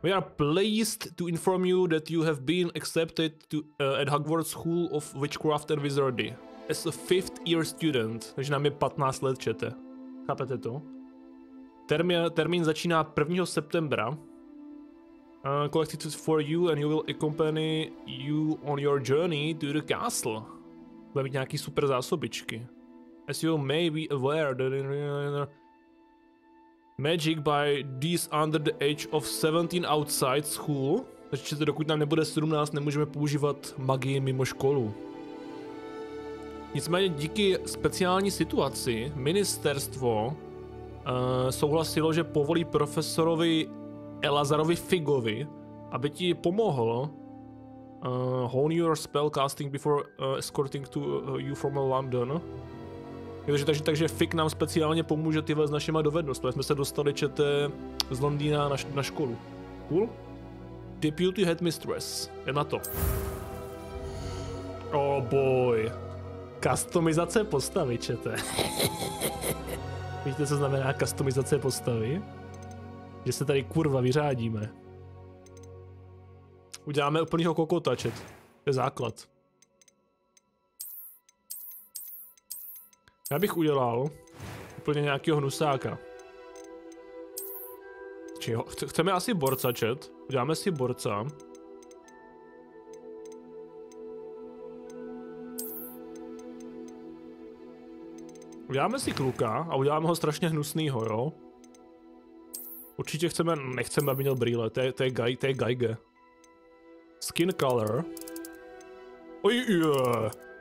We are pleased to inform you that you have been accepted to at Hogwarts School of Witchcraft and Wizardry as a 5th year student, takže nám je 15 let, čete. Chápete to? Termín začíná 1. septembra. Collected for you and you will accompany you on your journey to the castle. Bude mít nějaký super zásobičky. As you may be aware that magic by these under the age of 17 outside school. Takže dokud nám nebude 17, nemůžeme používat magii mimo školu. Nicméně díky speciální situaci ministerstvo souhlasilo, že povolí profesorovi Elazarovi Figovi, aby ti pomohl hone your spell casting before escorting to you from London. Takže Fig nám speciálně pomůže tyhle s našima dovednostmi. Jsme se dostali, čete, z Londýna na školu. Cool? Deputy Headmistress. Je na to. Oh boy. Customizace postavy, čete. Víte, co znamená customizace postavy? Že se tady kurva vyřádíme. Uděláme úplnýho kokota, čet. To je základ. Já bych udělal úplně nějakého hnusáka. Chceme asi borca, chat. Uděláme si borca. Uděláme si kluka a uděláme ho strašně hnusnýho, jo? Určitě nechceme, aby měl brýle, to je gajge. Skin color. Oj,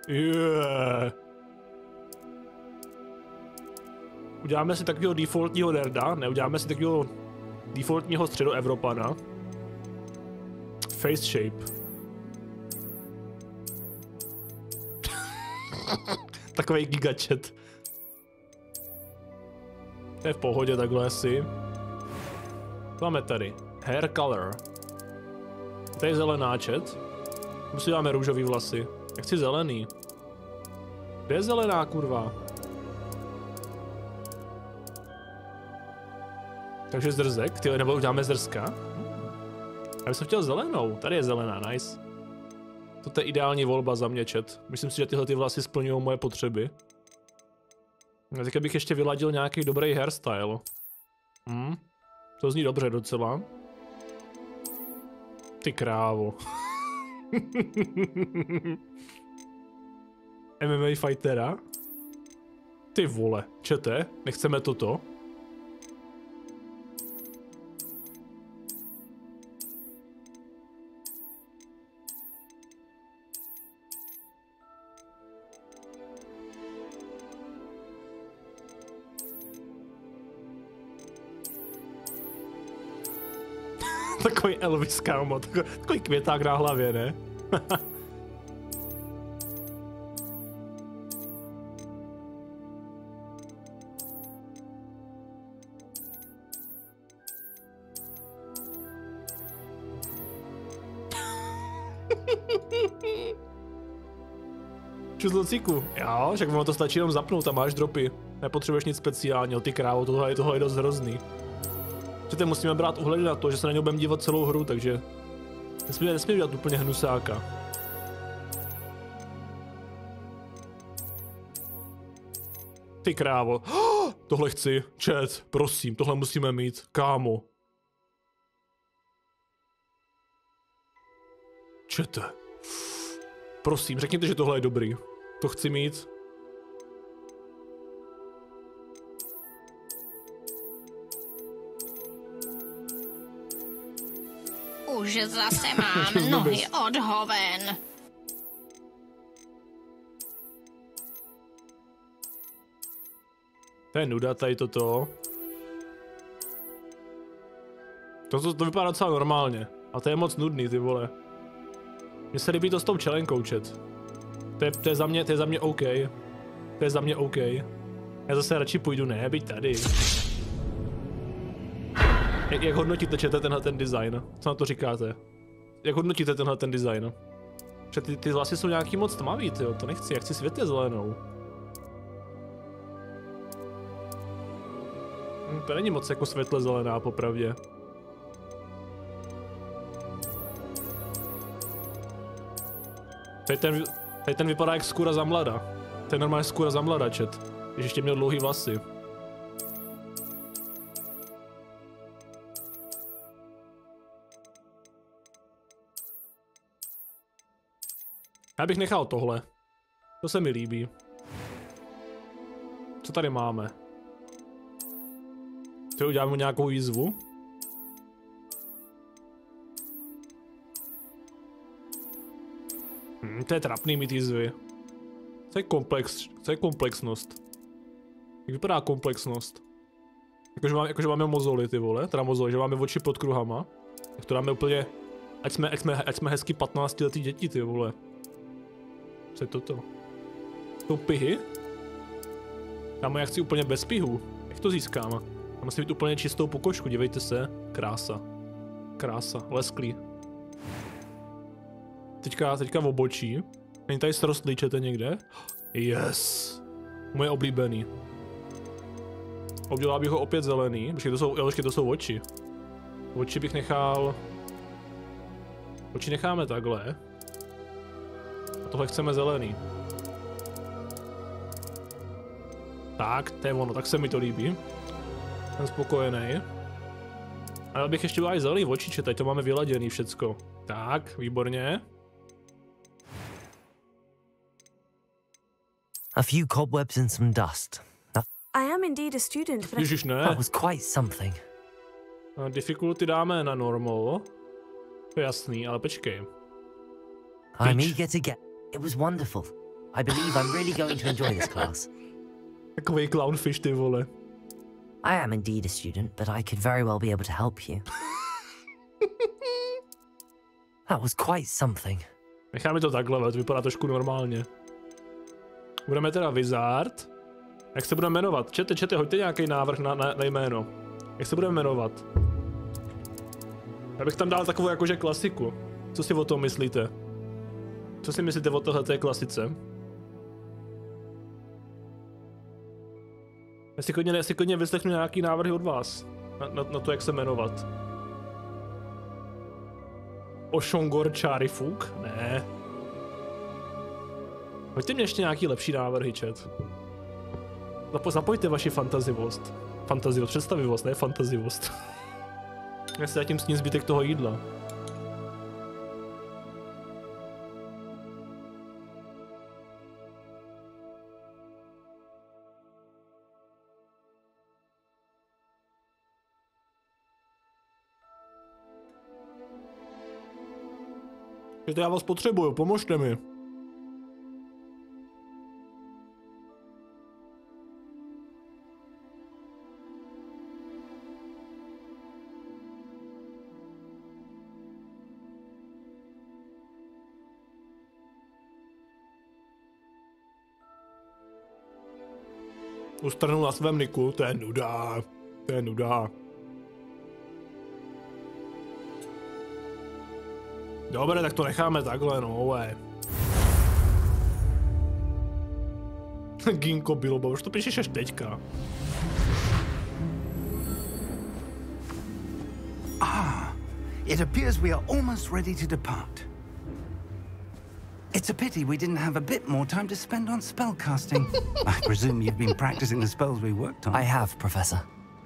yeah. Uděláme si takového defaultního nerda, neuděláme si takového defaultního středoevropana. Face shape. Takovej gigachet. To je v pohodě takhle asi. Máme tady hair color. To je zelenáčet. My si dáme růžový vlasy. Já chci zelený. Kde je zelená, kurva? Takže zrzek, nebo uděláme zrzka? Já bych chtěl zelenou, tady je zelená, nice. Toto je ideální volba za mě, chat. Myslím si, že tyhle vlasy splňují moje potřeby. A teď bych ještě vyladil nějaký dobrý hairstyle. To zní dobře docela. Ty krávo. MMA fightera? Ty vole, čete, nechceme toto? Takový Elvis, kámo, takový květák na hlavě, ne? Čus, Lucíku. Jo, však ono to stačí jenom zapnout a máš dropy. Nepotřebuješ nic speciálního, ty krávo, tohle je dost hrozný. Že musíme brát ohled na to, že se na něj budeme dívat celou hru, takže nesmíme dělat úplně hnusáka. Ty krávo. Tohle chci, chat, prosím, tohle musíme mít, kámo. Čete. Prosím, řekněte, že tohle je dobrý. To chci mít. Už zase mám nohy od hoven. To je nuda tady toto. To vypadá docela normálně. A to je moc nudný, ty vole. Mně se líbí to s tou čelenkou, chat. To je za mě OK. To je za mě OK. Já zase radši půjdu, ne, být tady. Jak hodnotíte, čete, tenhle ten design? Co na to říkáte? Jak hodnotíte tenhle ten design? Že ty vlasy jsou nějaký moc tmavý, tyjo, to nechci, já chci světle zelenou. To není moc jako světle zelená, popravdě. Tady ten vypadá jak skůra za mlada. To je normálně skůra za mlada, chat. Když ještě měl dlouhý vlasy. Já bych nechal tohle. To se mi líbí. Co tady máme? Teď uděláme nějakou výzvu. To je trapný mít výzvy. Co je komplexnost? Jak vypadá komplexnost? Jakože máme mozoly, ty vole, teda mozoly, že máme oči pod kruhama. Tak to dáme úplně, ať jsme hezky 15letý děti, ty vole. Co je toto? Jsou pihy? Kámo, já chci úplně bez pihů. Jak to získám? Já musím mít úplně čistou pokožku, dívejte se. Krása. Krása, lesklý. Teďka v obočí. Není tady srostlý, čete někde? Yes. Moje oblíbený. Obdělal bych ho opět zelený. Počkej, to jsou oči. Oči bych nechal... Oči necháme takhle. A tohle chceme zelený. Tak, to je ono, tak se mi to líbí. Jsem spokojený. Ale bych ještě udělal zelený očiče, teď to máme vyladěný všecko. Tak, výborně. A few cobwebs and some dust. I am indeed a student, but Ježiš, ne. That was quite something. Difficulty dáme na normal. To je jasný, ale počkej. I'm eager to get... It was wonderful. I believe I'm really going to enjoy this class. Takovej clownfish, ty vole. I am indeed a student, but I could very well be able to help you. That was quite something. Necháme to takhle, to vypadá trošku normálně. Budeme teda wizard. Jak se budeme jmenovat? Čete, hoďte nějaký návrh na jméno. Jak se budeme jmenovat? Já bych tam dal takovou jakože klasiku. Co si o tom myslíte? Co si myslíte o tohleté klasice? Já si klidně vyslechnu nějaký návrhy od vás. Na to, jak se jmenovat. Oshongor Charifuk? Ne. Hoďte mě ještě nějaký lepší návrhy, chat. Zapojte vaši fantazivost. Fantazivost, představivost, ne fantazivost. Já si zatím sním zbytek toho jídla. Já vás potřebuju, pomožte mi. Ustrnul na svém niku, to je nuda. To je nuda. Dobre, tak to necháme takhle, no, Ginko Biloba, už to píšeš až teďka. It appears we are almost ready to depart. It's a pity we didn't have a bit more time to spend on spellcasting. I presume you've been practicing the spells we worked on. I have, Professor.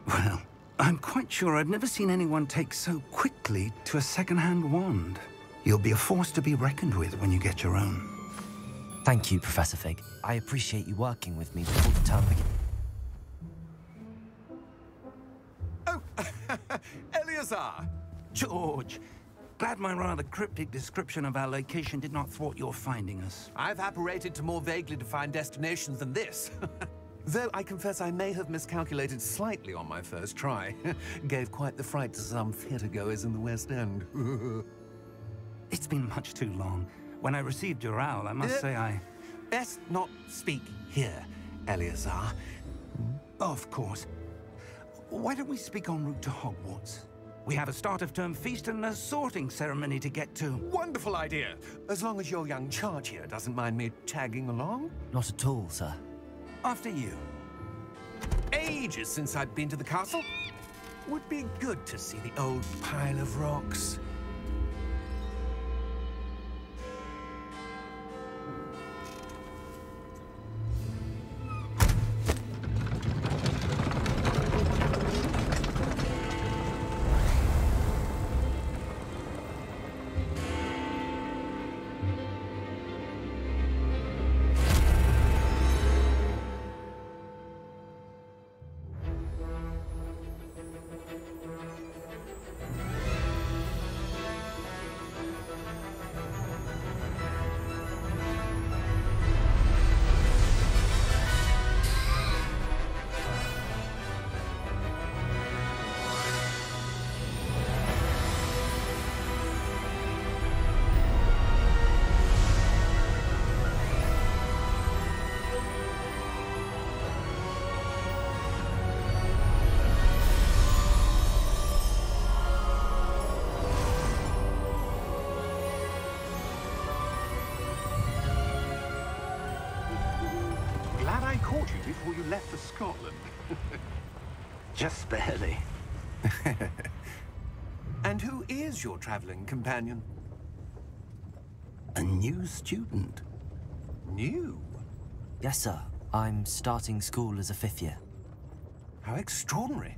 Well, I'm quite sure I've never seen anyone take so quickly to a second-hand wand. You'll be a force to be reckoned with when you get your own. Thank you, Professor Fig. I appreciate you working with me before the term begins. Oh, Eleazar! George, glad my rather cryptic description of our location did not thwart your finding us. I've apparated to more vaguely defined destinations than this. Though I confess I may have miscalculated slightly on my first try. Gave quite the fright to some theatre-goers in the West End. It's been much too long. When I received your owl, I must say I... Best not speak here, Eleazar. Of course. Why don't we speak en route to Hogwarts? We have a start-of-term feast and a sorting ceremony to get to. Wonderful idea! As long as your young charge here doesn't mind me tagging along. Not at all, sir. After you. Ages since I've been to the castle. Would be good to see the old pile of rocks. before you left for Scotland. Just barely. And who is your traveling companion? A new student. New? Yes, sir. I'm starting school as a 5th year. How extraordinary.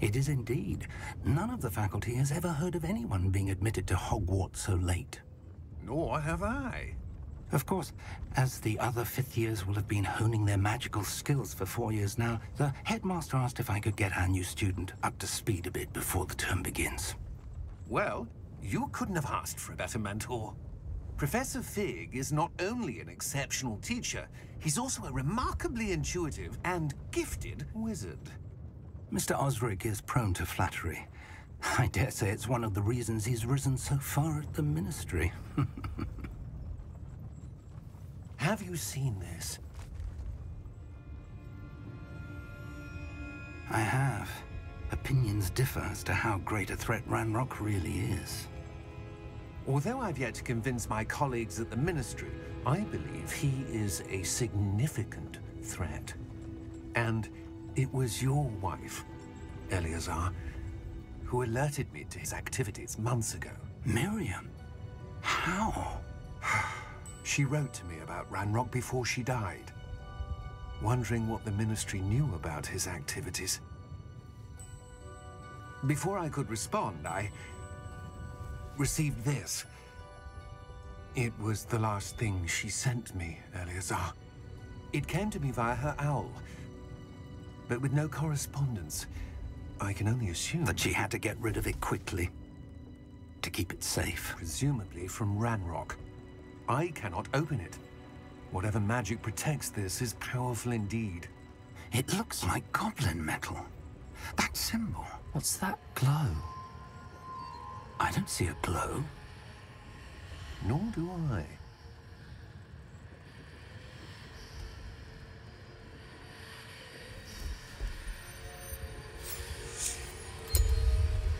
It is indeed. None of the faculty has ever heard of anyone being admitted to Hogwarts so late. Nor have I. Of course, as the other 5th years will have been honing their magical skills for 4 years now, the headmaster asked if I could get our new student up to speed a bit before the term begins. Well, you couldn't have asked for a better mentor. Professor Fig is not only an exceptional teacher, he's also a remarkably intuitive and gifted wizard. Mr. Osric is prone to flattery. I dare say it's one of the reasons he's risen so far at the Ministry. Have you seen this? I have. Opinions differ as to how great a threat Ranrock really is. Although I've yet to convince my colleagues at the Ministry, I believe he is a significant threat. And it was your wife, Eleazar, who alerted me to his activities months ago. Miriam? How? She wrote to me about Ranrock before she died, wondering what the Ministry knew about his activities. Before I could respond, I received this. It was the last thing she sent me, Eleazar. It came to me via her owl, but with no correspondence. I can only assume that she had to get rid of it quickly, to keep it safe. Presumably from Ranrock. I cannot open it. Whatever magic protects this is powerful indeed. It looks like goblin metal. That symbol. What's that glow? I don't see a glow. Nor do I.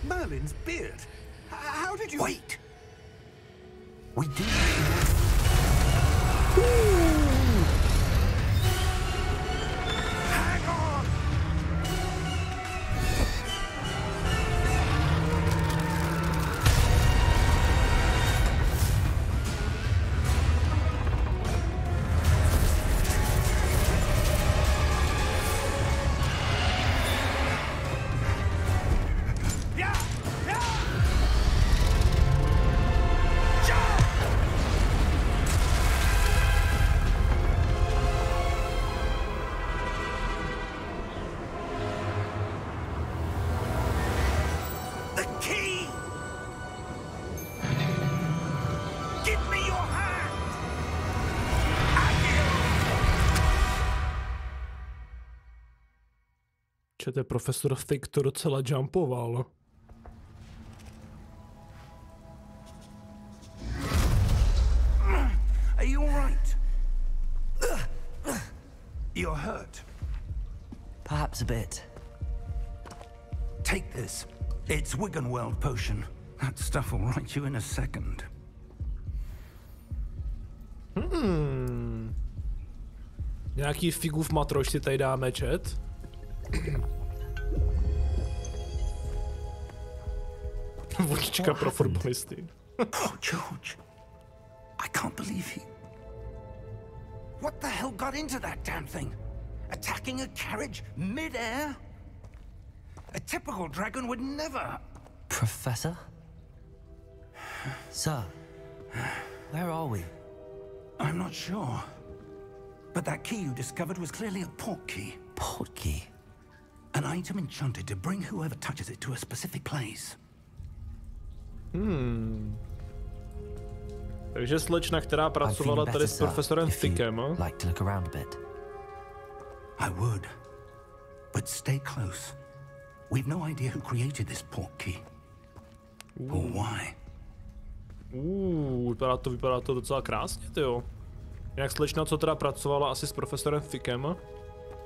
Merlin's beard. How did you... Wait! We do... Hang on! Čete, profesor Fig to docela jumpoval. Are you all right? You're hurt. Perhaps a bit. Take this. It's Wiggenweld potion. That stuff will right you in a second. Nějaký figův matroš si tady dáme, chat. Vodička pro fotbalisty. Oh, George. I can't believe he... What the hell got into that damn thing? Attacking a carriage mid-air? A typical dragon would never... Professor? Sir, where are we? I'm not sure. But that key you discovered was clearly a portkey. Portkey? An item enchanted to bring whoever touches it to a specific place. Takže slečna, která pracovala tady s profesorem Fickem. Like to look around a bit. I would. But stay close. We've no idea who created this portkey. Or why. Vypadá to docela krásně, tyjo. Jinak slečna, co teda pracovala asi s profesorem Fickem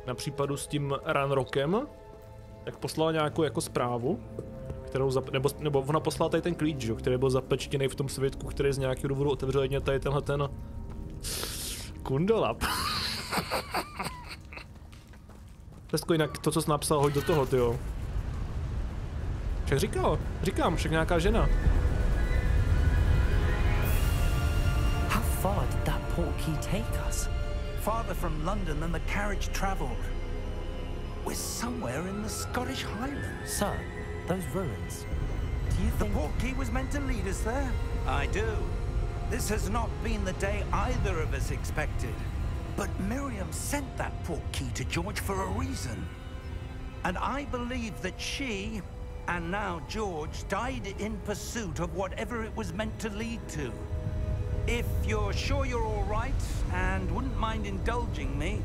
na případu s tím Ranrockem, tak poslala nějakou jako zprávu, kterou nebo ona poslala tady ten klíč, jo, který byl zapečtěný v tom světku, který z nějakého důvodu otevřel jedně tady tenhle ten kundolap. Tesko, jinak to, co jsi napsal, hoď do toho, tyjo. Však říkám, však nějaká žena. How far did that portkey take us? Farther from London than the carriage travelled. We're somewhere in the Scottish Highlands. Sir, those ruins. Do you The think... portkey was meant to lead us there? I do. This has not been the day either of us expected. But Miriam sent that portkey to George for a reason. And I believe that she, and now George, died in pursuit of whatever it was meant to lead to. If you're sure you're all right and wouldn't mind indulging me,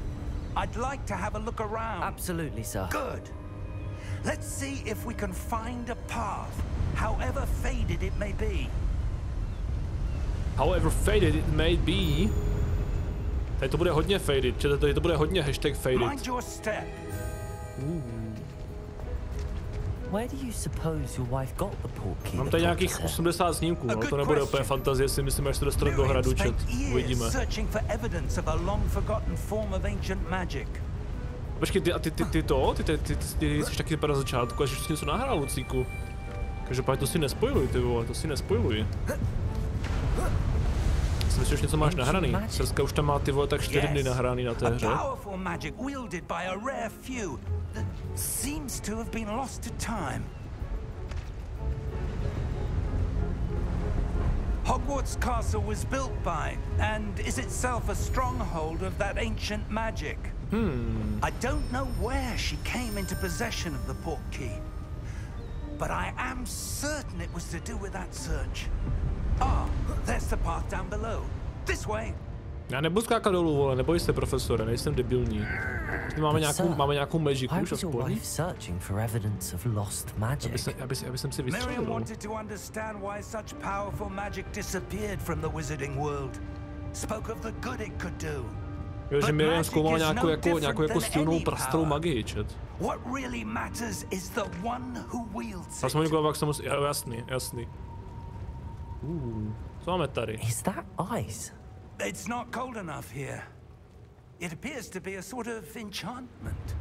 I'd like to have a look around. Absolutely, sir. Good. Let's see if we can find a path, however faded it may be. However faded it may be. Tady to bude hodně faded, čete, tady to bude hodně hashtag faded. Mind your step. Where do you suppose your wife got the portkey? Mám tady nějakých 80 snímků, no to nebude úplně fantazie, si myslím, až se dostanu do hradu, čet. Uvidíme. Počkej, ty jsi taky na začátku, až jsi něco nahrál, Lucíku. Každopádně to si nespojuj, ty vole, to si nespojuj. Si myslím, že něco máš nahraný. Srska už tam má, ty vole, tak 4 dny nahraný na té hře. Seems to have been lost to time. Hogwarts Castle was built by, and is itself a stronghold of that ancient magic. I don't know where she came into possession of the portkey, but I am certain it was to do with that search. Ah, there's the path down below. This way. Já nebudu skákat dolů, vole, neboj se, profesore, nejsem debilní. Máme nějakou magiku už aspoň. Aby jsem si vystřelil. Jo, že Miriam zkoumal nějakou jako silnou prastou magii, čet. Já jsem ho jasný. Co máme tady? Is that ice? It's not cold enough here. It appears to be a sort of enchantment.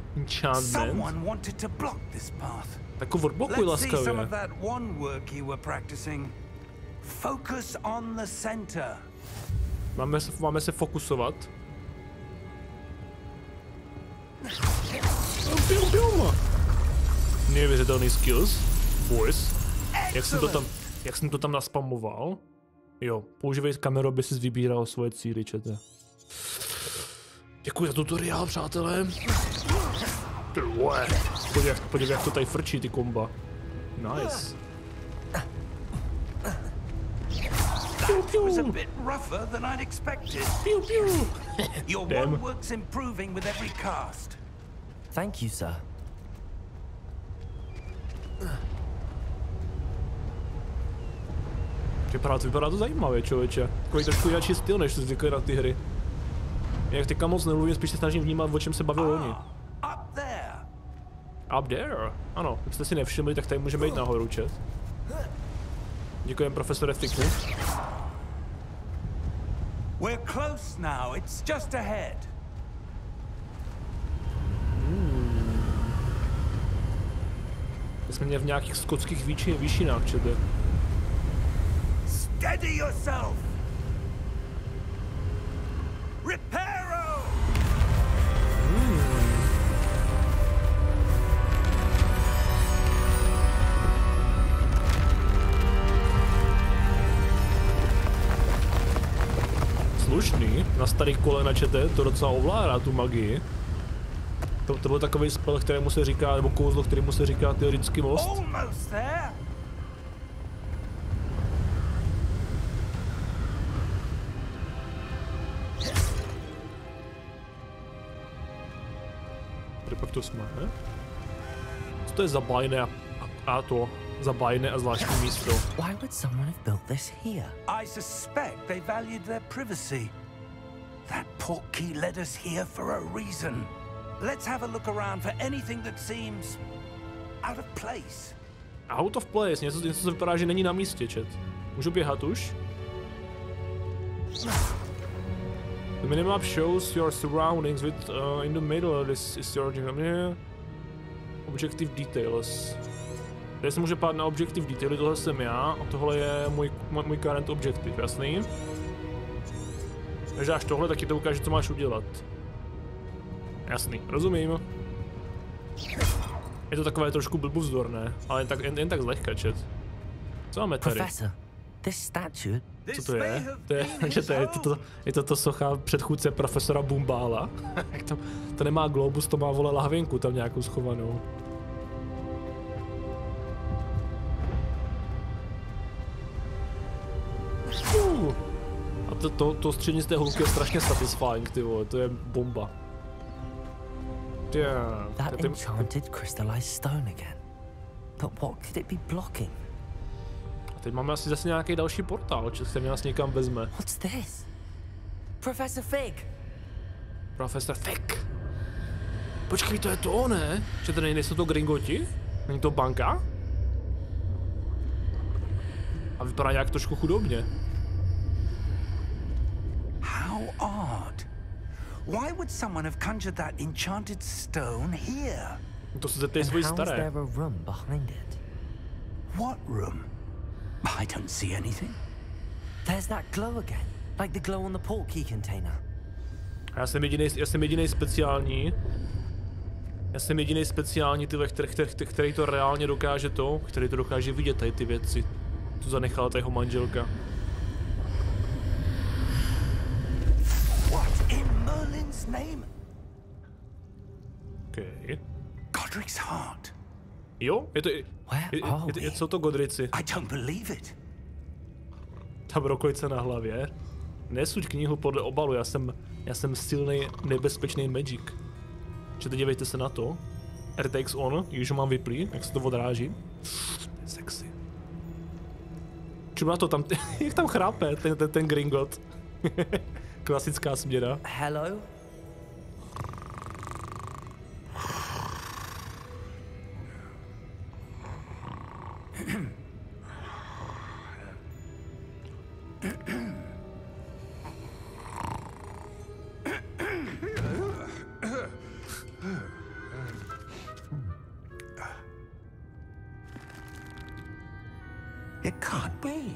Someone wanted to block this path. Let's see some of that one work you were practicing. Focus on the center. Máme se fokusovat. Neuvěřitelný skills, boys. Jak jsem to tam naspamoval? Jo, používej kameru, aby si vybíral svoje cíly, čete. Děkuji za tutoriál, přátelé. Podívej, jak to tady frčí, ty komba. Nice. Was a bit rougher than I'd expected. Your one work's improving with every cast. Thank you, sir. Vypadá to zajímavě, člověče. Takový trošku jinak styl, než jsi zvyklý na ty hry. Jak teďka moc nemluvím, spíš se snažím vnímat, o čem se bavil oni. Up there? Ano, jak jste si nevšimli, tak tady můžeme jít nahoru, čet. Děkujem, profesore Fiku. We're close now, it's just ahead. Jsme v nějakých skotských výšinách, čete. Steady yourself. Reparo. Slušný, na starých kolena, čete, to docela ovládá tu magii. To byl takový spell, kterému se říká, nebo kouzlo, kterému se říká teoretický most. Tady pak to jsme, ne? Co to je za bajné a to? Za bajné a zvláštní místo. Why would someone have built this here? I suspect they valued their privacy. That portkey led us here for a reason. Let's have a look around for anything that seems out of place. Out of place, něco se vypadá, že není na místě, čet. Můžu běhat už? The minimap shows your surroundings with in the middle. This is your objective details. Tady se může pát na objective detaily, tohle jsem já a tohle je můj current objective, jasný? Takže až tohle, tak ti to ukáže, co máš udělat. Jasný, rozumím. Je to takové trošku blbůvzdorné, ale jen tak zlehka, čet. Co máme tady? Co to je? Je to socha předchůdce profesora Bumbála. To nemá globus, to má vole lahvěnku tam nějakou schovanou. A to střední z té hulky je strašně satisfying, ty vole, to je bomba. That enchanted crystallized stone again. But what could it be blocking? A teď máme asi zase nějaký další portál, který nás někam vezme. What's this? Professor Fig. Professor Fig. Počkej, to je to, ne? Že tady nejsou to Gringoti? Není to banka? A vypadá nějak trošku chudobně. How odd. Why would someone have conjured that enchanted stone here? To se zeptej svojí staré. How is there a room behind it? What room? I don't see anything. There's that glow again, like the glow on the portkey container. Já jsem jedinej speciální. Já jsem jedinej speciální, ty, který to reálně dokáže který to dokáže vidět, tady ty věci. Co zanechala ta jeho manželka. What in Merlin's name? Okay. Godric's heart. Jo, jsou to Godrici. I don't believe it. Ta brokolice na hlavě. Nesuď knihu podle obalu, já jsem silný, nebezpečný magic. Čete, dívejte se na to. RTX on, již mám vyplý, jak se to odráží. Sexy. Čum na to tam, jak tam chrápe ten Gringot. Klasická směra. Hello? It can't be.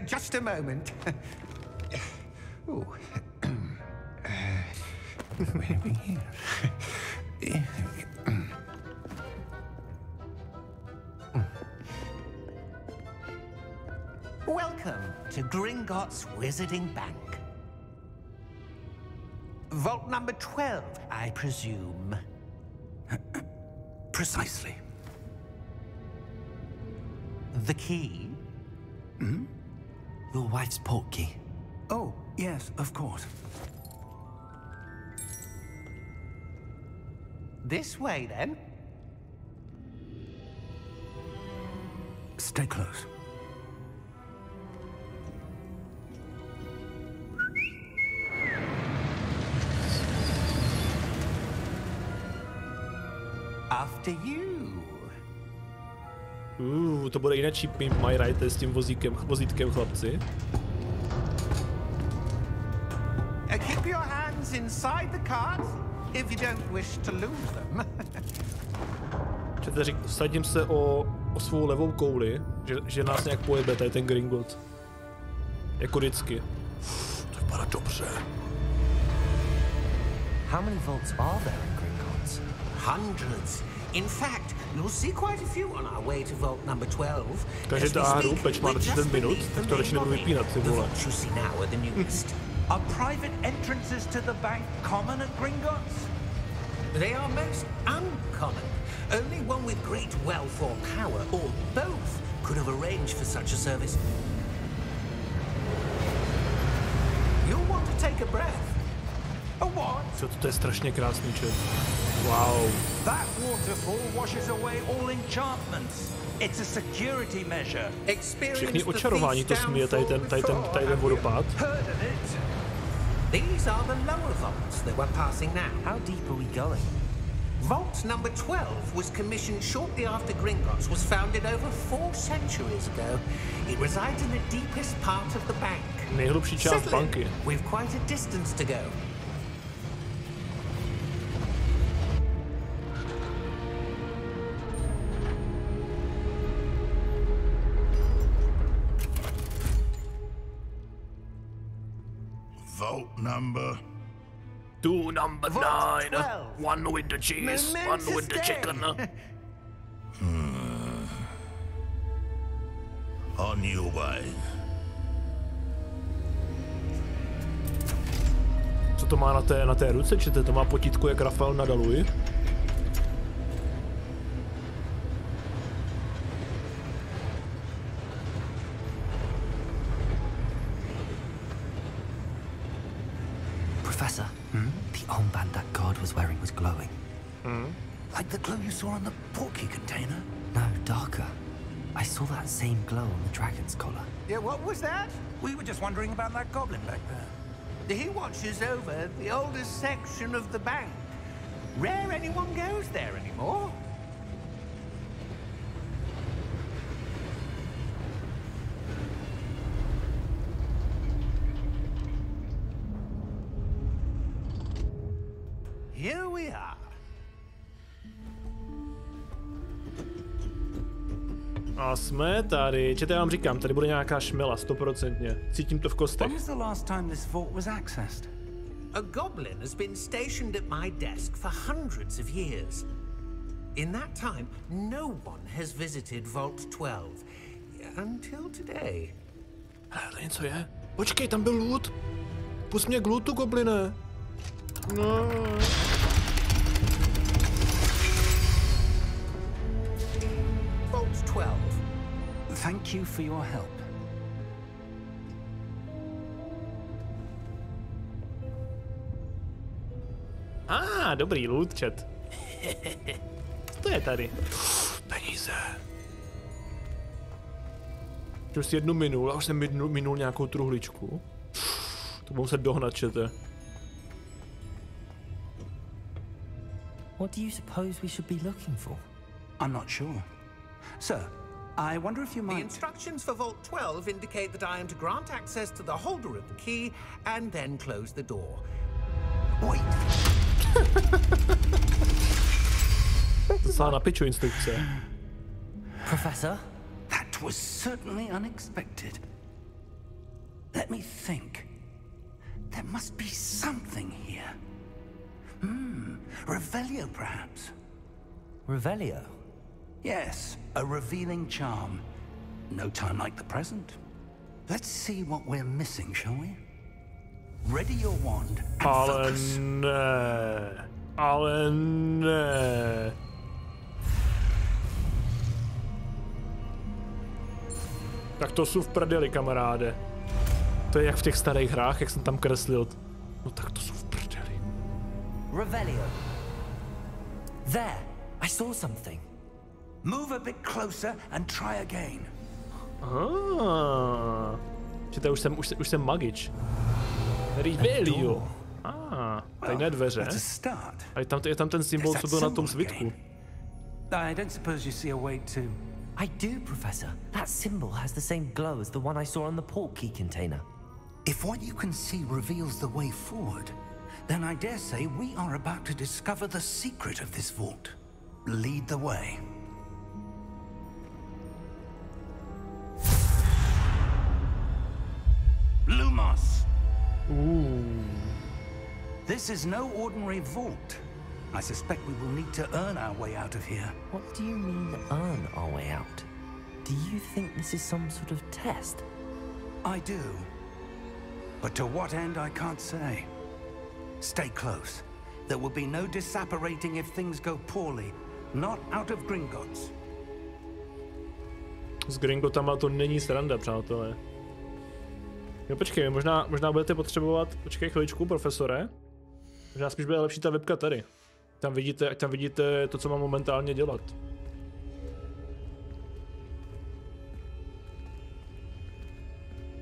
Just a moment. Oh. Wait a minute. Welcome to Gringotts Wizarding Bank. Vault number 12, I presume. Precisely. The key? Hmm? Your wife's portkey. Oh, yes, of course. This way, then. Stay close. After you. To bude jinak Pimp My Ride s tím vozítkem, chlapci. Keep your hands inside the cart if you don't wish to lose them. Vsadím se o svou levou kouli, že nás nějak pojebe tady ten Gringot. Jako vždycky. To vypadá dobře. How many vaults are there in Gringotts? Hundreds. In fact, you'll see quite a few on our way to vault number 12. Každý hru peč má 30 minut, tak to radši nebudu vypínat, ty vole. You see now are the newest. Are private entrances to the bank common at Gringotts? They are most uncommon. Only one with great wealth or power, or both, could have arranged for such a service. You'll want to take a breath. A what? To je strašně krásný čet. Wow. That waterfall washes away all enchantments. It's a security measure. Všechny očarování to smije tady ten vodopád. These are the lower vaults that we're passing now. How deep are we going? Vault number 12 was commissioned shortly after Gringotts was founded over 4 centuries ago. It resides in the deepest part of the bank. Nejhlubší část Settle in. banky. We've quite a distance to go. Vault number 2 number Vault 9. 12. 1 with the cheese, 1 with the chicken. on your way. Co to má na té ruce? Čete, to má potítku jak Rafael Nadaluj? Professor, the armband that guard was wearing was glowing. Like the glow you saw on the porky container? No, darker. I saw that same glow on the dragon's collar. Yeah, what was that? We were just wondering about that goblin back there. He watches over the oldest section of the bank. Rare anyone goes there anymore. Here we are. A jsme tady. Čete, já vám říkám, tady bude nějaká šmela, 100%. Cítím to v kostech. When was the last time this vault was accessed? A goblin has been stationed at my desk for hundreds of years. In that time, no one has visited Vault 12 until today. Hele, to něco je. Počkej, tam byl loot. Pust mě k lootu, gobline. No. Vault 12. Thank you for your help. Dobrý loot, chat. Co to je tady? Peníze. Už si jednu minul a už jsem minul nějakou truhličku. To budu muset dohnat, čete. What do you suppose we should be looking for? I'm not sure. Sir, I wonder if you The might... instructions for Vault 12 indicate that I am to grant access to the holder of the key and then close the door. Wait! To se na piču instrukce. Professor? That was certainly unexpected. Let me think. There must be something here. Revelio, perhaps? Revelio? Yes, a revealing charm. No time like the present. Let's see what we're missing, shall we? Ready your wand and focus. Ale ne. Tak to jsou v prdeli, kamaráde. To je jak v těch starých hrách, jak jsem tam kreslil. No tak to jsou v prdeli. Revelio. There, I saw something. Move a bit closer and try again. Čete, už jsem magič. Revelio. Tajné dveře. That's a start. A je tam ten symbol, co byl na tom svitku. I don't suppose you see a way to... I do, Professor. That symbol has the same glow as the one I saw on the port key container. If what you can see reveals the way forward, then I dare say we are about to discover the secret of this vault. Lead the way. Lumos! Ooh. This is no ordinary vault. I suspect we will need to earn our way out of here. What do you mean, earn our way out? Do you think this is some sort of test? I do. But to what end, I can't say. Stay close. There will be no disapparating if things go poorly. Not out of Gringotts. S Gringotama to není sranda, přátelé. Jo, počkej, možná budete potřebovat... Počkej chviličku, profesore. Možná spíš bude lepší ta webka tady. Tam vidíte to, co mám momentálně dělat.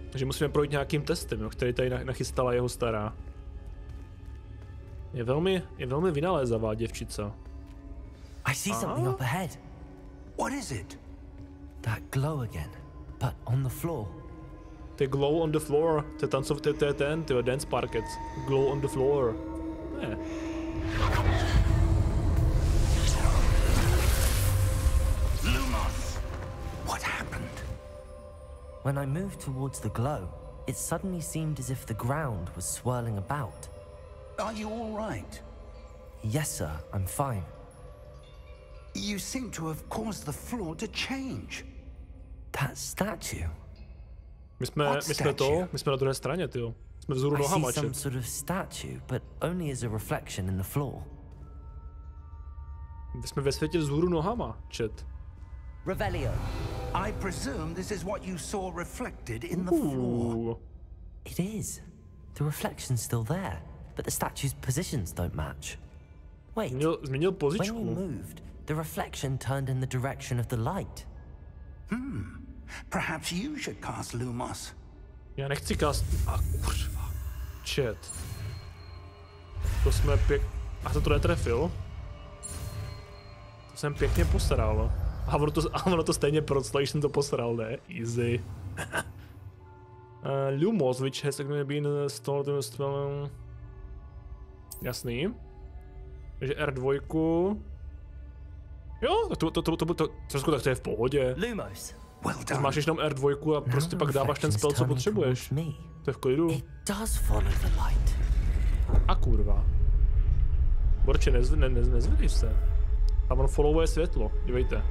Takže musíme projít nějakým testem, jo, který tady nachystala jeho stará. Je velmi vynalézavá děvčica. I see something up ahead. What is it? That glow again, but on the floor. The glow on the floor. To je ten, dance parket. Glow on the floor. Ne. Lumos! What happened? When I moved towards the glow, it suddenly seemed as if the ground was swirling about. Are you all right? Yes, sir, I'm fine. You seem to have caused the floor to change. That statue. My jsme na druhé straně, tyjo. Jsme vzhůru I see nohama, some čet. sort of statue, but only as a reflection in the floor. My jsme ve světě vzhůru nohama, čet. Revelio. I presume this is what you saw reflected in the floor. It is. The reflection's still there, but the statue's positions don't match. Wait. Změnil When pozičku. we moved, the reflection turned in the direction of the light. Perhaps you should cast Lumos. Já nechci cast... A kurva. Čet. To jsme A to netrefil? To jsem pěkně posral. A ono to stejně proclo, když jsem to posral, ne? Easy. Lumos, which has been installed in spell. Jasný. Takže R2. Jo, tak to je v pohodě. Lumos. Well done. Máš jenom R2 a prostě pak dáváš ten spell, co potřebuješ. To je v klidu. A kurva. Borče, nezvedej se. A on followuje světlo, dívejte.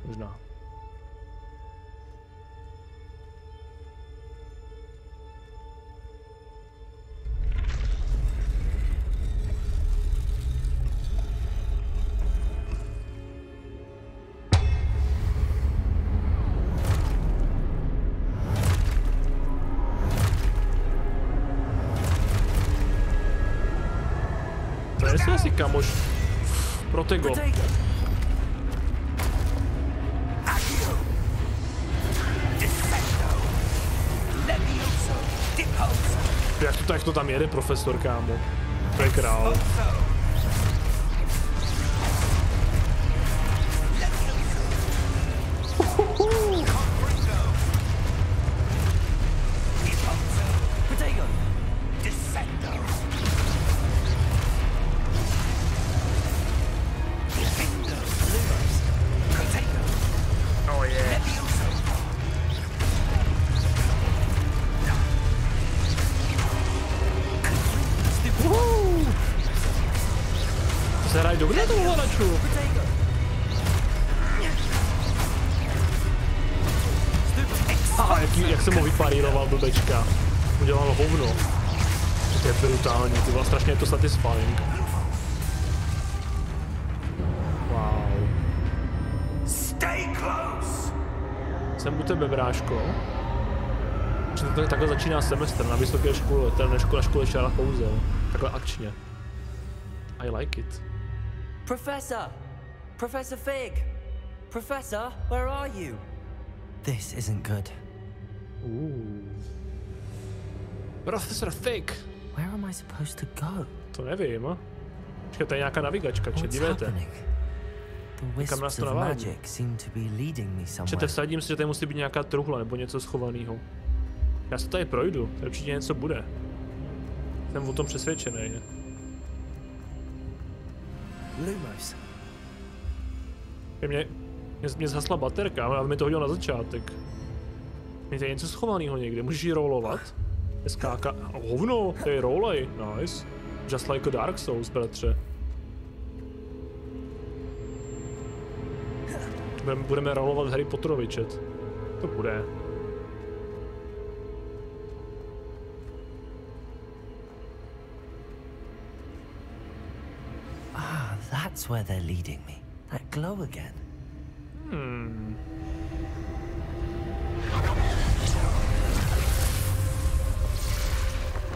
Možná. To je asi kamoš. Protego. Jak to tam jede, profesor, kámo. To je král. Dobře to ovladaču. A jak jsem ho vyparíroval, blbečka. Udělal hovno. To je brutální, ty bylo strašně je to satisfying. Wow. Stay close. Jsem u tebe, bráško. Takhle začíná semestr na vysoké škole, teda na škole šála kouzel. Takhle akčně. I like it. Professor! Professor Fig! Professor, where are you? This isn't good. Ooh. Professor Fig! Where am I supposed to go? To nevím. Počkej, to je nějaká navigačka, če, dívejte. The wisps of magic seem to be leading me somewhere. Čete, vsadím si, že tady musí být nějaká truhla nebo něco schovaného. Já se tady projdu, tady určitě něco bude. Jsem o tom přesvědčený. Lumos. Mě zhasla baterka, ale mi to hodil na začátek. Je tady něco schovaného někde, můžeš ji rollovat? Skáka. Hovno, to je rollej, nice. Just like a Dark Souls, bratře. Budeme rollovat Harry Potterovi, chat. To bude. That's where they're leading me. That glow again.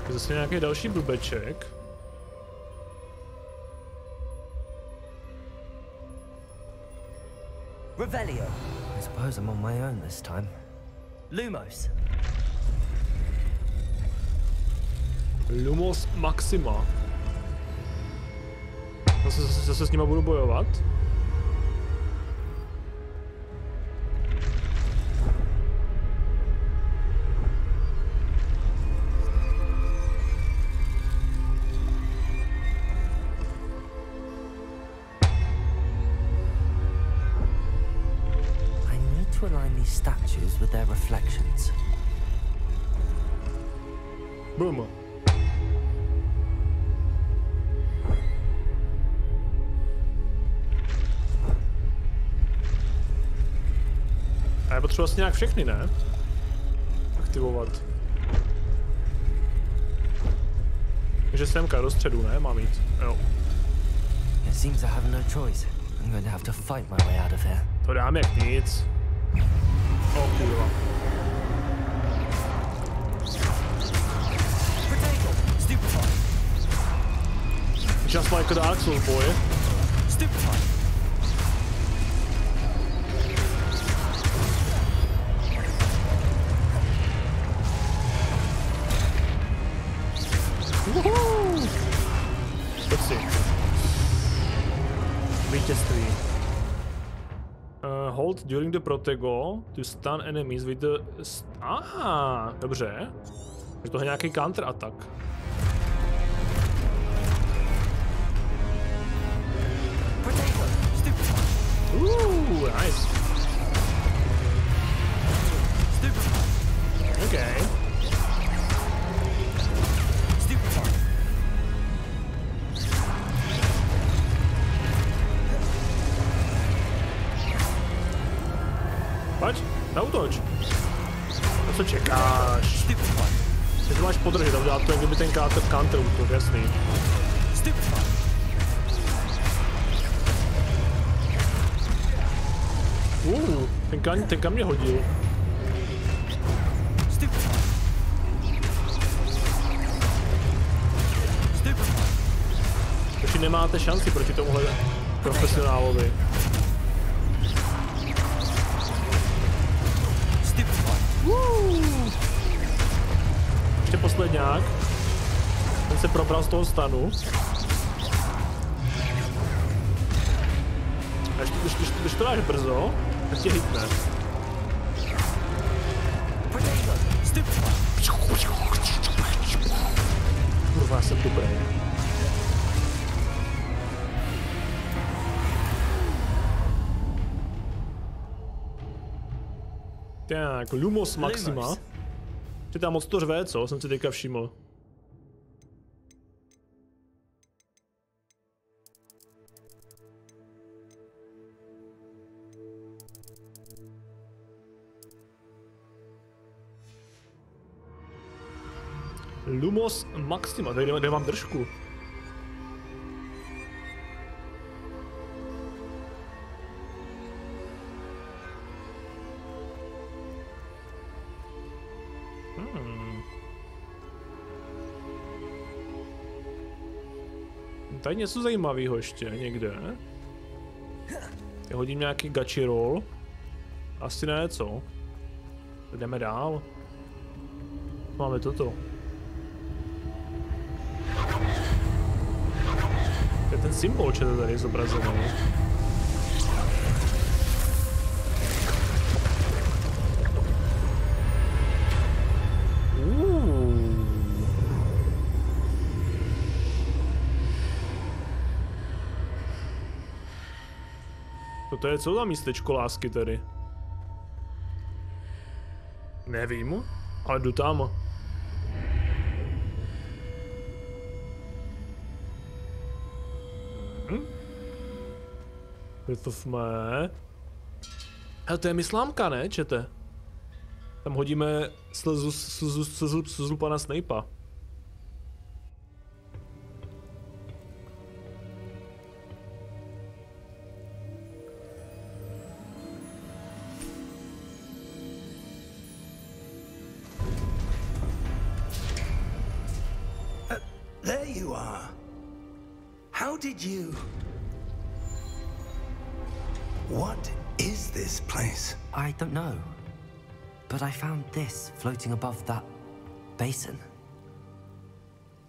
Zase nějaký další blbeček. Revelio. I suppose I'm on my own this time. Lumos. Lumos Maxima. Zase s nima budu bojovat. To align these statues with their reflections. Boom. A já potřebuji asi nějak všechny, ne? Aktivovat. Takže semka do středu, ne? Mám jít. Jo. It seems I have no choice. I'm going to have to fight my way out of here. To dám jak nic. O kurva. Just like the Dark Souls boy. Woohoo! Let's see. Vítězství. Hold during the protego to stun enemies with the... dobře. Takže to je nějaký counter attack. Nice. Okay. Pojď, zautoč. Na co čekáš? Ty to máš podržet a udělat to, jak kdyby ten counter útok, jasný. Ten kam mě hodil. Takže nemáte šanci proti tomuhle profesionálovi. Ještě posledňák. Ten se probral z toho stanu. A když to dáš brzo, tak tě hitne. Kurva, jsem dobrý. Tak, Lumos Maxima. Že tam moc to řve, co? Jsem si teďka všiml. Lumos Maxima, tady mám držku. Tady něco zajímavého ještě někde. Já hodím nějaký gachi roll. Asi ne, co? Jdeme dál. Máme toto. To je ten symbol, co je tady zobrazený. To je co za místečko lásky tady? Nevím, ale jdu tam. Vytofme. Hele, to je myslámka, ne, čete? Tam hodíme slzu pana Snape'a. There you are. How did you... What is this place? I don't know. But I found this floating above that basin.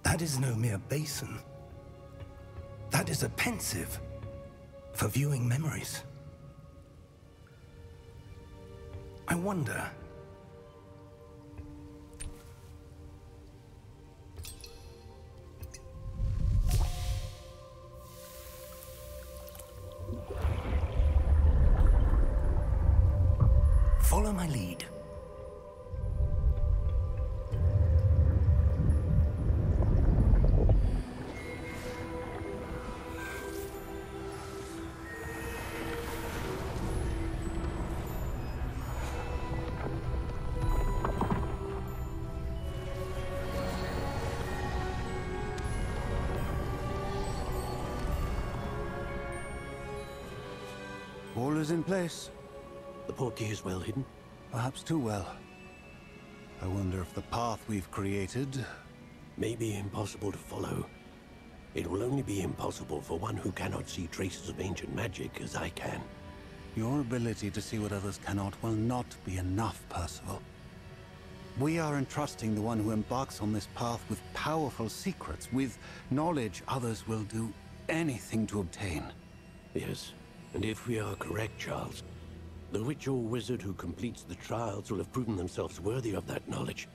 That is no mere basin. That is a pensive for viewing memories. I wonder. Follow my lead. All is in place. The portkey is well hidden? Perhaps too well. I wonder if the path we've created... may be impossible to follow. It will only be impossible for one who cannot see traces of ancient magic as I can. Your ability to see what others cannot will not be enough, Percival. We are entrusting the one who embarks on this path with powerful secrets, with knowledge others will do anything to obtain. Yes, and if we are correct, Charles, the witch or wizard who completes the trials will have proven themselves worthy of that knowledge,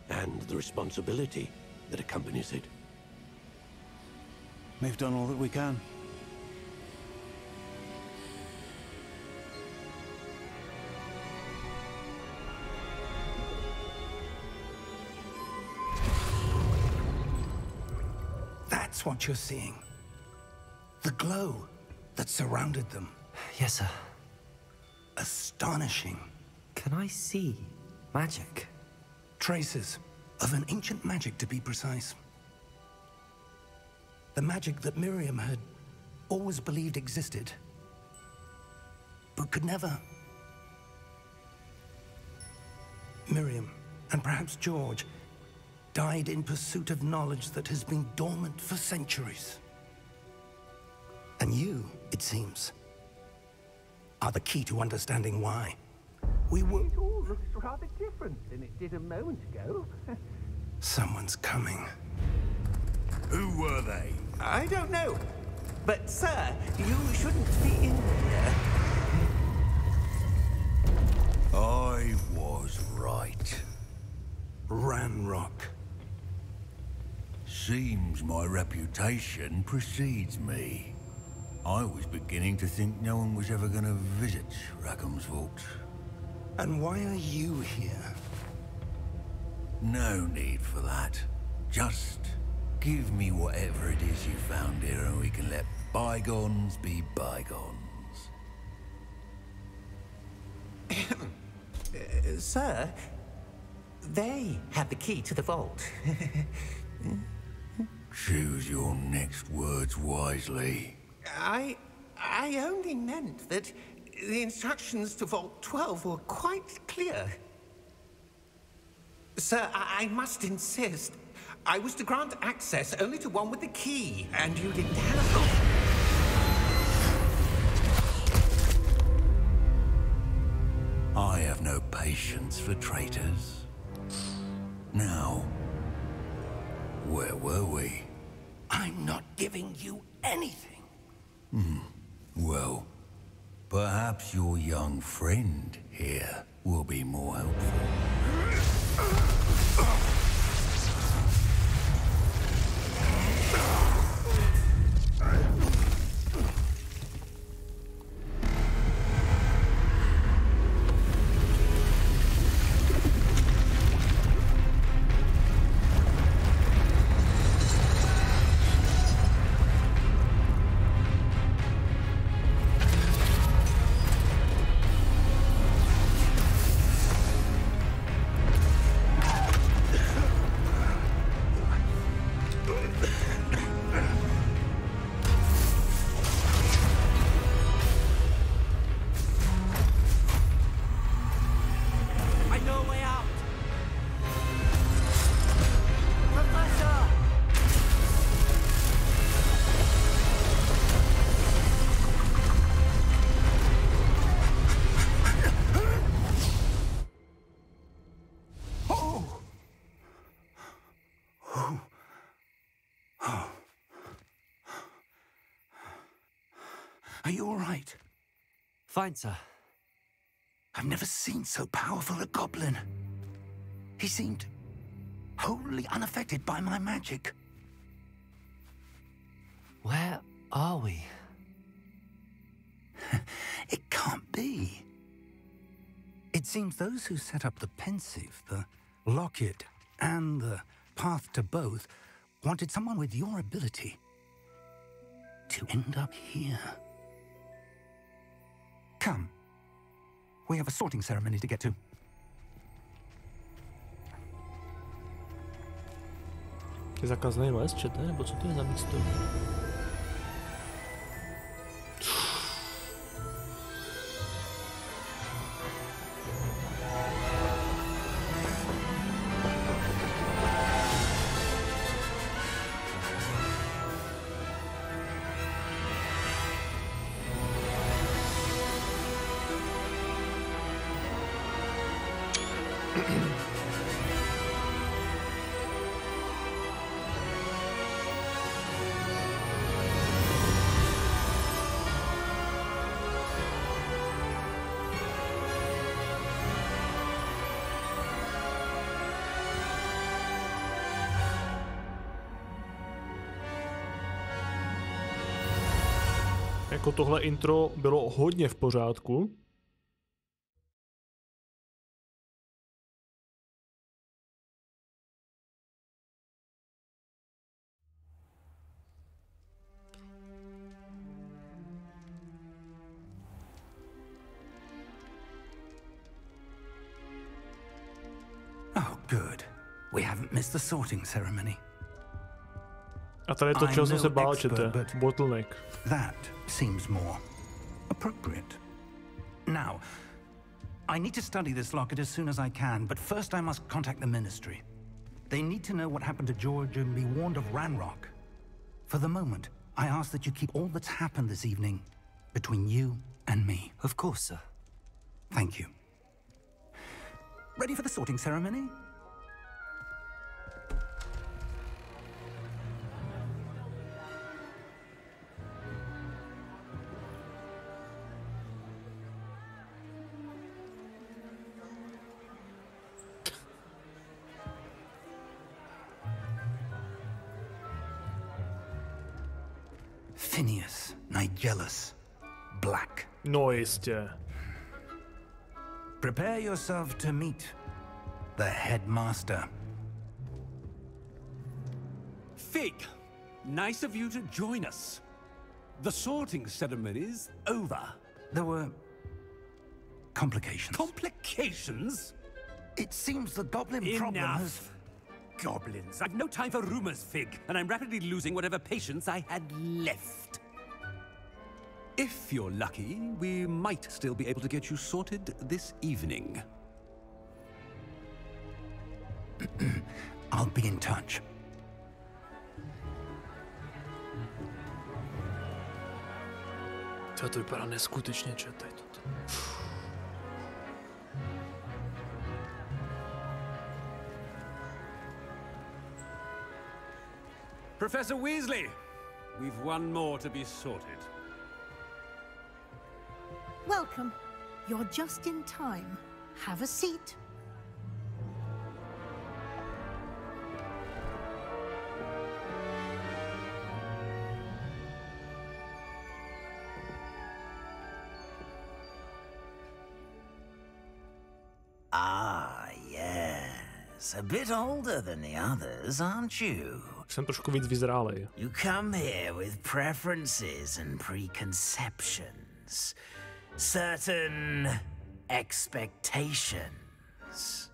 and the responsibility that accompanies it. We've done all that we can. That's what you're seeing. The glow that surrounded them. Yes, sir. Astonishing. Can I see magic? Traces of an ancient magic, to be precise. The magic that Miriam had always believed existed, but could never. Miriam, and perhaps George, died in pursuit of knowledge that has been dormant for centuries. And you, it seems, are the key to understanding why. We were... It all looks rather different than it did a moment ago. Someone's coming. Who were they? I don't know. But, sir, you shouldn't be in here. I was right. Ranrock. Seems my reputation precedes me. I was beginning to think no one was ever going to visit Rackham's vault. And why are you here? No need for that. Just give me whatever it is you found here and we can let bygones be bygones. Sir, they have the key to the vault. Choose your next words wisely. I only meant that the instructions to Vault 12 were quite clear. Sir, I must insist. I was to grant access only to one with the key, and you didn't have... I have no patience for traitors. Now, where were we? I'm not giving you anything. Well, perhaps your young friend here will be more helpful. Are you all right? Fine, sir. I've never seen so powerful a goblin. He seemed wholly unaffected by my magic. Where are we? It can't be. It seems those who set up the pensive, the locket, and the path to both wanted someone with your ability to end up here. Come. We have a sorting ceremony to get to. Je zakazný les, čete? Nebo co to je za místo? Jako tohle intro bylo hodně v pořádku. Oh, good. We haven't missed the sorting ceremony. A tady to, čeho jsem se bál, čete. Bottleneck. That seems more appropriate. Now, I need to study this locket as soon as I can, but first I must contact the Ministry. They need to know what happened to George and be warned of Ranrock. For the moment, I ask that you keep all that's happened this evening between you and me. Of course, sir. Thank you. Ready for the sorting ceremony? Phineas, Nigellus, Black. No jistě. Prepare yourself to meet the headmaster. Fig, nice of you to join us. The sorting ceremony's over. There were complications. Complications? It seems the goblin problem has... Goblins. I've no time for rumors, Fig, and I'm rapidly losing whatever patience I had left. If you're lucky, we might still be able to get you sorted this evening. I'll be in touch. To vypadá neskutečně, čete. Professor Weasley, we've one more to be sorted. Welcome. You're just in time. Have a seat. Ah, yes. A bit older than the others, aren't you? Jsem trošku víc vyzrálej. You come here with preferences and preconceptions. Certain expectations.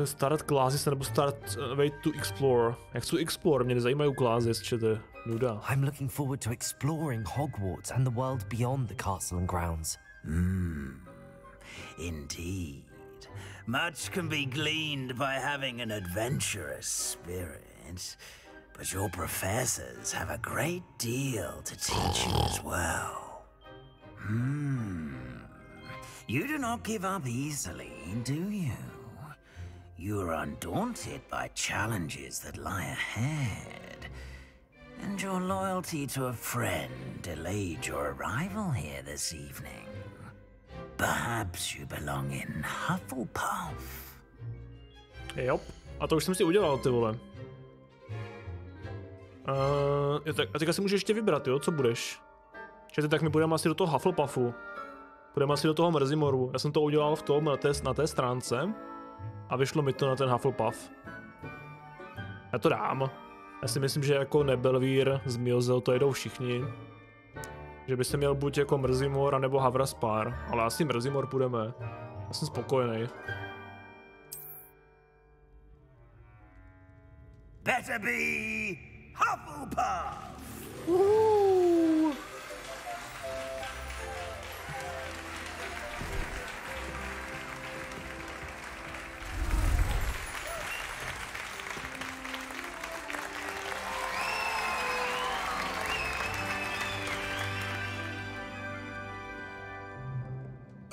Start classes nebo start way to explore. Jak chci explore, mě nezajímají classes, čete. Nuda. I'm looking forward to exploring Hogwarts and the world beyond the castle and grounds. Indeed. Much can be gleaned by having an adventurous spirit, but your professors have a great deal to teach you as well. You do not give up easily, do you? you're undaunted by challenges that lie ahead, and your loyalty to a friend delayed your arrival here this evening. Perhaps you belong in Hufflepuff. Jo, a to už jsem si udělal, ty vole. A teďka si můžeš ještě vybrat, jo, co budeš. Čete, tak my půjdeme asi do toho Hufflepuffu. Půjdeme asi do toho Mrzimoru. Já jsem to udělal v tom, na té stránce. A vyšlo mi to na ten Hufflepuff. Já to dám. Já si myslím, že jako Nebelvír z Miozel to jedou všichni. Že by se měl buď jako Mrzimor, anebo Havraspár. Ale asi Mrzimor půjdeme. Já jsem spokojený. Better be Hufflepuff!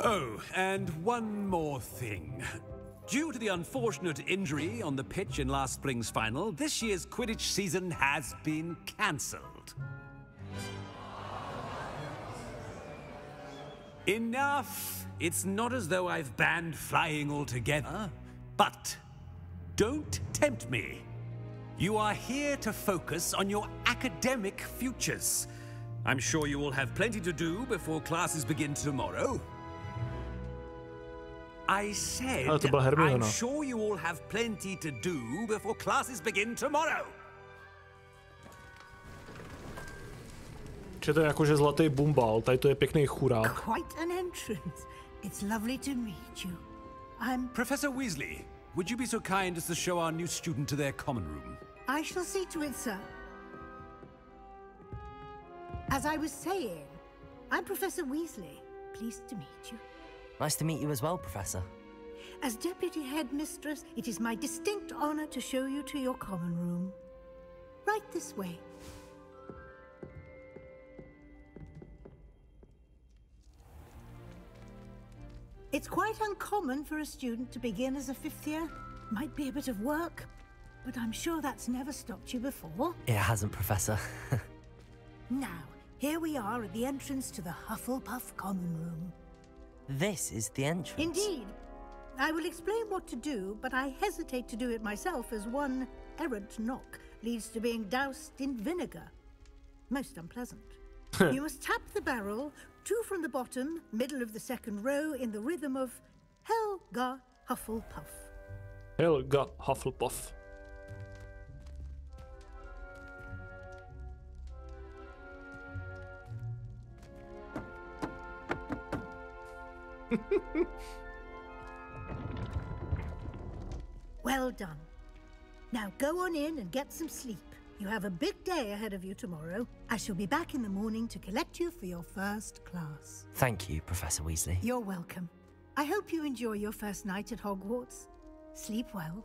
Oh, and one more thing. Due to the unfortunate injury on the pitch in last spring's final, this year's Quidditch season has been cancelled. Enough! It's not as though I've banned flying altogether, but don't tempt me. You are here to focus on your academic futures. I'm sure you will have plenty to do before classes begin tomorrow. I said, I'm sure you all have plenty to do before classes begin tomorrow. Či to je jakože zlatý bumbal, tady to je pěkný churák. Quite an entrance. It's lovely to meet you. I'm Professor Weasley, would you be so kind as to show our new student to their common room? I shall see to it, sir. As I was saying, I'm Professor Weasley. Pleased to meet you. Nice to meet you as well, Professor. As Deputy Headmistress, it is my distinct honor to show you to your common room. Right this way. It's quite uncommon for a student to begin as a fifth year. Might be a bit of work, but I'm sure that's never stopped you before. It hasn't, Professor. Now, here we are at the entrance to the Hufflepuff common room. This is the entrance. Indeed. I will explain what to do, but I hesitate to do it myself as one errant knock leads to being doused in vinegar. Most unpleasant. You must tap the barrel, 2 from the bottom, middle of the second row, in the rhythm of Helga Hufflepuff. Helga Hufflepuff. Well done. Now go on in and get some sleep. You have a big day ahead of you tomorrow. I shall be back in the morning to collect you for your first class. Thank you, Professor Weasley. You're welcome. I hope you enjoy your first night at Hogwarts. Sleep well.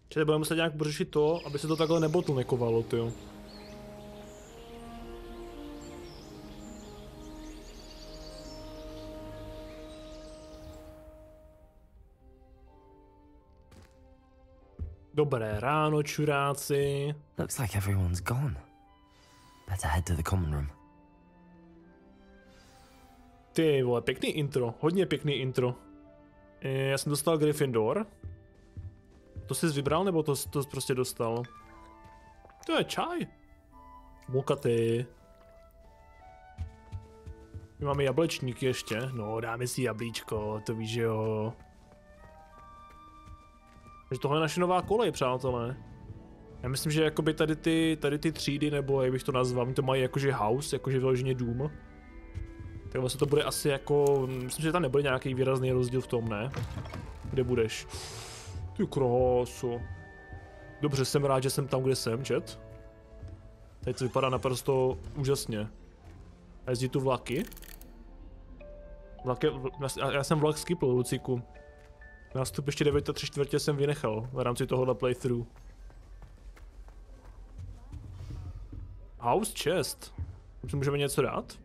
Čili budeme muset nějak pořešit to, aby se to takhle nebottleneckovalo, tyjo. Dobré ráno, čuráci. Looks like everyone's gone. Better head to the common room. Ty vole, pěkný intro, hodně pěkný intro. Já jsem dostal Gryffindor. To jsi vybral, nebo to prostě dostal? To je čaj. Mokatý. My máme jablečníky ještě. No, dáme si jablíčko, to víš, že jo. Takže tohle je naše nová kolej, přátelé. Já myslím, že jakoby tady ty třídy, nebo jak bych to nazval, to mají jakože house, jakože vyloženě dům. Tak vlastně to bude asi jako, myslím, že tam nebude nějaký výrazný rozdíl v tom, ne? Kde budeš? Ty kráso. Dobře, jsem rád, že jsem tam, kde jsem, chat. Tady to vypadá naprosto úžasně. A jezdí tu vlaky. Já jsem vlak skipl, Luciku. Nástup ještě 9 3/4 jsem vynechal v rámci tohohle playthrough. House chest. Můžeme něco dát?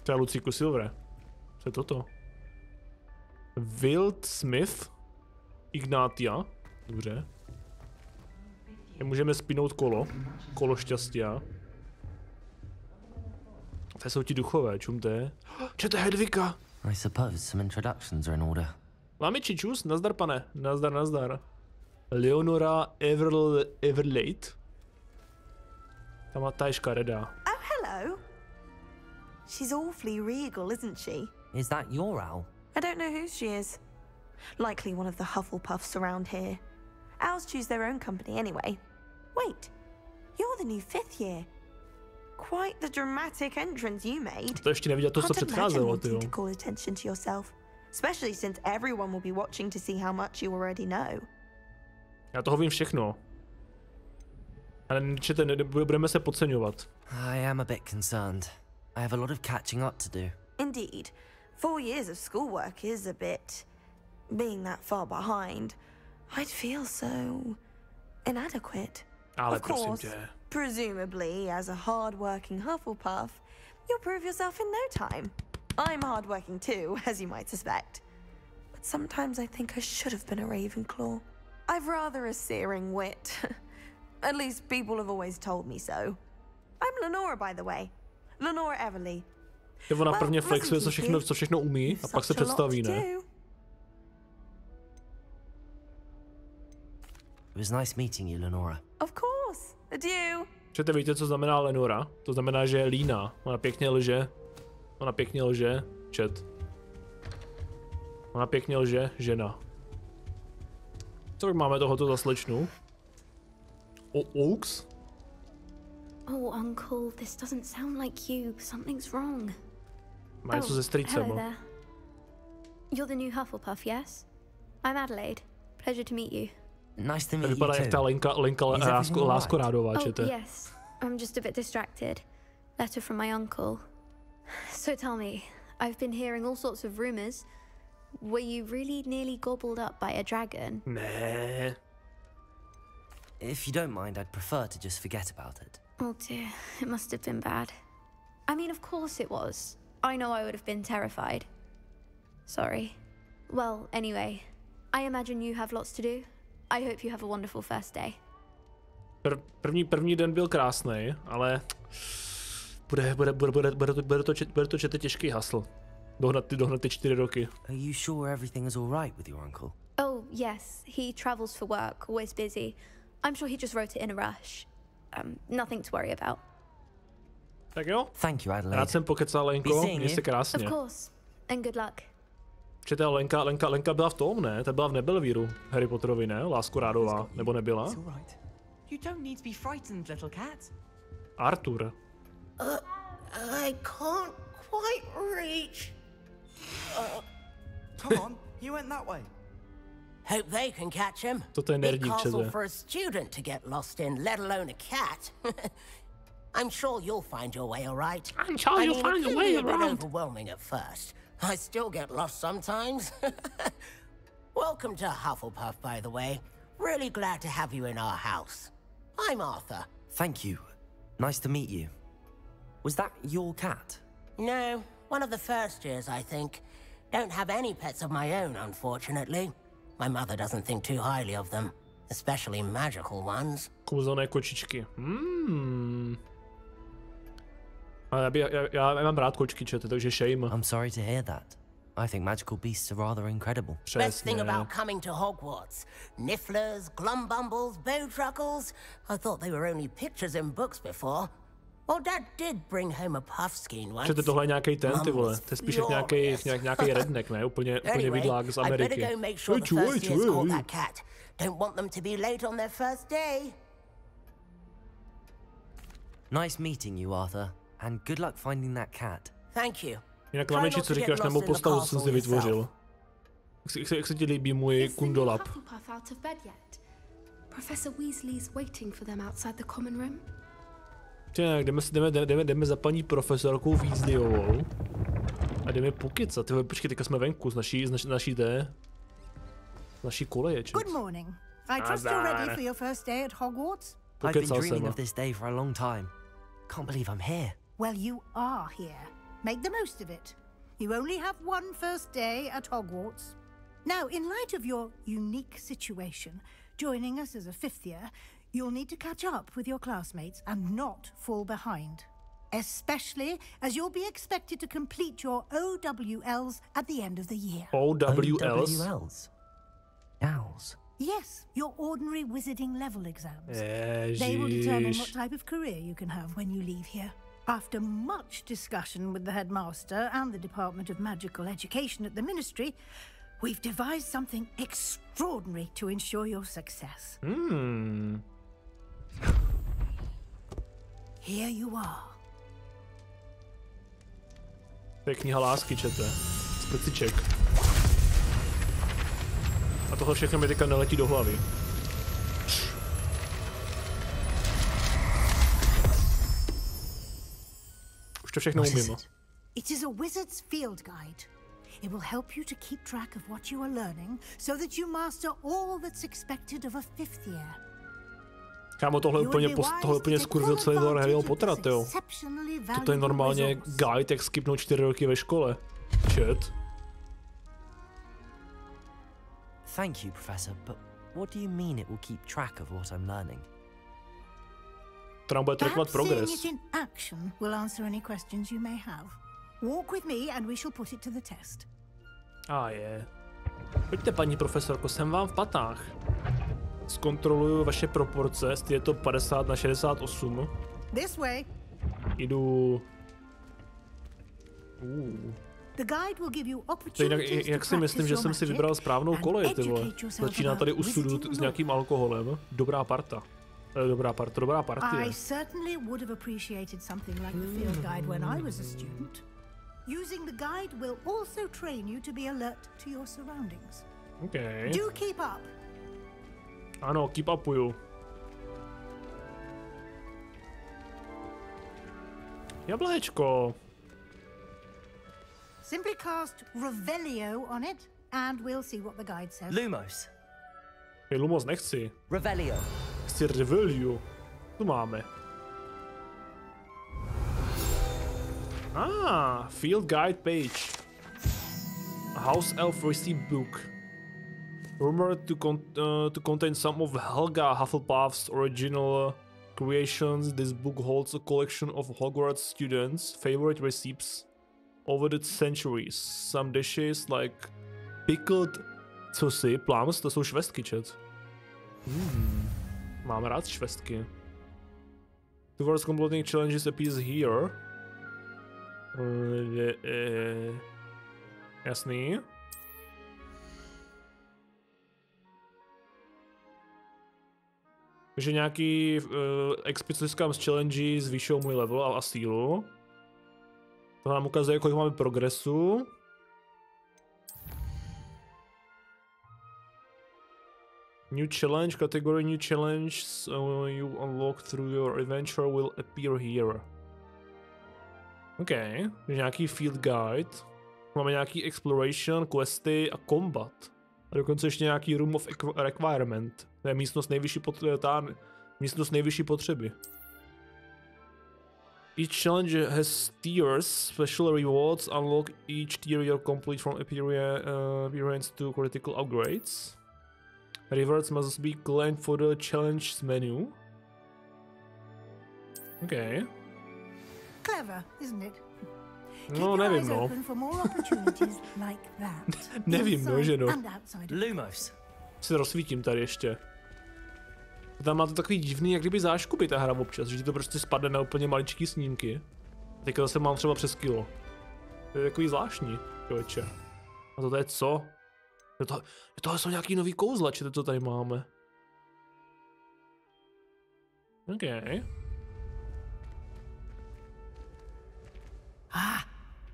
To je Luciku Silver. Co je toto? Wild Smith Ignatia. Dobře. Můžeme spinout kolo. Kolo šťastí. To jsou ti duchové, čumte. Čete Hedvika. I suppose some introductions are in order. Lámiči, čus, nazdar pane. Nazdar, nazdar. Leonora Everlate. Ta je škaredá. Oh, hello. She's awfully regal, isn't she? Is that your owl? I don't know who she is. Likely one of the Hufflepuffs around here. Owls choose their own company anyway. Wait, you're the new 5th year. Quite the dramatic entrance you made. To ještě neviděl to, co předcházelo, to call attention to yourself, especially since everyone will be watching to see how much you already know. Já toho vím všechno. Ale budeme se podceňovat. I am a bit concerned. I have a lot of catching up to do. Indeed. 4 years of schoolwork is a bit... Being that far behind, I'd feel so... inadequate. Ale of course, presumably, as a hard-working Hufflepuff, you'll prove yourself in no time. I'm hard-working too, as you might suspect. But sometimes I think I should have been a Ravenclaw. I've rather a searing wit. At least people have always told me so. I'm Lenora, by the way. Lenora Everly. Ona prvně flexuje, co všechno umí, a pak se představí, ne? It was nice meeting you, Lenora. Of course. Adieu. Čete, víte, co znamená Lenora? To znamená, že je líná. Ona pěkně lže. Ona pěkně lže. Čet. Ona pěkně lže. Žena. Co máme tohoto za slečnu? Oaks? Oh, Uncle, this doesn't sound like you. Something's wrong. Má něco ze strýcem. Hello there. You're the new Hufflepuff, yes? I'm Adelaide. Pleasure to meet you. Nice to meet you vypadá jak ta Lenka Láskorádová, čete. Oh, yes. I'm just a bit distracted. Letter from my uncle. So tell me, I've been hearing all sorts of rumors. Were you really nearly gobbled up by a dragon? Nah. If you don't mind, I'd prefer to just forget about it. Oh dear, it must have been bad. I mean, of course it was. I know I would have been terrified. Sorry. Well, anyway, I imagine you have lots to do. I hope you have a wonderful first day. První den byl krásný, ale bude to čete těžký hasl. Dohnat ty 4 roky. Are you sure everything is all right with your uncle? Oh, yes. He travels for work, always busy. I'm sure he just wrote it in a rush. Nothing to worry about. Tak jo. Thank you, Adelaide. Rád jsem pokecal, Lenko. Měj se krásně. Of course. And good luck. Čete, Lenka byla v tom, ne? Ta byla v Nebelvíru Harry Potterovi, ne? Láskorádová, nebo nebyla? You don't need to be frightened, little cat. Arthur. I can't quite reach. Come on, you went that way. Hope they can catch him. Toto je nerdík, castle for a student to get lost in, let alone a cat. I'm sure you'll find your way all right. I'm sure you'll find your way around. It can be a bit overwhelming at first. I still get lost sometimes. Welcome to Hufflepuff, by the way. Really glad to have you in our house. I'm Arthur. Thank you. Nice to meet you. Was that your cat? No, one of the first years, I think. Don't have any pets of my own, unfortunately. My mother doesn't think too highly of them, especially magical ones. Kouzelné kočičky. Já mám rád kočky, čete, takže shame. I'm sorry to hear that. I think magical beasts are rather incredible. Best thing about coming to Hogwarts. Nifflers, Glumbumbles, Bowtruckles. I thought they were only pictures in books before. Well, Dad did bring home a puffskein once. Čete, tohle je nějaký ten, ty vole. To je spíš nějaký redneck, ne? Úplně vidlák z Ameriky. I better go make sure the first years caught that cat. Don't want them to be late on their first day. Nice meeting you, Arthur. And good luck finding that cat. Thank you. Jinak Lameči, co říkáš na mou postavu, co jsem si vytvořil? Jak se ti líbí můj kundolap? Professor Weasley's waiting for them outside the common room. Jdeme za paní profesorkou Weasleyovou a jdeme pokecat. Tyhle, počkej, teďka jsme venku z naší koleje. Good morning. I trust you're ready for your first day at Hogwarts. I've been dreaming of this day for a long time. Can't believe I'm here. Well, you are here. Make the most of it. You only have one first day at Hogwarts. Now, in light of your unique situation, joining us as a 5th year, you'll need to catch up with your classmates and not fall behind. Especially as you'll be expected to complete your OWLs at the end of the year. OWLs? OWLs? Owls? Yes, your ordinary wizarding level exams. They will determine what type of career you can have when you leave here. After much discussion with the headmaster and the Department of Magical Education at the Ministry, we've devised something extraordinary to ensure your success. Here you are. To je kniha lásky, čete. Sprciček. A tohle všechno mi teďka neletí do hlavy. Už to všechno umím. It is a wizard's field guide. It will help you to keep track of what you are learning so that you master all that's expected of a 5th year. Kámo, tohle úplně skurvil celý lore Harryho Pottera, jo. Toto je normálně guide, jak skipnout 4 roky ve škole. Chat. Thank you, Professor, but what do you mean it will keep track of what I'm learning? To bude trackovat progres. Seeing it in action will answer any questions you may have. Walk with me and we shall put it to the test. Je. Pojďte, paní profesorko, jsem vám v patách. Zkontroluju vaše proporce, je to 50/68. This way. Jdu. To jinak si myslím, že jsem si vybral správnou kolej, ty vole. Začíná tady u sudu s nějakým alkoholem. Dobrá parta. Dobrá partie. I certainly would have appreciated something like the field guide when I was a student. Using the guide will also train you to be alert to your surroundings. Okay. Do keep up. Ano, keep upuju. Jablečko. Simply cast Revelio on it and we'll see what the guide says. Lumos. Lumos nechci. Revelio. Chci Revelio. Tu máme. Field guide page. House elf receipt book. Rumored to contain some of Helga Hufflepuff's original creations, this book holds a collection of Hogwarts students' favorite recipes over the centuries. Some dishes like pickled plums, to jsou švestky, chat. Mám rád švestky. Towards completing challenges appears here. Jasný. Takže nějaký explicit z challenge zvýšil můj level a sílu. To nám ukazuje, kolik máme progresu. New challenge, category new challenge, so you unlock through your adventure will appear here. OK, nějaký field guide. Máme nějaký exploration, questy a combat. A dokonce ještě nějaký room of requirement. To je místnost nejvyšší potřeby. Each challenge has tiers, special rewards, unlock each tier you're complete from appearance to critical upgrades. Rewards must be claimed for the challenge menu. Okay. Clever, isn't it? No, nevím, no. Nevím, no, že no. Lumos. Se rozsvítím tady ještě. Tam má to takový divný, jak kdyby záškuby ta hra občas, že ti to prostě spadne na úplně maličký snímky. Teďka zase mám třeba přes kilo. To je takový zvláštní, člověče. A to je co? Tohle jsou nějaký nový kouzla, či to tady máme. OK.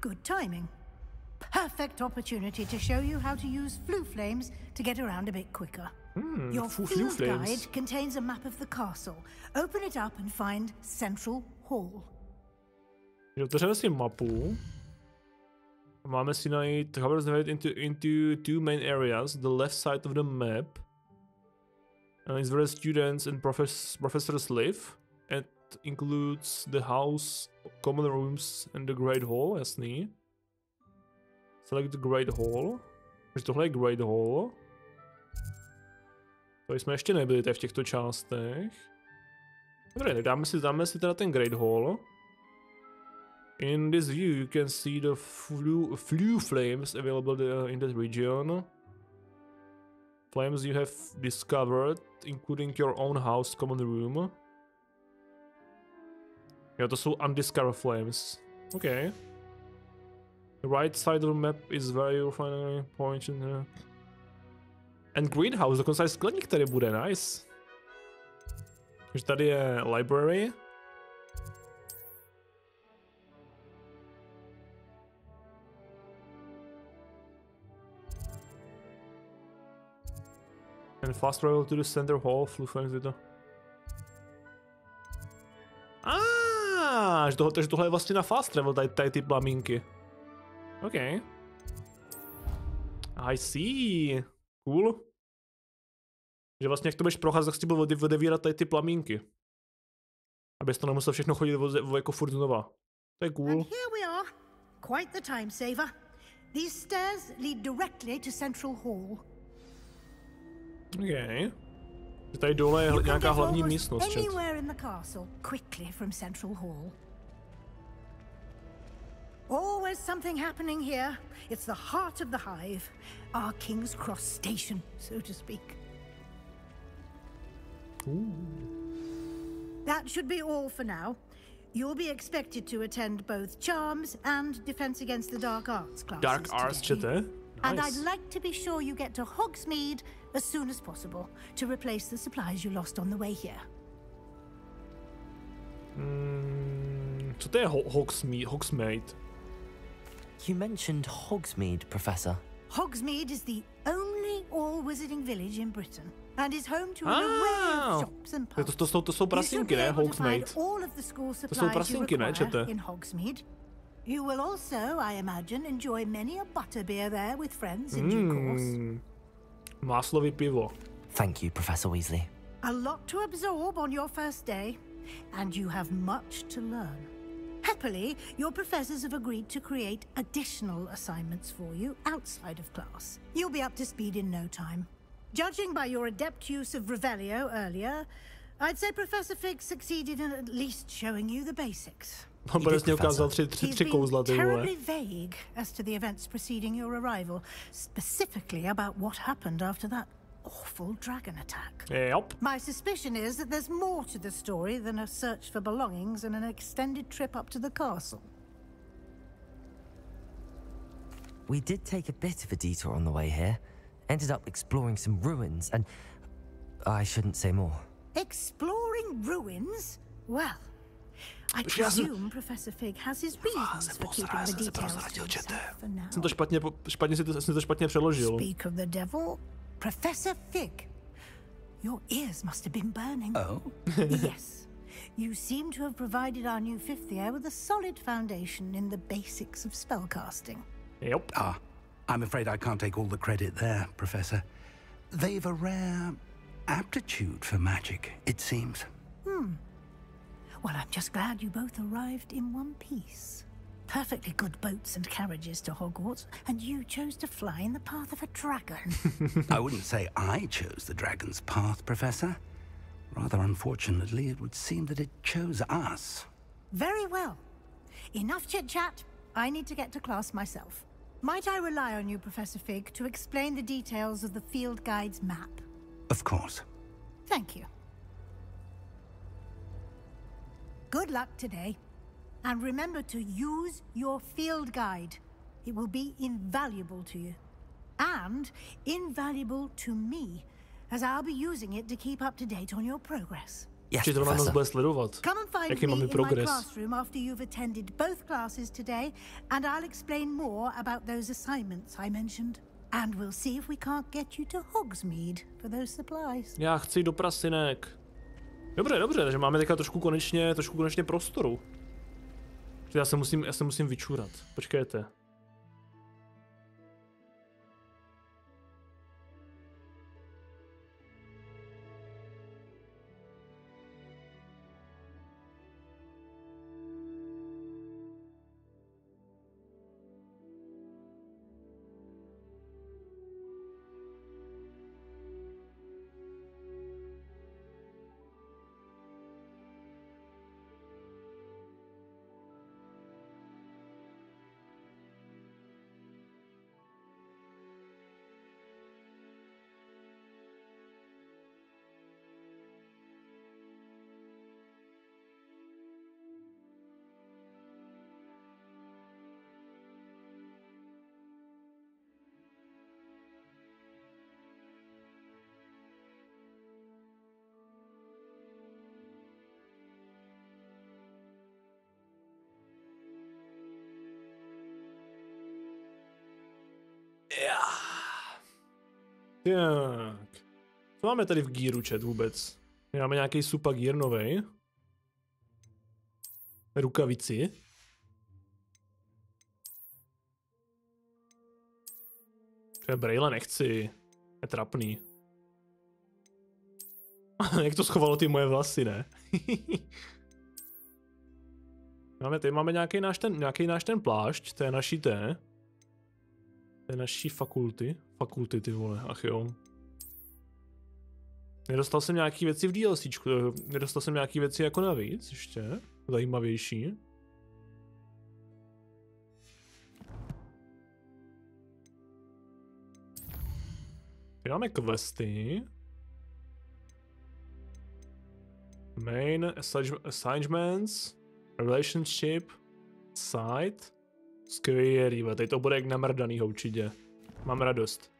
Good timing. Perfect opportunity to show you how to use flue flames to get around a bit quicker. Your field guide contains a map of the castle. Open it up and find Central Hall. Otevřeme si mapu. Máme si najít Hogwarts into two main areas. The left side of the map is where students and professors live, and includes the house, common rooms and the Great Hall, jasný. Select the Great Hall. Takže tohle je Great Hall. To jsme ještě nebyli tady v těchto částech. Dobře, tak dáme si teda ten Great Hall. In this view you can see the few flames available in that region. Flames you have discovered, including your own house common room. Jo, to jsou undiscovered flames. Okay. The right side of the map is where you finally point in the... And greenhouse, dokonce i skleník tady bude, nice. Takže tady je library. And fast travel to the center hall, flames to... Takže tohle je vlastně na fast travel, tady ty plamínky. OK. I see. Cool. Že vlastně jak to budeš procházet, tak si byl odevírat tady ty plamínky. Abys to nemusel všechno chodit jako furt znova. To je cool. And here we are. Quite the time saver. These stairs lead directly to Central Hall. OK. Tady dole je nějaká hlavní místnost. Anywhere in the castle quickly from Central Hall. Always something happening here. It's the heart of the hive, our King's Cross station, so to speak. Ooh. That should be all for now. You'll be expected to attend both Charms and Defense Against the Dark Arts classes Dark Arts today. Nice. And I'd like to be sure you get to Hogsmeade as soon as possible to replace the supplies you lost on the way here. Co to je Hogsmeade? You mentioned Hogsmeade, Professor. Hogsmeade is the only all-wizarding village in Britain and is home to an array of shops and pubs. To jsou prasinky, ne? Hogsmeade. All of the school To jsou supplies prasinky, you ne? require Čete? in Hogsmeade. You will also, I imagine, enjoy many a butterbeer there with friends in due course. Máslový pivo. Thank you, Professor Weasley. A lot to absorb on your first day, and you have much to learn. Happily, your professors have agreed to create additional assignments for you outside of class. You'll be up to speed in no time. Judging by your adept use of Revelio earlier, I'd say Professor Fig succeeded in at least showing you the basics. On přesně ukázal tři kouzla, ty vole. Terribly vague as to the events preceding your arrival, specifically about what happened after that awful dragon attack. Yep. My suspicion is that there's more to the story than a search for belongings and an extended trip up to the castle. We did take a bit of a detour on the way here. Ended up exploring some ruins and... I shouldn't say more. Exploring ruins? Well, I presume Professor Fig has his reasons for keeping the details to himself for now. Jsem to špatně přeložil. Speak of the devil, Professor Fig. Your ears must have been burning. Oh? Yes. You seem to have provided our new fifth year with a solid foundation in the basics of spellcasting. Yep. Ah, I'm afraid I can't take all the credit there, Professor. They've a rare aptitude for magic, it seems. Well, I'm just glad you both arrived in one piece. Perfectly good boats and carriages to Hogwarts, and you chose to fly in the path of a dragon. I wouldn't say I chose the dragon's path, Professor. Rather unfortunately, it would seem that it chose us. Very well. Enough chit-chat. I need to get to class myself. Might I rely on you, Professor Fig, to explain the details of the field guide's map? Of course. Thank you. Good luck today. And remember to use your field guide. It will be invaluable to you. And invaluable to me, as I'll be using it to keep up to date on your progress. Yes, Come and Come and find me in my classroom after you've attended both classes today, and I'll explain more about those assignments I mentioned. And we'll see if we can't get you to Hogsmeade for those supplies. Já chci do prasinek. Dobře, takže máme teďka trošku konečně prostoru. Já se musím vyčurat. Počkejte. Tak. Co máme tady v gearu, chat, vůbec? Máme nějaký super gear novej. Rukavici. Braille nechci. Je trapný. Jak to schovalo ty moje vlasy, ne? Tady máme nějaký náš ten plášť, to je naší To je naší fakulty. Fakulty, ty vole, ach jo. Nedostal jsem nějaký věci v DLCčku, nedostal jsem nějaký věci jako navíc, ještě. Zajímavější. Tady máme questy. Main assignments, relationship, site, skvělý, tady to bude jak namrdaný určitě. Mám radost.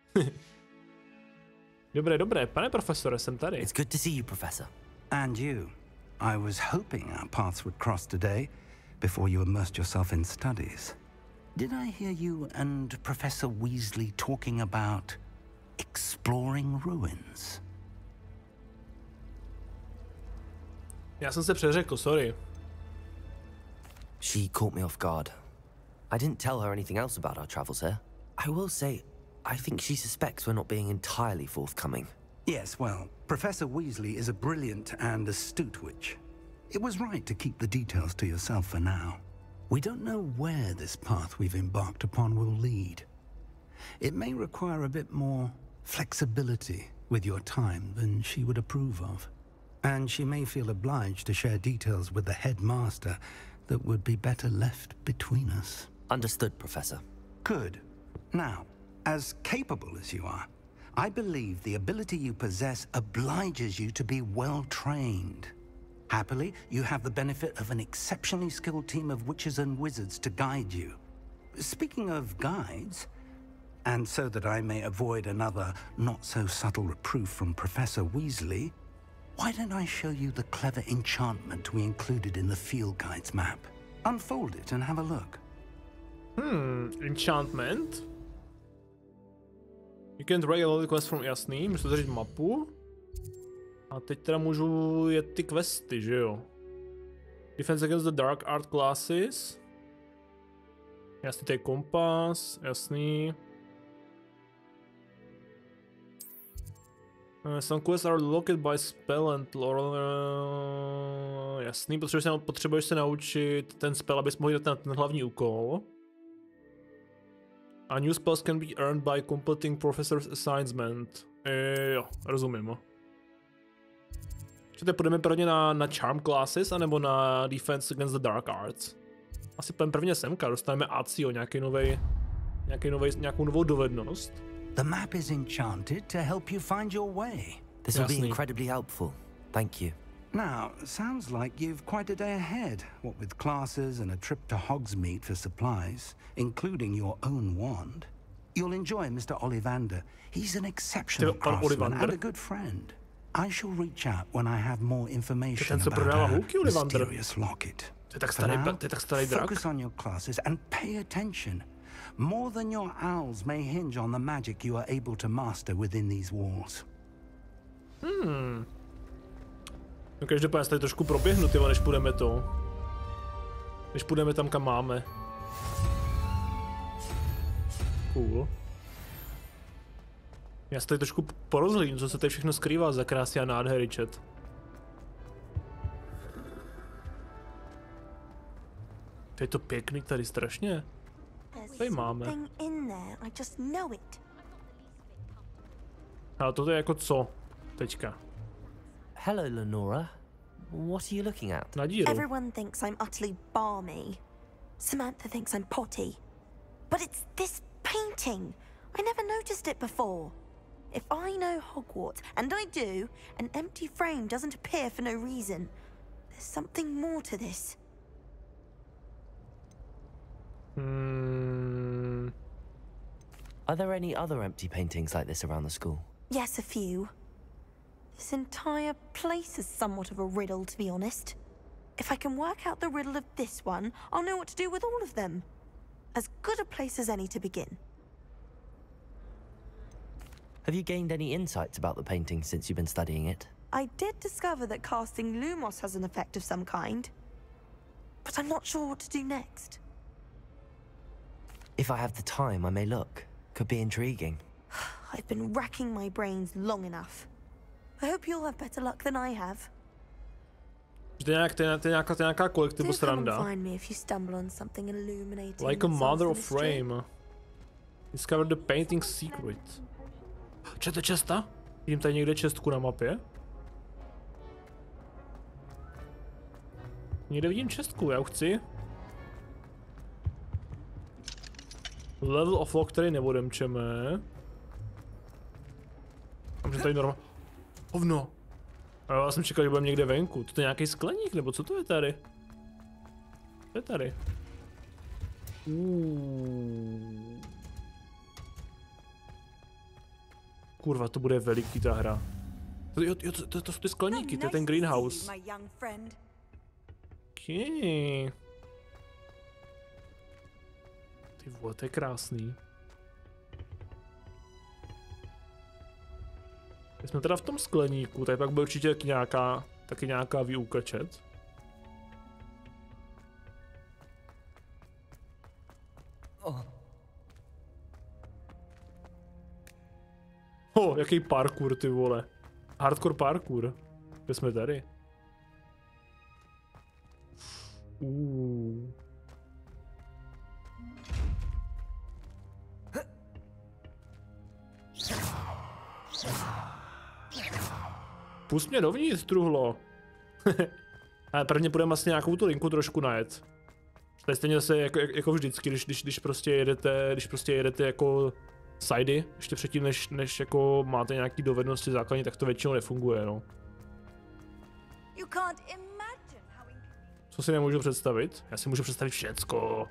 Dobré, pane profesore, jsem tady. It's good to see you, Professor. And you. I was hoping our paths would cross today, before you immersed yourself in studies. Did I hear you and Professor Weasley talking about exploring ruins? Já jsem se přeřekl, sorry. She caught me off guard. I didn't tell her anything else about our travels here. I will say, I think she suspects we're not being entirely forthcoming. Yes, well, Professor Weasley is a brilliant and astute witch. It was right to keep the details to yourself for now. We don't know where this path we've embarked upon will lead. It may require a bit more flexibility with your time than she would approve of. And she may feel obliged to share details with the headmaster that would be better left between us. Understood, Professor. Good. Now, as capable as you are, I believe the ability you possess obliges you to be well trained. Happily, you have the benefit of an exceptionally skilled team of witches and wizards to guide you. Speaking of guides, and so that I may avoid another not-so-subtle reproof from Professor Weasley, why don't I show you the clever enchantment we included in the field guide's map? Unfold it and have a look. Enchantment? You can drag a lot of quests from jasný, můžu zařadit mapu. A teď teda můžu jet ty questy, že jo? Defense against the dark art classes. Jasný, to je kompas, jasný. Some quests are locked by spell and lore. Jasný, potřebuješ se naučit ten spell, abys mohl jít na ten hlavní úkol. A new spells can be earned by completing professor's assignment. Jo, rozumím. Teď půjdeme prvně na charm classes, anebo na defense against the dark arts. Asi půjdeme prvně semka, dostaneme ACO, nějakou novou dovednost. The map is enchanted to help you find your way. This will be incredibly helpful. Thank you. Now, sounds like you've quite a day ahead, what with classes and a trip to Hogsmeade for supplies, including your own wand. You'll enjoy Mr. Ollivander. He's an exceptional craftsman and a good friend. I shall reach out when I have more information about our mysterious locket. For now, focus on your classes and pay attention. More than your owls may hinge on the magic you are able to master within these walls. No každopádně tady trošku proběhnu, tyvo, než půjdeme tam, kam máme. Cool. Já se tady trošku porozhlídnu, co se tady všechno skrývá za krásy a nádhery, chat. Je to pěkný tady strašně. Tady máme. Ale toto je jako co? Teďka. Hello, Lenora. What are you looking at? Na díru. Everyone thinks I'm utterly balmy. Samantha thinks I'm potty. But it's this painting. I never noticed it before. If I know Hogwarts, and I do, an empty frame doesn't appear for no reason. There's something more to this. Are there any other empty paintings like this around the school? Yes, a few. This entire place is somewhat of a riddle, to be honest. If I can work out the riddle of this one, I'll know what to do with all of them. As good a place as any to begin. Have you gained any insights about the painting since you've been studying it? I did discover that casting Lumos has an effect of some kind, but I'm not sure what to do next. If I have the time, I may look. Could be intriguing. I've been racking my brains long enough. I hope you'll have better luck than I have. To je nějaká kolektivu sranda. Like a mother of frame. Discover the painting secret. Čete česta? Vidím tady někde čestku na mapě. Někde vidím čestku, já chci. Level of lock, který neodemčeme. Mám tady normálně. Hovno. Já jsem čekal, že budeme někde venku. To je nějaký skleník, nebo co to je tady? To je tady. Kurva, to bude veliký ta hra. To jsou ty skleníky, to je ten greenhouse. Okay. Ty vole, to je krásný. My jsme teda v tom skleníku, tady pak bude určitě taky nějaká výuka chat. Jaký parkour, ty vole. Hardcore parkour. Kde jsme tady? Pust mě dovnitř, truhlo. Ale prvně půjdeme asi nějakou tu linku trošku najet. To je stejně zase jako vždycky, když prostě jedete jako sidey, ještě předtím než jako máte nějaký dovednosti základní, tak to většinou nefunguje, no. Co si nemůžu představit? Já si můžu představit všecko.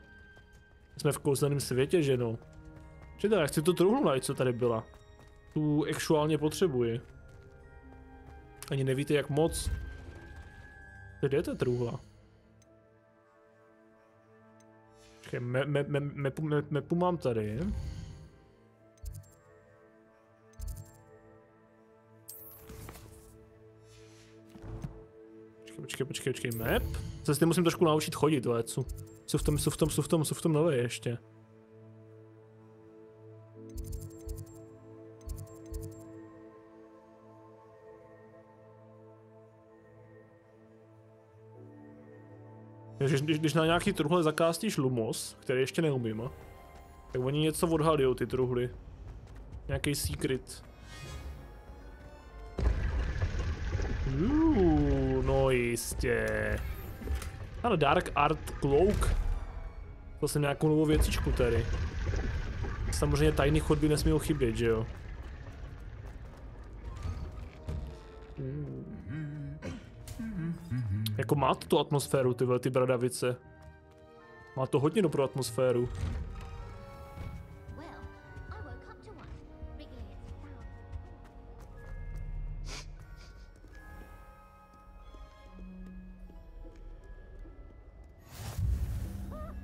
Jsme v kouzelném světě, že no. Čete, já chci tu truhlu najít, co tady byla. Tu actuálně potřebuji. Ani nevíte, jak moc. Kde je ta truhla? Počkej, mepu mám tady. Počkej, map. Se s tím musím trošku naučit chodit, co? Jsou v tom nové ještě. Když na nějaký truhle zakástíš Lumos, který ještě neumím, tak oni něco odhalujou, ty truhly. Nějaký secret. No jistě. Ano, Dark Art Cloak. To jsem nějakou novou věcičku tady. Samozřejmě tajný chodby nesmí chybět, že jo? Jako má to tu atmosféru, ty bradavice. Má to hodně dobrou atmosféru.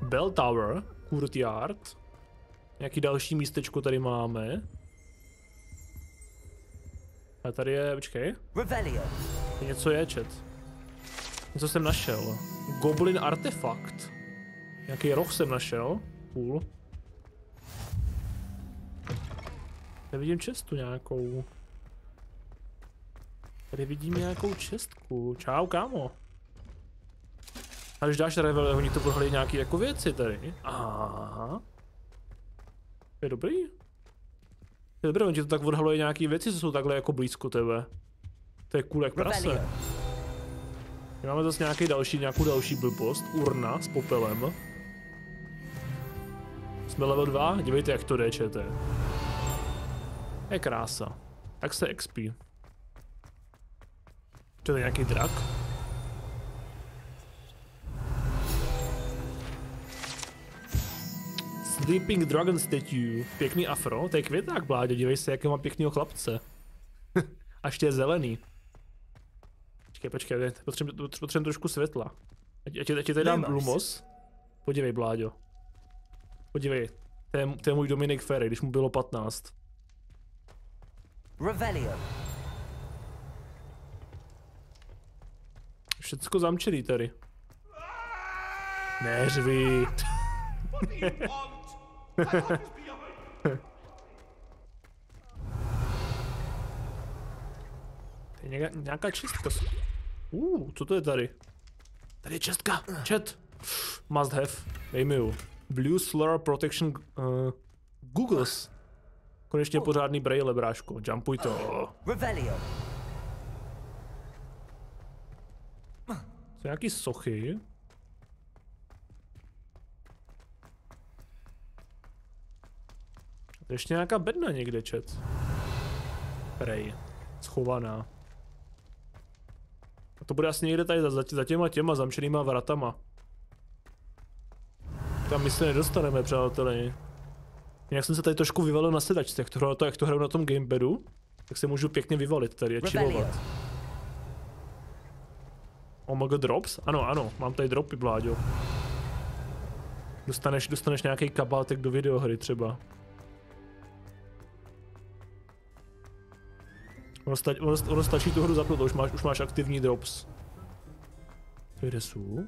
Bell Tower, Courtyard. Nějaký další místečko tady máme. A tady je, počkej. Něco je, chat. Něco jsem našel. Goblin artefakt. Nějaký roh jsem našel. Cool. Nevidím čestu nějakou. Tady vidím nějakou čestku. Čau, kámo. A když dáš revel, oni to prohledají nějaký jako věci tady. Aha. Je dobrý? Je dobré, oni to tak odhalují nějaký věci, co jsou takhle jako blízko tebe. To je cool jak prase. Máme zase nějakou další blbost. Urna s popelem. Jsme level 2, dívejte jak to jde, čete. Je krása. Tak se XP. To je nějaký drak. Sleeping Dragon Statue. Pěkný afro. To je květák, Bláďo, dívej se, jaký má pěknýho chlapce. Až je zelený. Počkej, potřebujeme trošku světla. Ať ti tady dám Lumos. Podívej, Bláďo. Podívej, to je můj Dominik Ferry, když mu bylo 15. Revelio. Všecko zamčený tady. Neřvi. To je nějaká čistka. Co to je tady? Tady je čistka. Chat. Must have. Dej mi ju. Blue Slur Protection Googles. Konečně pořádný braille, bráško. Jumpuj to. Revelio. Jsou nějaký sochy. To je ještě nějaká bedna někde, chat. Prej. Schovaná. A to bude asi někde tady za těma zamčenýma vratama. Tam my se nedostaneme, přátelé. Jinak jsem se tady trošku vyvalil na sedačce, jak to hraju na tom gamepadu, tak se můžu pěkně vyvalit tady a chillovat. Omega drops? Ano, mám tady dropy, Bláďo. Dostaneš nějaký kabátek do videohry třeba. Ono stačí tu hru zapnout, už máš aktivní drops. Kde jsou?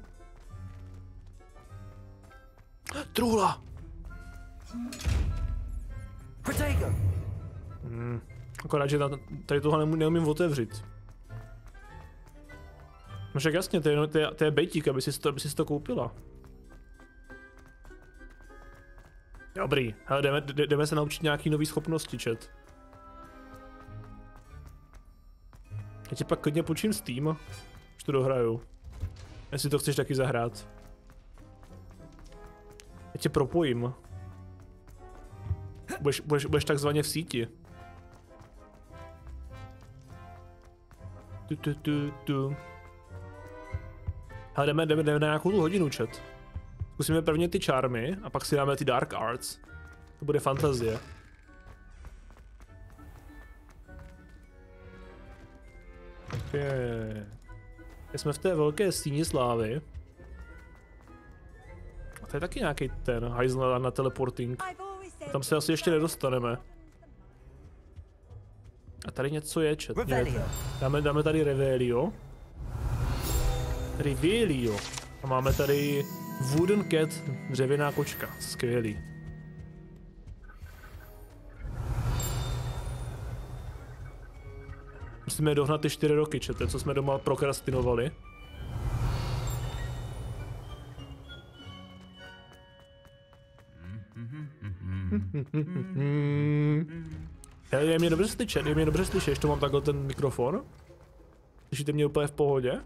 Truhla! Akorát, že tady tohle neumím otevřít. No však jasně, to je bejtík, aby si to koupila. Dobrý, hele, jdeme se naučit nějaký nový schopnosti, chat. Já ti pak klidně počím Steam, už to dohraju. Jestli to chceš taky zahrát. Já tě propojím. Budeš takzvaně v síti. Ale jdeme na nějakou tu hodinu, chat. Zkusíme prvně ty charmy a pak si dáme ty dark arts. To bude fantazie. Okay. Jsme v té velké síni slávy. A to je taky nějaký ten hajzl na teleporting. Tam se asi ještě nedostaneme. A tady něco je, chat. Dáme tady Revelio. Revelio. A máme tady Wooden Cat, dřevěná kočka. Skvělý. Musíme dohnat ty 4 roky, čete, co jsme doma prokrastinovali. Je mě dobře slyšet, to mám takhle ten mikrofon. Slyšíte mě úplně v pohodě?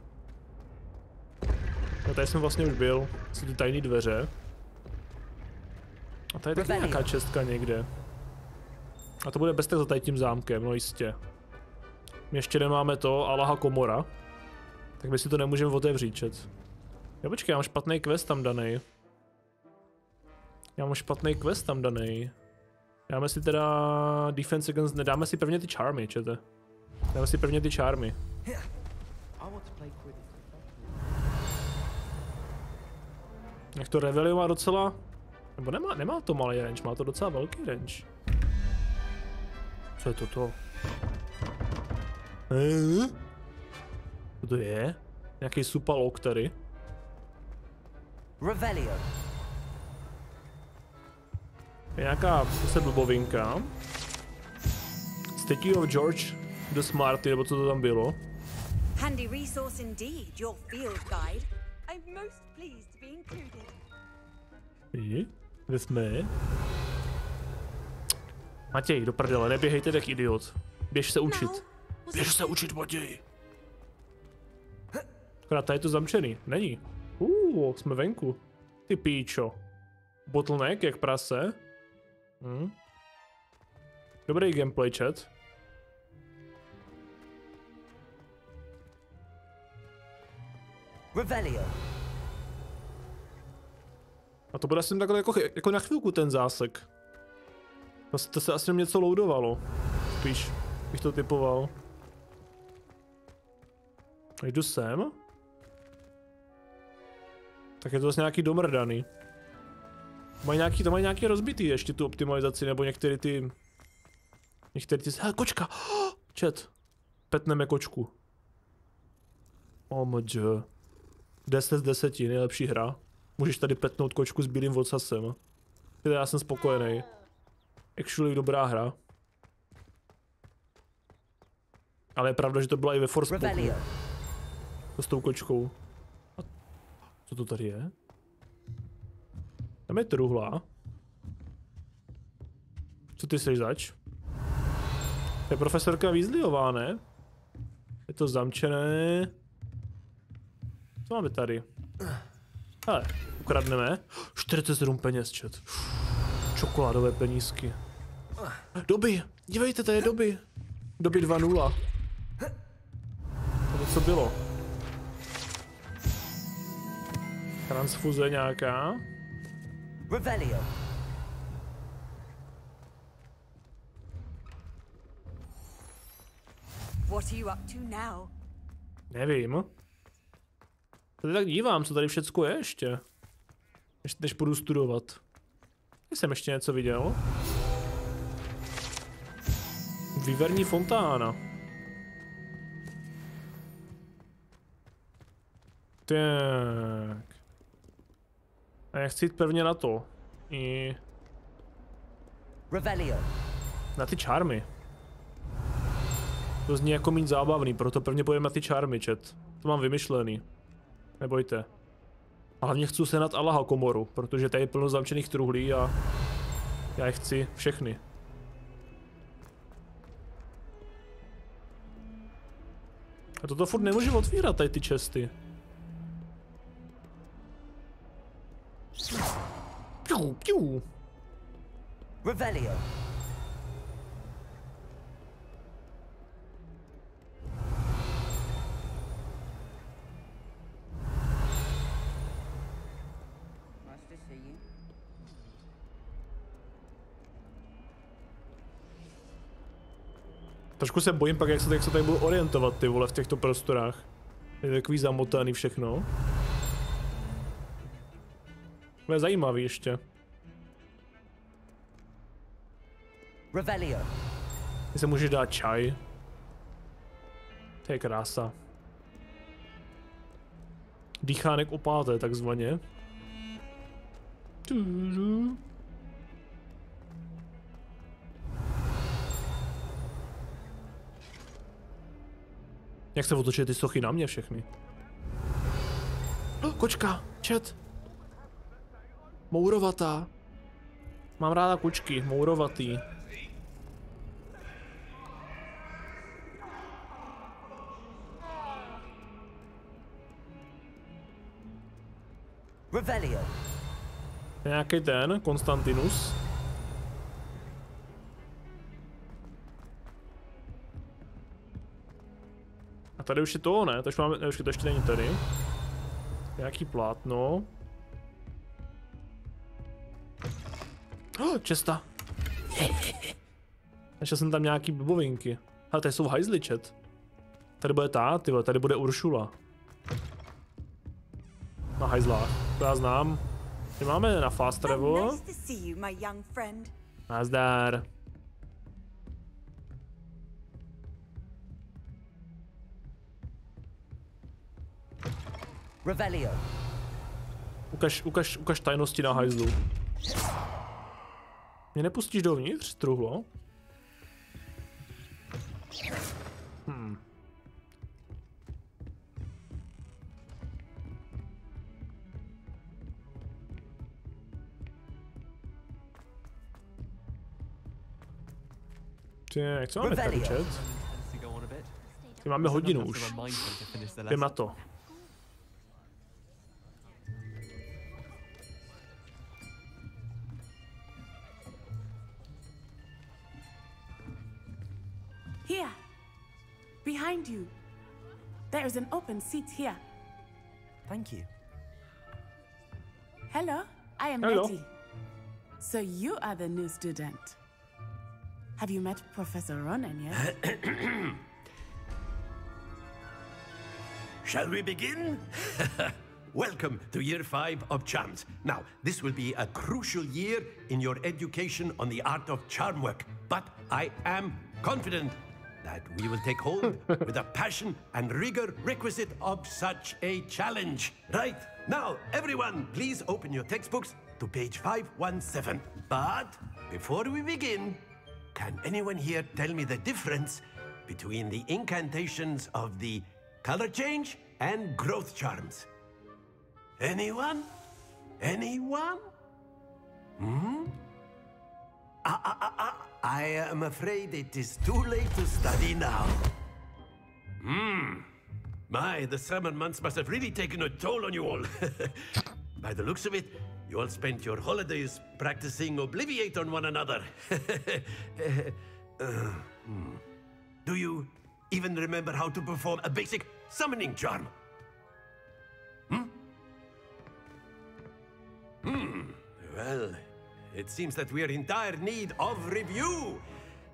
A tady jsem vlastně už byl, jsou ty tajné dveře. A tady je taky nějaká čestka někde. A to bude bez tak za tady tím zámkem, no jistě. My ještě nemáme to, Alaha komora. Tak my si to nemůžeme otevřít, chat. Jo, počkej, já mám špatný quest tam danej. Dáme si teda defense against, nedáme si prvně ty charmy, čete. Dáme si prvně ty charmy. Jak to Revelio má docela, nebo nemá to malý range, má to docela velký range. Co je toto? Co to je? Nějaký supalok tady. Revelio. Je nějaká zase blbovinka. Statue of George the Smarty, nebo co to tam bylo. Handy resource indeed, your field guide. I'm most pleased to be included. Kde jsme? Matěj, do prdele, neběhejte jak idiot. Běž se učit. Běž se učit, Matěj. Akorát tady je to zamčený. Není. Jsme venku. Ty píčo. Bottleneck jak prase. Dobrý gameplay, chat. Revelio. A to bude asi takhle jako na chvilku ten zásek. To se asi něco loadovalo. Spíš bych to typoval. Jdu sem. Tak je to vlastně nějaký domrdaný. To mají nějaký rozbitý ještě tu optimalizaci, nebo některé Některý ty... Hele, kočka! Chat. Petneme kočku. OMG. 10 z 10, nejlepší hra. Můžeš tady petnout kočku s bílým ocasem. Já jsem spokojený. Actually dobrá hra. Ale je pravda, že to byla i ve Forspoku. To s tou kočkou. A co to tady je? Tam je truhla. Co ty seš zač? To je profesorka Weasleyová, ne? Je to zamčené. Co máme tady? Hele, ukradneme. 47 peněz, chat. Čokoládové penízky. Doby, dívejte, to je doby. Doby 2.0. To co bylo? Transfuze nějaká. Revelio. What are you up to now? Nevím. Tady tak dívám, co tady všecko je ještě. Než budu studovat. Jsem ještě něco viděl. Výverní fontána. Tak. A já chci jít pevně na to. Revelio. Na ty čármy. To zní jako mít zábavný, proto pevně pojedeme na ty čármy, chat. To mám vymyšlený. Nebojte. A hlavně chci sehnat Allaha komoru, protože tady je plno zamčených truhlí a já je chci všechny. A toto furt nemůžu otvírat, tady ty česty. Piu, piu. Revelio. Trošku se bojím pak, jak se tady budu orientovat, ty vole, v těchto prostorách. Je takový zamotaný všechno. To je zajímavý ještě. Revelio. Ty se můžeš dát čaj. To je krása. Dýchánek o páté, takzvaně. Jak se otočí ty sochy na mě všechny? Kočka, chat. Mourovatá. Mám ráda kočky, mourovatý. Revelio. Nějaký ten, Konstantinus. A tady už je to, ne? To už máme, to ještě není tady. Nějaký plátno. Česta. Našel jsem tam nějaký blbovinky. Ale tady jsou hajzli, chat. Tady bude tady bude Uršula. Na hajzlách. To já znám. My máme na fast travel. Nazdar. Revelio. Ukaž tajnosti na hajzlu. Mě nepustíš dovnitř, truhlo? Tak, co máme tady, chat? Ty máme hodinu už. Jdem na to. Here, behind you. There is an open seat here. Thank you. Hello, I am Letty. So you are the new student. Have you met Professor Ronan yet? Shall we begin? Welcome to year 5 of charms. Now, this will be a crucial year in your education on the art of charm work, but I am confident that we will take hold with the passion and rigor requisite of such a challenge. Right, now, everyone, please open your textbooks to page 517. But before we begin, can anyone here tell me the difference between the incantations of the color change and growth charms? Anyone? Anyone? I am afraid it is too late to study now. My, the summer months must have really taken a toll on you all. By the looks of it, you all spent your holidays practicing Obliviate on one another. Do you even remember how to perform a basic summoning charm? Well, it seems that we are in dire need of review.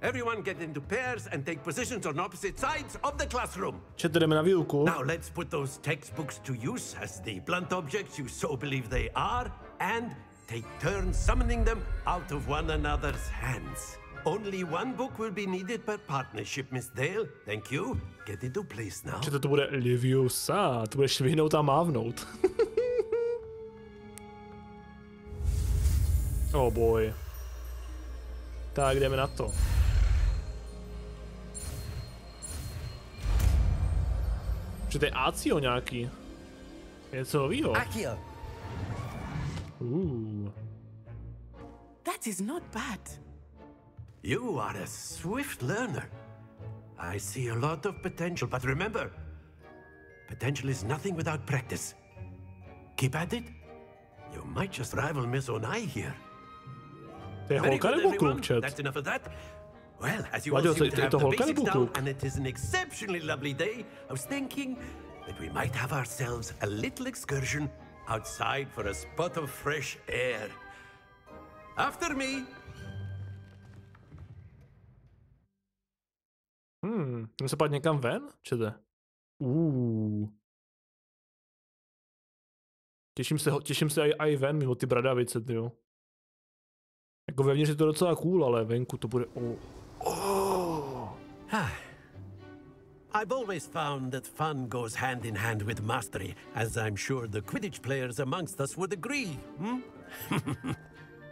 Everyone get into pairs and take positions on opposite sides of the classroom. Now let's put those textbooks to use as the blunt objects you so believe they are, and take turns summoning them out of one another's hands. Only one book will be needed per partnership, Miss Dale. Thank you. Get into place now. To bude Leviosa, to bude švihnout a mávnout. Oh boy. Tak jdeme na to. Že to je Acio nějaký. Něco novýho. That is not bad. You are a swift learner. I see a lot of potential, but remember, potential is nothing without practice. Keep at it. You might just rival Miss Onai here. Very good, everyone. That's enough of that. Well, as you all seem to have the basics down, and it is an exceptionally lovely day, I was thinking that we might have ourselves a little excursion outside for a spot of fresh air. After me. Můžeme se pát někam ven? Čete? Těším se i ven mimo ty bradavice, tyjo. Jako vevnitř je to docela cool, ale venku to bude... I've always found that fun goes hand in hand with mastery, as I'm sure the Quidditch players amongst us would agree.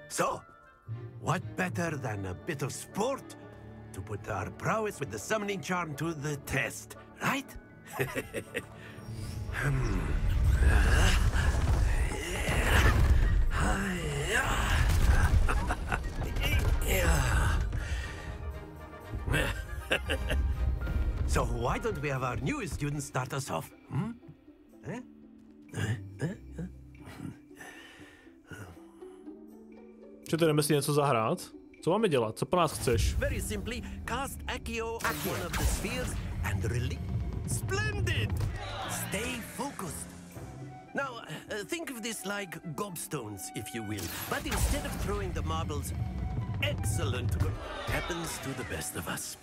So, what better than a bit of sport to put our prowess with the summoning charm to the test, right? So why don't we have our newest student start us off? Jdeme si něco zahrát? Co máme dělat? Co po nás chceš? Very simply, cast Accio on one of the spheres and release. Splendid! Stay focused. Now, think of this like gobstones, if you will. But instead of throwing the marbles, excellent happens to the best of us.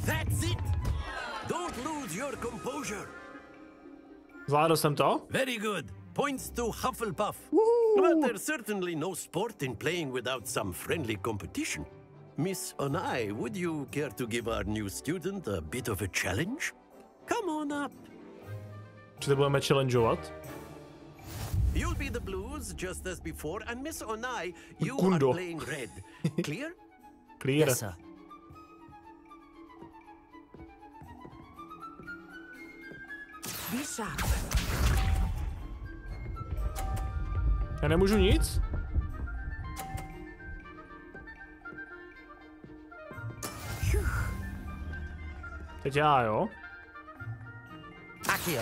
That's it! Don't lose your composure. Zvládl jsem to? Very good. Points to Hufflepuff. But there's certainly no sport in playing without some friendly competition. Miss Onai, would you care to give our new student a bit of a challenge? Come on up. Či budeme challengeovat? You'll be the blues just as before, and Miss Onai, you Kundo. are playing red. Clear? Clear. Yes, sir. Be sharp. Já nemůžu nic? Teď já, jo? Accio.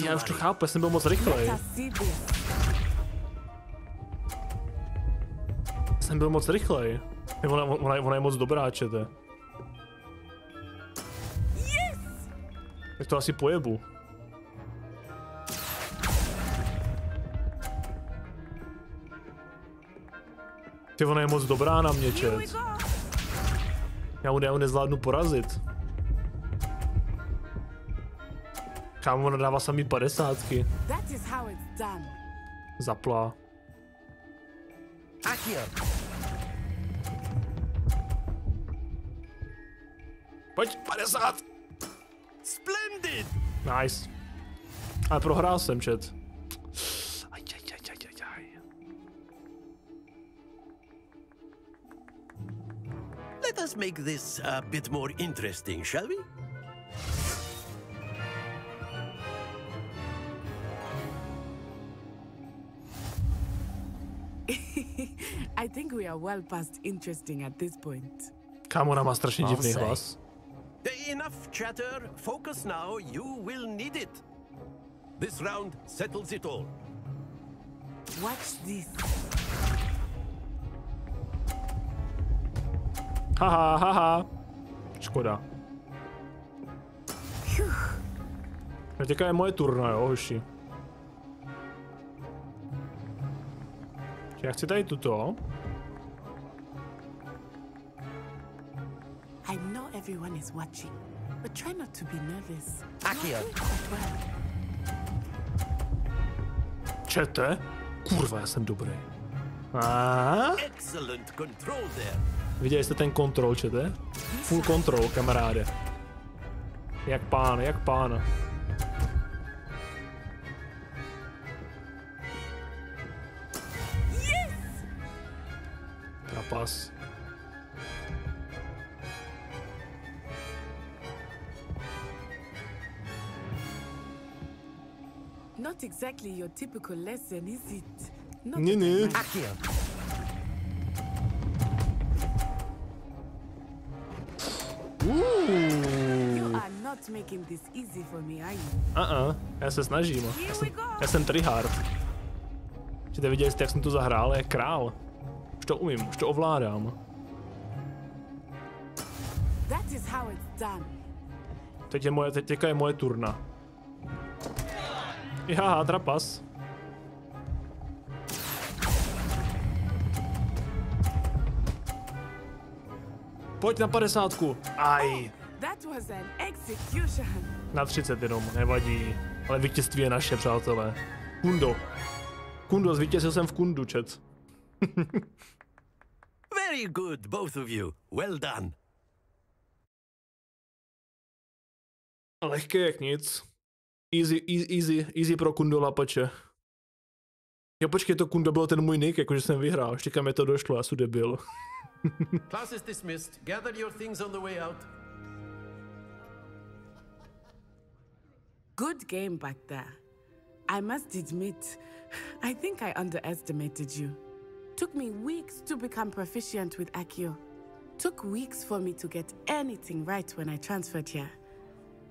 Já už to chápu, já jsem byl moc rychlej. Jsem byl moc rychlej. Ona je moc dobrá, čete. Tak to asi pojebu. Ty, ona je moc dobrá na mě, čet. Já mu nezvládnu porazit. Kámo, ona dává samý 50. Zapla. Pojď, 50! Splendid! Nice. Ale prohrál jsem, chat. Let us make this a bit more interesting, shall we? I think we are well past interesting at this point. Kámo, ona má strašně divný hlas. Enough chatter. Focus now. You will need it. This round settles it all. Watch this. Haha, haha. Škoda. Teďka je moje turna, jo, hoši. Já chci tady tuto. I know everyone is watching, but try not to be nervous. Akio. Čete? Kurva, já jsem dobrý. Excellent control there. Viděli jste ten kontrol, čete? Full control, kamaráde. Jak pán, jak pán. Trapas. Not exactly your typical lesson, is it? Ne. Akio. You are not making this easy for me, are you? Já se snažím. Já jsem tryhard. Chcete vidět, jak jsem tu zahrál, je král. Už to umím, už to ovládám. That is how it's done. Teďka je moje turna. Jaha, trapas. Pojď na 50. Aj. That was an execution. Na 30 jenom, nevadí. Ale vítězství je naše, přátelé. Kundo, zvítězil jsem v kundu, chat. Very good, both of you. Well done. Lehké jak nic. Easy pro kundo lapače. Jo, počkej, to kundo bylo ten můj nick, jakože jsem vyhrál. Ještě kam je to došlo, já jsem debil. Class is dismissed. Gather your things on the way out. Good game back there. I must admit, I think I underestimated you. Took me weeks to become proficient with Akio. Took weeks for me to get anything right when I transferred here.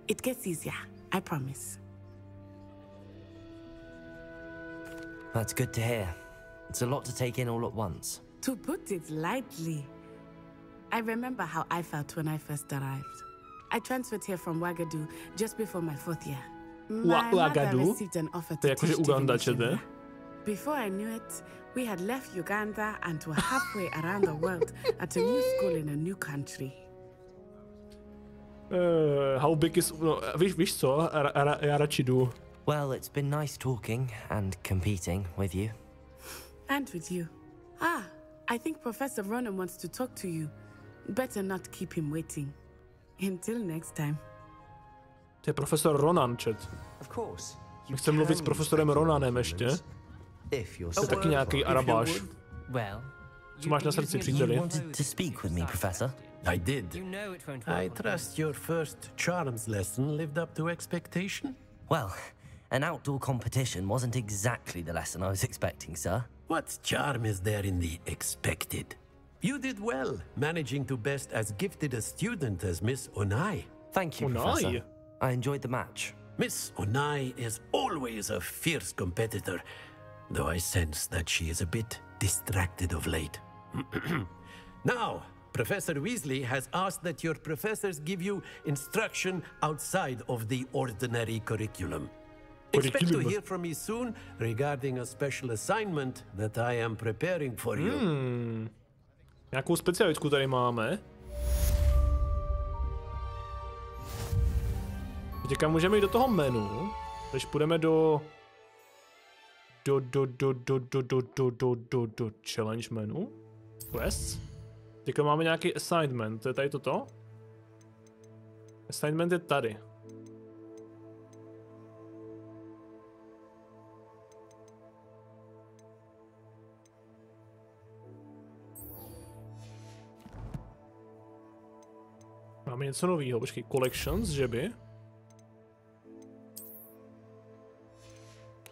It gets easier, I promise. That's good to hear. It's a lot to take in all at once. To put it lightly, I remember how I felt when I first arrived. I transferred here from Ouagadougou just before my 4th year. My mother received an offer to teach divination here. Before I knew it, we had left Uganda and were halfway around the world at a new school in a new country. How big is... víš co? Já radši jdu. Well, it's been nice talking and competing with you. And with you. I think Professor Ronan wants to talk to you. Better not keep him waiting. Until next time. To je profesor Ronan, chat. My chceme mluvit s profesorem Ronanem ještě. To je taky nějaký Arabáš. Co máš na srdci, příteli? To speak with me, Professor. I did. I trust your first charms lesson lived up to expectation? Well, an outdoor competition wasn't exactly the lesson I was expecting, sir. What charm is there in the expected? You did well, managing to best as gifted a student as Miss Onai. Thank you, Professor. I enjoyed the match. Miss Onai is always a fierce competitor, though I sense that she is a bit distracted of late. Now, Professor Weasley has asked that your professors give you instruction outside of the ordinary curriculum. Expect to hear from me soon regarding a special assignment that I am preparing for you. Nějakou specialitku tady máme. Teďka můžeme jít do toho menu, když půjdeme do challenge menu, quests. Teďka máme nějaký assignment, to je tady toto? Assignment je tady. Máme něco nového, počkej, collections, že by?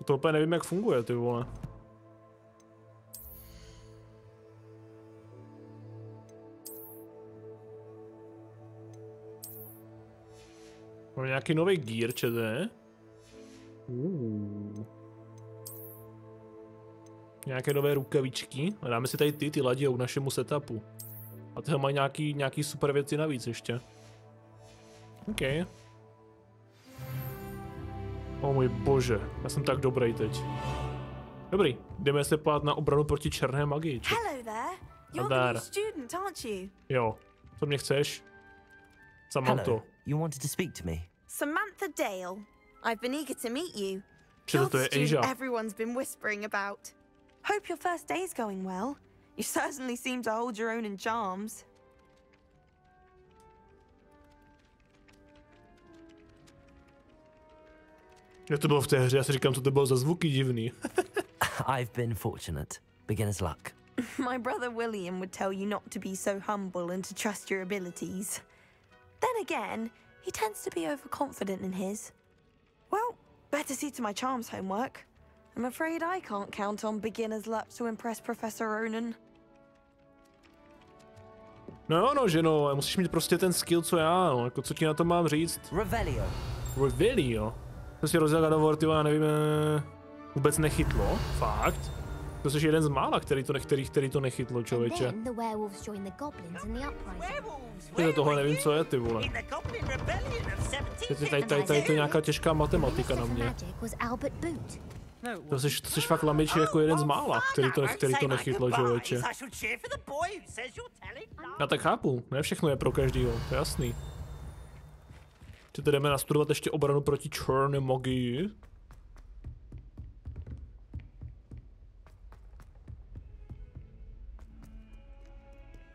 To úplně nevím, jak funguje, ty vole. Máme nějaký nový gear, čete? Nějaké nové rukavičky. A dáme si tady ty ladí k našemu setupu. A tyhle mají nějaký super věci navíc ještě. OK. O můj bože, já jsem tak dobrý teď. Dobrý, jdeme se pát na obranu proti černé magii. Hello there. You're the new student, aren't you? Jo, co mě chceš? Samantha. You wanted to speak to me? Samantha Dale. I've been eager to meet you. You're the student everyone's been whispering about. Hope your first day's going well. You certainly seem to hold your own in charms. Jak to bylo v té hře? Já si říkám, co to bylo za zvuky divný. I've been fortunate. Beginner's luck. My brother William would tell you not to be so humble and to trust your abilities. Then again, he tends to be overconfident in his. Well, better see to my charms homework. I'm afraid I can't count on beginner's luck to impress Professor Ronan. No, ženo, musíš mít prostě ten skill, co já, no, jako co ti na to mám říct. Revelio. Revelio? To si rozdělal God of War, nevím, vůbec nechytlo, fakt. To jsi jeden z mála, který to nechytlo, člověče. Ty tohle nevím, co je, ty vole. Tady to je nějaká těžká matematika na mě. To jsi fakt lamič jako jeden z mála, který to nechytlo, člověče. Já tak chápu, ne všechno je pro každýho, to je jasný. Teď jdeme nastudovat ještě obranu proti černé magii.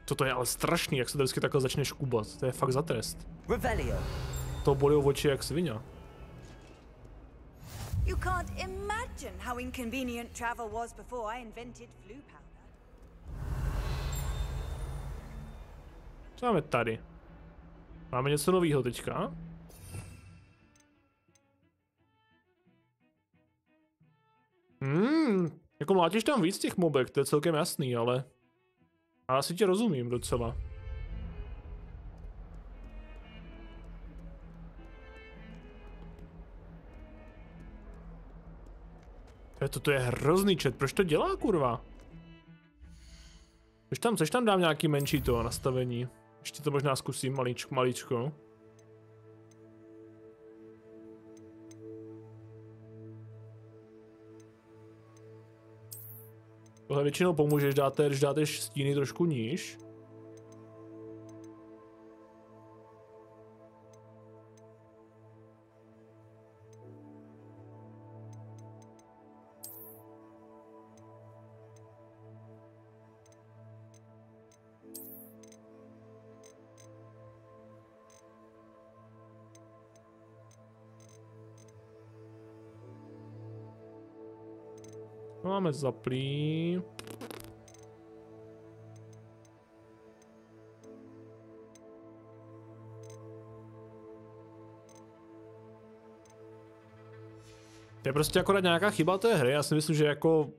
Toto je ale strašný, jak se to vždycky takhle začne škubat. To je fakt za trest. To bolí oči jak svině. You can't imagine how inconvenient travel was before I invented flu powder. Co máme tady? Máme něco nového teďka? Jako mlátíš tam víc těch mobek, to je celkem jasný, ale asi tě rozumím docela. Toto je hrozný chat, proč to dělá, kurva? Což tam dám nějaký menší to nastavení. Ještě to možná zkusím maličko. Tohle většinou pomůže, když dáte stíny trošku níž. Máme zaplý. To je prostě akorát nějaká chyba té hry, já si myslím, že jako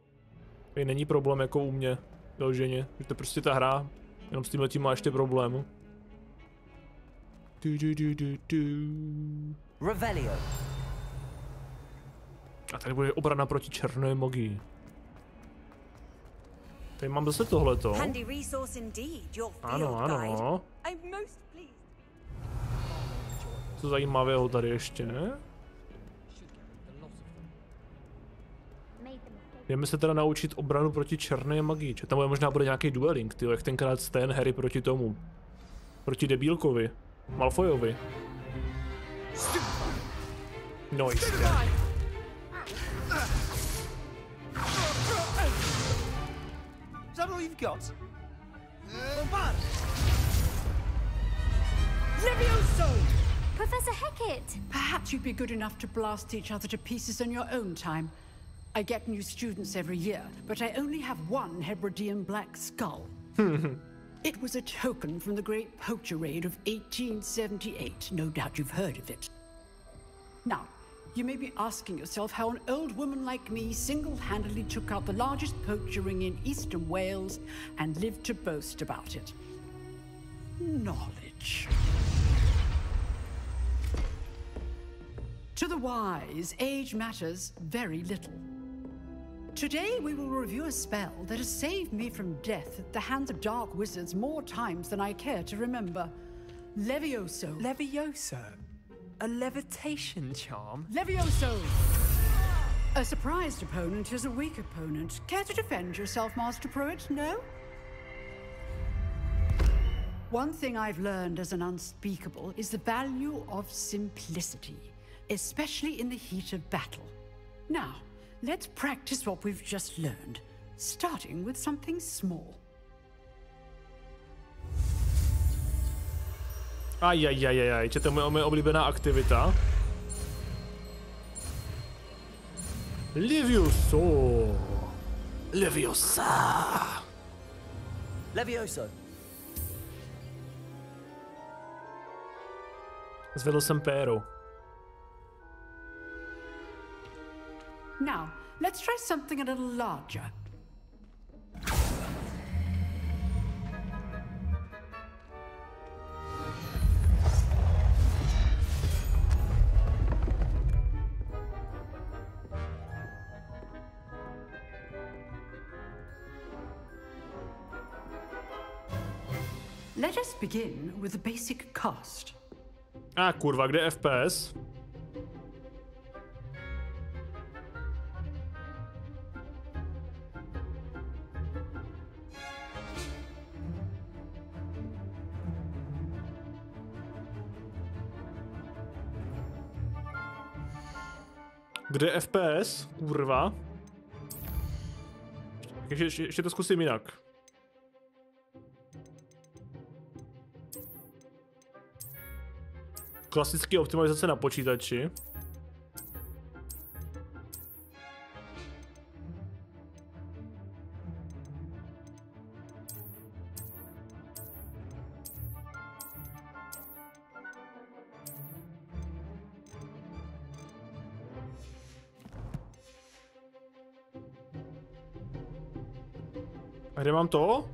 není problém jako u mě, doženě, že to prostě ta hra, jenom s tímhletím má ještě problém. Revelio. A tady bude obrana proti černé magii. Tady mám zase tohleto. Ano. Co zajímavého tady ještě? Jdeme se teda naučit obranu proti černé magii. Tam možná bude nějaký dueling, tyjo, jak tenkrát Stan Harry proti tomu. Proti debílkovi. Malfoyovi. Noise. Is that all you've got? Levioso! Professor Hecat! Perhaps you'd be good enough to blast each other to pieces in your own time. I get new students every year, but I only have one Hebridean black skull. It was a token from the Great Poacher Raid of 1878. No doubt you've heard of it. Now, you may be asking yourself how an old woman like me single-handedly took out the largest poacher ring in eastern Wales and lived to boast about it. Knowledge. To the wise, age matters very little. Today we will review a spell that has saved me from death at the hands of dark wizards more times than I care to remember. Levioso. Levioso? A levitation charm? Levioso! A surprised opponent is a weak opponent. Care to defend yourself, Master Pruitt? No? One thing I've learned as an unspeakable is the value of simplicity, especially in the heat of battle. Now, let's practice what we've just learned, starting with something small. Ajajajajaj, to je moje oblíbená aktivita. Levioso. Leviosa. Levioso. Zvedl jsem péro. Now, let's try something a little larger. Let us begin with the basic cast. Kurva, kde je FPS? Kde je FPS? Kurva. Ještě to zkusím jinak. Klasické optimalizace na počítači. A kde mám to?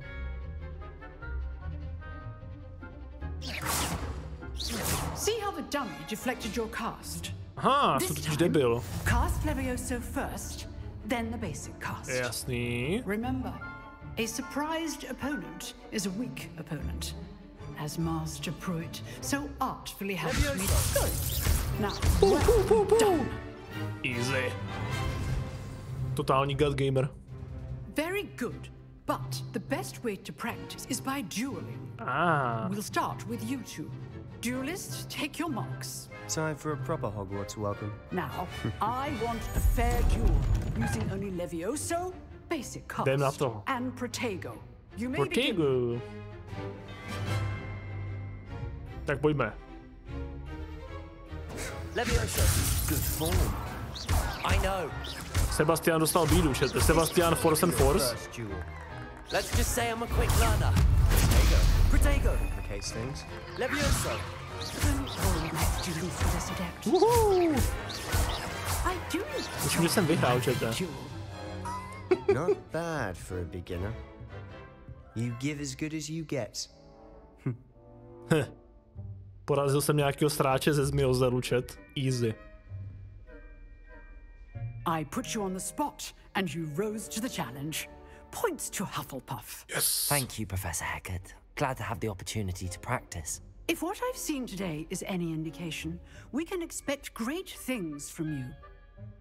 See how the dummy deflected your cast? Aha, to totiž debil. Cast Levioso first, then the basic cast. Jasný. Remember, a surprised opponent is a weak opponent, as Master Pruitt so artfully helps me. Good. Now, done. Easy. Totální god gamer. Very good, but the best way to practice is by dueling. We'll start with you two. Duelists, take your marks. Time for a proper Hogwarts welcome. Now, I want a fair duel, using only Levioso, basic cast, and Protego. You may begin. Tak pojďme. Levioso, good form. I know. Sebastian dostal bídu, šete. Sebastian Force and Force. Let's just say I'm a quick learner. Protego. Complicates things. Levioso. Woohoo! Myslím, že jsem vyhrál, čete. Not bad for a beginner. You give as good as you get. Porazil jsem nějakého sráče ze Zmiozeru, čet. Easy. I put you on the spot, and you rose to the challenge. Points to Hufflepuff. Yes. Thank you, Professor Hecat. Glad to have the opportunity to practice. If what I've seen today is any indication, we can expect great things from you.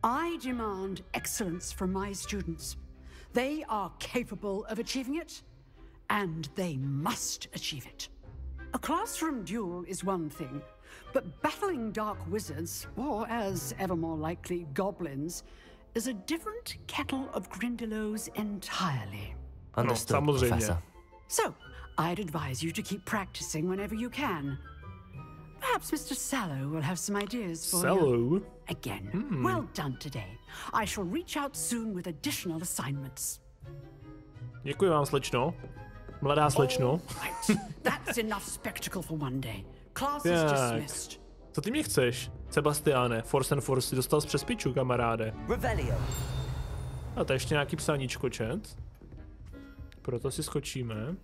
I demand excellence from my students. They are capable of achieving it, and they must achieve it. A classroom duel is one thing, But battling dark wizards, or as ever more likely, goblins, is a different kettle of Grindylows entirely. Understood, Professor. So, I'd advise you to keep practicing whenever you can. Perhaps Mr. Sallow will have some ideas for you. Again, well done today. I shall reach out soon with additional assignments. Děkuji vám, slečno. Mladá slečno. That's enough spectacle for one day. Class is dismissed. Co ty mě chceš, Sebastiane? Force and Force si dostal z přespičů, kamaráde. Revelio. A to ještě nějaký psaníčko, chat. Proto si skočíme.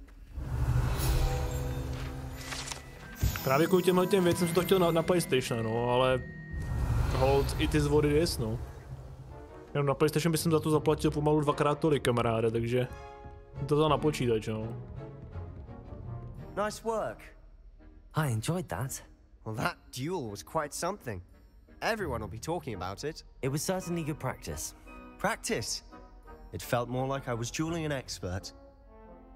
Právě kvůli těmhle věcem jsem to chtěl na PlayStation, no, ale hold, it is what it is, no. Jenom na PlayStation bych za to zaplatil pomalu 2x tolik, kamaráde, takže to za na počítač, no. Nice work. I enjoyed that. Well, that duel was quite something. Everyone will be talking about it. It was certainly good practice. Practice? It felt more like I was dueling an expert.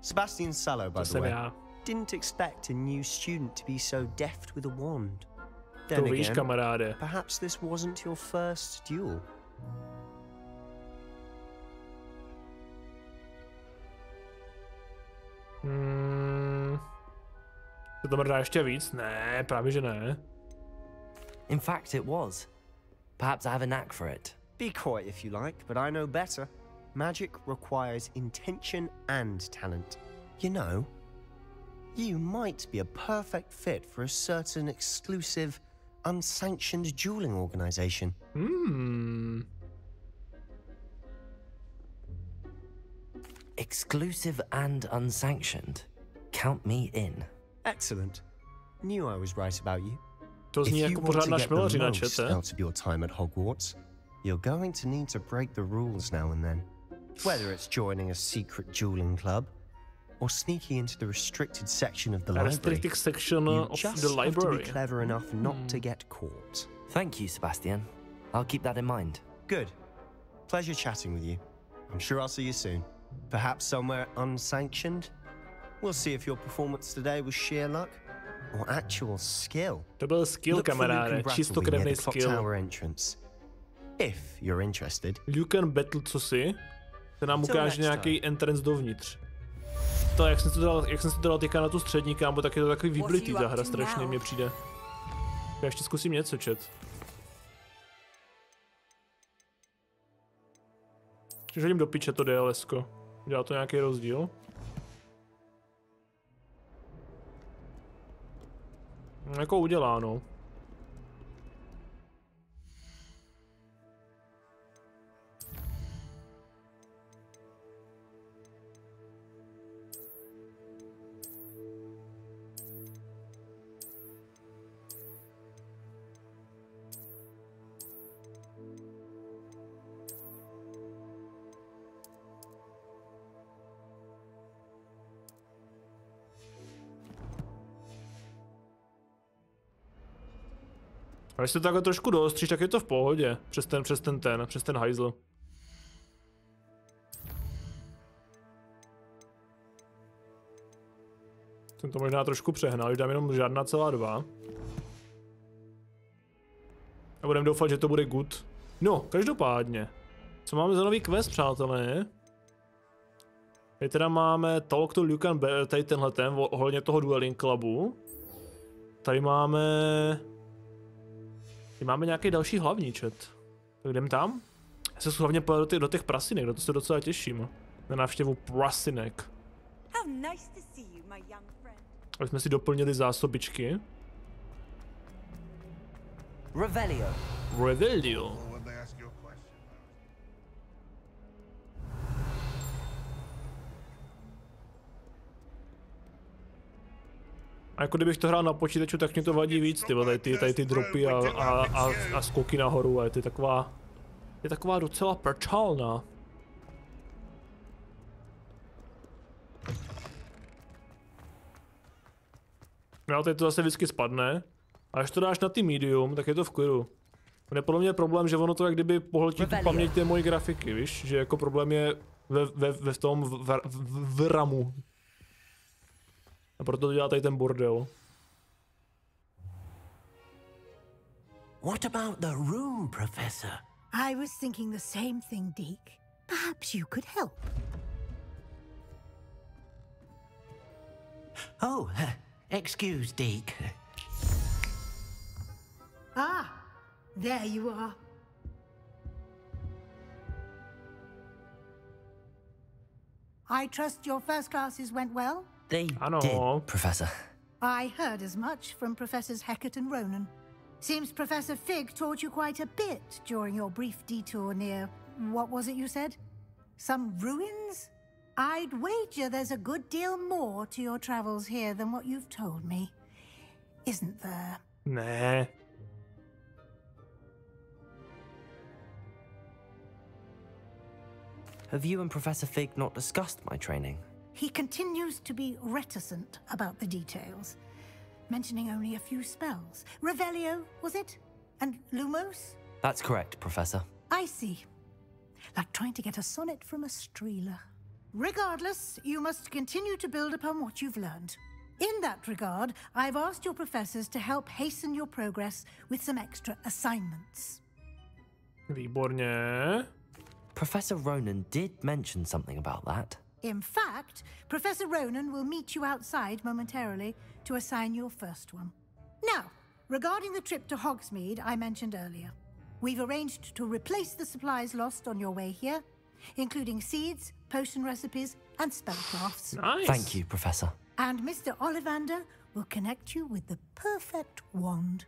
Sebastian Sallow, by the way. Didn't expect a new student to be so deft with a wand. Then again, perhaps this wasn't your first duel. To tam dá ještě víc? Ne, právě že ne. In fact, it was. Perhaps I have a knack for it. Be coy if you like, but I know better. Magic requires intention and talent. You know, you might be a perfect fit for a certain exclusive, unsanctioned dueling organization. Exclusive and unsanctioned. Count me in. Excellent. Knew I was right about you. To zní jako pořádná šmelařina, čete. Out of your time at Hogwarts, you're going to need to break the rules now and then. Whether it's joining a secret dueling club or sneaking into the restricted section of the library. You just have to be clever enough not to get caught. Thank you, Sebastian. I'll keep that in mind. Good. Pleasure chatting with you. I'm sure I'll see you soon. Perhaps somewhere unsanctioned? We'll see if your performance today was sheer luck or actual skill. To byl skill, kamaráde. Čistokrevný skill. Tower entrance. If you're interested. Lucan Battle, co si? To nám ukáže nějaký entrance dovnitř. To, jak jsem si to dal teďka na tu střední, kámo, tak je to takový vyblitý ta hra, strašně mně přijde. Já ještě zkusím něco, chat. Když hodím do piče to DLS-ko. Dělá to nějaký rozdíl? Jako udělá, no. A když se to takhle trošku doostříš, tak je to v pohodě. Přes ten hajzl. Jsem to možná trošku přehnal, když dám jenom žádná celá 2. A budeme doufat, že to bude good. No, každopádně. Co máme za nový quest, přátelé? Tady teda máme Talk to Lucan, tady tenhle ohledně toho Dueling Clubu. Tady máme nějaký další hlavní chat. Tak jdem tam? Já se hlavně pojel do těch prasinek, na to se docela těším. Na návštěvu prasinek. Aby jsme si doplnili zásobičky. Revelio. Revelio. A jako kdybych to hrál na počítaču, tak mě to vadí víc, tady ty dropy a skoky nahoru, a je taková docela prčálna. No, teď to zase vždycky spadne, a až to dáš na ty medium, tak je to v klidu. On je podle mě problém, že ono to jak kdyby pohltí tu paměť té mojí grafiky, víš? Že jako problém je v tom v ramu. A proto to dělá tady ten bordel. What about the room, Professor? I was thinking the same thing, Deke. Perhaps you could help. Oh, excuse, Deke. Ah, there you are. I trust your first classes went well? They did, Professor. I heard as much from Professors Hecat and Ronan. Seems Professor Fig taught you quite a bit during your brief detour near... what was it you said? Some ruins? I'd wager there's a good deal more to your travels here than what you've told me. Isn't there? Nah. Have you and Professor Fig not discussed my training? He continues to be reticent about the details, mentioning only a few spells. Revelio, was it? And Lumos? That's correct, Professor. I see. Like trying to get a sonnet from a streeler. Regardless, you must continue to build upon what you've learned. In that regard, I've asked your professors to help hasten your progress with some extra assignments. Výborně. Professor Ronan did mention something about that. In fact, Professor Ronan will meet you outside momentarily to assign your first one. Now, regarding the trip to Hogsmeade I mentioned earlier, we've arranged to replace the supplies lost on your way here, including seeds, potion recipes, and spellcrafts. Nice. Thank you, Professor. And Mr. Ollivander will connect you with the perfect wand.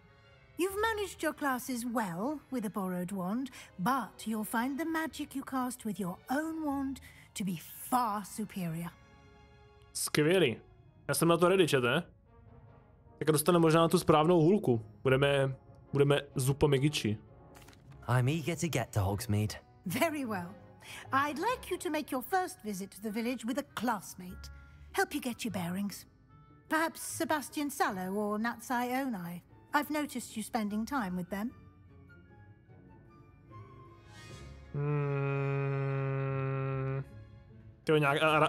You've managed your classes well with a borrowed wand, but you'll find the magic you cast with your own wand to be far superior. Skvělý. Já jsem na to ready, čete. Tak dostaneme možná tu správnou hůlku. Budeme zupa Megiči. I'm eager to get to Hogsmeade. Very well. I'd like you to make your first visit to the village with a classmate. Help you get your bearings. Perhaps Sebastian Sallow or Natsai Onai. I've noticed you spending time with them.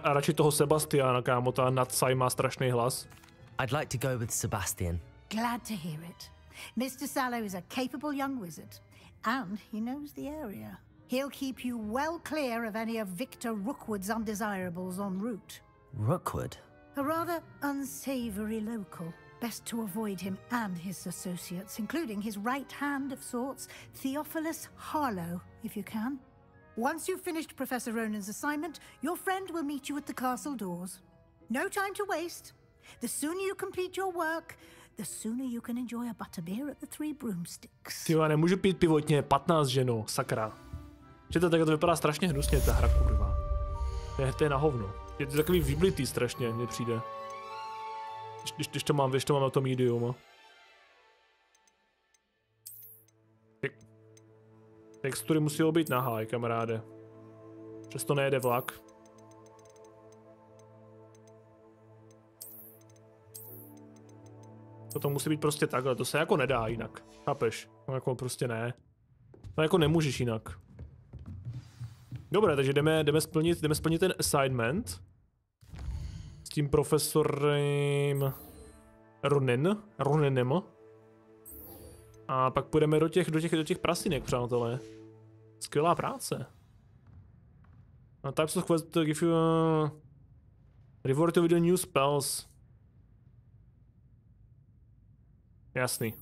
A radši toho Sebastiana, kámo, ta Natsai má strašný hlas. I'd like to go with Sebastian. Glad to hear it. Mr. Sallow is a capable young wizard, and he knows the area. He'll keep you well clear of any of Victor Rookwood's undesirables en route. Rookwood? A rather unsavory local. Best to avoid him and his associates, including his right hand of sorts, Theophilus Harlow, if you can. Once you've finished Professor Ronan's assignment, your friend will meet you at the castle doors. No time to waste. The sooner you complete your work, the sooner you can enjoy a butterbeer at the Three Broomsticks. Tyjo, já nemůžu pít pivotně, 15 ženo, sakra. Že to vypadá strašně hnusně, ta hra, kurva. To je na hovno. Je to takový vyblitý strašně, mně přijde. Když to mám na tom medium. Textury musí být na high, kamaráde. Přesto nejede vlak. To musí být prostě takhle, to se jako nedá jinak. Chápeš? No jako prostě ne. No jako nemůžeš jinak. Dobré, takže jdeme splnit ten assignment. S tím profesorem Ronanem. A pak půjdeme do těch prasinek, přátelé. Skvělá práce. A types of quest to give you reward with the new spells. Jasný.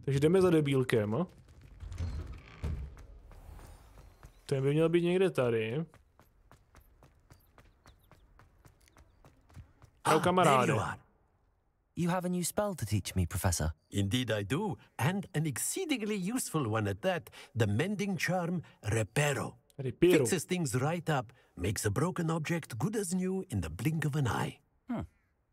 Takže jdeme za debílkem. Ten by měl být někde tady. Hello, kamaráde. You have a new spell to teach me, Professor. Indeed I do, and an exceedingly useful one at that. The mending charm, Reparo. Fixes things right up, makes a broken object good as new in the blink of an eye.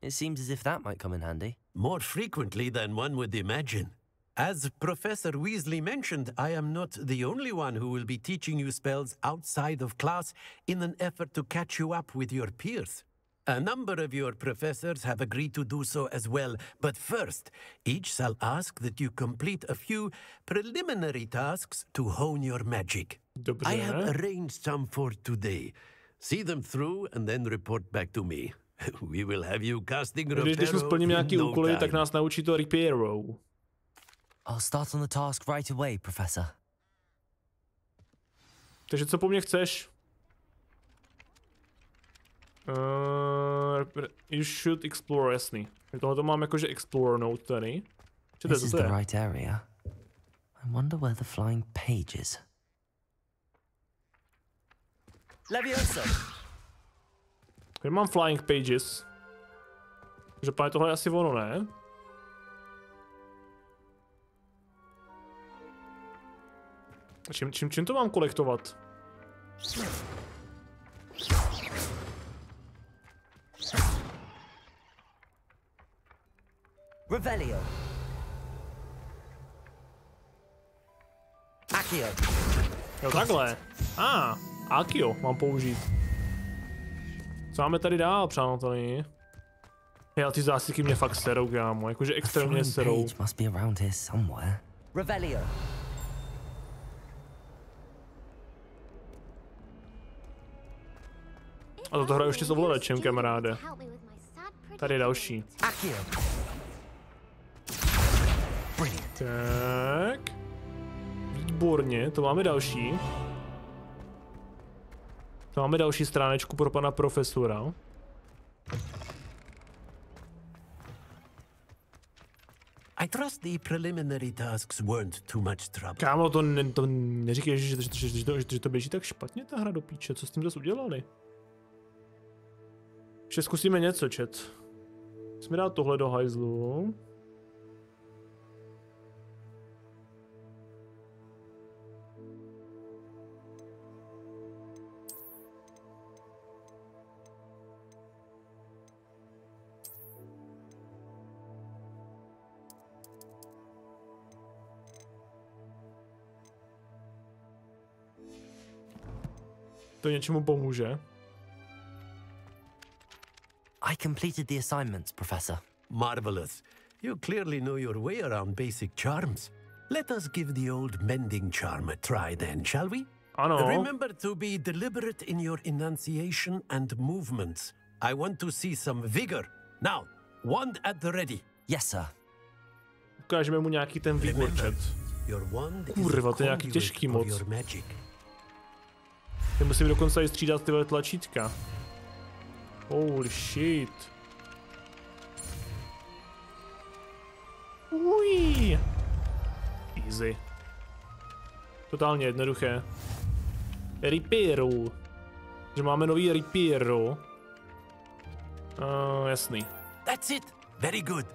It seems as if that might come in handy. More frequently than one would imagine. As Professor Weasley mentioned, I am not the only one who will be teaching you spells outside of class in an effort to catch you up with your peers. A number of your professors have agreed to do so as well, but first, each shall ask that you complete a few preliminary tasks to hone your magic. I have arranged some for today. See them through and then report back to me. We will have you casting Když mu splním nějaký úkoly, tak nás naučí to Reparo. I'll start on the task right away, Professor. Takže co po mně chceš? You should explore, jasný. Tohle to mám jakože explore note tady. This is the right area. I wonder where the flying page is. Levioso. Tady mám flying pages. Takže páně tohle je asi ono, ne? Čím to mám kolektovat? Revelio. Accio. Jo, takhle. Accio mám použít. Co máme tady dál, přátelé? Já, ty zásilky mě fakt serou, kámo, jakože extrémně serou. Revelio. A toto hraju ještě s ovladačem, kamaráde. Tady je další. Tak. Výborně, to máme další. To máme další stránečku pro pana profesora. I trust the preliminary tasks weren't too much trouble. Kámo, to neříkej, že to běží tak špatně ta hra do píče, co s tím zase udělali? Ještě zkusíme něco, chat. Musíme dát tohle do hajzlu. To něčemu pomůže. I completed the assignments, Professor. Marvelous. You clearly know your way around basic charms. Let us give the old mending charm a try then, shall we? Ano. Remember to be deliberate in your enunciation and movements. I want to see some vigor. Now, wand at the ready. Yes, sir. Ukážeme mu nějaký ten vigor, chat. Kurva, to je nějaký těžký moc. Já musím dokonce i střídat tyhle tlačítka. Holy shit. Uj. Easy. Totálně jednoduché. Reparo. Že máme nový Reparo. Jasný. That's it. Very good.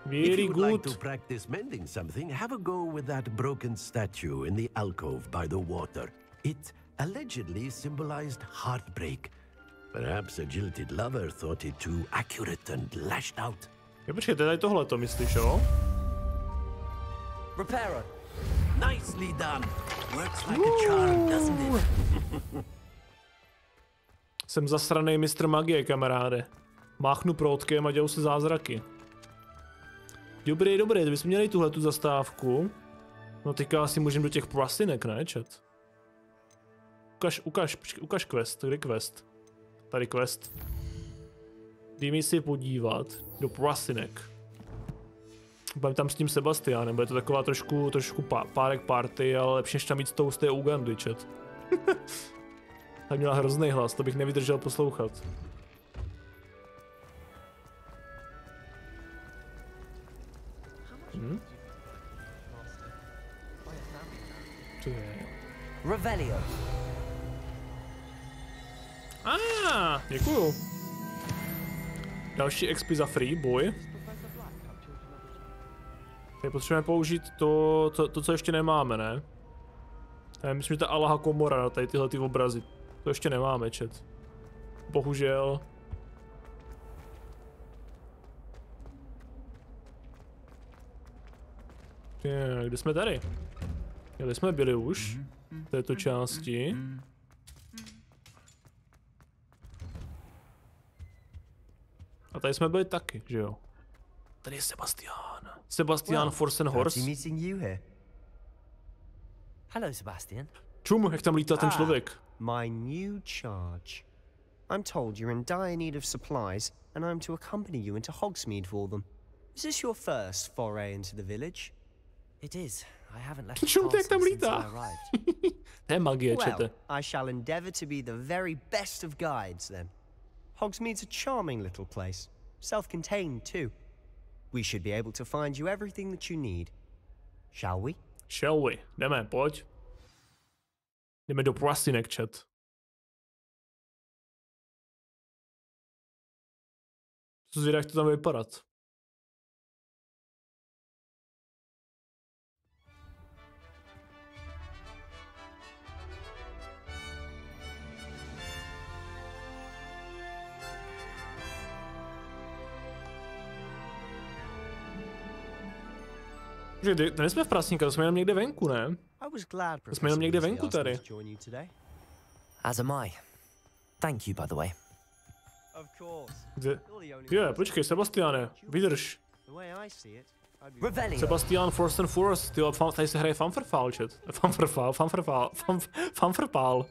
Very if you would good. like to practice mending something, have a go with that broken statue in the alcove by the water. It allegedly symbolized heartbreak. Perhaps a jilted lover thought it too accurate and lashed out. Jo, počkej, tady tohleto myslíš, jo? Reparo. Nicely done. Works like a charm, doesn't it? Jsem zasranej mistr magie, kamaráde. Máchnu proutkem a dělou se zázraky. Dobrý, kdybychom měli tuhletu zastávku. No teďka asi můžeme do těch prasinek, ne, chat? Ukaž quest, kde quest? Tady quest. Jdeme si podívat do prasinek. Budeme tam s tím Sebastianem, bude to taková trošku párek party, ale lepší než tam mít z té Ugandy, chat. Tak měla hrozný hlas, to bych nevydržel poslouchat. Co je? Revelio. Děkuju. Další XP za free, boj. Tady potřebujeme použít to, co ještě nemáme, ne? Já myslím, že ta Allaha komora na tady tyhle obrazy. To ještě nemáme, chat. Bohužel. Kde jsme tady? Kde jsme byli už? V této části. A tady jsme byli taky, že jo? Tady je Sebastian. Sebastian Forsen Horse. Hello, Sebastian. Čum, jak tam lítá ten člověk. My new charge. I'm told you're in dire need of supplies, and I'm to accompany you into Hogsmeade for them. Is this your first foray into the village? It is. I haven't left the castle since I arrived. Well, I shall endeavour to be the very best of guides, then. Hogsmeade's a charming little place. Self-contained, too. We should be able to find you everything that you need. Shall we? Shall we? Jdeme, pojď. Jdeme do prasinek, chat. Co zvědá, jak to tam vypadat? Tady jsme v prasníka, to jsme jenom někde venku, ne? To jsme jenom někde venku tady. As am I. Thank you, by the way. Je, počkej, Sebastiane, vydrž. Sebastian Force and Force, tyjo, tady se hraje Fanfrfál, chat. Fanfrfál. Fanfrfál.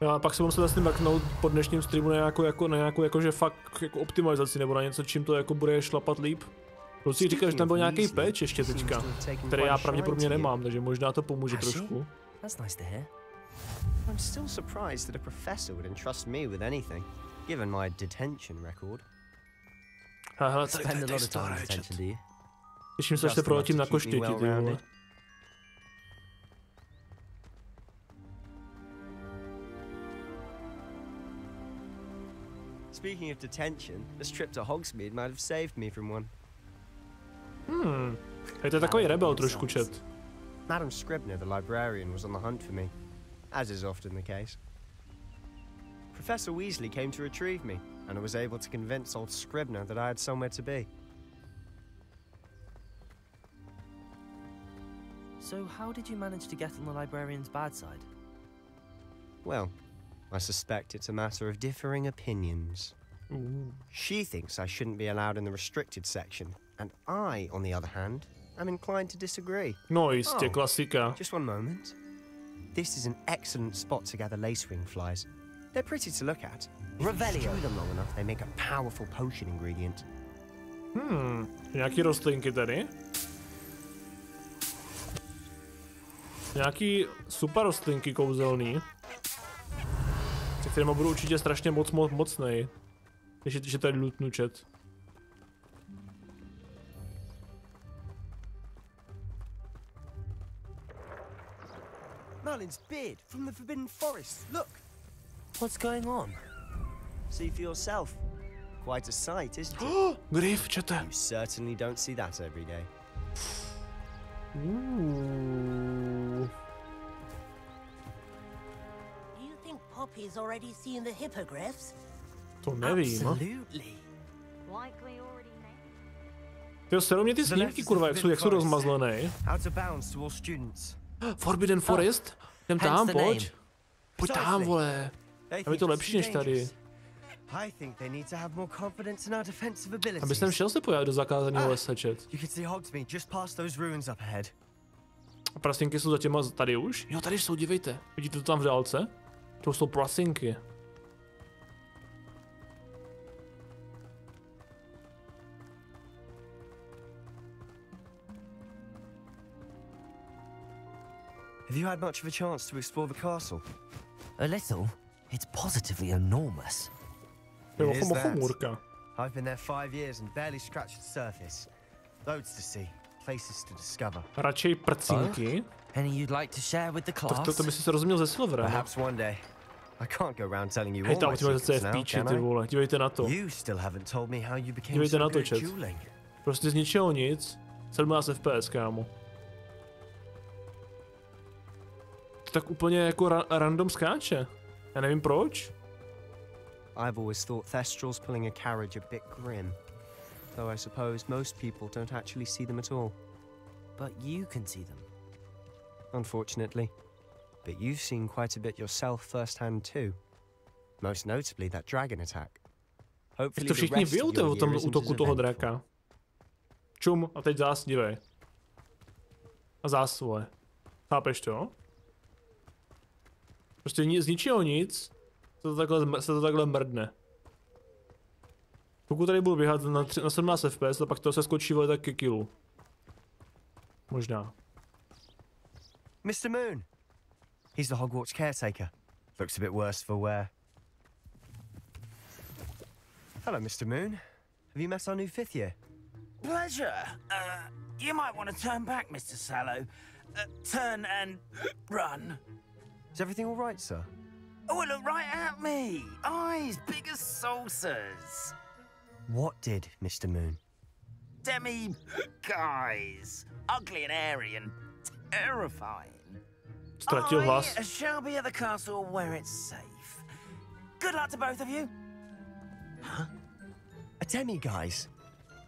Já pak se musím vlastně baknout po dnešním streamu na nějakou jakože fakt jako optimalizaci nebo na něco, čím to jako bude šlapat líp. Lucy říkal, že tam byl nějaký patch ještě teďka, který já pravděpodobně nemám, takže možná to pomůže trošku. I'm still surprised that a professor would entrust me with anything, given my detention record. Hele, tady staré, těším se, až se proletím na koštěti, ty vole. Speaking of detention, this trip to Hogsmeade might have saved me from one. Hej, to je takový rebel trošku, chat. Madam Scribner, the librarian, was on the hunt for me, as is often the case. Professor Weasley came to retrieve me, and I was able to convince old Scribner that I had somewhere to be. So how did you manage to get on the librarian's bad side? Well, I suspect it's a matter of differing opinions. Ooh. She thinks I shouldn't be allowed in the restricted section, and I, on the other hand, am inclined to disagree. No, jistě, klasika. Just one moment. This is an excellent spot to gather lacewing flies. They're pretty to look at. If you stew them long enough, they make a powerful potion ingredient. Nějaký rostlinky tady. Nějaký super rostlinky kouzelný. Se kterýma budu určitě strašně mocnej. Že tady lootnu, chat. Merlin's beard from the Forbidden Forest. Look. What's going on? See for yourself. Quite a sight, isn't it? Griff, čete. You certainly don't see that every day. Ooh. Do you think Poppy's already seen the hippogriffs? To nevím. Absolutely. Tyjo, serou mě ty snímky, kurva, jak jsou rozmazlený. Forbidden Forest? Jdem tam, pojď. Pojď tam, vole. Tam je to lepší než tady. Aby jsem šel se pojat do zakázaného lesa, chat. A prasinky jsou za těma tady už? Jo, tady jsou, dívejte. Vidíte to tam v dálce? To jsou prasinky. Have you had much of a chance to explore the castle? A little. It's positively enormous. It is that. I've been there 5 years and barely scratched the surface. Loads to see, places to discover. Radšej prcinky. Any you'd like to share with the class? To by si se rozuměl ze Silverem. Perhaps one day. I can't go around telling you all my secrets now, can I? Dívejte na to. You still haven't told me how you became Dívejte so na to, good at chat. dueling. Prostě z ničeho nic. 17 FPS, kámo. To tak úplně jako random skáče. Já nevím proč. I've always thought Thestrals pulling a carriage a bit grim. Though I suppose most people don't actually see them at all. But you can see them. Unfortunately. But you've seen quite a bit yourself firsthand too. Most notably that dragon attack. Hopefully to všichni ví o tom útoku toho draka. Čum, a teď zás, dívej. A zás, vole. Chápeš to? Prostě z ničeho nic se to takhle mrdne. Pokud tady budu běhat na 17 FPS, a pak to se skočí vole tak ke killu. Možná. Mr. Moon. He's the Hogwarts caretaker. Looks a bit worse for wear. Hello, Mr. Moon. Have you met our new 5th year? Pleasure. You might want to turn back, Mr. Sallow. Turn and run. Is everything all right, sir? Oh, look right at me. Eyes big as saucers. What did, Mr. Moon? Demi guys. Ugly and airy and terrifying. Ztratil hlas. I shall be at the castle where it's safe. Good luck to both of you. Huh? A demi-guise?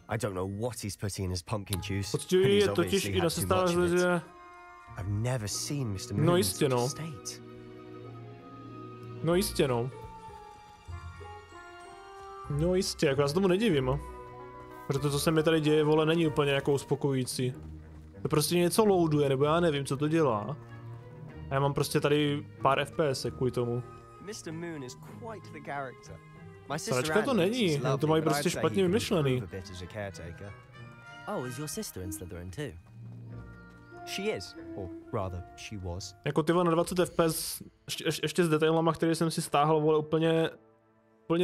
I don't know what he's putting in his pumpkin juice. Poctivý je totiž i na sestávce, že... I've never seen Mr. Moon No jistě, no. No jistě, no. No jistě, jako já se tomu nedivím. Protože to, co se mi tady děje, vole, není úplně jako uspokojující. To prostě něco loaduje, nebo já nevím, co to dělá. A já mám prostě tady pár FPS kvůli tomu. Mr. Moon is quite the character. Sračka to není, to mají prostě špatně vymyšlený. Oh, is your sister in Slytherin too? She is, or rather, she was. Jako ty na 20 FPS, ještě s detailama, které jsem si stáhl, vole, úplně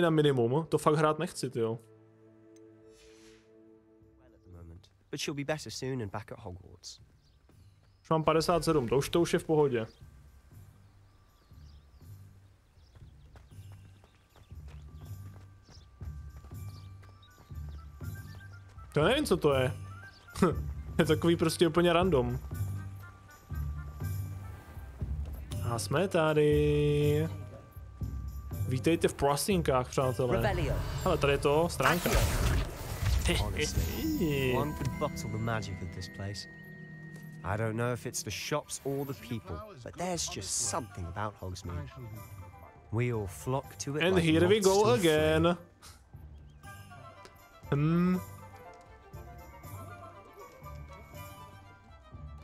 na minimum. To fakt hrát nechci, tyjo. But she'll be better soon and back at Hogwarts. Už mám 57, to už je v pohodě. To nevím, co to je. Je takový prostě úplně random. A jsme tady. Vítejte v prosinkách, přátelé. Ale tady je to, stránka. Honestly, one could bottle the magic of this place. I don't know if it's the shops or the people, but there's just something about Hogsmeade. We all flock to it. And like here we go moths to a again.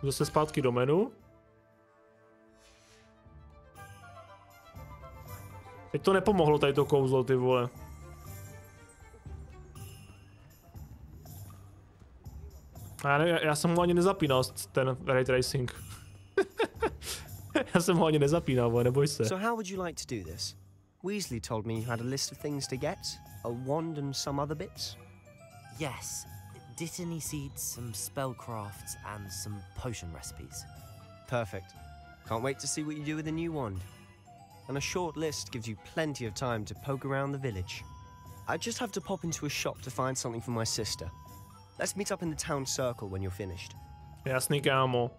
Zase zpátky do menu. Teď to nepomohlo, tady to kouzlo, ty vole. Já jsem ho ani nezapínal, ten ray tracing. Já jsem ho ani nezapínal, vole, neboj se. So how would you like to do this? Weasley told me you had a list of things to get, a wand and some other bits. Yes, Dittany seeds, some spellcrafts, and some potion recipes. Perfect. Can't wait to see what you do with the new wand. And a short list gives you plenty of time to poke around the village. I just have to pop into a shop to find something for my sister. Let's meet up in the town circle when you're finished. Jasný, kámo.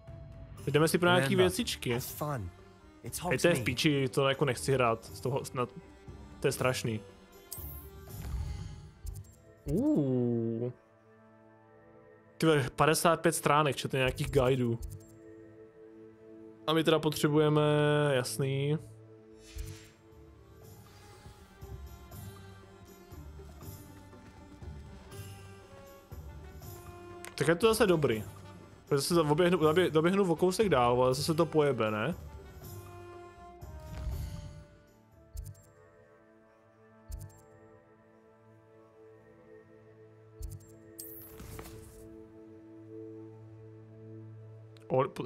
Jdeme si pro nějaký věcičky. Hej, to je v piči, to jako nechci hrát. Z toho snad... To je strašný. Tyhle 55 stránek, čete nějakých guidů. A my teda potřebujeme, jasný. Tak je to zase dobrý. Zase doběhnu o kousek dál, ale zase se to pojebe, ne?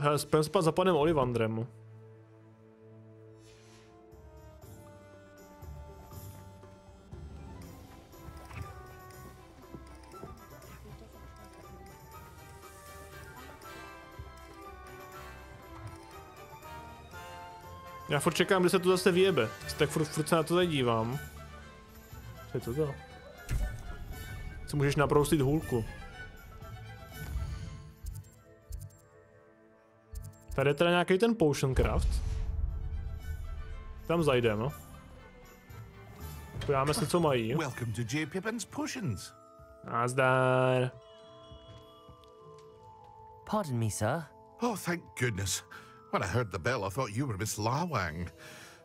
Hele, spát za panem Ollivandrem. Já furt čekám, kdy se to zase vyjebe. Tak furt se na to tady dívám. Co je to? Co můžeš nabrousit hůlku? Tady je teda nějaký ten potion craft. Tam zajdem, no. Podíváme se, co mají. Welcome to J. Pippin's Potions. Nazdar. Pardon me, sir. Oh, thank goodness. When I heard the bell, I thought you were Miss Lawang.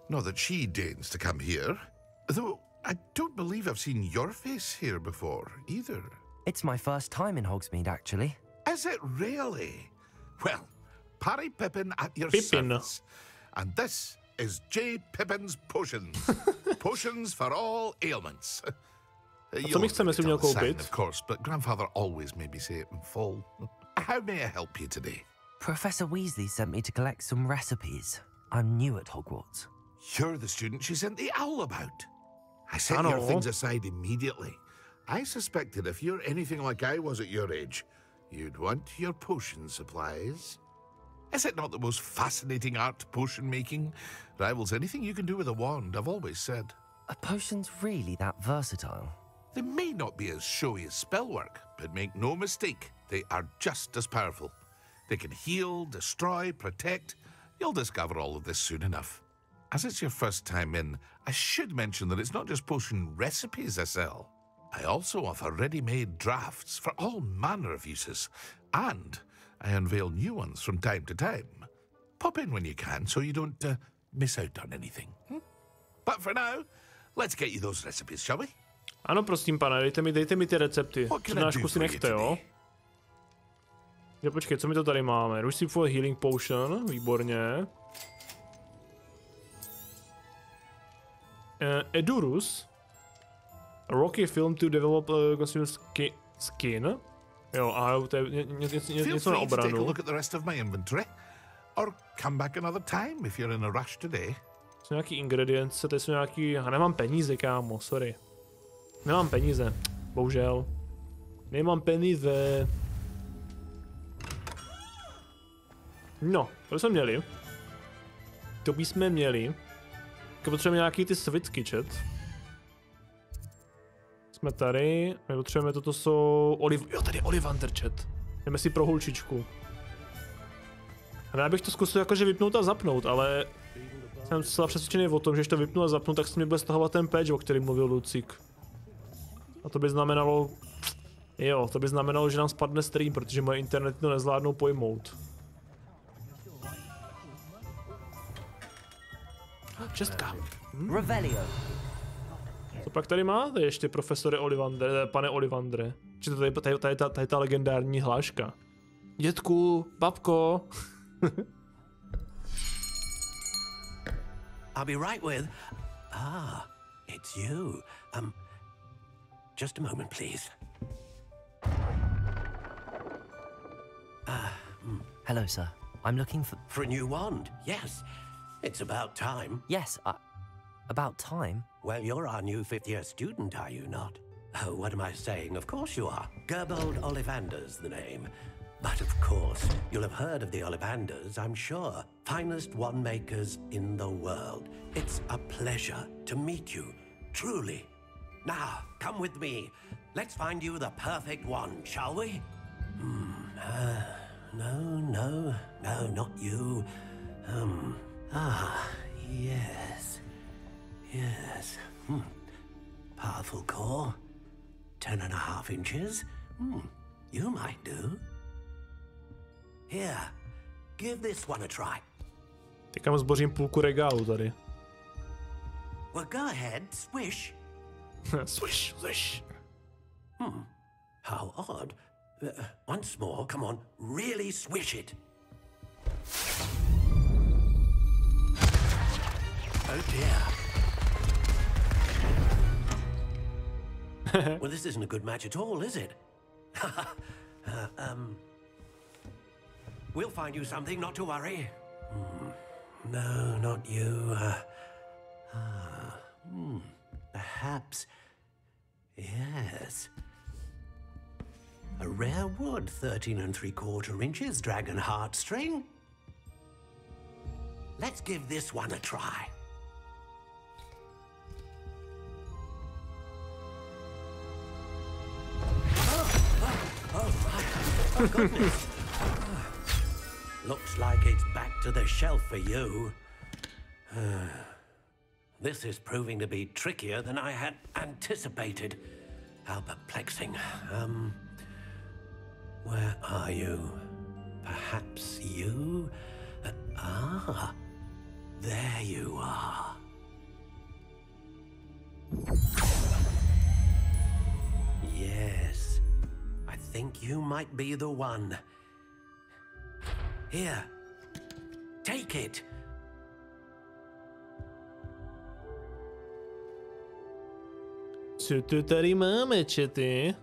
Not that she deigns to come here. Though, I don't believe I've seen your face here before, either. It's my first time in Hogsmeade, actually. Is it really? Well, Parry Pippin at your Pippin. service. And this is J. Pippin's Potions. Potions for all ailments. Co mi chceme si měl koupit? Of course, but grandfather always made me say it in full. How may I help you today? Professor Weasley sent me to collect some recipes. I'm new at Hogwarts. You're the student she sent the owl about. I set your things aside immediately. I suspected if you're anything like I was at your age, you'd want your potion supplies. Is it not the most fascinating art, potion making? Rivals anything you can do with a wand, I've always said. Are potions really that versatile? They may not be as showy as spellwork, but make no mistake, they are just as powerful. They can heal, destroy, protect. You'll discover all of this soon enough. As it's your first time in, I should mention that it's not just potion recipes I sell. I also offer ready-made drafts for all manner of uses, and I unveil new ones from time to time. Pop in when you can so you don't miss out on anything. But for now, let's get you those recipes, shall we? Ano, prosím, pane, dejte mi ty recepty. Přednášku si nechte, jo? Jo, počkej, co my to tady máme? Receive for healing potion, výborně. Edurus. A rocky film to develop consumer skin. Jo, a to je něco na obranu. Or come back another time if you're in a rush today. Jsou nějaký ingredience, tady jsou nějaký... Já nemám peníze, kámo, sorry. Nemám peníze, bohužel. Nemám peníze. No, to jsme měli. To bychom měli. Potřebujeme nějaký ty svitky, chat. Jsme tady, my potřebujeme, toto jsou jo, tady je Ollivander, chat. Jdeme si pro holčičku. A já bych to zkusil jakože vypnout a zapnout, ale jsem zcela přesvědčený o tom, že když to vypnu a zapnu, tak se mi bude stahovat ten patch, o kterém mluvil Lucík. A to by znamenalo... Jo, to by znamenalo, že nám spadne stream, protože moje internety to nezvládnou pojmout. Šestka. Revelio. Co pak tady máte ještě, profesore Ollivandre, pane Ollivandre? Či to tady je ta legendární hláška. Dětku, babko. I'll be right with... Ah, it's you. Just a moment, please. Hello, sir. I'm looking for... For a new wand, yes. It's about time. Yes, about time? Well, you're our new fifth-year student, are you not? Oh, what am I saying? Of course you are. Gerbold Ollivander's the name. But of course, you'll have heard of the Ollivanders, I'm sure. Finest wand makers in the world. It's a pleasure to meet you, truly. Now, come with me. Let's find you the perfect wand, shall we? No, not you. Yes. Powerful core. 10.5 inches. You might do. Here, give this one a try. Teďka zbořím půlku regálu tady. Well, go ahead, swish. Swish, swish. How odd. Once more, come on, really swish it. Oh dear. Well, this isn't a good match at all, is it? We'll find you something, not to worry. No, not you. Perhaps. Yes. A rare wood, 13 3/4 inches, dragon heartstring. Let's give this one a try. Oh, goodness. Looks like it's back to the shelf for you. This is proving to be trickier than I had anticipated. How perplexing. Where are you? Perhaps you? There you are. Yes, think you might be the one. Here, take it. Co tu tady máme, čety?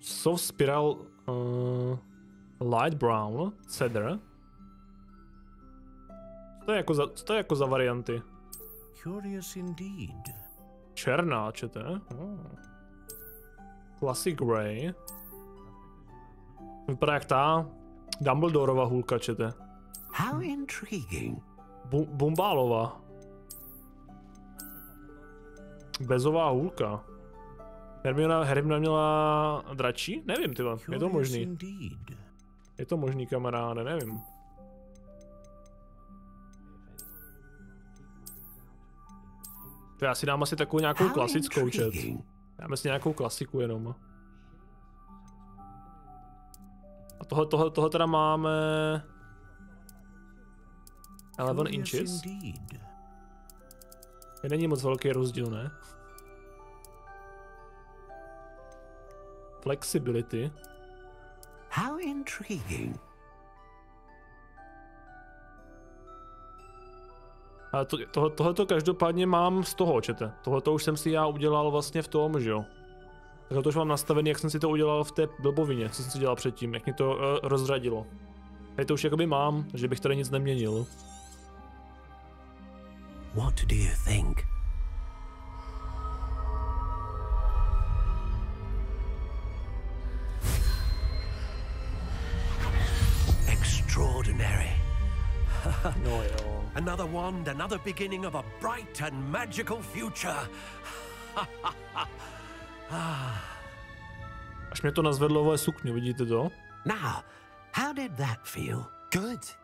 Soft Spiral Light Brown Cedar. Co to je jako za varianty? Curious indeed. Černá, čete? Classic Grey. Vypadá jak ta Dumbledorova hůlka, čete. How intriguing. Bumbálova. Bezová hůlka. Hermiona měla dračí? Nevím, tyva. Je to možný. Je to možný, kamaráde, nevím. To já si dám asi takovou nějakou klasickou, čet. Dáme si nějakou klasiku jenom. A tohle teda máme... 11 inches. Není moc velký rozdíl, ne? Flexibility. How intriguing. Ale tohleto každopádně mám z toho, čete. Tohleto už jsem si já udělal vlastně v tom, že jo. Takhle to už mám nastavený, jak jsem si to udělal v té blbovině, co jsem si dělal předtím, jak mi to rozřadilo. Tady to už jakoby mám, že bych tady nic neměnil. What do you think? Extraordinary. No jo. Another wand, another beginning of a bright and magical future. Až mě to nazvedlo ve sukni, vidíte to? Now, how did that feel? Good.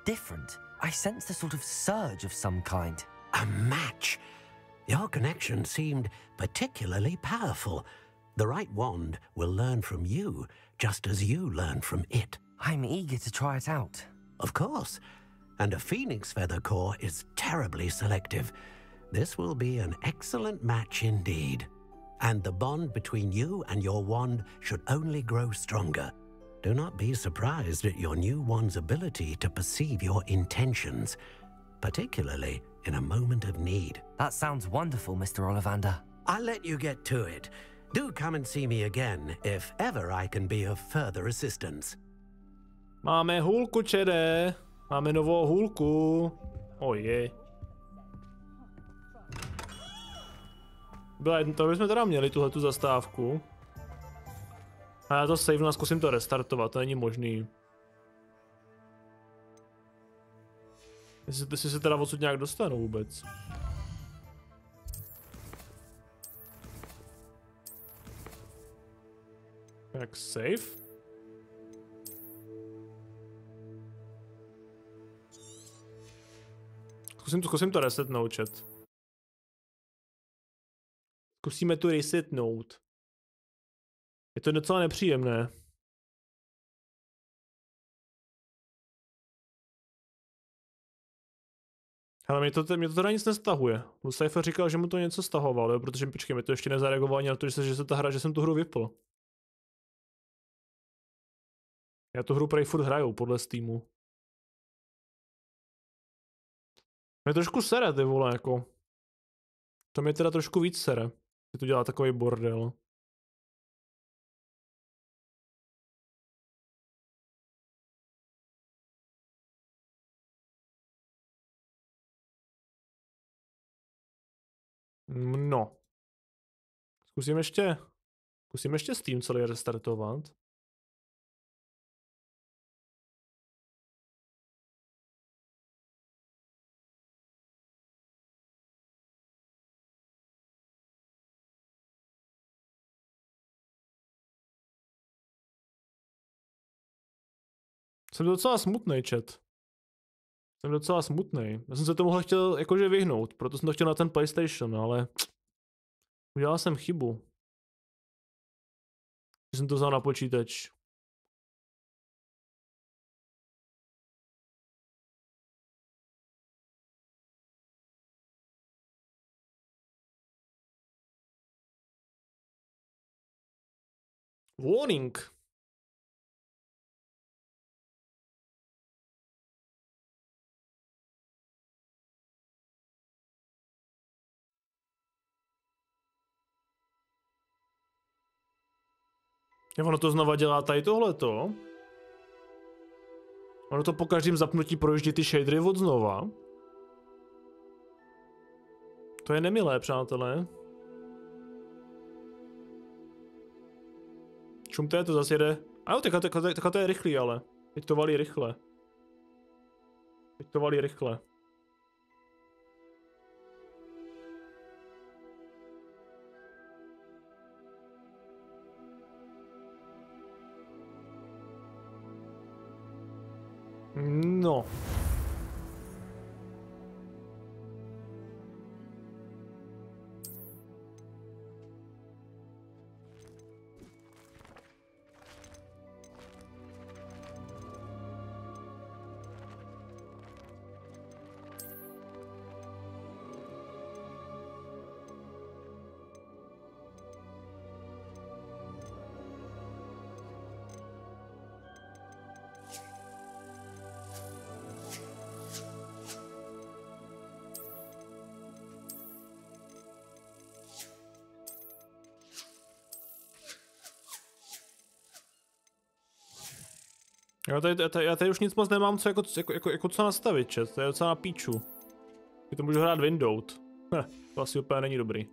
Different. I sensed a sort of surge of some kind. A match. Your connection seemed particularly powerful. The right wand will learn from you, just as you learn from it. I'm eager to try it out. Of course. And a phoenix feather core is terribly selective. This will be an excellent match indeed. And the bond between you and your wand should only grow stronger. Do not be surprised at your new wand's ability to perceive your intentions, particularly in a moment of need. That sounds wonderful, Mr. Ollivander. I'll let you get to it. Do come and see me again if ever I can be of further assistance. Máme hůlku, čede. Máme novou hůlku. Oje. To bychom teda měli tuhletu zastávku. A já to savenu a zkusím to restartovat, to není možný. Jestli se teda odsud nějak dostanu vůbec. Tak save. Zkusím to resetnout, chat. Zkusíme to resetnout. Je to docela nepříjemné. Ale mě to teda nic nestahuje. Lucifer říkal, že mu to něco stahovalo, jo? Protože počkej, mi to ještě nezareagovalo ani na to, že jsem tu hru vypl. Já tu hru prej furt hraju podle Steamu. Mě trošku sere, ty vole, jako. To mě teda trošku víc sere, že to dělá takový bordel. No. Zkusím ještě Steam celý restartovat. Jsem docela smutnej, chat. Jsem docela smutnej. Já jsem se tomu chtěl jakože vyhnout, proto jsem to chtěl na ten PlayStation, ale udělal jsem chybu. Že jsem to vzal na počítač. Warning. Ono to znova dělá tady tohleto. Ono to po každém zapnutí projíždí ty shadery od znova. To je nemilé, přátelé. Čum to zase jede. A jo, tak to je rychlý, ale. Teď to valí rychle. No. Já tady už nic moc nemám co co nastavit, chat. To je docela na píču. Já to můžu hrát Windows. To asi úplně není dobrý.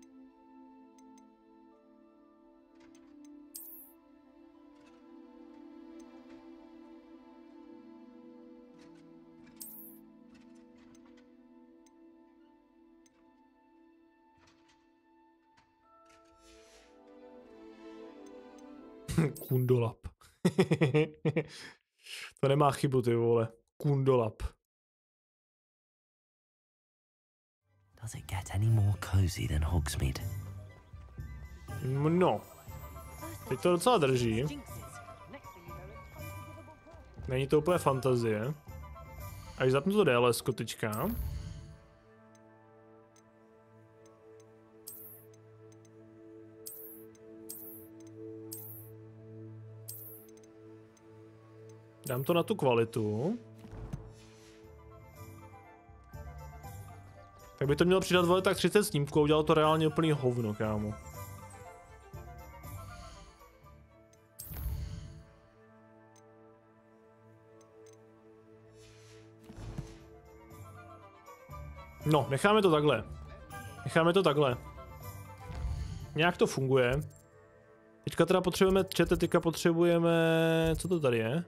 Kundolap. To nemá chybu, ty vole. Kundolap. Does it get any more cozy than Hogsmeade? No. Teď to docela drží. Není to úplně fantazie. Až zapnu to DLS-ko teďka. Dám to na tu kvalitu. Tak by to mělo přidat, vole, tak 30 snímků, udělal to reálně úplný hovno, kámo. No, necháme to takhle. Nějak to funguje. Teďka teda potřebujeme teďka potřebujeme, co to tady je?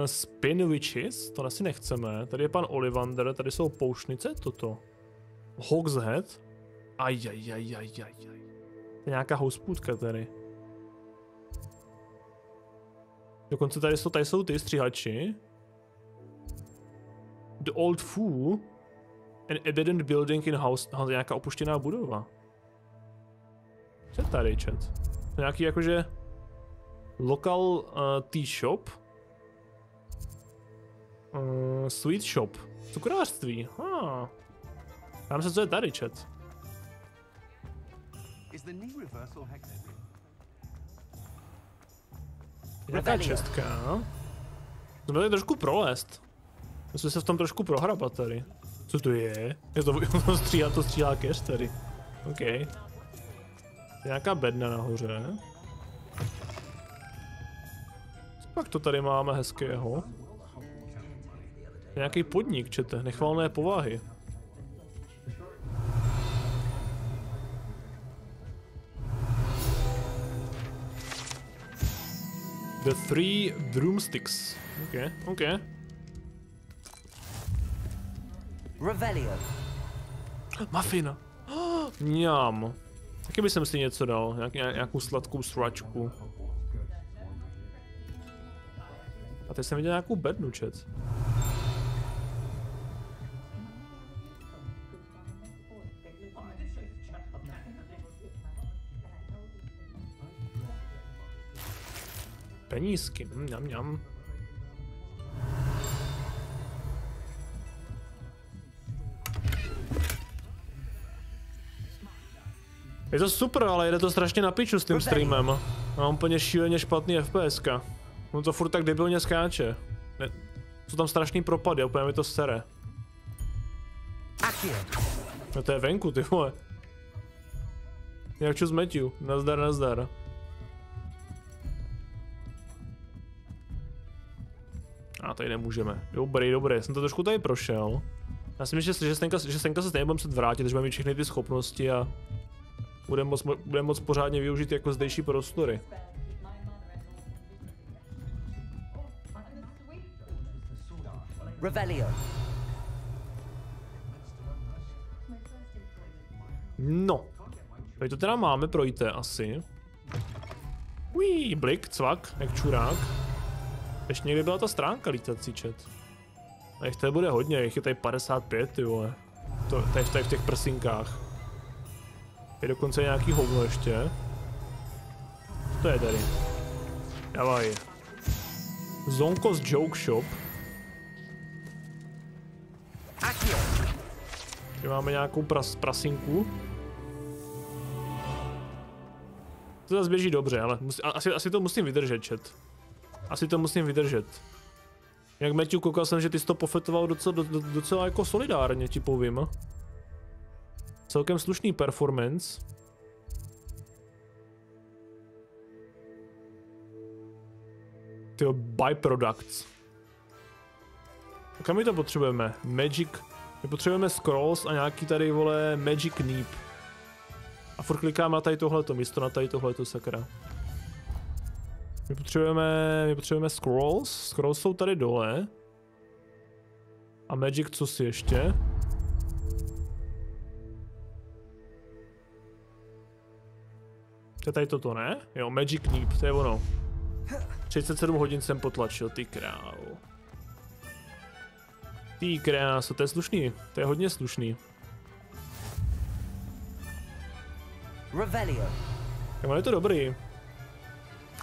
Spin witches, to asi nechceme. Tady je pan Ollivander, tady jsou poušnice, toto. Hogshead. Ajajajajajaj. To je nějaká houspůdka tady. Dokonce tady jsou ty stříhači. The Old Fool. An abandoned building in house. Aha, to je nějaká opuštěná budova. Co je tady, chat? To je nějaký jakože local tea shop. Sweet shop. Cukrářství. Dám se, co je tady, chat. Nějaká čestka. Jsme tady trošku prolézt. Musíme se v tom trošku prohrabat tady. Co to je? To střílá cash tady. OK. Nějaká bedna nahoře. Co pak to tady máme hezkého? Nějaký podnik, čete, nechvalné povahy. The Three Broomsticks. OK. Revelio. Muffin. Mňam. Taky bych si něco dal, nějakou sladkou sračku. A teď jsem viděl nějakou bednu, chat. Penízky, mňam. Je to super, ale jde to strašně na piču s tím streamem. Mám úplně šíleně špatný FPSka. No to furt tak debilně skáče. Ne, jsou tam strašný propady, úplně mi to sere. No to je venku, ty vole. Jak čus Matthew, nazdar, nazdar. A tady nemůžeme. Dobrý, dobrý, jsem to trošku tady prošel. Já si myslím, že Senka se stejně budeme muset vrátit, takže budeme mít všechny ty schopnosti a budeme moct pořádně využít jako zdejší prostory. Revelio. No. Tady to teda máme, projít asi. Ují, blik, cvak, jak čurák. Ještě někde byla ta stránka lítací, chat. A jich tady bude hodně, jich je tady 55, ty vole. Tady v těch prsinkách. Je dokonce nějaký hovno ještě. To je tady. Davaj. Zonko's Joke Shop. Tady máme nějakou prasinku. To zase běží dobře, ale asi to musím vydržet, chat. Asi to musím vydržet. Jak Matthew, koukal jsem, že ty jsi to pofetoval docela jako solidárně, ti povím. Celkem slušný performance. Tyjo, byproducts. Kam my to potřebujeme? Magic. My potřebujeme scrolls a nějaký tady, vole, magic neep. A furt klikám na tady tohleto místo, na tady tohleto, sakra. My potřebujeme scrolls. Scrolls jsou tady dole. A magic, co si ještě? To je tady toto, ne? Jo, magic neep, to je ono. 37 hodin jsem potlačil, ty krávo. Ty kráso, to je slušný, to je hodně slušný. Revelio. Jo, je to dobrý.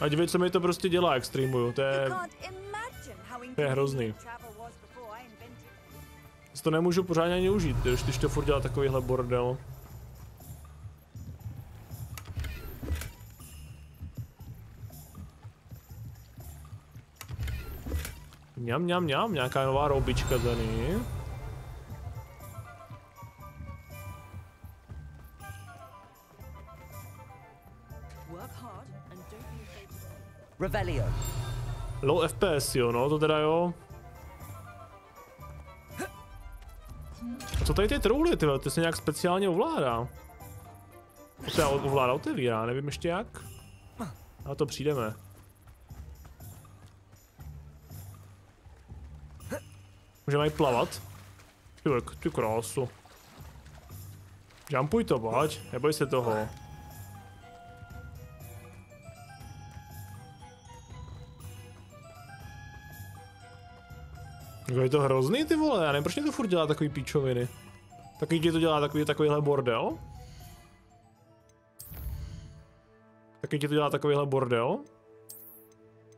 A dívej, co mi to prostě dělá, jak streamuju, to je hrozný. To nemůžu pořádně ani užít, když to furt dělá takovýhle bordel. Mňam, nějaká nová roubička tady. Revelio. Low FPS, jo, no, to teda jo. A co tady ty trouly, tyhle, ty se nějak speciálně ovládá. To se ovládá, otevírá, nevím ještě jak. A to přijdeme. Můžeme i plavat. Ty krásu. Jumpuj to, pojď, neboj se toho. Je to hrozný, ty vole, já nevím, proč mě to furt dělá takový píčoviny. Taky ti to dělá takovýhle bordel? Taky ti to dělá takovýhle bordel?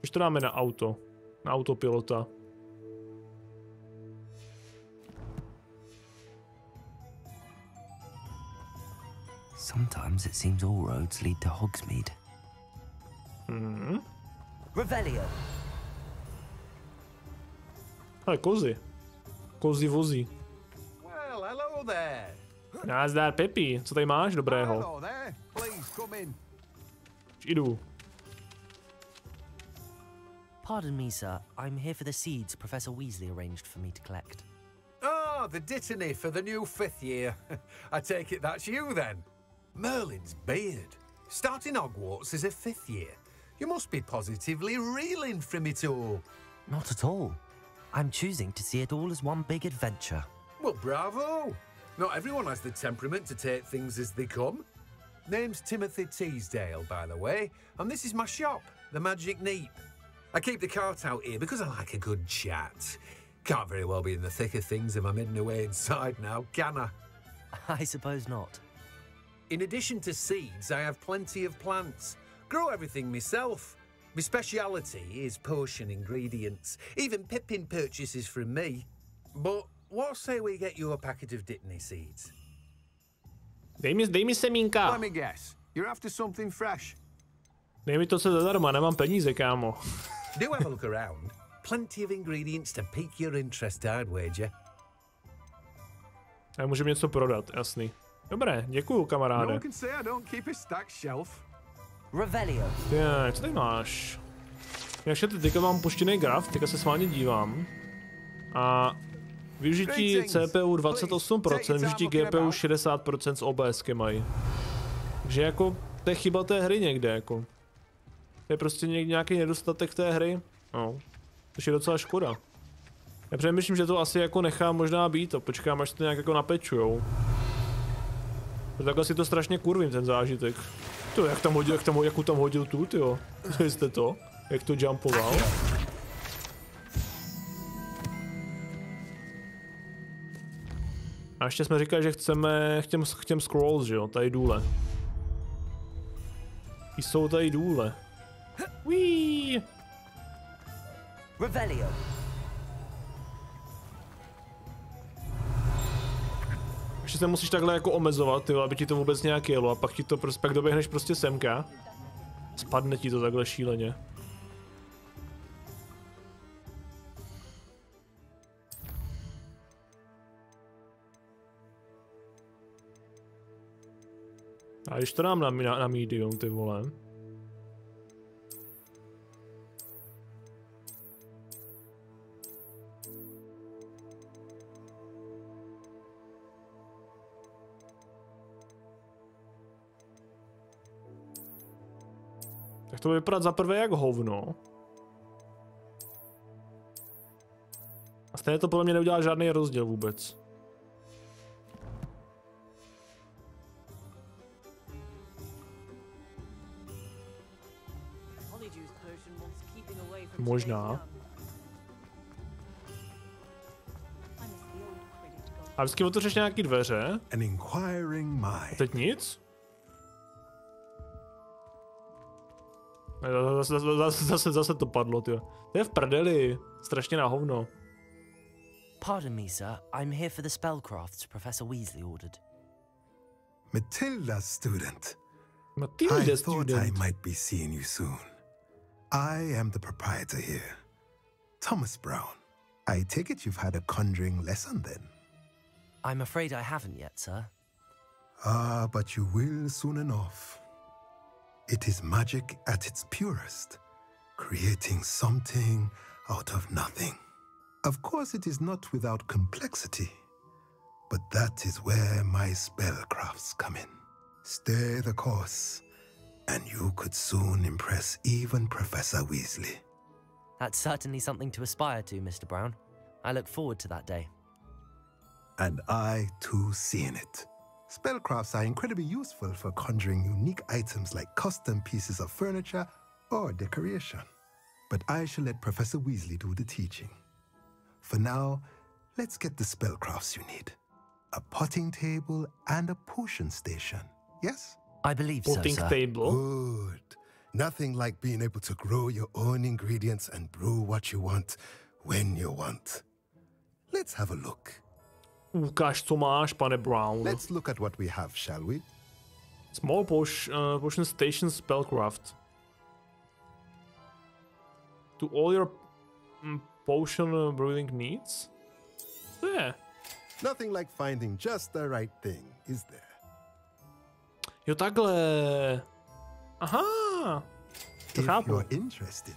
Když to dáme na auto. Na autopilota. Sometimes it seems all roads lead to Hogsmeade. Revelio. Ale kozy. Kozy vozí. Well, hello there. Nazdar, Pepi, co tady máš dobrého? Hello there. Please come in. Jdu. Pardon me, sir. I'm here for the seeds Professor Weasley arranged for me to collect. Ah, the dittany for the new 5th year. I take it that's you then. Merlin's beard. Starting Hogwarts as a 5th year. You must be positively reeling from it all. Not at all. I'm choosing to see it all as one big adventure. Well, bravo. Not everyone has the temperament to take things as they come. Name's Timothy Teasdale, by the way, and this is my shop, the Magic Neep. I keep the cart out here because I like a good chat. Can't very well be in the thick of things if I'm hidden away inside now, can I? I suppose not. In addition to seeds, I have plenty of plants. Grow everything myself. My speciality is potion ingredients. Even Pippin purchases from me. But what say we get you a packet of Dittany seeds? Dej mi semínka. Let me guess. You're after something fresh. Dej mi to se zadarma, nemám peníze, kámo. Do have a look around. Plenty of ingredients to pique your interest, I'd wager. Já můžu něco prodat, jasný. Dobré, děkuju, kamaráde. Tak, co tady máš? Jak teďka mám puštěný graf, teďka se s vámi dívám. A využití CPU 28%, využití GPU 60% z OBSky mají. Takže jako, to je chyba té hry někde, jako. To je prostě nějaký nedostatek té hry, no. Což je docela škoda. Já přemýšlím, že to asi jako nechám možná být a počkám, až se to nějak jako napečujou. Takhle si to strašně kurvím, ten zážitek. To, jak tam hodil, jak tam hodil tu, tyjo. Jste to? Jak to jumpoval? A ještě jsme říkali, že chceme k těm scrolls, že jo, tady důle. Jsou tady důle. Wee! Revelio. Ještě se musíš takhle jako omezovat, tyjo, aby ti to vůbec nějak jelo a pak ti to prostě, pak doběhneš prostě semka. Spadne ti to takhle šíleně. A když to dám na medium, ty vole. Tak to bude vypadat za prvé jak hovno. A stejně to podle mě neudělá žádný rozdíl vůbec. Možná. A vždycky otevřeš nějaký dveře. A teď nic? Zase to padlo, tyjo. To je v prdeli. Strašně na hovno. Pardon me, sir. I'm here for the spellcrafts Professor Weasley ordered. Matilda's student. Matilda's I student. thought I might be seeing you soon. I am the proprietor here, Thomas Brown. I take it you've had a conjuring lesson then? I'm afraid I haven't yet, sir. Ah, but you will soon enough. It is magic at its purest, creating something out of nothing. Of course, it is not without complexity, but that is where my spellcrafts come in. Stay the course, and you could soon impress even Professor Weasley. That's certainly something to aspire to, Mr. Brown. I look forward to that day. And I, too, see in it. Spellcrafts are incredibly useful for conjuring unique items like custom pieces of furniture or decoration. But I shall let Professor Weasley do the teaching. For now, let's get the spellcrafts you need. A potting table and a potion station, yes? I believe so, potting sir. Table. Good. Nothing like being able to grow your own ingredients and brew what you want when you want. Let's have a look. Ukáž, co máš, pane Brown. Let's look at what we have, shall we? Small potion station spellcraft. To all your potion brewing needs? Yeah. Nothing like finding just the right thing, is there? Jo, takhle. Aha. To If chápu. you're interested,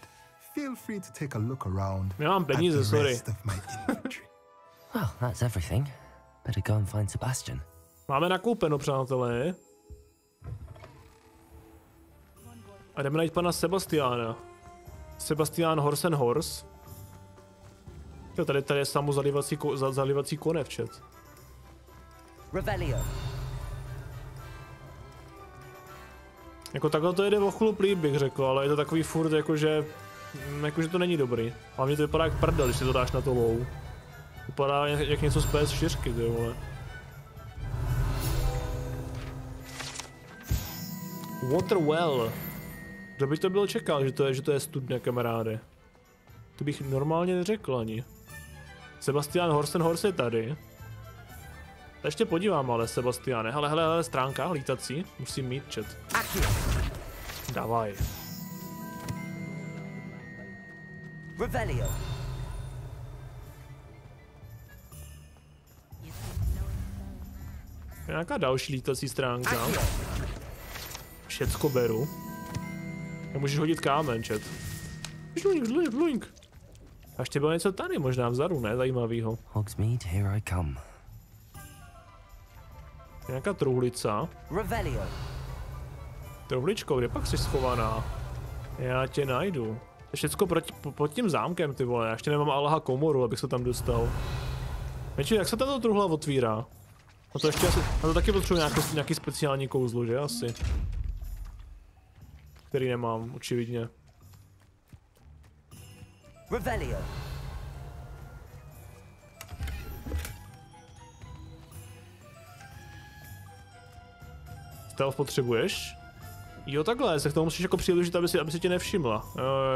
feel free to take a look around Nemám peníze, at the sorry. rest of my inventory. Well, that's everything. Better go and find Sebastian. Máme nakoupeno, přátelé. A jdeme najít pana Sebastiana. Sebastian Horse and Horse. Jo, tady je zalivací konev, chat. Revelio. Jako takhle to jede o chlup líp, bych řekl, ale je to takový furt jakože to není dobrý. Hlavně to vypadá jak prdel, když si to dáš na to low. Vypadá jak něco z PS4, ty vole. Waterwell. Kdo by to byl čekal, že to je studna, kamaráde? To bych normálně neřekl ani. Sebastian Horse and Horse je tady. Já ještě podívám, ale Sebastiane. Hele, stránka lítací. Musím mít, chat. Dávaj. Revelio. Nějaká další lítací stránka. Všecko beru. Můžeš hodit kámen, chat. Žluink. A ještě bylo něco tady, možná vzadu, ne? Zajímavýho. Hogsmeade, here I come. Nějaká trouhlica. Revelio. Trouhličko, kde pak jsi schovaná? Já tě najdu. To všecko pod tím zámkem, ty vole. Já ještě nemám Allaha komoru, abych se tam dostal. Menší, jak se tato truhla otvírá? No to ještě asi, a to taky potřebuji nějaký speciální kouzlo, že asi? Který nemám, očividně. Revelio. Stealth potřebuješ? Jo, takhle, se k tomu musíš jako přiložit, aby si tě nevšimla.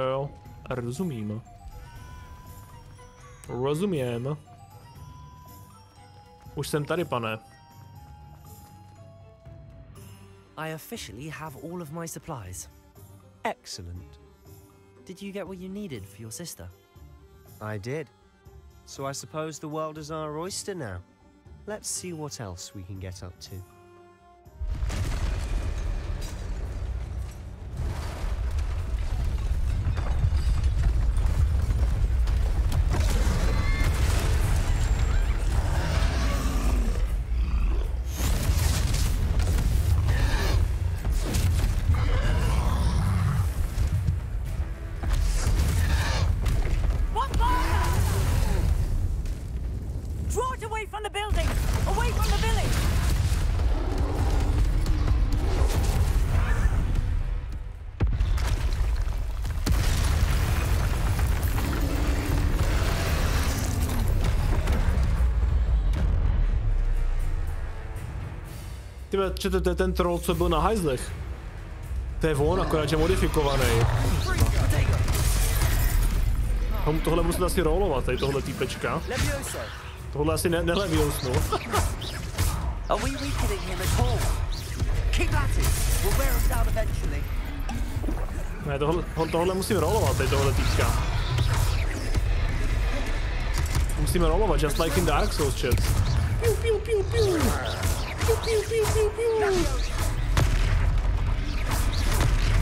Jo. Rozumím. Rozumím. Už jsem tady, pane. I officially have all of my supplies. Excellent. Did you get what you needed for your sister? I did. So I suppose the world is our oyster now. Let's see what else we can get up to. To je ten troll, co byl na hajzlech. To je on, akorát že modifikovaný. Tohle musím asi rollovat, tady tohle týpečka. Tohle asi neleviousnu. Ne, tohle musím rollovat, tady tohle týpka. Musíme rollovat, just like in Dark Souls, chat. Piu, piu, piu, piu.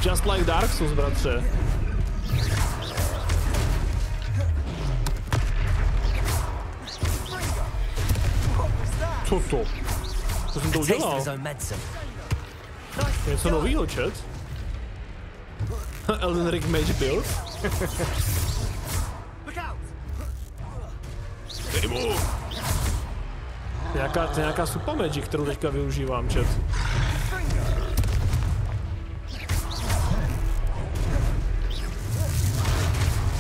Just like Dark Souls, bratře. Co to? Co jsem to udělal? Něco novýho, chat? Elden Ring Mage build? Nějaká super magic, kterou teďka využívám, chat.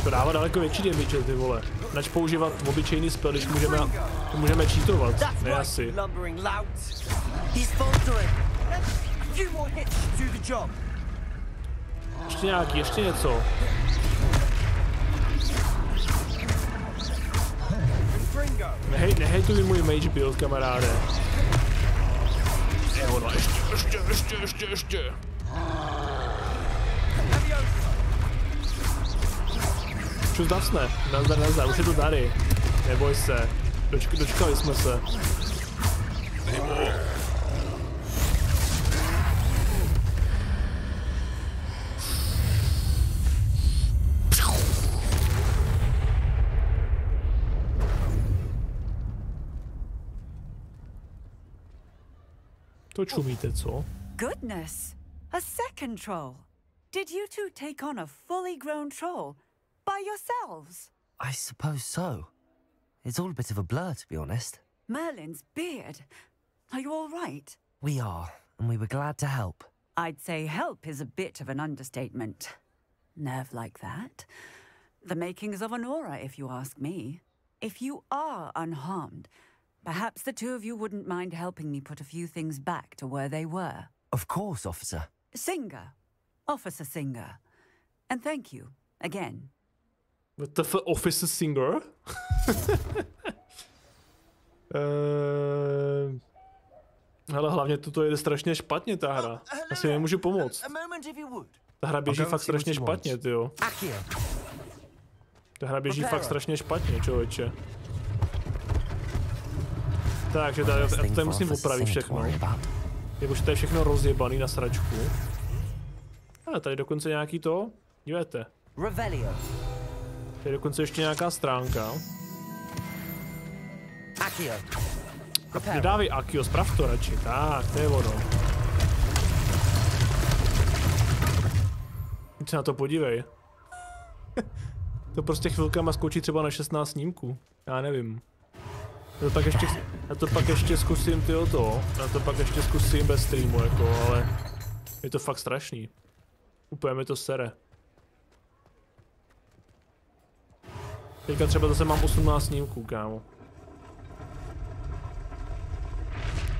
To dává daleko větší damage, ty vole. Nač používat obyčejný spell, když můžeme cheatovat, ne asi. Ještě něco. Nehejtuj můj mage build, kamaráde. Ono, ještě. Čus dasne, nazdar, už je to tady. Neboj se, dočkali jsme se. To čumíte, co? Goodness, a second troll. Did you two take on a fully grown troll by yourselves? I suppose so. It's all a bit of a blur, to be honest. Merlin's beard. Are you all right? We are, and we were glad to help. I'd say help is a bit of an understatement. Nerve like that. The makings of an aura, if you ask me. If you are unharmed, perhaps the two of you wouldn't mind helping me put a few things back to where they were. Of course, officer. Singer. Officer Singer. And thank you, again. What the f... Officer Singer? Hele, hlavně toto jede strašně špatně, ta hra. Asi nemůžu pomoct. Ta hra běží fakt strašně špatně, tyjo. Ta hra běží fakt strašně špatně, člověče. Takže tady musím opravit všechno. Jakože to je všechno rozjebaný na sračku. Ale tady dokonce nějaký to, dívejte. Tady dokonce ještě nějaká stránka. Nedávej Akio, sprav to radši, tak, to je ono. Teď se na to podívej. To prostě chvilkama skočí třeba na 16 snímků, já nevím. Já to pak ještě zkusím já to pak ještě zkusím bez streamu jako, ale je to fakt strašný. Úplně mi to sere. Teďka třeba zase mám 18 snímků, kámo.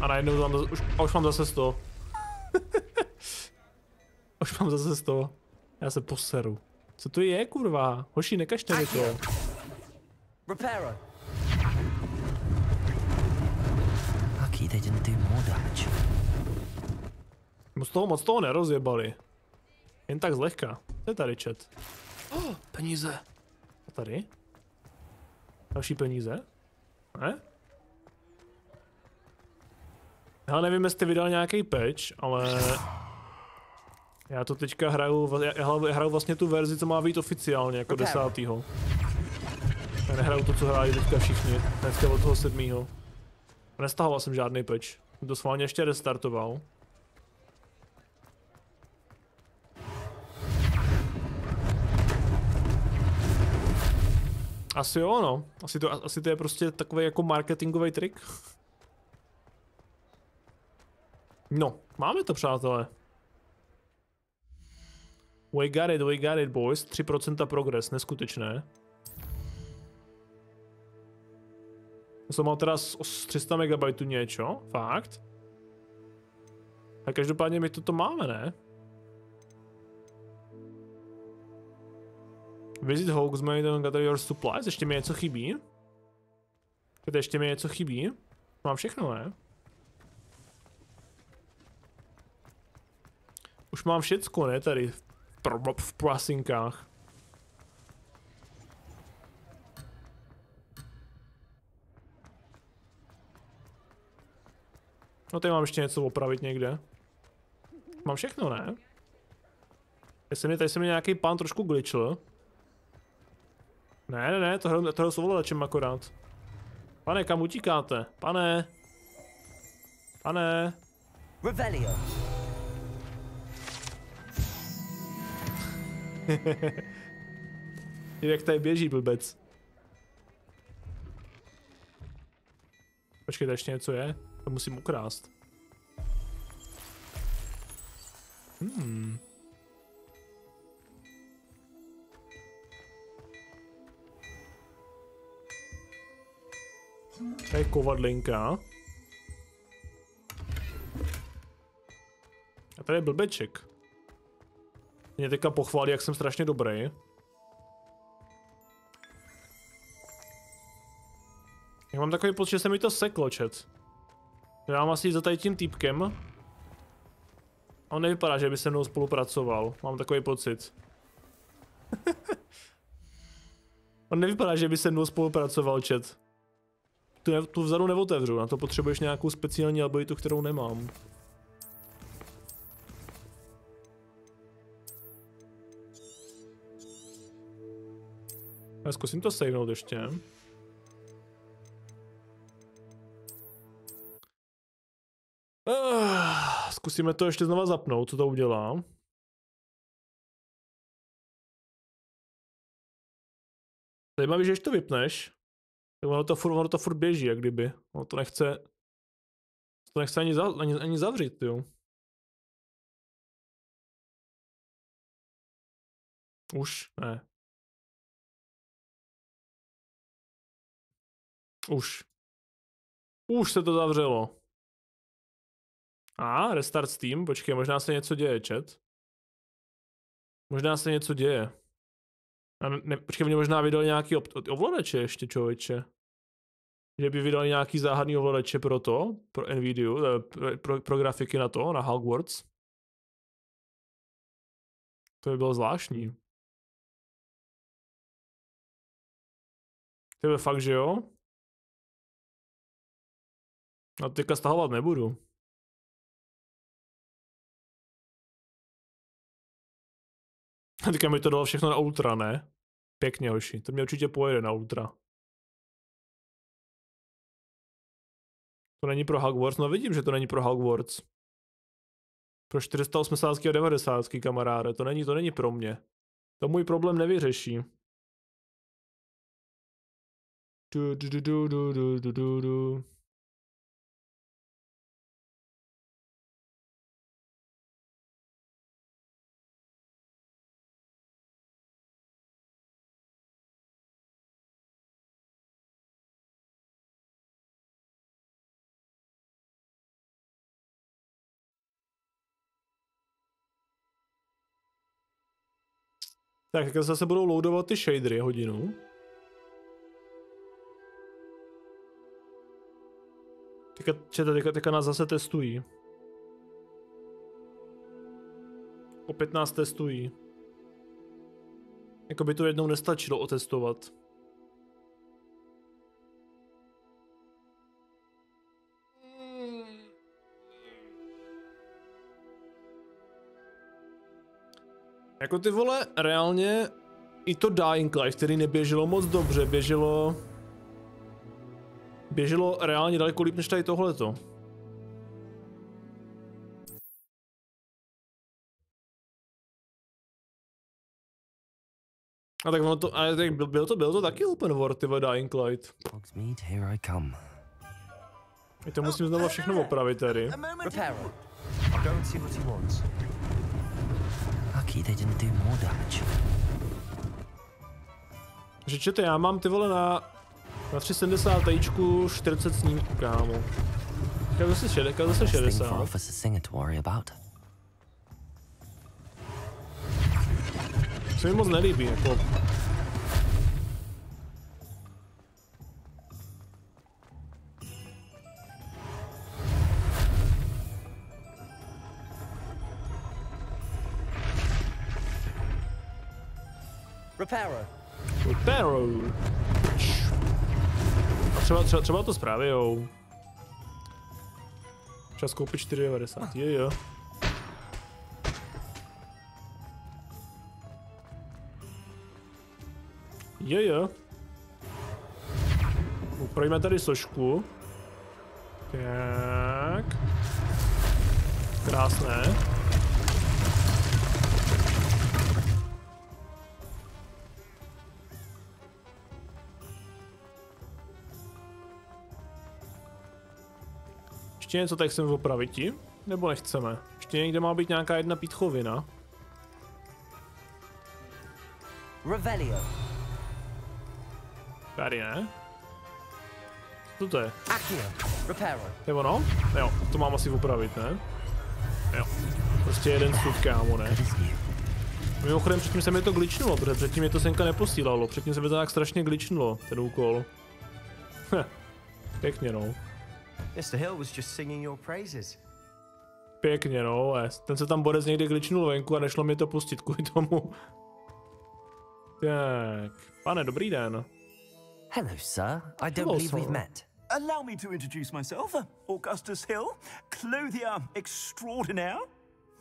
A najednou tam už mám zase 100. Už mám zase 100. Já se poseru. Co to je, kurva? Hoši, nekažte mi to. Lucky they didn't do more damage. Moc toho nerozjebali. Jen tak zlehka. To je tady chat. Peníze. A tady? Další peníze? Ne? Já nevím, jestli vydal nějaký patch, ale já to teďka hraju, já hraju vlastně tu verzi, co má být oficiálně, jako 10. Já nehraju to, co hrají teďka všichni, dneska od toho 7. Nestahoval jsem žádný patch, jsem to schválně ještě restartoval. Asi jo, no. Asi to je prostě takový jako marketingový trik. No, máme to, přátelé. We got it, boys. 3% progres, neskutečné. Já jsem mal teda z 300 MB něco, fakt? A každopádně my to máme, ne? Visit Hogsmeade and gather your supplies, ještě mi něco chybí? Teď ještě mi něco chybí? Mám všechno, ne? Už mám všecko, ne, tady v prasinkách. No tady mám ještě něco opravit někde. Mám všechno, ne? Tady se mi nějaký pán trošku glitchl. Ne, tohle s ovladačem akorát. Pane, kam utíkáte? Pane. Revelio. Jak tady běží, blbec. Počkej, ještě něco je? To musím ukrást. Tady je kovadlinka. A tady je blbeček. Mě teďka pochválí, jak jsem strašně dobrý. Já mám takový pocit, že se mi to seklo, chat. Já mám asi jít za tady tím týpkem. A on nevypadá, že by se mnou spolupracoval. Mám takový pocit. On nevypadá, že by se mnou spolupracoval, chat. Tu vzadu neotevřu, na to potřebuješ nějakou speciální abilitu, kterou nemám. Já zkusím to savenout ještě. Zkusíme to ještě znova zapnout, co to udělá. Zajímavý, že když to vypneš, tak ono to furt běží, jak kdyby. Ono to nechce ani zavřít, jo. Už, ne. Už se to zavřelo. Restart Steam, počkej, možná se něco děje, chat. Možná se něco děje. Počkej, mě možná vydali nějaký ovladače ještě, člověče. Že by vydali nějaký záhadný ovladače pro Nvidia, pro grafiky na Hogwarts. To by bylo zvláštní. Tebe fakt, že jo? A teďka stahovat nebudu. A teďka mi to dalo všechno na ultra, ne? Pěkně, hoši. To mě určitě pojede na ultra. To není pro Hogwarts? No vidím, že to není pro Hogwarts. Pro 480 a 90, kamaráde. To není pro mě. To můj problém nevyřeší. Tak zase budou loadovat ty shadery hodinu. Teďka nás zase testují. Opět nás testují. Jako by to jednou nestačilo otestovat. Jako ty vole, reálně i to Dying Light, který neběželo moc dobře, běželo reálně daleko líp než tady tohleto. A tak ono to, ale tak bylo to taky open world, ty Dying Light. I to musím znovu všechno opravit tady. Že čete, já mám ty vole na 370 tejčku 40 snímků, kámo. Zase 60. Se mi moc nelíbí, jako. Reparo. Třeba to zprávijou. Čas koupit 4,90. Jo. Jo. Upravíme tady složku. Tak. Krásné. Ještě něco tak chceme opravit, nebo nechceme? Ještě někde má být nějaká jedna pítchovina. Revelio. Tady ne? Co to je? Reparo. Je ono? Jo, to mám asi opravit, ne? Jo. Prostě jeden sud, kámo, ne? Mimochodem předtím se mi to glitchnulo, protože předtím mě to senka neposílalo. Předtím se mi to tak strašně glitchnulo, ten úkol. Pěkně, no. Mr. Hill was just singing your praises. Pěkně, no. Ten se tam borec někdy glitchnul venku a nešlo mi to pustit kvůli tomu. Tak, pane, dobrý den. Hello, sir. I don't believe we've met. Allow me to introduce myself, Augustus Hill, clothier extraordinaire.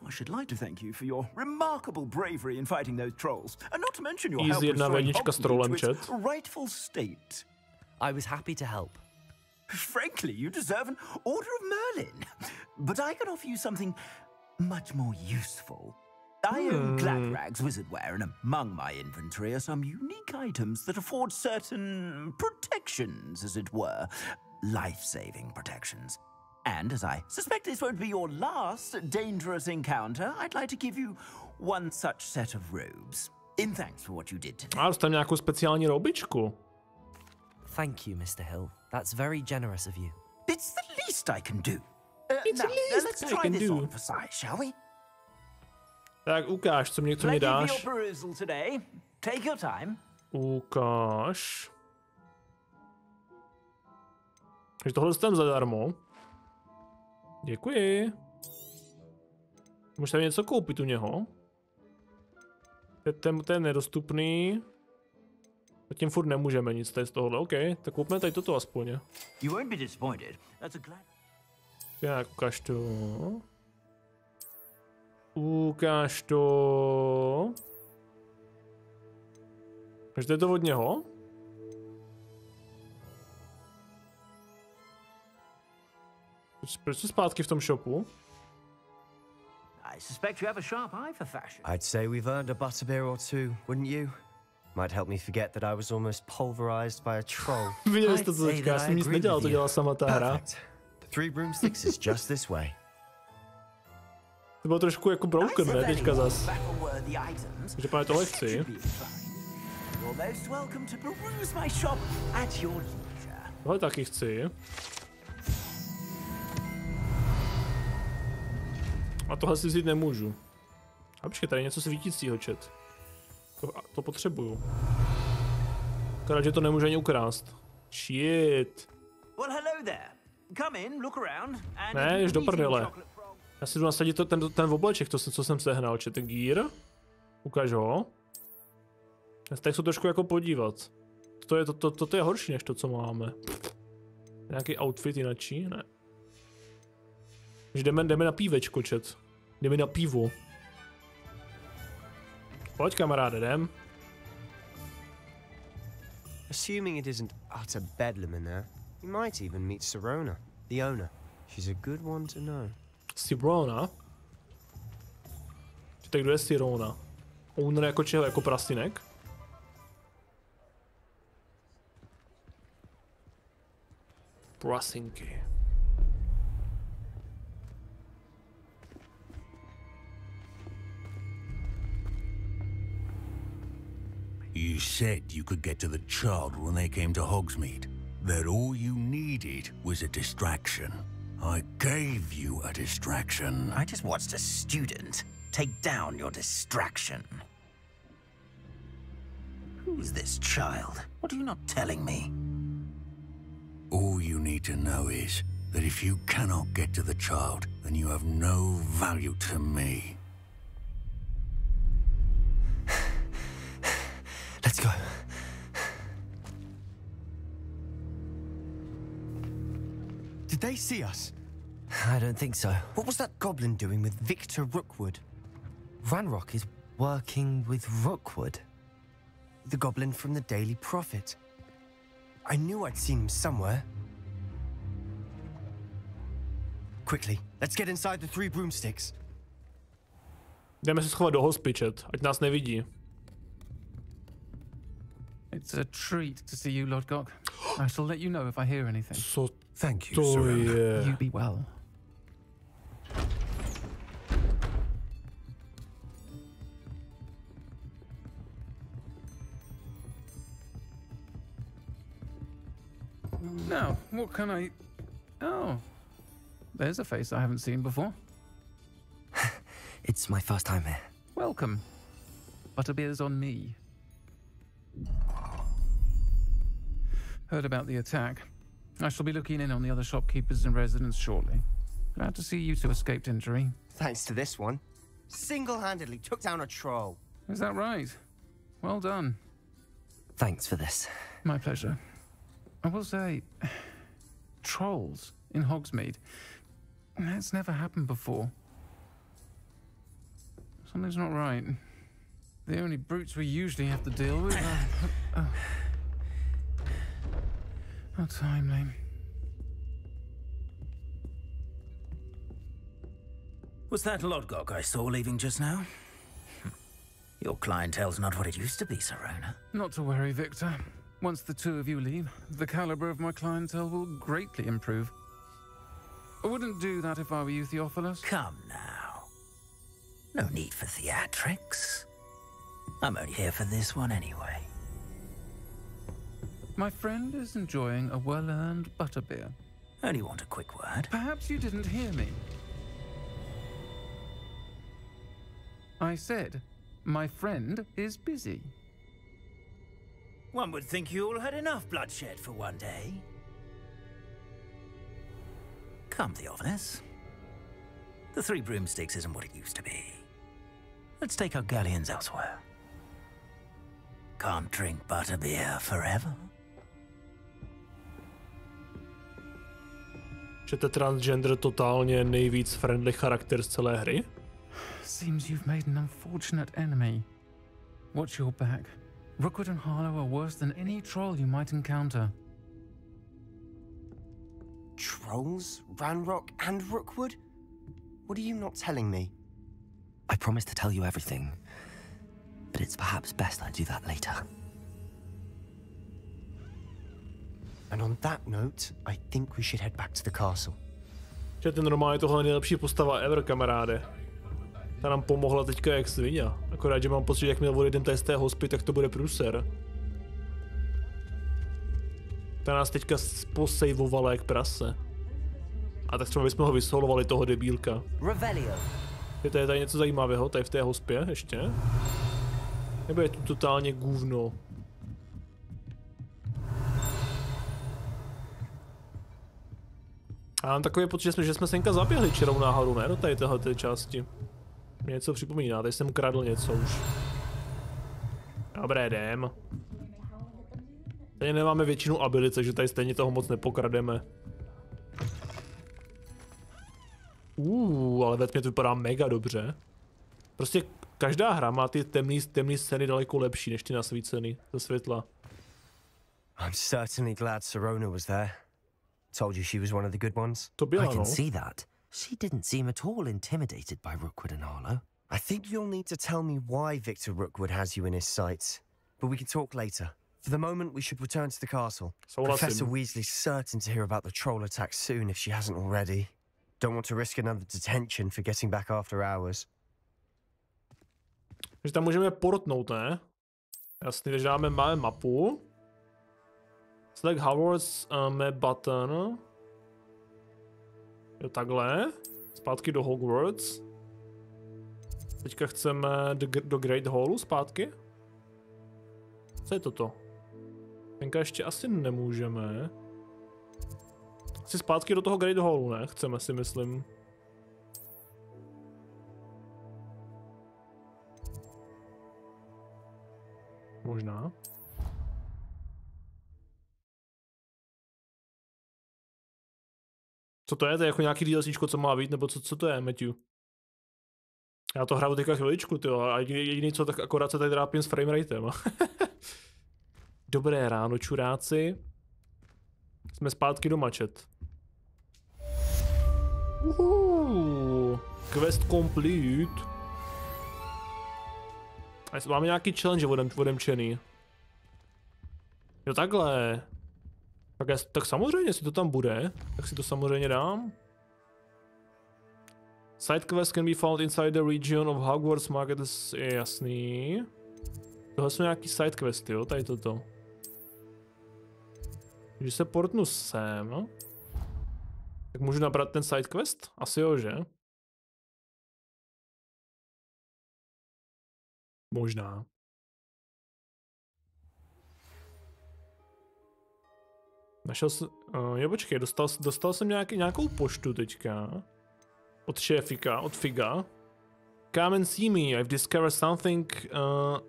I should like to thank you for your remarkable bravery in fighting those trolls, and not to mention your help restoring Hogwarts to its rightful state. I was happy to help. Frankly, you deserve an Order of Merlin, but I can offer you something much more useful. I own Gladrag's wizardware, and among my inventory are some unique items that afford certain protections, as it were. Life-saving protections. And as I suspect this won't be your last dangerous encounter, I'd like to give you one such set of robes. In thanks for what you did today. A dostanu nějakou speciální roubičku. Thank you, Mr. Hill. That's very generous of you. It's the least I can do. Let's try this on for size, shall we? Tak ukáž, co mě dáš. Take your time. Ukáž. Takže tohle dostanu zadarmo. Děkuji. Můžete něco koupit u něho? Ten je nedostupný. Zatím furt nemůžeme nic tady z tohohle. OK, tak koupíme tady toto aspoň. You won't be disappointed. That's a glad... Tak, ukáž to. Ukáž to. Takže to je to od něho? Proč jsi zpátky v tom shopu? I suspect you have a sharp eye for fashion. I'd say we've earned a butterbeer or two, wouldn't you? Might help me forget that I was almost pulverized by a troll. Viděli jste to teďka, já jsem nic nedělal, to dělala sama ta hra. The Three Broomsticks is just this way. To bylo trošku jako broken, ne, teďka zas. Takže pane tohle chci. Tohle taky chci. A tohle si vzít nemůžu. A počkej, tady je něco svítícího, chat. To potřebuju. Akorát, že to nemůžu ani ukrást. Shit. Ne, jdeš do prdele. Já si jdu nasadit ten obleček, co jsem sehnal, chat. Gear. Ukáž ho. Já se tak se trošku jako podívat. Toto je horší než to, co máme. Nějaký outfit jinačí? Ne. Jdeme na pívečko, chat. Jdeme na pivo. Pojď, kamaráde, jdem. Assuming it isn't utter bedlam in there, you might even meet Sirona, the owner. She's a good one to know. Sirona? Tak kdo je Sirona? Owner jako čeho? Jako prasinek? Prasinky. You said you could get to the child when they came to Hogsmeade. That all you needed was a distraction. I gave you a distraction. I just watched a student take down your distraction. Who's this child? What are you not telling me? All you need to know is that if you cannot get to the child, then you have no value to me. Let's go. Did they see us? I don't think so. What was that goblin doing with Victor Rookwood? Ranrock is working with Rookwood. The goblin from the Daily Prophet. I knew I'd seen him somewhere. Quickly, let's get inside the Three Broomsticks. Jdeme se schovat do hospy, chat, ať nás nevidí. It's a treat to see you, Lord Gok. I shall let you know if I hear anything. So thank you, sir. You be well. Now, what can I... Oh, there's a face I haven't seen before. It's my first time here. Welcome. Butterbeer's on me. Heard about the attack. I shall be looking in on the other shopkeepers and residents shortly. Glad to see you two escaped injury. Thanks to this one. Single-handedly took down a troll. Is that right? Well done. Thanks for this. My pleasure. I will say, trolls in Hogsmeade. That's never happened before. Something's not right. The only brutes we usually have to deal with are... How timely. Was that Lodgok I saw leaving just now? Your clientele's not what it used to be, Sirona. Not to worry, Victor. Once the two of you leave, the caliber of my clientele will greatly improve. I wouldn't do that if I were you, Theophilus. Come now. No need for theatrics. I'm only here for this one anyway. My friend is enjoying a well-earned butterbeer. Only want a quick word. Perhaps you didn't hear me. I said, my friend is busy. One would think you all had enough bloodshed for one day. Come, Theophilus. The Three Broomsticks isn't what it used to be. Let's take our galleons elsewhere. Can't drink butterbeer forever. Že to transgender totálně nejvíc friendly charakter z celé hry? Seems you've made an unfortunate enemy. Watch your back. Rookwood and Harlow are worse than any troll you might encounter. Trolls? Ranrock and Rookwood? What are you not telling me? I promised to tell you everything, but it's perhaps best I do that later. And on that note, I think we should head back to the castle. Že ten normálně tohle je nejlepší postava ever, kamaráde. Ta nám pomohla teďka jak svině. Akorát, že mám pocit, že jakmile odejdem tady z té hospy, tak to bude průser. Ta nás teďka posejvovala jak prase. A tak třeba bychom ho vysolovali, toho debílka. Je tady něco zajímavého, tady v té hospě ještě? Nebo je tu totálně gůvno? A mám takový pocit, že jsme senka zaběhli čirou náhodou, ne? Do tady téhleté části. Mě něco připomíná, tady jsem kradl něco už. Dobré, jdem. Tady nemáme většinu abilit, takže tady stejně toho moc nepokrademe. Ale ve tmě to vypadá mega dobře. Prostě každá hra má ty temný scény daleko lepší než ty nasvícený ze světla. I'm certainly glad Sirona was there. Told you she was one of the good ones. I can see that. She didn't seem at all intimidated by Rookwood and Harlow. I think you'll need to tell me why Victor Rookwood has you in his sights. But we can talk later. For the moment, we should return to the castle. Professor Weasley's certain to hear about the troll attack soon if she hasn't already. Don't want to risk another detention for getting back after hours. Takže tam můžeme portnout, ne? Jasně, takže máme mapu. Select Hogwarts map button. Jo, takhle. Zpátky do Hogwarts. Teďka chceme do Great Hallu zpátky. Co je toto? Tenka ještě asi nemůžeme. Asi zpátky do toho Great Hallu, ne? Chceme, si myslím. Možná. Co to je? To je jako nějaký DLCčko, co má být? Nebo co to je, Matthew? Já to hraju teďka chviličku, tyjo, a jediný co, tak akorát se tady trápím s frameratem. Dobré ráno, čuráci. Jsme zpátky do mačet. Quest complete. A máme nějaký challenge odemčený. Jo, takhle. Tak samozřejmě, jestli to tam bude, tak si to samozřejmě dám. Side quest can be found inside the region of Hogwarts Market, je jasný. Tohle jsou nějaký side questy, jo, tady toto. Když se portnu sem, tak můžu nabrat ten side quest? Asi jo, že? Možná. Našel jsem, jo počkej, dostal jsem nějakou poštu teďka. Od šéfika, od Figa. Come and see me, I've discovered something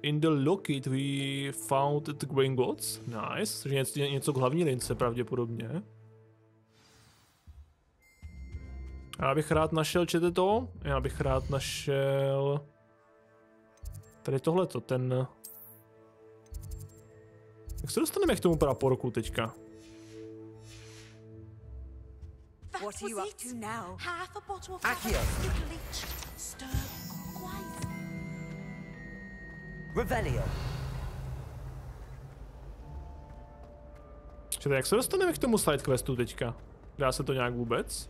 in the locket we found at the Gringotts. Nice, takže něco k hlavní lince pravděpodobně. Já bych rád našel, čete to? Já bych rád našel... Tady tohleto, ten... Jak se dostaneme k tomu praporku teďka? What are you up to now? Half a bottle of Accio. bleach. Stir clockwise. Revelio. Čete, jak se dostaneme k tomu side questu teďka? Dá se to nějak vůbec?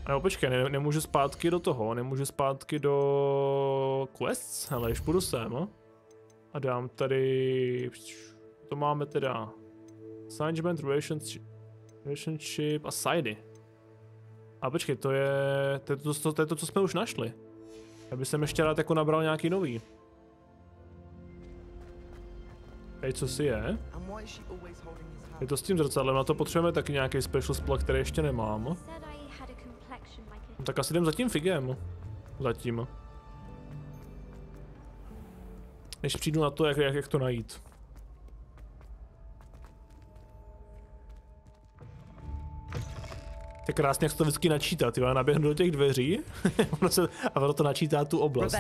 No počkej, nemůžu zpátky do toho, nemůžu zpátky do quests, hele, už půjdu sem. A dám tady, to máme teda assignment, relationship a sidey. A počkej, to je to, co jsme už našli. Já bych sem ještě rád jako nabral nějaký nový. Hej, co si je? Je to s tím zrcadlem, na to potřebujeme taky nějaký special spell, který ještě nemám. Tak asi jdem za tím Figem. Zatím. Než přijdu na to, jak to najít. Tak krásně, jak se to vždycky načítá, ty naběhnu do těch dveří a ono to načítá tu oblast.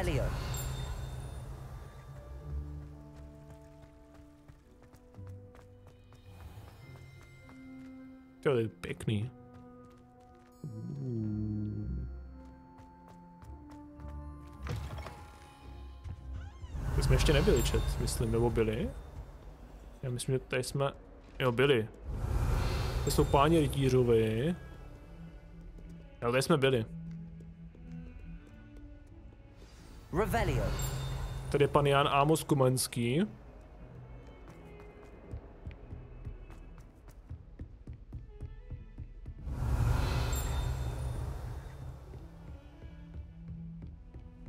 To je pěkný. Tady jsme ještě nebyli, chat, myslím, nebo byli? Já myslím, že tady jsme... Jo, byli. To jsou páni rytířovi. Ale tady jsme byli. Tady je pan Jan Amos Kumanský.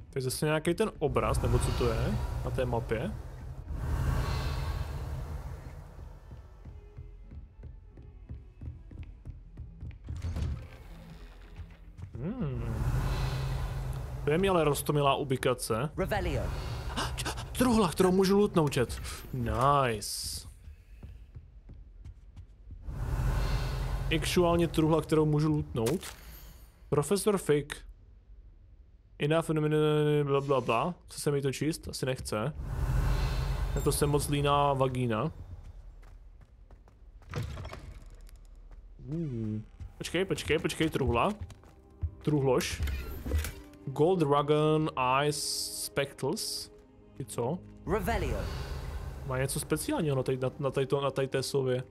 To je zase nějaký ten obraz, nebo co to je na té mapě. To je mi ale roztomilá ubikace. Truhla, kterou můžu lootnout, chat. Nice. Actuálně truhla, kterou můžu lootnout. Profesor Fig. Enough blablabla. Chce se mi to číst? Asi nechce. Je to se moc líná vagína. Počkej, truhla. Truhlož. Gold Dragon Eyes Spectacles. Ty co? Má něco speciálního na tady té sově.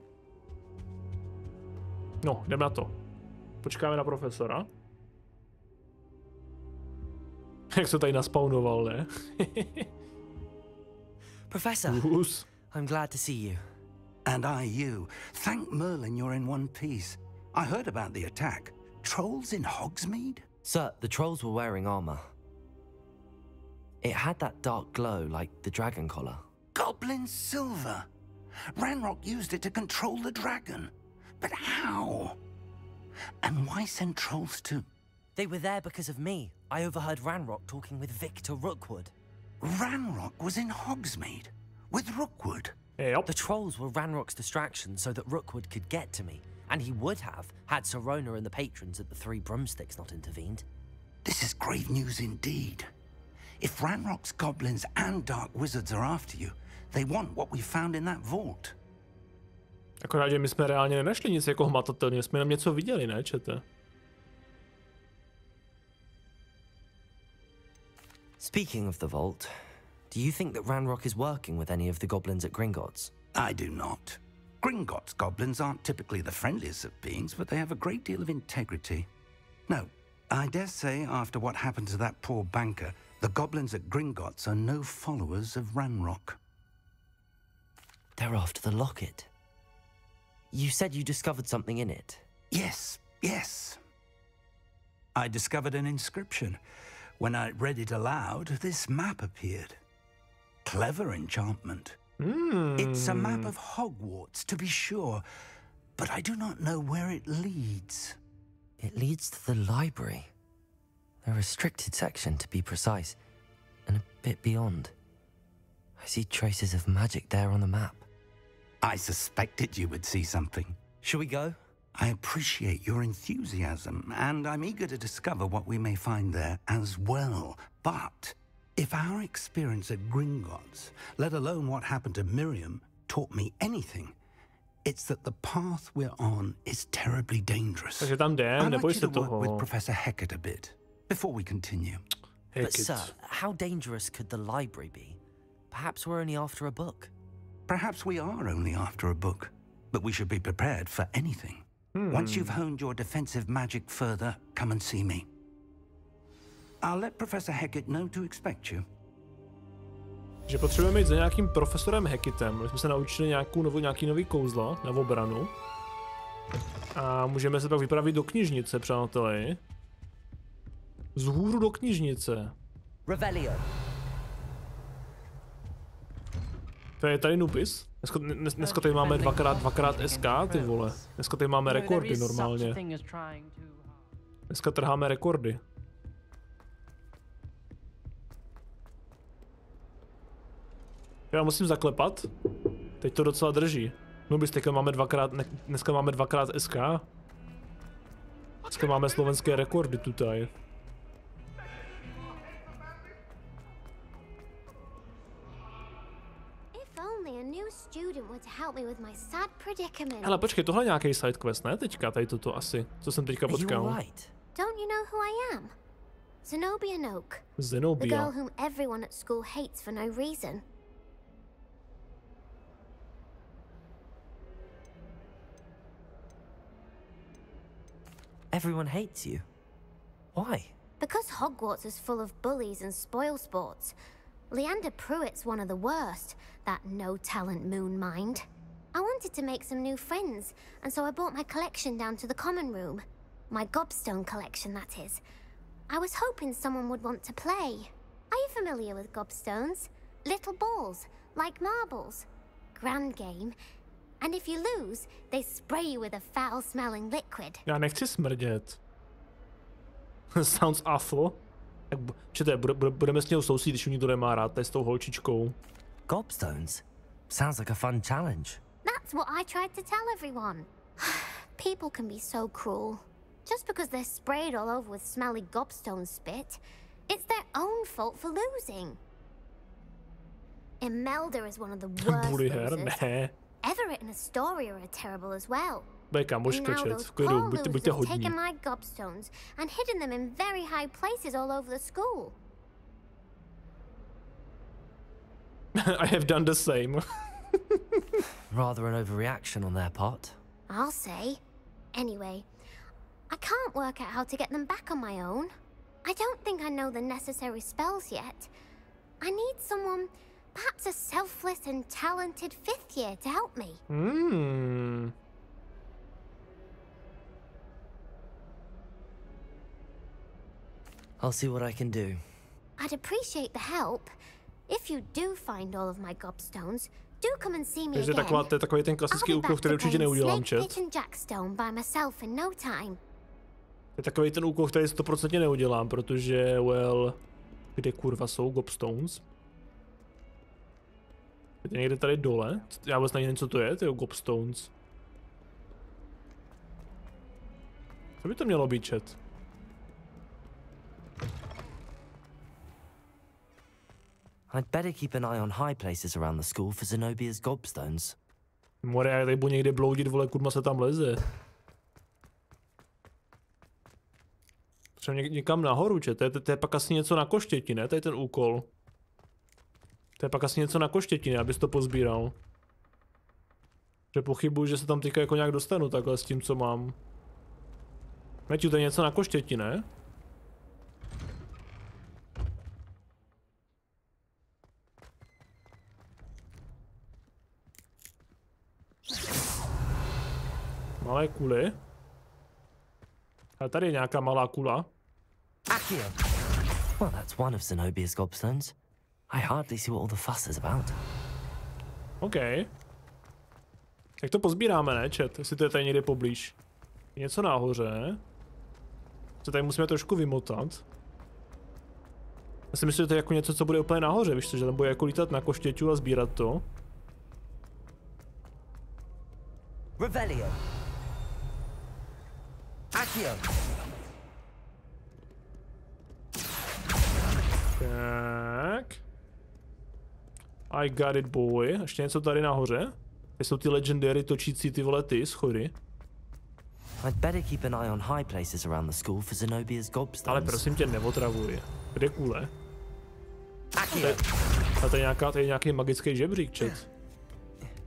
No, jdeme na to. Počkáme na profesora. Jak se tady naspawnoval, ne? Professor, I'm glad to see you. And I you. Thank Merlin you're in one piece. I heard about the attack. Trolls in Hogsmeade? Sir, the trolls were wearing armor. It had that dark glow like the dragon collar. Goblin silver. Ranrock used it to control the dragon. But how? And why send trolls to... They were there because of me. I overheard Ranrock talking with Victor Rookwood. Ranrock was in Hogsmeade? With Rookwood? Yep. The trolls were Ranrock's distraction so that Rookwood could get to me. And he would have, had Sirona and the patrons at the Three Broomsticks not intervened. This is grave news indeed. If Ranrock's goblins and dark wizards are after you, they want what we found in that vault. Akorát, že my jsme reálně nenašli nic jako hmatatelně, jsme nám něco viděli, ne, čete? Speaking of the vault, do you think that Ranrock is working with any of the goblins at Gringotts? I do not. Gringotts goblins aren't typically the friendliest of beings, but they have a great deal of integrity. No, I dare say after what happened to that poor banker, the goblins at Gringotts are no followers of Ranrock. They're after the locket. You said you discovered something in it. Yes. I discovered an inscription. When I read it aloud, this map appeared. Clever enchantment. It's a map of Hogwarts, to be sure, but I do not know where it leads. It leads to the library. A restricted section, to be precise, and a bit beyond. I see traces of magic there on the map. I suspected you would see something. Shall we go? I appreciate your enthusiasm, and I'm eager to discover what we may find there as well. But if our experience at Gringotts, let alone what happened to Miriam, taught me anything, it's that the path we're on is terribly dangerous. Takže tam jdem, I'd neboj like se you to work toho. with Professor Hecat a bit before we continue. But sir, how dangerous could the library be? Perhaps we're only after a book. Perhaps we are only after a book, but we should be prepared for anything. Once you've honed your defensive magic further, come and see me. I'll let Professor Hecat know to expect you. Že potřebujeme jít za nějakým profesorem Hacketem, my jsme se naučili nějaký nový kouzla na obranu. A můžeme se pak vypravit do knižnice, přáteli. Vzhůru do knižnice. To je tady Nubis. Dneska tady máme dvakrát SK, ty vole. Dneska tady máme rekordy normálně. Dneska trháme rekordy. Já musím zaklepat. Teď to docela drží. No bys, teďka máme dneska máme dvakrát SK. Dneska máme slovenské rekordy tutaj. Hele, počkej, tohle je nějaký side quest, ne? Teďka, tady toto asi, co jsem teďka potkal. Don't you know who I am? Zenobia Noak. Zenobia. The girl whom everyone at school hates for no reason. Everyone hates you. Why? Because Hogwarts is full of bullies and spoilsports. Leander Pruitt's one of the worst, that no-talent moon mind. I wanted to make some new friends, and so I brought my collection down to the common room. My gobstone collection, that is. I was hoping someone would want to play. Are you familiar with gobstones? Little balls, like marbles. Grand game. And if you lose, they spray you with a foul-smelling liquid. Já nechci smrdět. Sounds awful. Čete, budeme s něho sousit, když u ní to nemá rád, s tou holčičkou. Gobstones? Sounds like a fun challenge. That's what I tried to tell everyone. People can be so cruel. Just because they're sprayed all over with smelly gobstone spit, it's their own fault for losing. Imelda is one of the worst losers. Everett and Astoria are terrible as well. Now those poor losers have taken my gobstones and hidden them in very high places all over the school. I have done the same. Rather an overreaction on their part. I'll say. Anyway, I can't work out how to get them back on my own. I don't think I know the necessary spells yet. I need someone, perhaps a selfless and talented 5th year to help me. I'll see what I can do. I'd appreciate the help. If you do find all of my gobstones, do come and see me again. To je takový ten klasický úkol, který určitě neudělám, chat. Je takový ten úkol, který 100% neudělám, protože, well, kde kurva jsou gobstones? Je to někde tady dole? Já vůbec nevím, co to je, ty gobstones. Co by to mělo být, chat? I'd better keep an eye on high places around the school for Zenobia's gobstones. More, já tady budu někde bloudit, vole, kurma se tam leze. Třeba někam nahoru, če? To je pak asi něco na koštěti, ne? To je ten úkol. To je pak asi něco na koštěti, abys to pozbíral. Že pochybuji, že se tam teďka jako nějak dostanu takhle s tím, co mám. Meťu, to je něco na koštěti, ne? Malé kuly. A tady je nějaká malá kula. Well, that's one of Zenobia's gobstones. I hardly see what all the fuss is about. OK. Tak to pozbíráme, ne, chat? Jestli to je tady někde poblíž. Je něco nahoře. Co tady musíme trošku vymotat. Já si myslím, že to je jako něco, co bude úplně nahoře, víš co, že tam bude jako lítat na koštěťu a sbírat to. Revelio. Accio. Tak. I got it, boy. Ještě něco tady nahoře? Tady jsou ty legendary točící ty vole ty schody. I'd better keep an eye on high places around the school for Zenobia's gobstones. Ale prosím tě, neotravuj. Kde je kůle? A to je nějaký magický žebřík, chat.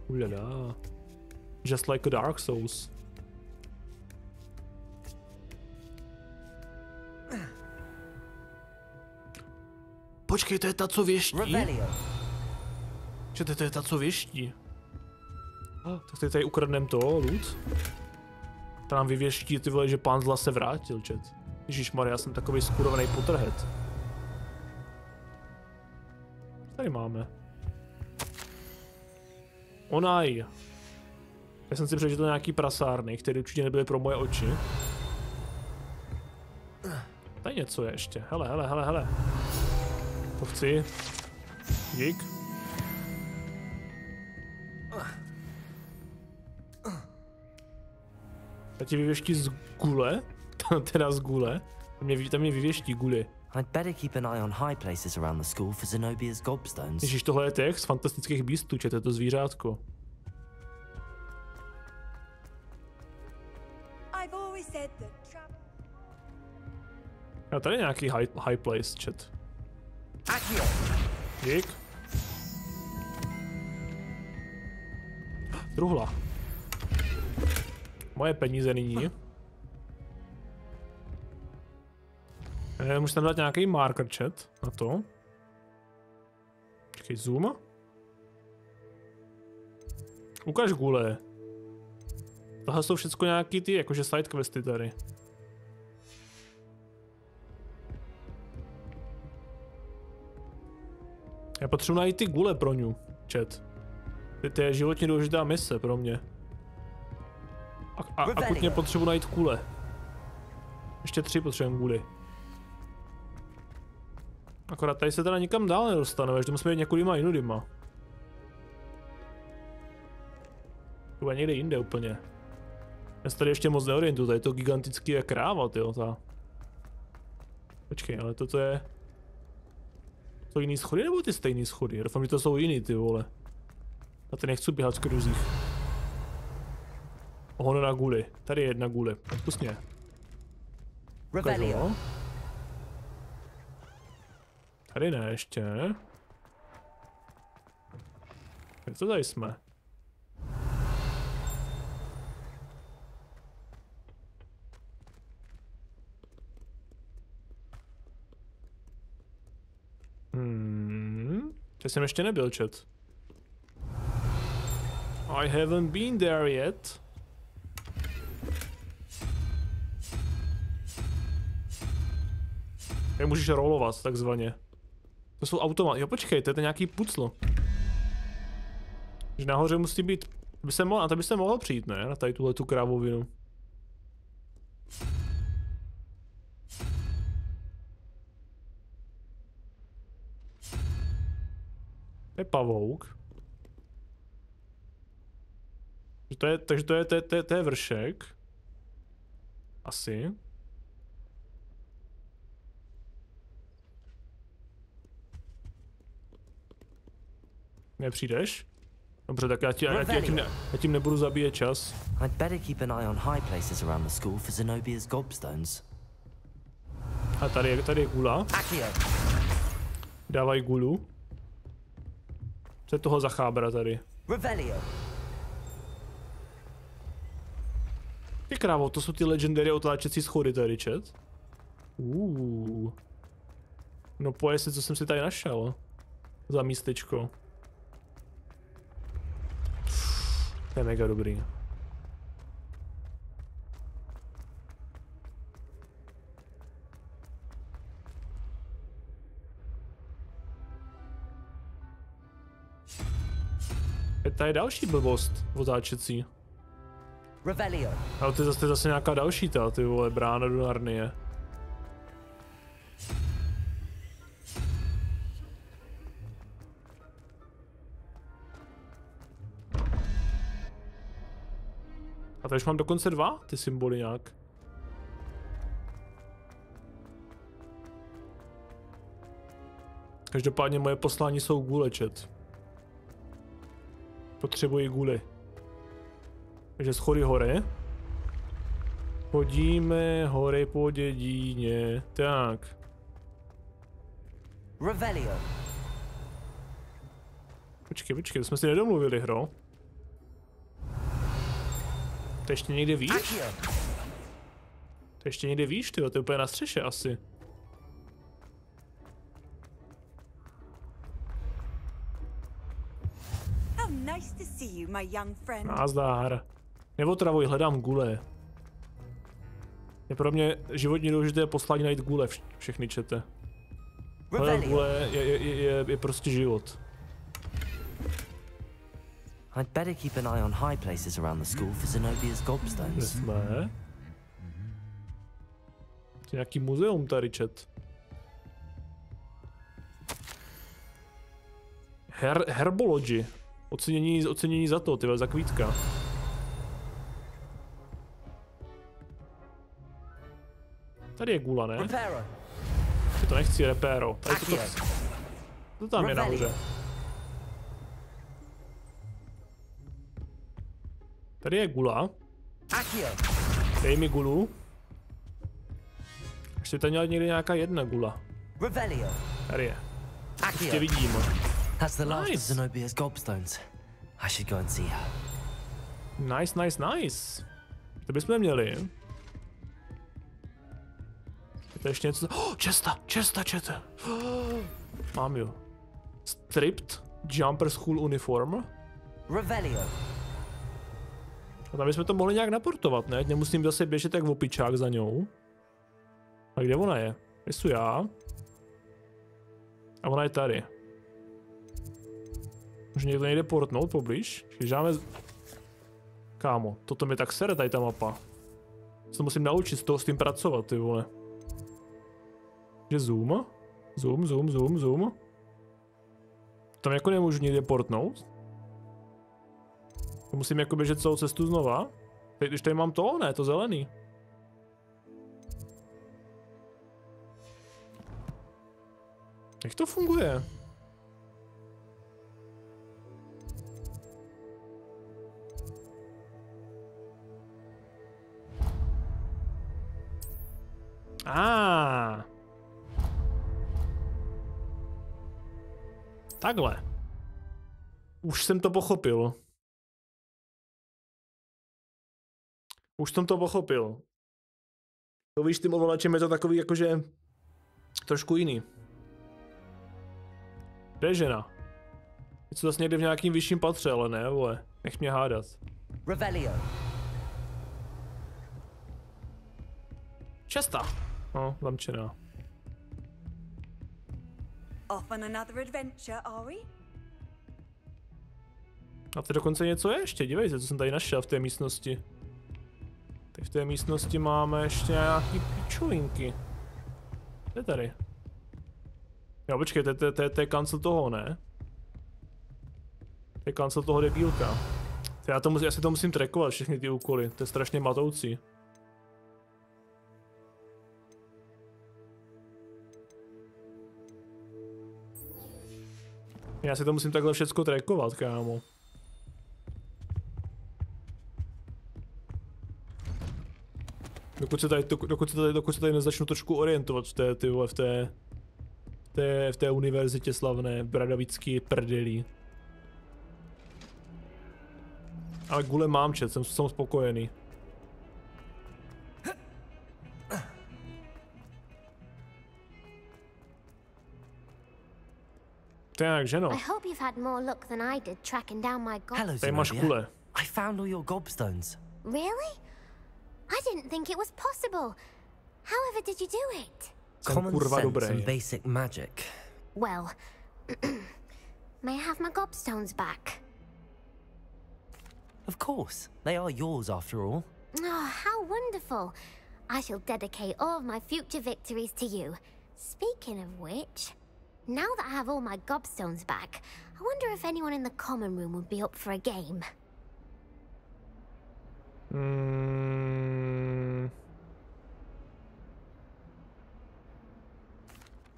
Ulala. Just like a Dark Souls. Počkej, to je ta, co věští? Že to je ta, co věští. Tak tady ukradnem to, loot. Ta nám vyvěští, ty vole, že pán zla se vrátil, chat. Ježišmarja, já jsem takový skurovaný potrhet. Co tady máme? Onaj. Já jsem si přečetl nějaký prasárny, které určitě nebyly pro moje oči. Tady něco je ještě. Hele. To chci. Dík. A ti vyvěští z gule? Teda z gule? Tam mě vyvěští guly. I'd better keep an eye on high places around the school for Zenobia's gobstones. Ježiš, tohle je text fantastických beastů, čete to zvířátko. A tady je nějaký high place, chat. Dík. Truhla. Moje peníze nyní. Můžu tam dát nějaký marker, chat, na to. Počkej, zoom. Ukaž gule. Tohle jsou všechno nějaký ty, jakože side questy tady. Já potřebuji najít ty gule pro ňu, chat. To je životně důležitá mise pro mě. A akutně potřebuji najít gule. Ještě 3 potřebujeme guly. Akorát tady se teda nikam dál nedostaneme, že to musíme jít několika jinudima. To je někde jinde úplně. Já se tady ještě moc neorientuju, tady je to gigantický je kráva, tyjo, ta. Počkej, ale toto je... To jiný schody nebo ty stejný schody? Já doufám, že to jsou jiný, ty vole. A ty nechci běhat v kruzích. Ohono na guli. Tady je jedna gule. Pust mě. Ukažu. Tady ne, ještě. Co tady jsme? To jsem ještě nebyl, chat. I haven't been there yet. Jak můžeš rolovat, takzvaně. To jsou automaty. Jo, počkej, to je nějaký puclo. Že nahoře musí být... Na to by se mohl přijít, ne? Na tady tuhle tu krávovinu. To je pavouk. Takže to je vršek. Asi. Nepřijdeš? Dobře, tak já tím nebudu zabíjet čas. I'd better keep an eye on high places around the school for Zenobia's gobstones. A tady je gula. Dávaj gulu. Co je toho za chábra tady? Ty krávo, to jsou ty legendary otáčecí schody tady, chat. No pojď si, co jsem si tady našel. Za místečko. To je mega dobrý. Tady je další blbost otáčecí. Ale to je zase nějaká další ty vole, brána do Narnie. A tady už mám dokonce 2 ty symboly nějak. Každopádně moje poslání jsou gule, chat. Potřebuji guly. Takže schody hory. Chodíme hory po dědíně. Tak. Počkej, to jsme si nedomluvili, hro. To ještě někde víš? To ještě někde víš, tyjo, to je úplně na střeše asi. Nazdar. Neotravuj, hledám gule. Je pro mě životně důležité poslání najít gule, všechny čete. Hledat gule je prostě život. I'd better keep an eye on high places around the school for Zenobia's gobstones. Jsme. To je nějaký muzeum tady, chat. Herbology. Ocenění za to, tyhle, za kvítka. Tady je gula, ne? To nechci, repéro. Tady to tam je nahoře. Tady je gula. Dej mi gulu. Ještě tady měla někde nějaká jedna gula. Tady je. Ještě vidím. That's the last of Zenobia's gobstones. I should go and see her. Nice. To bychom měli. Je to ještě něco... Oh, česta, čete. Mám jo. Stripped Jumper School Uniform. A tam bychom to mohli nějak naportovat, ne? Nemusím zase běžet jak opičák za ňou. A kde ona je? Jsou já. A ona je tady. Už někdo nejde portnout poblíž? Žáme... Kámo, toto mi tak sere tady ta mapa. Se musím naučit s tím pracovat, ty vole. Je zoom? Zoom. Tam jako nemůžu někde portnout? Musím jako běžet celou cestu znova? Teď, když tady mám to, ne, to zelený. Jak to funguje? Takhle. Už jsem to pochopil. To víš, tím ovladačem je to takový jakože trošku jiný. Kde je žena? Je to zase někde v nějakým vyšším patře, ale ne, vole. Nech mě hádat. Česta. No, zamčená. Off on another adventure, are we? A to dokonce něco je ještě, dívej se, co jsem tady našel v té místnosti. Teď v té místnosti máme ještě nějaký pičovinky. Co je tady? Jo, počkej, to je kancel toho, ne? To je kancel toho debílka. Já si to musím trackovat, všechny ty úkoly, to je strašně matoucí. Já si to musím takhle všecko trackovat, kámo. Dokud se tady nezačnu trošku orientovat v té univerzitě slavné bradavický prdelí. Ale gule mám čet, jsem spokojený. Tak, ženo. Hello, Zenobia. I found all your gobstones. Really? I didn't think it was possible. However did you do it? Common sense and basic magic. Well, may I have my gobstones back? Of course. They are yours after all. Oh, how wonderful. I shall dedicate all of my future victories to you. Speaking of which, now that I have all my gobstones back, I wonder if anyone in the common room would be up for a game.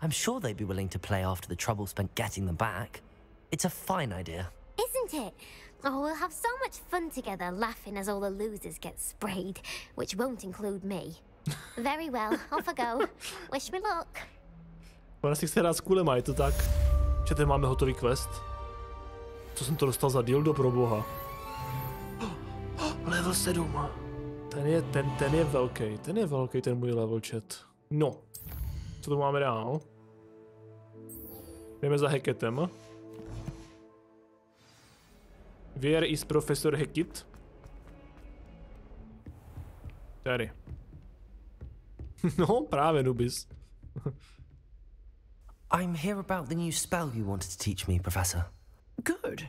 I'm sure they'd be willing to play after the trouble spent getting them back. It's a fine idea. Isn't it? Oh, we'll have so much fun together, laughing as all the losers get sprayed, which won't include me. Very well, off I go. Wish me luck. Ona si chce hrát s kulema, je to tak? Čete, máme hotový quest. Co jsem to dostal za dildo, pro boha? Level 7. Ten je velký, ten můj level chat. No. Co to máme dál? Jdeme za Hacketem. Where is Professor Hackett? Tady. No, právě, Nubis. I'm here about the new spell you wanted to teach me, Professor. Good.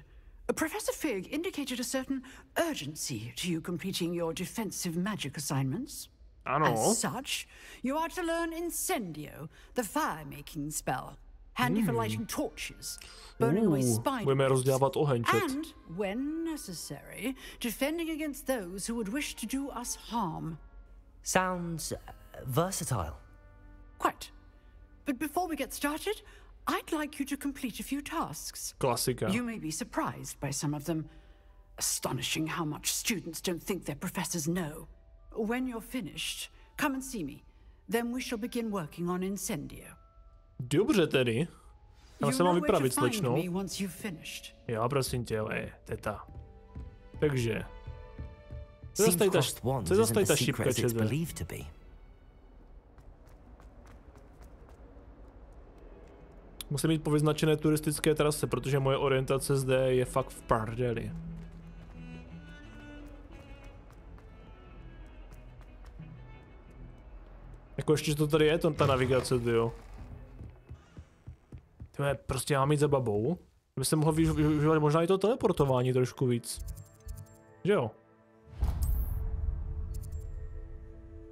Professor Fig indicated a certain urgency to you completing your defensive magic assignments. Ano. As such, you are to learn Incendio, the fire-making spell. Handy for lighting torches, burning away spiders, budeme rozdělávat oheň, chat. And, when necessary, defending against those who would wish to do us harm. Sounds versatile. Quite. But before we get started, I'd like you to complete a few tasks. Klasika. You may be surprised by some of them. Astonishing how much students don't think their professors know. When you're finished, come and see me. Then we shall begin working on Incendio. Dobře tedy. Já se mám vypravit, slečno. Jo, prosím tě, teta. Takže. Co je zase tady ta šipka, čete? Musím mít povyznačené turistické trasy, protože moje orientace zde je fakt v prdeli. Jako ještě, že to tady je, ta navigace, jo. Tyhle, prostě mám jít za babou. By se mohlo využívat možná i to teleportování trošku víc. Že jo?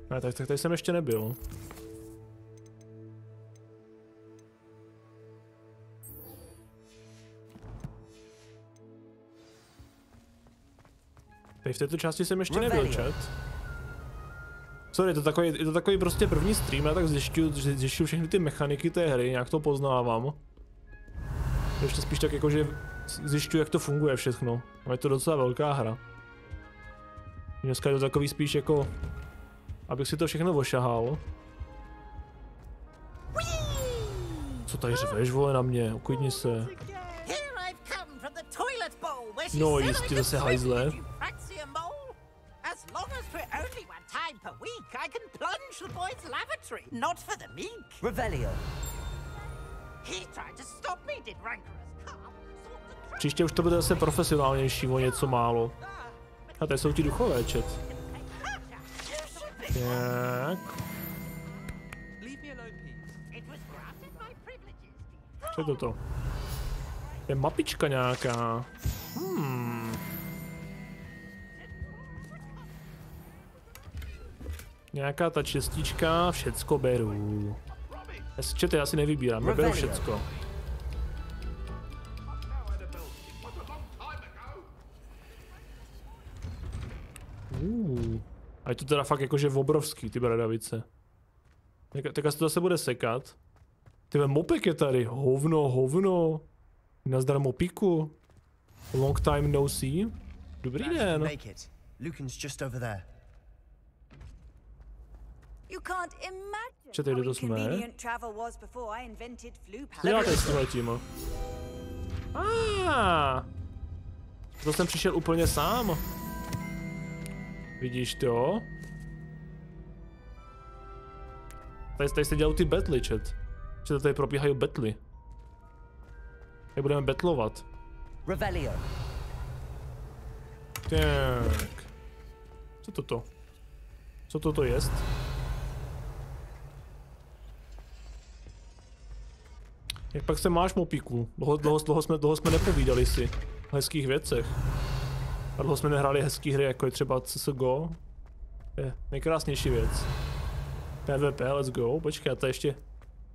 Ne, tak tady jsem ještě nebyl. Tady v této části jsem ještě nebyl, chat. Sorry, je to takový prostě první stream, já tak zjišťuju všechny ty mechaniky té hry, nějak to poznávám. Ještě spíš tak jako, že zjišťuju, jak to funguje všechno. A je to docela velká hra. Dneska je to takový spíš jako, abych si to všechno ošahal. Co tady řveš, vole, na mě? Uklidni se. No, jistě zase hajzle. Příště už to bude zase profesionálnější o něco málo. A tady jsou ti duchové, chat. Tak. Co je toto? Je mapička nějaká. Nějaká ta čestička, všecko beru. Čete, já si nevybírám, já beru všecko. A je to teda fakt jakože obrovský, ty bradavice. Tak se to zase bude sekat. Tyhle mopek je tady, hovno. Nazdar mopíku. Long time no see. Dobrý den. Čete, kde to jsme? Co děláte s tímhletím? To jsem přišel úplně sám. Vidíš to? Tady se dělají ty betly, chat. Že tady probíhají betly. Jak budeme betlovat? Tak. Co toto? Co toto jest? Jak pak se máš, mopíku? Dlouho jsme nepovídali si o hezkých věcech. A dlouho jsme nehráli hezký hry, jako je třeba CSGO. Je nejkrásnější věc. PvP, let's go. Počkej, a to ještě...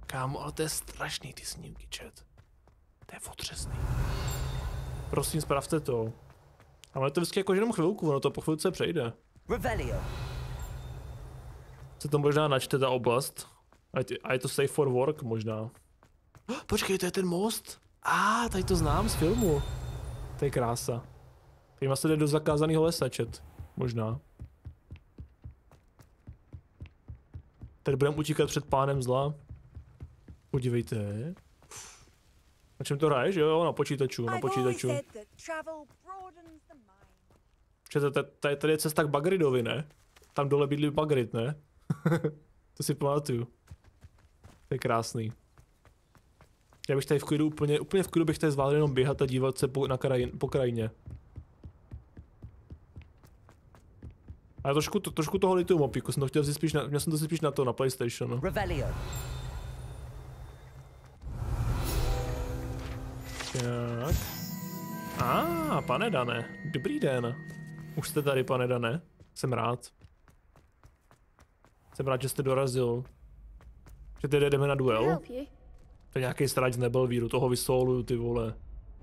Kámo, ale to je strašný, ty snímky, chat. To je otřesný. Prosím, spravte to. Ale to vždycky jako jenom chvilku, ono to po chvilce přejde. Se to možná načte, ta oblast. A je to safe for work, možná. Počkej, to je ten most? Tady to znám z filmu. To je krása. Tady se jde do zakázaného lesa, chat. Možná. Tady budeme utíkat před pánem zla. Podívejte. Na čem to hraješ? Jo, na počítaču, Tady je cesta k Bagridovi, ne? Tam dole bydlí Bagrid, ne? To si pamatuju. To je krásný. Já bych tady v klidu úplně v klidu bych tady zvládl jenom běhat a dívat se po krajině. Ale trošku toho lituju, mopíku, jsem to chtěl spíš měl jsem to si spíš na to, na PlayStationu. Tak. Pane Dane, dobrý den. Už jste tady, pane Dane. Jsem rád. Jsem rád, že jste dorazil. Že teď jdeme na duel. To nějaký srač nebyl, víru, toho vysoluju, ty vole.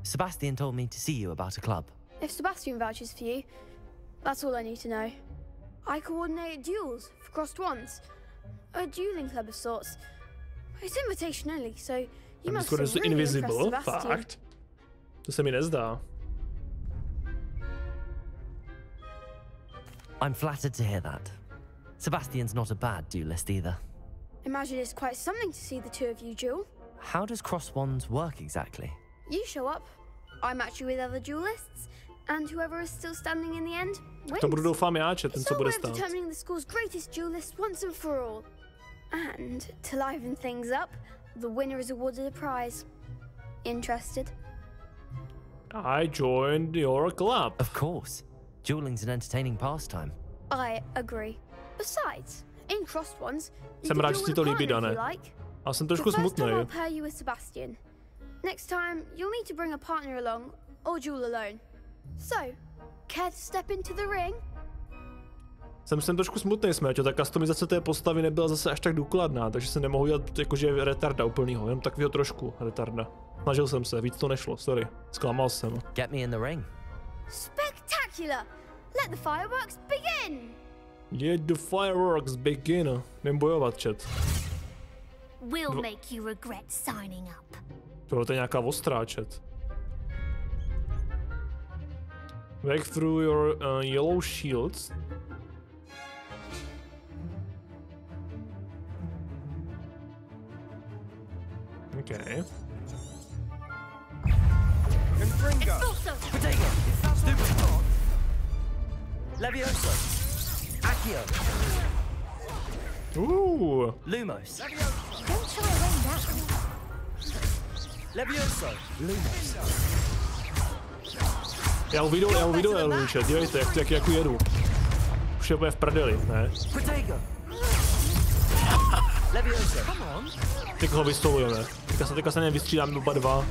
Sebastian told me to see you about a club. If Sebastian vouches for you, that's all I need to know. I coordinated duels for crossed wands. A dueling club of sorts. It's invitation only, so you must Skoro have really invisible, impressed Sebastian. fakt. To se mi nezdá. I'm flattered to hear that. Sebastian's not a bad duelist either. Imagine it's quite something to see the two of you duel. How does cross wands work exactly? You show up, I match you with other duelists, and whoever is still standing in the end wins. To budu doufám já, ten It's co our bude way of stát. determining the school's greatest duelist once and for all. And to liven things up, the winner is awarded a prize. Interested? I joined your club. Of course. Dueling's an entertaining pastime. I agree. Besides, in crossed ones, you Jsem can rád, duel že si with to a líbí, partner if Dané. you like. Ale jsem The trošku first time I'll smutný. pair you with Sebastian. Next time, you'll need to bring a partner along or duel alone. So, care to step into the ring? Jsem trošku smutný, Sméťo, ta customizace té postavy nebyla zase až tak důkladná, takže se nemohu dělat jakože retarda úplnýho, jenom takovýho trošku retarda. Snažil jsem se, víc to nešlo, sorry. Zklamal jsem. Get me in the ring. Spectacular! Let the fireworks begin! Let the fireworks begin. Jdem bojovat, chat. We'll make you regret signing up. Tohle je nějaká ostrá, chat. Break through your yellow shields. Okay. Confringo. Potato. Stupid frog. Levioso. Accio. Ooh. Lumos. Don't shy away now. Levioso. Lumos. Já uvidu Elvin, chat, dívejte, jak jedu. Už je úplně v prdeli, ne? Potato. Levioso. Come on. Teď ho vystolujeme. Teďka se nevystřídáme oba dva.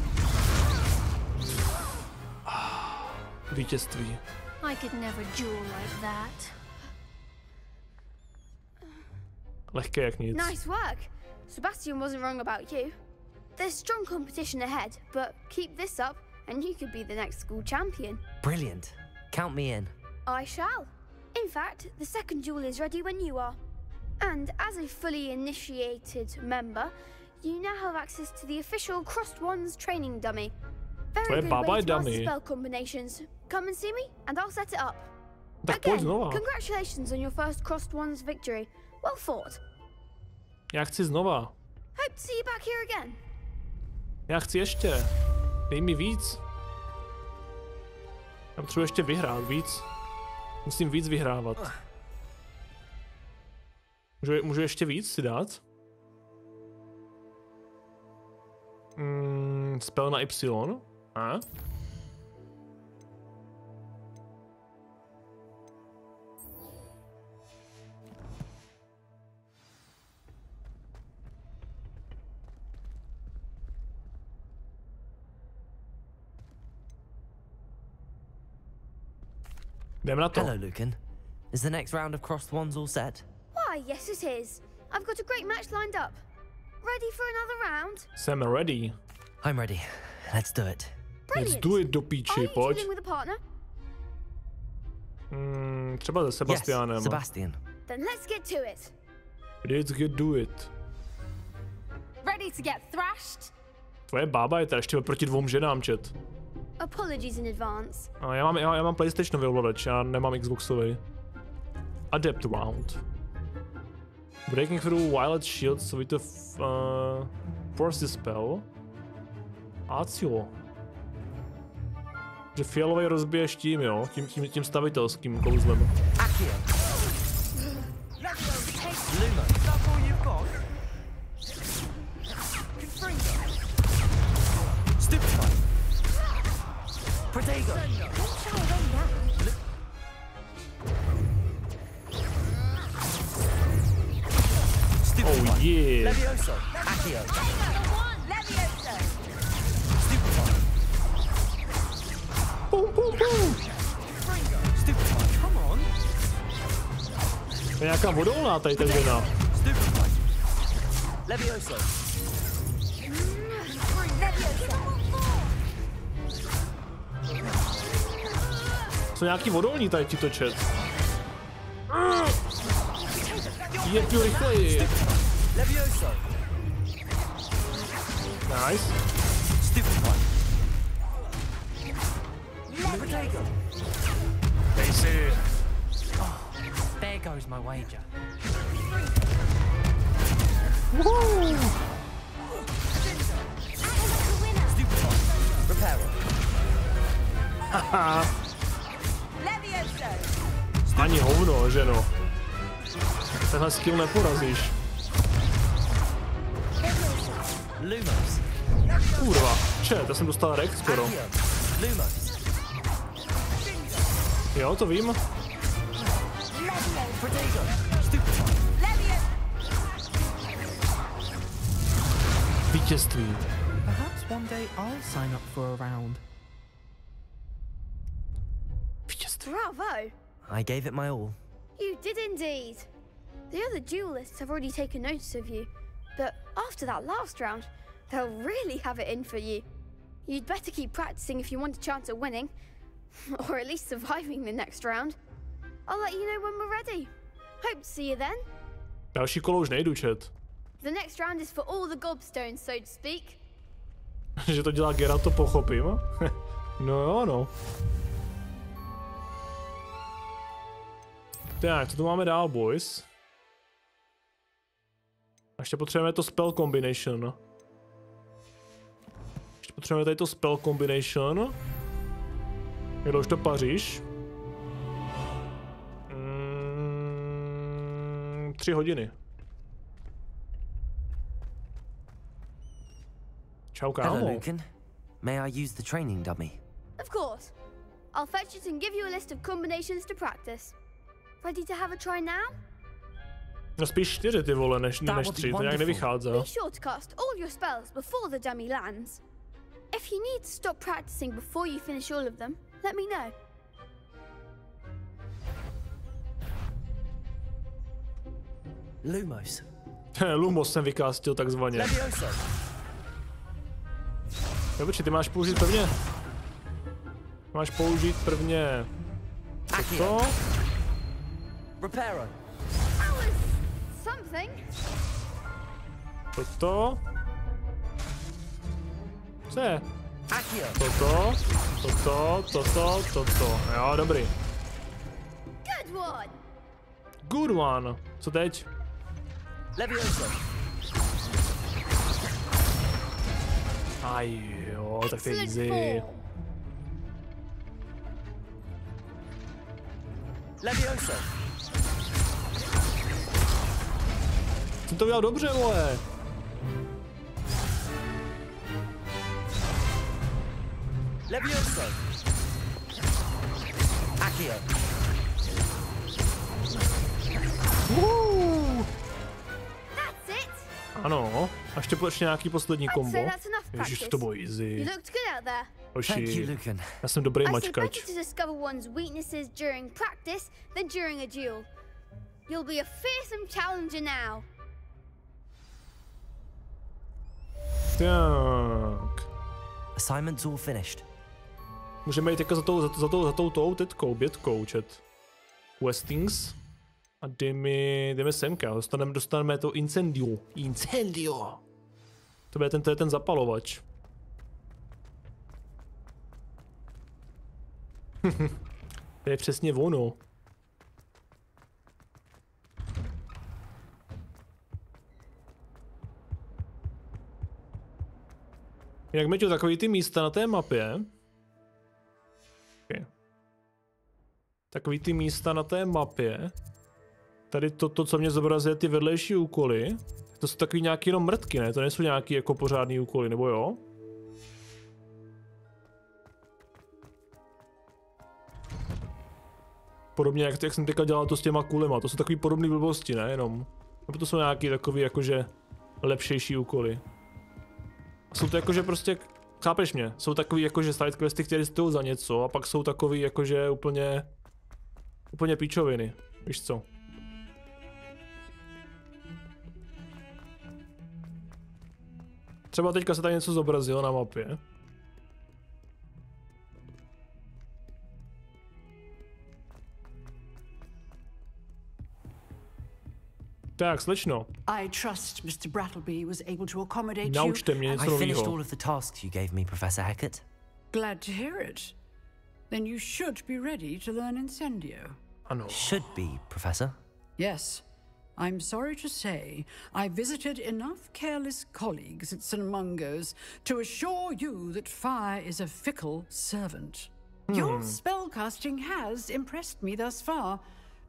Vítězství. I could never duel like that. Lehké jak nic. Nice work! Sebastian wasn't wrong about you. There's strong competition ahead, but keep this up and you could be the next school champion. Brilliant. Count me in. I shall. In fact, the second duel is ready when you are. And as a fully initiated member, you now have access to the official Crossed Wands training dummy. Very good way to master spell combinations. Come and see me, and I'll set it up. Again, congratulations on your first Crossed Wands victory. Well fought. Já chci znova. Hope to see you back here again. Já chci ještě. Dej mi víc. Já potřebuji ještě vyhrát víc. Musím víc vyhrávat. Můžu ještě víc si dát? Spell na Y. A? Jdem na to. Hello, Lucan. Is the next round of Crossed Wands all set? Why, yes it is. I've got a great match lined up. Ready for another round? Jsem ready. I'm ready. Let's do it. Brilliant. Let's do it, do píči, pojď. With a partner? Třeba se Sebastianem. Yes, Sebastian. Then let's get to it. Let's get do it. Ready to get thrashed? Tvoje bába je tady ještě proti dvou ženám, chat. Apologies in advance. A já mám PlayStationový ovladač, já nemám Xboxový. Adept round. Breaking through violet shields with the force spell. Acio. Že fialový rozbiješ tím, jo? Tím stavitelským kouzlem. Accio. Luma. That's all you've got? Confringo. Stupefy. Protego. Oh yeah. Levioso. Accio. Levioso. Stupefy. Boom, boom, boom. Stupefy. Come on. To je nějaká vodolná tady ta žena. Stupefy. Levioso. Jsou nějaký vodolní tady tito chat. Jedu rychleji. Nice. Dej si. There goes my wager. Woohoo! Haha. Ani hovno, že no. Tenhle skill neporazíš. Kurva, já jsem dostal rek skoro. Jo, to vím. Vítězství. Perhaps one day I'll sign up for a round. Bravo! I gave it my all. You did indeed. The other duelists have already taken notice of you, but after that last round, they'll really have it in for you. You'd better keep practicing if you want a chance at winning, or at least surviving the next round. I'll let you know when we're ready. Hope to see you then. Další kolo už nejdu, chat. The next round is for all the gobstones, so to speak. Že to dělá Geralt, to pochopím. No jo, no. Tak, co tu máme dál, boys? Ještě potřebujeme to spell combination. Ještě potřebujeme tady to spell combination. Jak už to paříš? 3 hodiny. Čau, kámo. Hello, Lucan. May I use the training dummy? Of course. I'll fetch it and give you a list of combinations to practice. Ready to have a try now? No spíš 4 ty vole, než 3, to nějak nevychází. Be sure to cast all your spells before the dummy lands. If you need to stop practicing before you finish all of them, let me know. Lumos. Lumos jsem vykástil takzvaně. Jo, počkej, ty máš použít prvně. Máš použít prvně. To. Reparo. Something. Toto. Co je? Toto. Jo, dobrý. Good one. Good one. Co teď? Levioso. Aj jo, tak to je easy. Levioso. Jsem to udělal dobře, vole. Levioso. Accio. That's it. Ano, a ještě nějaký poslední kombo. Ježiš, to bylo easy. You looked good out there. Hoši, já jsem dobrý mačkač. I say better to discover one's weaknesses during practice than during a duel. You'll be a fearsome challenger now. Tak. Assignments all finished. Můžeme jít teďka za tou tetkou, bětkou, chat. Westings. A jdeme semka, dostaneme to incendio. Incendio! To je ten zapalovač. To je přesně ono. Jak Meťo, takový ty místa na té mapě. Okay. Takový ty místa na té mapě. Tady to, co mě zobrazuje, ty vedlejší úkoly. To jsou takový nějaký jenom mrtky, ne? To nejsou nějaký jako pořádný úkoly, nebo jo? Podobně jak jsem teďka dělal to s těma kulema, to jsou takový podobný blbosti, ne? Jenom. Nebo to jsou nějaký takový jakože lepšejší úkoly. A jsou to jakože prostě, chápeš mě? Jsou takový jakože sidequesty, které stojí za něco a pak jsou takový jakože úplně píčoviny. Víš co? Třeba teďka se tady něco zobrazilo na mapě. Tak, slečno. I trust Mr. Brattleby was able to accommodate you. Naučte mě něco I finished nového. all of the tasks you gave me, Professor Hecat. Glad to hear it. Then you should be ready to learn Incendio. Ano. Should be, Professor. Yes. I'm sorry to say, I visited enough careless colleagues at St. Mungo's to assure you that fire is a fickle servant. Your spellcasting has impressed me thus far,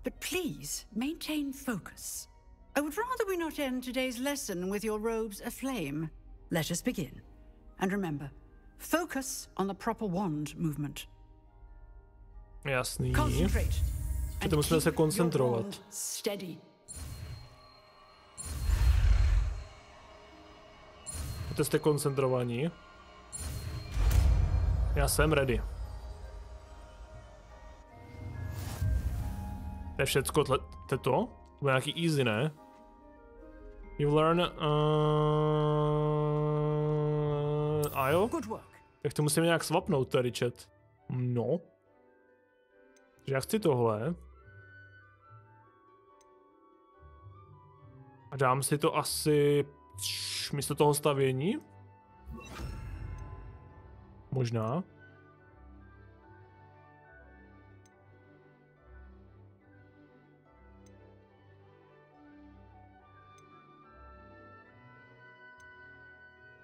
but please maintain focus. I would rather we not end today's lesson with your robes aflame. Let us begin. And remember, focus on the proper wand movement. Jasný. Concentrate. To musíme se koncentrovat. Steady. Jste koncentrovaní. Já jsem ready. To je všecko, to je to? To bude nějaký easy, ne? You learn... A jo? Tak to musíme nějak swapnout tady, chat. No. Takže já chci tohle. A dám si to asi... místo toho stavění? Možná.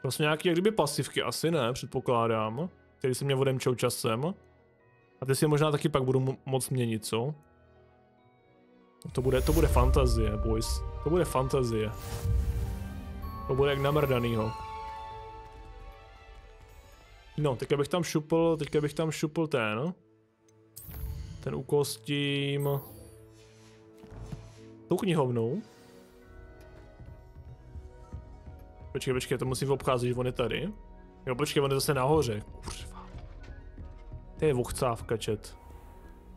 Vlastně nějaký jak kdyby pasivky asi ne, předpokládám. Který si mě odemčou časem. A ty si možná taky pak budu moc měnit, co? To bude fantazie, boys. To bude fantazie. To bude jak namrdanýho. No, teďka bych tam šupl ten úkol s tím... tou knihovnou. Počkej, to musím obcházet, že on je tady. Jo, počkej, on je zase nahoře. Kurva. To je vochcávka, chat.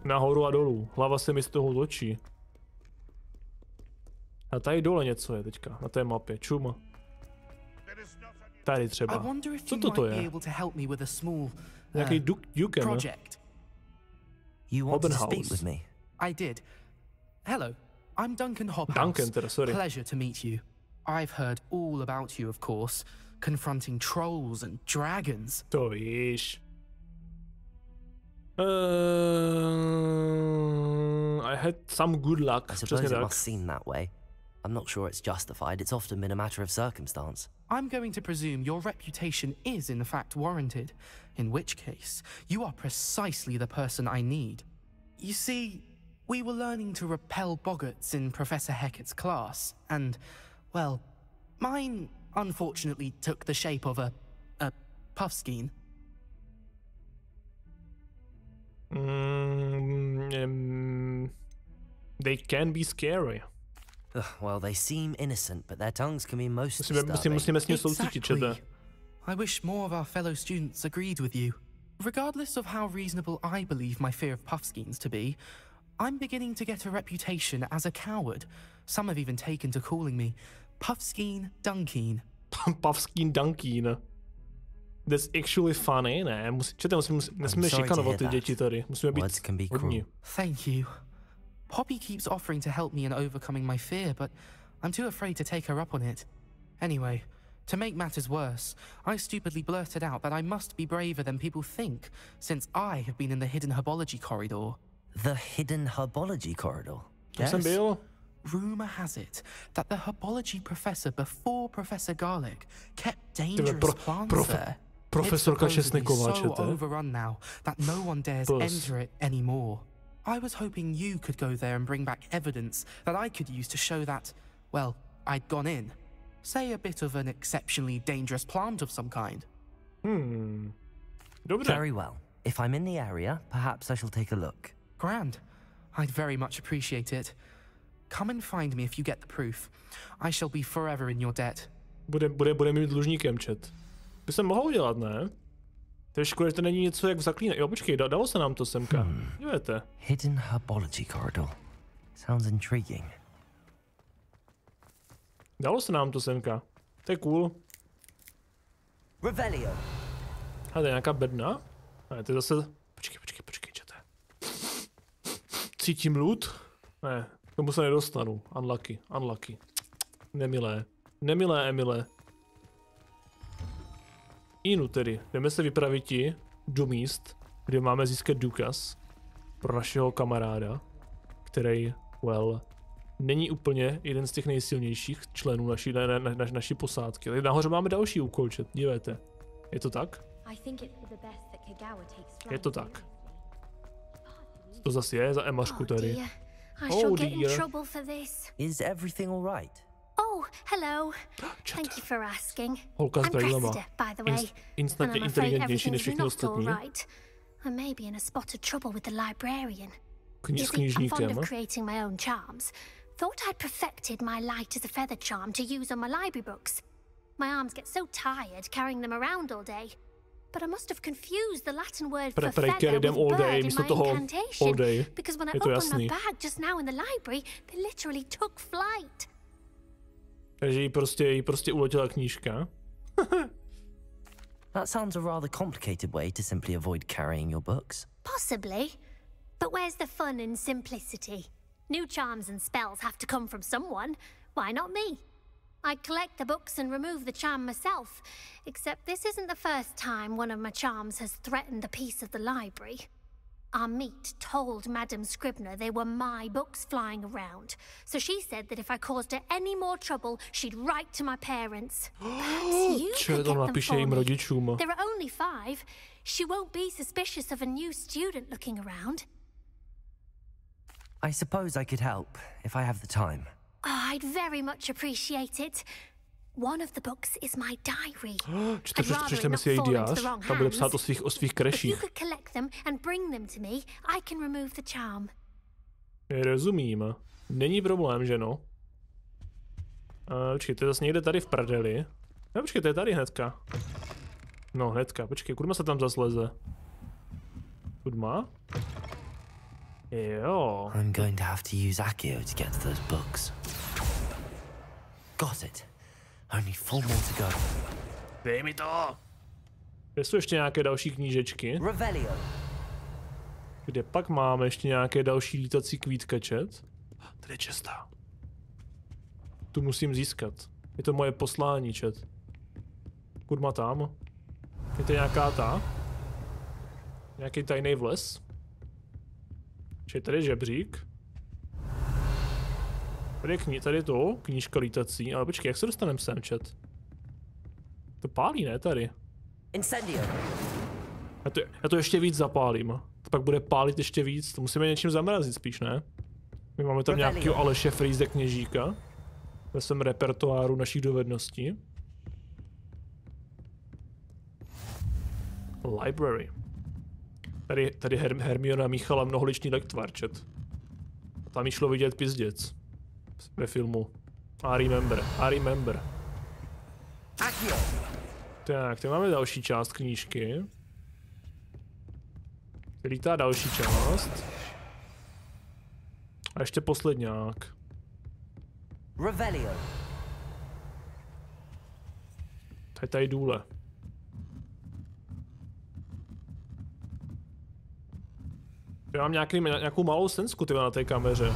Nahoru a dolů. Hlava se mi z toho točí. A tady dole něco je teďka, na té mapě. Čum. Tady třeba. Co toto je? Nějaký Duken. You want to speak with me? I did. Hello, I'm Duncan Hobhouse. Duncan, teda, sorry. Pleasure to meet you. I've heard all about you, of course, confronting trolls and dragons. To víš. I had some good luck. I suppose it must seem that way. I'm not sure it's justified. It's often been a matter of circumstance. I'm going to presume your reputation is in fact warranted, in which case, you are precisely the person I need. You see, we were learning to repel boggarts in Professor Hecat's class, and, well, mine unfortunately took the shape of a puffskein. They can be scary. Well, they seem innocent, but their tongues can be most disturbing. Exactly. I wish more of our fellow students agreed with you. Regardless of how reasonable I believe my fear of puffskeins to be, I'm beginning to get a reputation as a coward. Some have even taken to calling me Puffskein Dunkeen. Puffskein Dunkeen. That's actually funny, ne? Nesmíme šikanovat ty děti tady. Musíme být hodní. Thank you. Poppy keeps offering to help me in overcoming my fear, but I'm too afraid to take her up on it. Anyway, to make matters worse, I stupidly blurted out that I must be braver than people think, since I have been in the hidden herbology corridor. The hidden herbology corridor? Yes. Rumor has it that the herbology professor before Professor Garlic kept dangerous plants there. Profesorka Česneková, it's so overrun now that no one dares enter it anymore. I was hoping you could go there and bring back evidence that I could use to show that, well, I'd gone in. Say a bit of an exceptionally dangerous plant of some kind. Very well. If I'm in the area, perhaps I shall take a look. Grand. I'd very much appreciate it. Come and find me if you get the proof. I shall be forever in your debt. Bude mít dlužníkem, chat. By se mohlo udělat, ne? To je škoda, že to není něco jak v zaklínači. Jo, počkej, dalo se nám to semka. Dívejte. Hidden herbology corridor. Sounds intriguing. Dalo se nám to semka. To je cool. Revelio. A to je nějaká bedna? Ne, to je zase... Počkej, čete. Cítím loot? Ne, Tomu se nedostanu. Unlucky, unlucky. Nemilé. Nemilé, Emile. Inu tedy. Jdeme se vypravit do míst, kde máme získat důkaz pro našeho kamaráda, který, well, není úplně jeden z těch nejsilnějších členů naší posádky. Tady nahoře máme další úkol, chat. Dívejte. Je to tak? Je to tak. Co to zase je za emařku tady? Oh dear. Is everything all right? Oh, hello. Thank you for asking. Holka s I'm brýlema. Cressida, by the way. Instantně inteligentnější než všichni ostatní. I may be in a spot of trouble with the librarian. S knižníkem. I'm fond of creating my own charms. Thought I'd perfected my light as a feather charm to use on my library books. My arms get so tired carrying them around all day. But I must have confused the Latin word for feather with bird in my incantation. Because when I opened my bag just now in the library, they literally took flight. Takže jí prostě uletěla knížka. That sounds a rather complicated way to simply avoid carrying your books. Possibly. But where's the fun in simplicity? New charms and spells have to come from someone. Why not me? I collect the books and remove the charm myself. Except this isn't the first time one of my charms has threatened the peace of the library. Our meet told Madame Scribner they were my books flying around. So she said that if I caused her any more trouble, she'd write to my parents. Perhaps you could get them for me. There are only 5. She won't be suspicious of a new student looking around. I suppose I could help, if I have the time. Oh, I'd very much appreciate it. One of the books is my diary. Přečteme si její diář, tam bude psát o svých kreších. If you could collect them and bring them to me, I can remove the charm. Rozumím. Není problém, že no? Počkej, to je zase někde tady v prdeli. No, počkej, to je tady hnedka. No, hnedka, počkej, kudma se tam zase leze? Kudma? Jo. I'm going to have to use Accio to get to those books. Got it. Only 4 more to go. Dej mi to! Kde jsou ještě nějaké další knížečky? Revelio. Kde pak máme ještě nějaké další lítací kvítka, chat? Tady je čestá. Tu musím získat. Je to moje poslání, chat. Kudma tam? Je to nějaká ta? Nějaký tajný vles? Či tady je žebřík? Tady je to, knížka lítací, ale počkej, jak se dostaneme sem, chat? To pálí, ne, tady? Incendio. Já to ještě víc zapálím. To pak bude pálit ještě víc, to musíme něčím zamrazit spíš, ne? My máme tam nějakýho Aleše Frýze kněžíka. Ve svém repertoáru našich dovedností. Library. Tady Hermiona míchala mnoholičný lektvar, chat. Tam jí šlo vidět pizděc. Ve filmu. I remember. Tak, tady máme další část knížky. Tady ta další část. A ještě posledňák. Revelio. Tady důle. Já mám nějakou malou sensku na té kameře.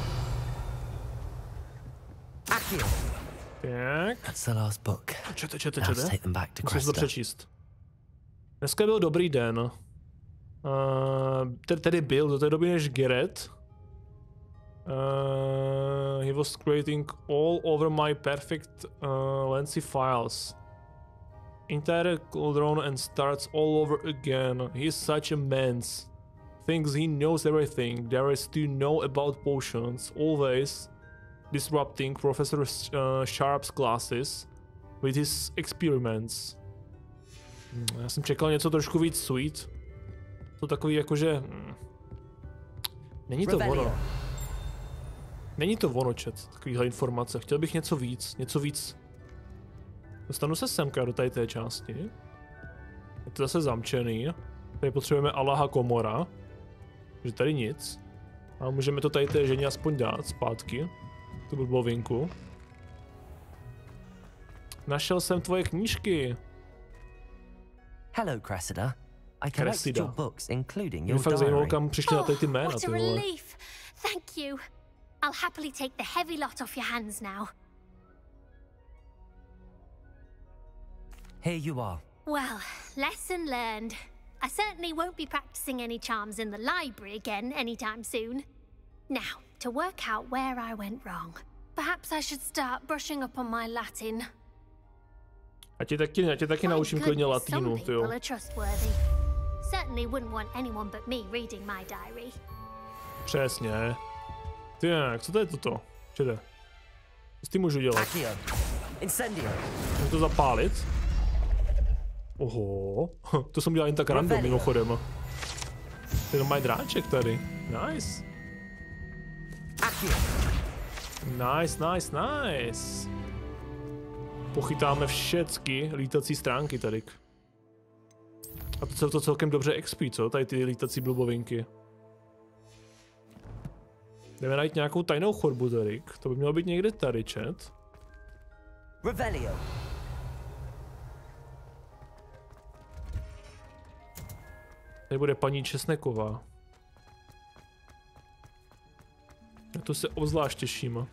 Tak. That's the last book. Čete. Musím to přečíst. Dneska byl dobrý den. Tedy byl do té doby než Garrett. He was creating all over my perfect lengthy files. Entire cauldron and starts all over again. He is such a man's. Thinks he knows everything. There is to know about potions. Always disrupting Professor Sharp's classes with his experiments. Já jsem čekal něco trošku víc sweet. To takový jakože... Není to ono. Není to ono, chat, takovýhle informace. Chtěl bych něco víc. Dostanu se semka do tady té části. Je to zase zamčený. Tady potřebujeme Allaha komora. Takže tady nic. A můžeme to tady té ženě aspoň dát zpátky. Tu blbovinku. Našel jsem tvoje knížky. Hello, Cressida. I collected your books, including your diary. Mě fakt zajímalo, kam přišli na tady ty jména, what a relief. Thank you. I'll happily take the heavy lot off your hands now. Here you are. Well, lesson learned. I certainly won't be practicing any charms in the library again anytime soon. Now, to work out where I went wrong. Perhaps I should start brushing up on my Latin. Já tě taky naučím klidně latinu, Some people are trustworthy. Certainly wouldn't want anyone but me reading my diary. Přesně. Tak, co to je toto? Čede? Co s tím můžu dělat? Můžu to zapálit? Oho, to jsem dělal jen tak random mimochodem. To je normální dráček tady. Nice. Nice. Pochytáme všechny lítací stránky tady. A to se to celkem dobře XP, co? Tady ty lítací blubovinky. Jdeme najít nějakou tajnou chodbu tady. To by mělo být někde tady, chat. Revelio. Tady bude paní Česneková. Já to se obzvlášť těším.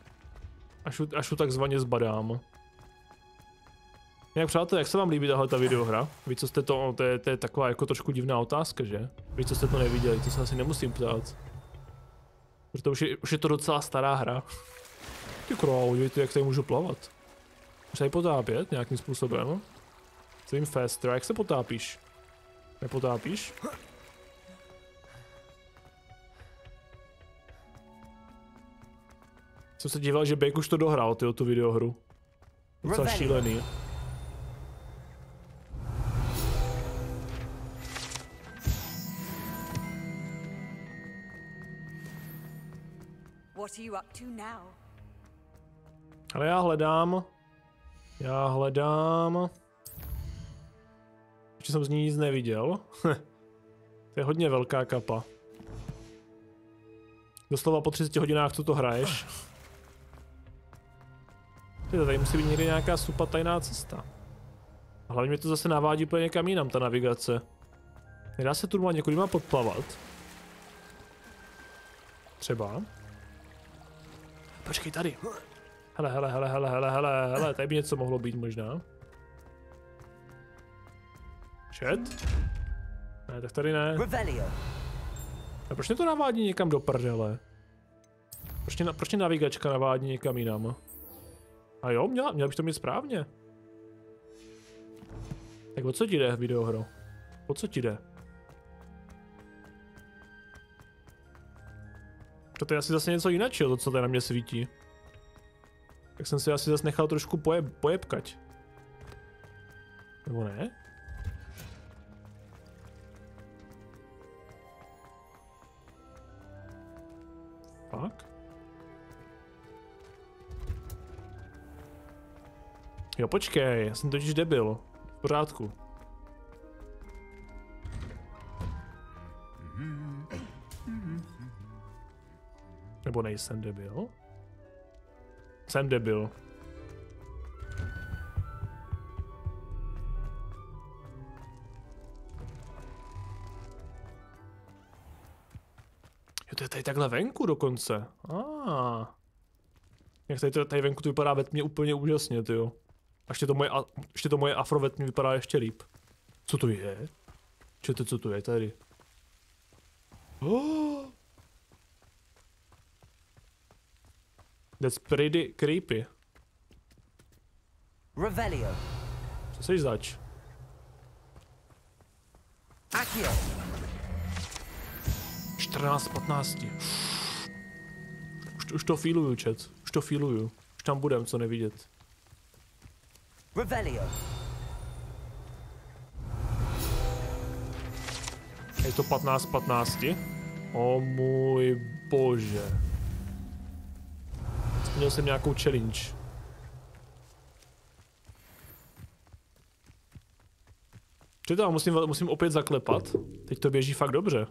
Až tu takzvaně zbadám. Jinak přátelé, jak se vám líbí tahle ta videohra? Vy co jste to je taková jako trošku divná otázka, že? Vy co jste to neviděli, to se asi nemusím ptát. Protože už je to docela stará hra. Ty král, dívejte, jak tady můžu plavat. Můžu tady potápět nějakým způsobem. Svým faster, jak se potápíš? Nepotápíš? Jsem se díval, že Bake už to dohrál, tu videohru. Docela šílený. What are you up to now? Ale já hledám. Ještě jsem z ní nic neviděl. To je hodně velká kapa. Doslova po 30 hodinách, co to hraješ. Tady musí být někde nějaká super tajná cesta. A hlavně mě to zase navádí úplně někam jinam, ta navigace. Nedá se tu několika podplavat. Třeba. Počkej, tady. Hele, tady by něco mohlo být možná. Chat? Ne, tak tady ne. A proč mě to navádí někam do prdele? Proč mě navigačka navádí někam jinam? A jo, měl bych to mít správně. Tak o co ti jde, videohro? O co ti jde? To je asi zase něco jiného, to co tady na mě svítí. Tak jsem si asi zase nechal trošku pojebkať. Nebo ne? Fakt? Jo, počkej, já jsem totiž debil. V pořádku. Nebo nejsem debil? Jsem debil. Jo, to je tady takhle venku dokonce. Jak tady venku to vypadá ve tmě úplně úžasně, tyjo. A ještě to moje afro ve tmě vypadá ještě líp. Co to je? Co to je tady? Oh! That's pretty creepy. Revelio. Co jsi zač? Accio. 14:15. Už to feeluju, chat. Už to feeluju. Už tam budem, co nevidět. Revelio. Je to 15:15? O můj bože. Měl jsem nějakou challenge. Četá, musím opět zaklepat. Teď to běží fakt dobře.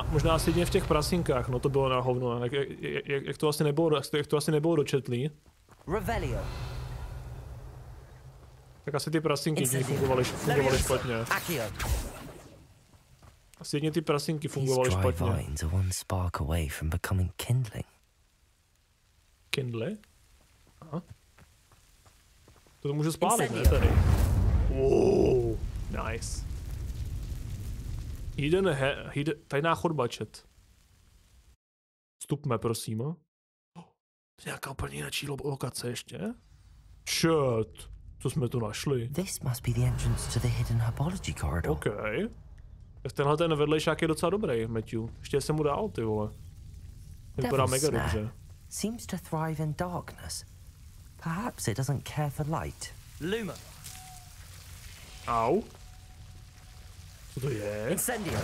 Možná asi jedině v těch prasinkách, no to bylo na hovno. Jak to asi nebylo dočetlý. Revelio. Tak asi ty prasinky fungovaly špatně. Asi jedně ty prasinky fungovaly špatně. Vines are one spark away from becoming kindling. Kindle? Aha. To můžu spálit, ne, tady? Wow, nice. Tajná chodba, chat. Vstupme, prosím. To je nějaká úplně jináčí lokace ještě? Chat, co jsme tu našli? This must be the entrance to the hidden herbology corridor. OK. Tak tenhle ten vedlejšák je docela dobrý, Matthew. Ještě jsem mu dál, ty vole. Vypadá mega dobře. Seems to thrive in darkness. Perhaps it doesn't care for light. Luma. Au. Co to je? Incendio.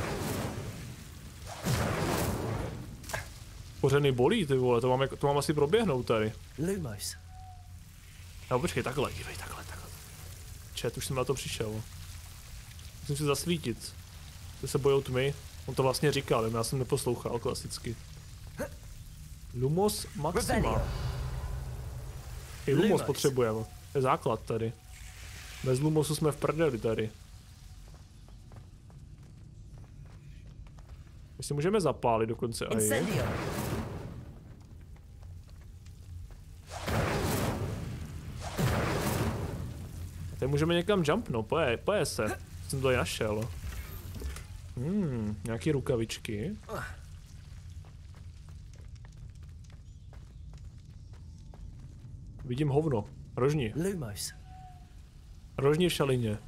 Pořádný bolí, ty vole, to mám asi proběhnout tady. Lumos. No počkej, takhle, dívej, takhle. Chat, už jsem na to přišel. Musím si zasvítit. Ty se bojou tmy. On to vlastně říkal, já jsem neposlouchal klasicky. Lumos maxima. I Lumos potřebujeme. To je základ tady. Bez Lumosu jsme v prdeli tady. My si můžeme zapálit dokonce aj. Tady můžeme někam jumpnout, poje se. Jsem to tady našel. Nějaký rukavičky. Vidím hovno. Rožni. Lumos. Rožni v šalině.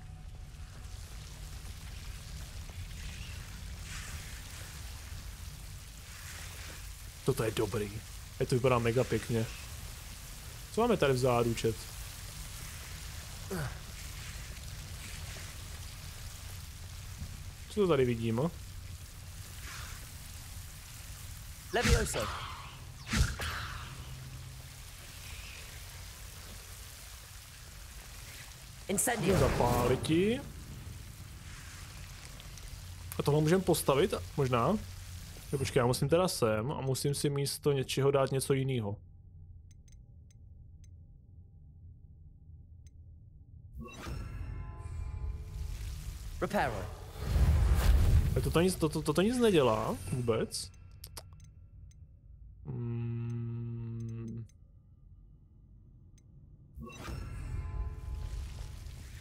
Toto je dobrý. To vypadá mega pěkně. Co máme tady vzadu, chat? Co to tady vidím? Levioso. Incendio. Zapáliti. A tohle můžeme postavit? Možná? Počkej, já musím teda sem a musím si místo něčeho dát něco jiného. Reparo. Toto nic nedělá vůbec.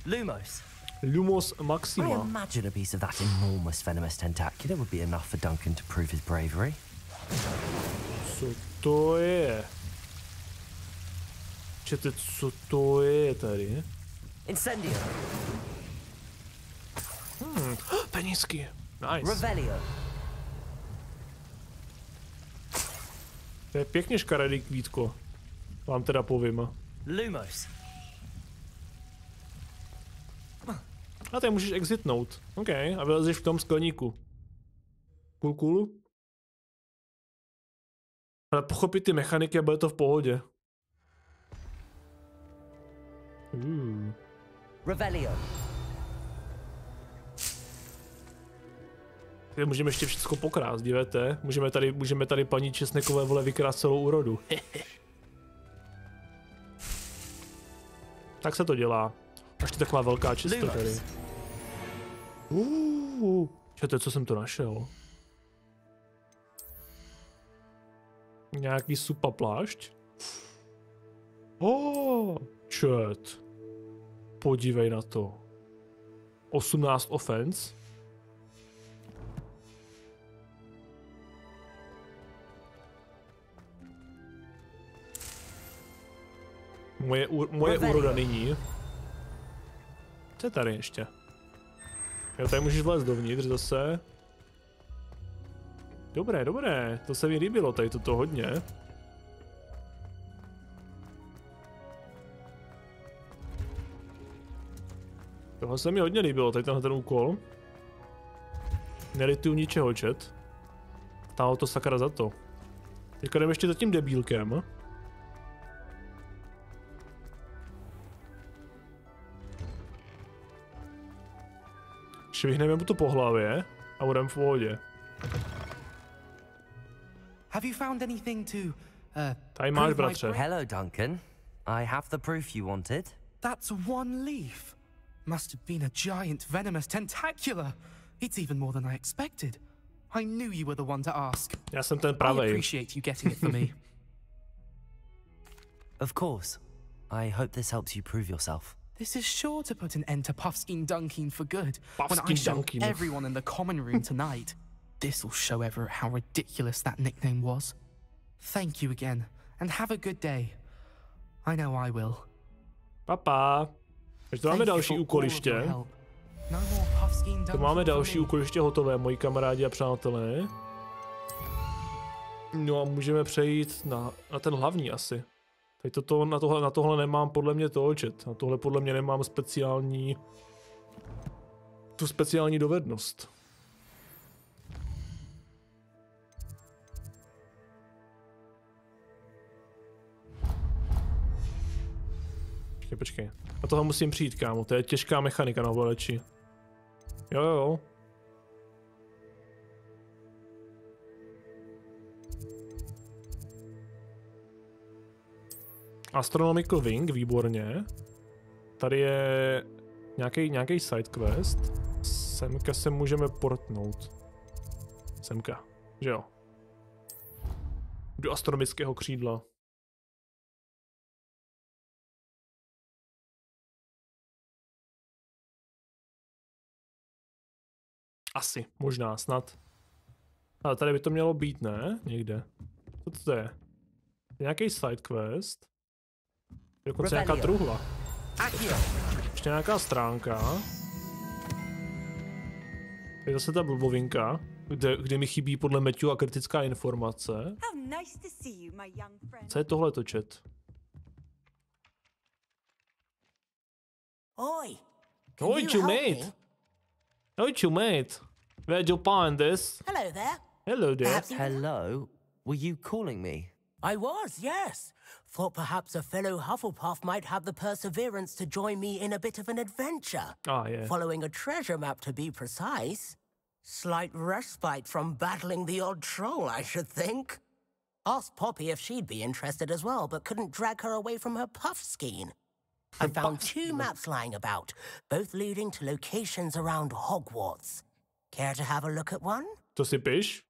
Lumos. Lumos maxima. I imagine a piece of that enormous venomous tentacular would be enough for Duncan to prove his bravery. Co to je? Čete, co to je tady? Incendio. Penízky. Nice. Revelio. To je pěkně škaredý kvítko. Vám teda povím. Lumos. A tady můžeš exitnout. OK, a vylezeš v tom skleníku. Cool. Ale pochopit ty mechaniky a bude to v pohodě. Revelio. Tady můžeme ještě všechno pokrást, dívejte. Můžeme tady paní Česnekové vole vykrást celou úrodu. Tak se to dělá. Až to taková velká čista tady. Čete, co jsem to našel? Nějaký supa plášť? Čet. Podívej na to. 18 offense. Moje úroda nyní. Co je tady ještě? Jo, tady můžeš vlézt dovnitř zase. Dobré, to se mi líbilo tady toto hodně. Tohle se mi hodně líbilo, tady tenhle ten úkol. Nelituju ničeho, chat. Stálo to sakra za to. Teďka jdeme ještě za tím debílkem. Švihneme mu to po hlavě a budeme v pohodě. Have you found anything to tady máš, bratře. Hello, Duncan. I have the proof you wanted. That's one leaf. Must have been a giant venomous tentacular. It's even more than I expected. I knew you were the one to ask. Já jsem ten I pravej. appreciate you getting it for me. Of course. I hope this helps you prove yourself. This is sure to put an end to Puffskein Dunkeen for good. When I Puffskein show Dunkeen. everyone in the common room tonight, this'll show Everett how ridiculous that nickname was. Thank you again, and have a good day. I know I will. Papa. Takže to máme další úkoliště. To máme další úkoliště hotové, moji kamarádi a přátelé. No a můžeme přejít na ten hlavní asi. Teď na tohle nemám podle mě toho chat. Na tohle podle mě nemám tu speciální dovednost. Počkej. Na toho musím přijít, kámo. To je těžká mechanika na vleči. Jo. Astronomical Wing, výborně. Tady je nějaký side quest. Semka se můžeme portnout. Semka, že jo. Do astronomického křídla. Asi, možná, snad. Ale tady by to mělo být, ne? Někde. Co to je? Nějaký side quest. Dokonce nějaká truhla. Ještě nějaká stránka. Je zase ta blbovinka, kde mi chybí podle Matthew a kritická informace. Co je tohleto, chat? Oi! Oi, you mate! Oi, you mate! Where'd you find this? Hello there. Hello there. Hello? Were you calling me? I was, yes. Thought perhaps a fellow Hufflepuff might have the perseverance to join me in a bit of an adventure. Ah, yeah. Following a treasure map, to be precise. Slight respite from battling the odd troll, I should think. Asked Poppy if she'd be interested as well, but couldn't drag her away from her Puffskein. I found 2 maps lying about, both leading to locations around Hogwarts. Care to have a look at one? To si piš?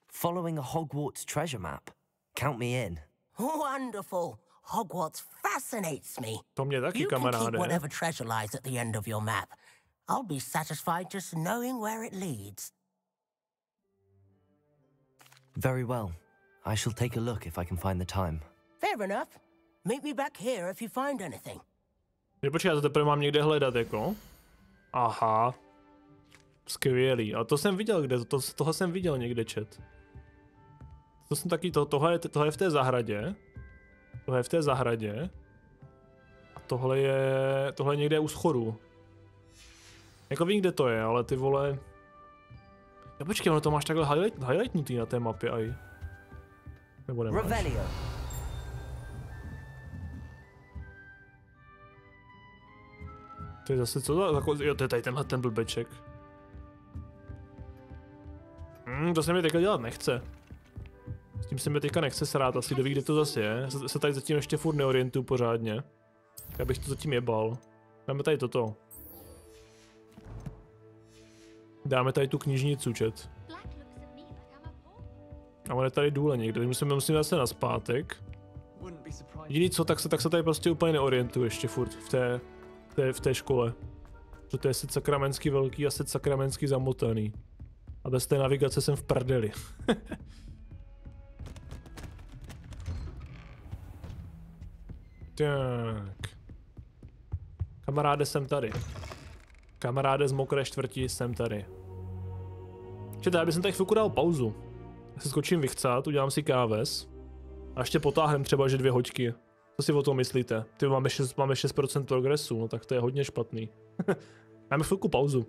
Following a Hogwarts treasure map. Count me in. Wonderful. Hogwarts fascinates me. To mě taky, you can kamaráde. keep whatever treasure lies at the end of your map. I'll be satisfied just knowing where it leads. Very well. I shall take a look if I can find the time. Fair enough. Meet me back here if you find anything. Počkej, já to teprve mám někde hledat, jako? Aha. Skvělý. A to jsem viděl, kde? Tohle jsem viděl někde, chat. To jsem taky, tohle je v té zahradě. Tohle je v té zahradě. A tohle je někde u schodu. Jako vím, kde to je, ale ty vole... Já počkej, ono to máš takhle highlightnutý na té mapě, aj. Nebo nemáš? Revelio. To je zase co za... Jo, to je tady tenhle ten blbeček. To se mi teďka dělat nechce. S tím se mi teďka nechce srát, asi kdo ví, kde to zase je. Se tady zatím ještě furt neorientuju pořádně. Já bych to zatím jebal. Dáme tady toto. Dáme tady tu knižnicu, chat. A on je tady důle někde, musím zase nazpátek. Jediný co, tak se tady prostě úplně neorientuju ještě furt v té škole. Protože to je set sakramentsky velký a set sakramentsky zamotaný. A bez té navigace jsem v prdeli. Tak. Kamaráde, jsem tady. Kamaráde z mokré čtvrti, jsem tady. Čete, já bych tady chvilku dal pauzu. Já se skočím vychcat, udělám si káves. A ještě potáhnem třeba, že 2 hoďky. Co si o tom myslíte? Ty máme 6% progresu, no tak to je hodně špatný. Dáme chvilku pauzu.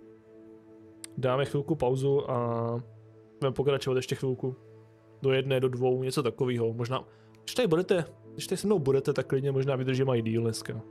Dáme chvilku pauzu a budeme pokračovat ještě chvilku. Do 1, do 2, něco takového. Možná, když tady se mnou budete, tak klidně možná vydržím i díl dneska.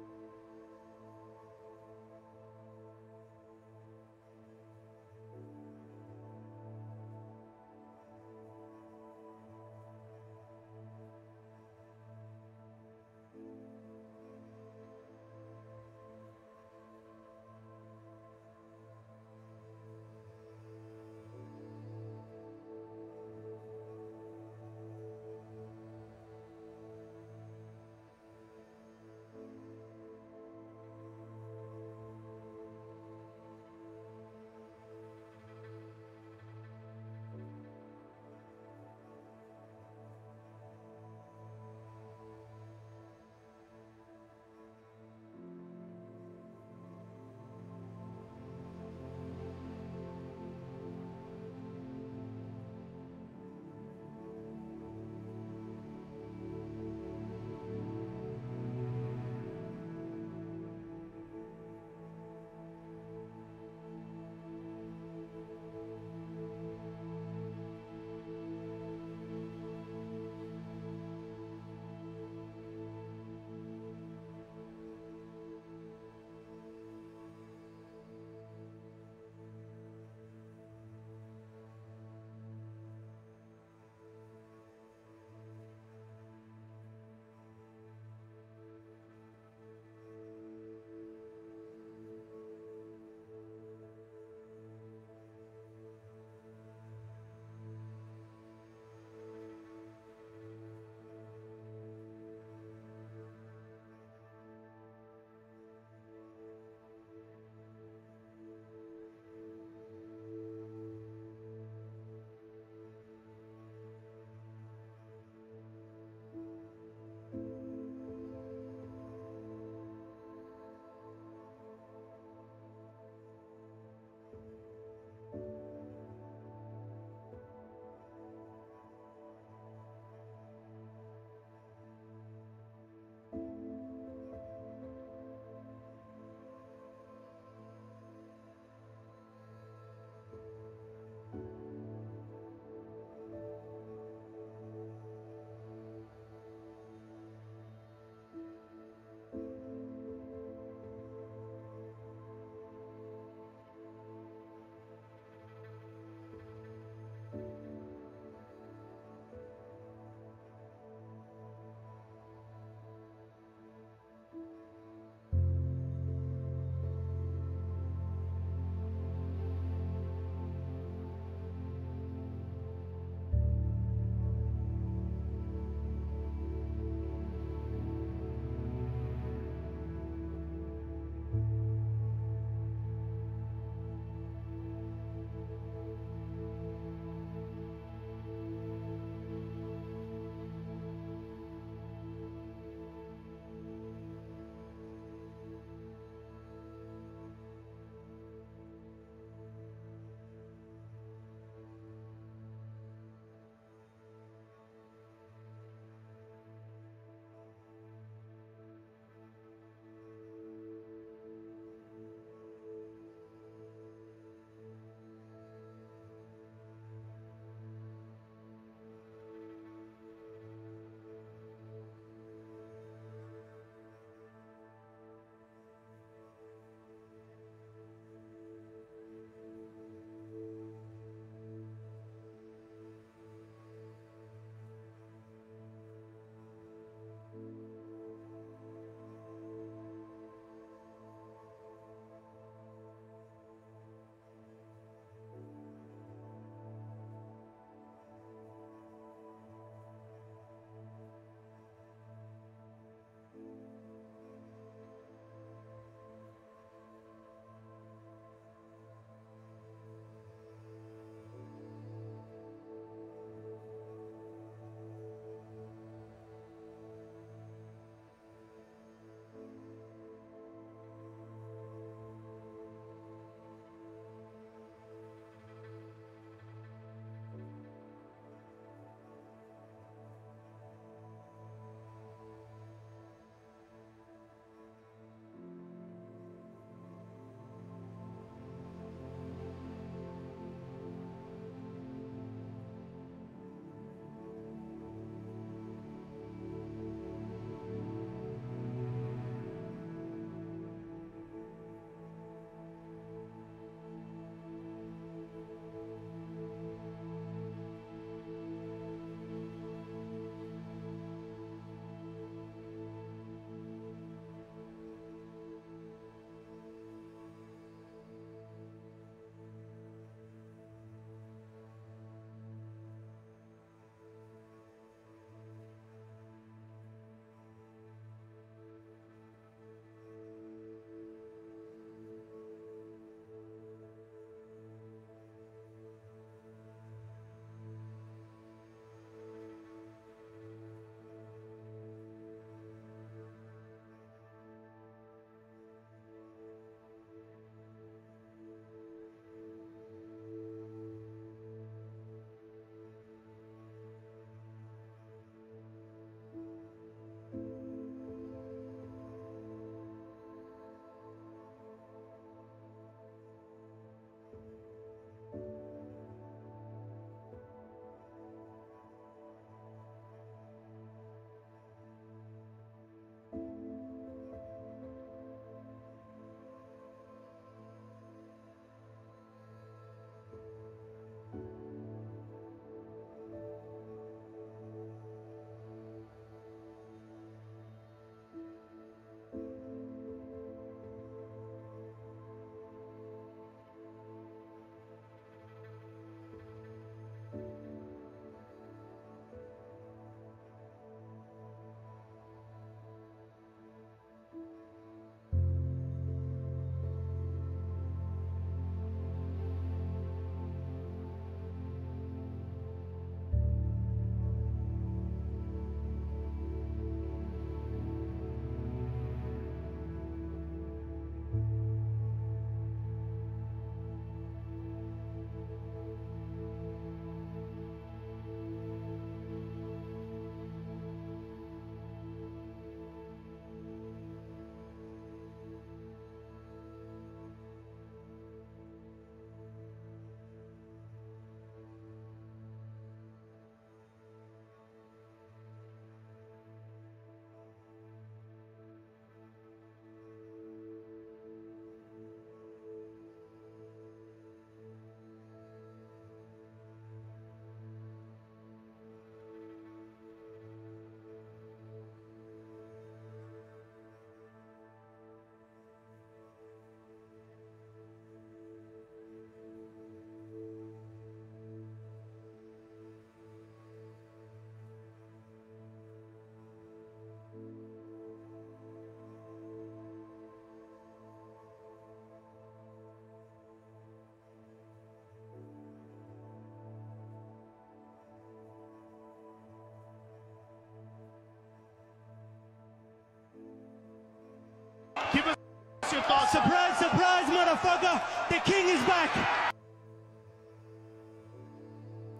Surprise, surprise, motherfucker! The king is back!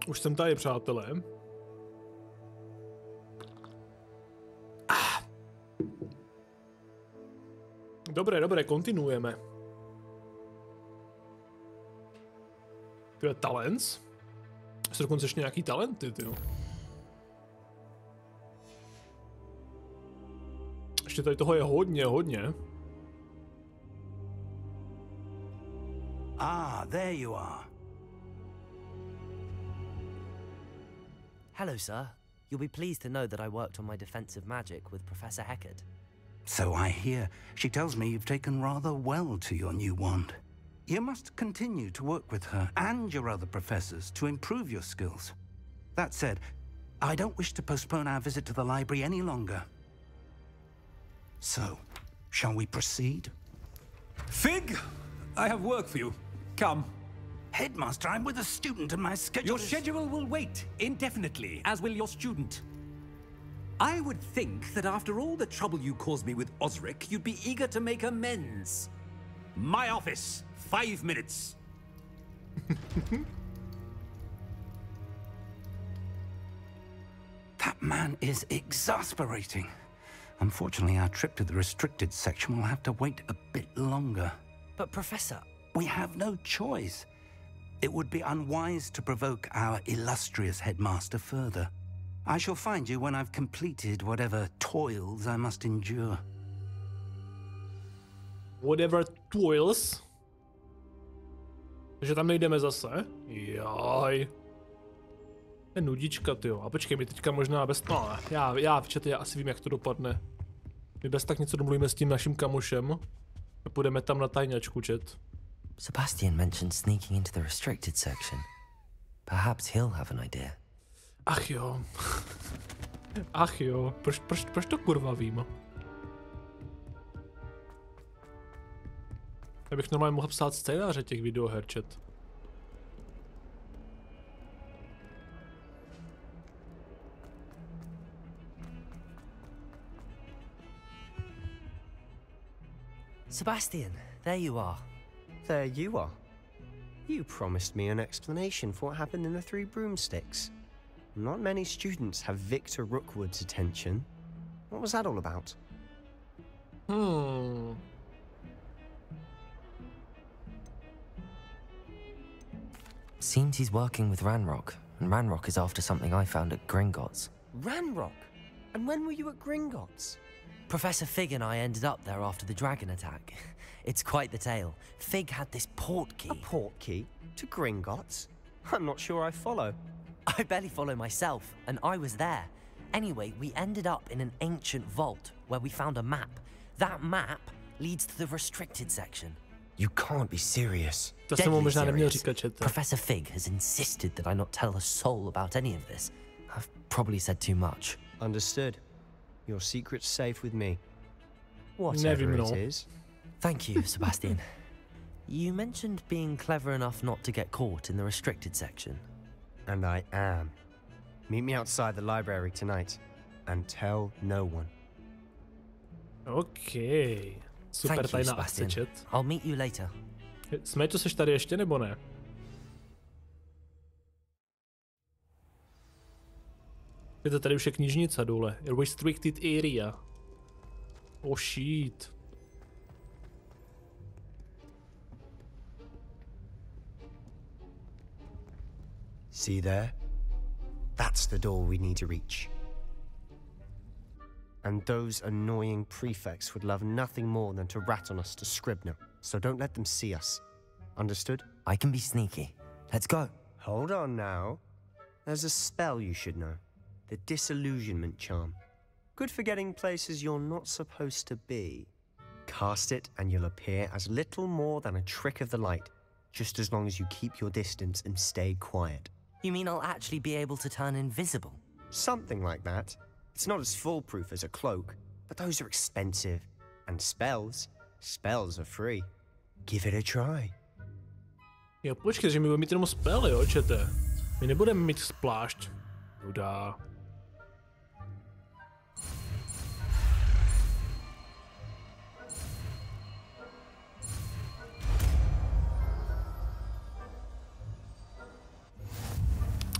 Už jsem tady, přátelé. Dobré, kontinuujeme. To je talents? Jsou dokonce ještě nějaký talenty, tyjo. Ještě tady toho je hodně. Ah, there you are. Hello, sir. You'll be pleased to know that I worked on my defensive magic with Professor Heckard. So I hear. She tells me you've taken rather well to your new wand. You must continue to work with her and your other professors to improve your skills. That said, I don't wish to postpone our visit to the library any longer. So, shall we proceed? Fig, I have work for you. Come. Headmaster, I'm with a student and my schedule Your schedule will wait indefinitely, as will your student. I would think that after all the trouble you caused me with Osric, you'd be eager to make amends. My office, 5 minutes. That man is exasperating. Unfortunately, our trip to the restricted section will have to wait a bit longer. But Professor... We have no choice. It would be unwise to provoke our illustrious headmaster further. I shall find you when I've completed whatever toils I must endure. Whatever toils? Takže tam nejdeme zase? Jaj. Je nudička, tyjo. A počkej, my teďka možná bez... No, já asi vím, jak to dopadne. My bez tak něco domluvíme s tím naším kamošem. A půjdeme tam na tajňačku, čet. Sebastian mentioned sneaking into the restricted section. Perhaps he'll have an idea. Ach jo. Ach jo. Proč to kurva vím? Já bych normálně mohl psát scénáře těch videoher, chat. Sebastian, there you are. There you are. You promised me an explanation for what happened in the Three Broomsticks. Not many students have Victor Rookwood's attention. What was that all about? Seems he's working with Ranrock, and Ranrock is after something I found at Gringotts. Ranrock? And when were you at Gringotts? Professor Fig and I ended up there after the dragon attack. It's quite the tale. Fig had this port key. A port key? To Gringotts? I'm not sure I follow. I barely follow myself, and I was there. Anyway, we ended up in an ancient vault where we found a map. That map leads to the restricted section. You can't be serious. Deadly serious. Professor Fig has insisted that I not tell a soul about any of this. I've probably said too much. Understood. Your secret's safe with me. Whatever it is. Thank you, Sebastian. You mentioned being clever enough not to get caught in the restricted section. And I am. Meet me outside the library tonight. And tell no one. Okay. Super tajná akce, chat. I'll meet you later. Smeťo, seš tady ještě, nebo ne? Je to tady už je knižnice dole. Restricted area. Oh shit. See there? That's the door we need to reach. And those annoying prefects would love nothing more than to rat on us to Scribner, so don't let them see us. Understood? I can be sneaky. Let's go. Hold on now. There's a spell you should know. The Disillusionment Charm. Good for getting places you're not supposed to be. Cast it and you'll appear as little more than a trick of the light, just as long as you keep your distance and stay quiet. You mean I'll actually be able to turn invisible? Something like that. It's not as foolproof as a cloak, but those are expensive. And spells are free. Give it a try. Jo, počkej, že my budeme mít jenom spely, jo, čete. My nebudeme mít plášť. Judá.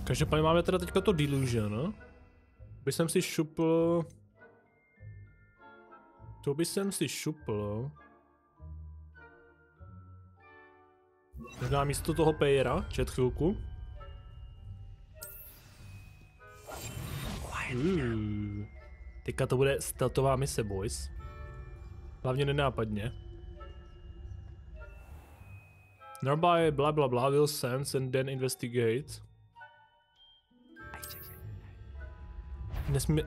Každopádně máme teda teďka to delusion. By jsem si šupl... To by jsem si šupl... Možná místo toho payera, čet chvilku. Teďka to bude stealthová mise, boys. Hlavně nenápadně. Nearby bla bla bla will sense and then investigate. Nesmí...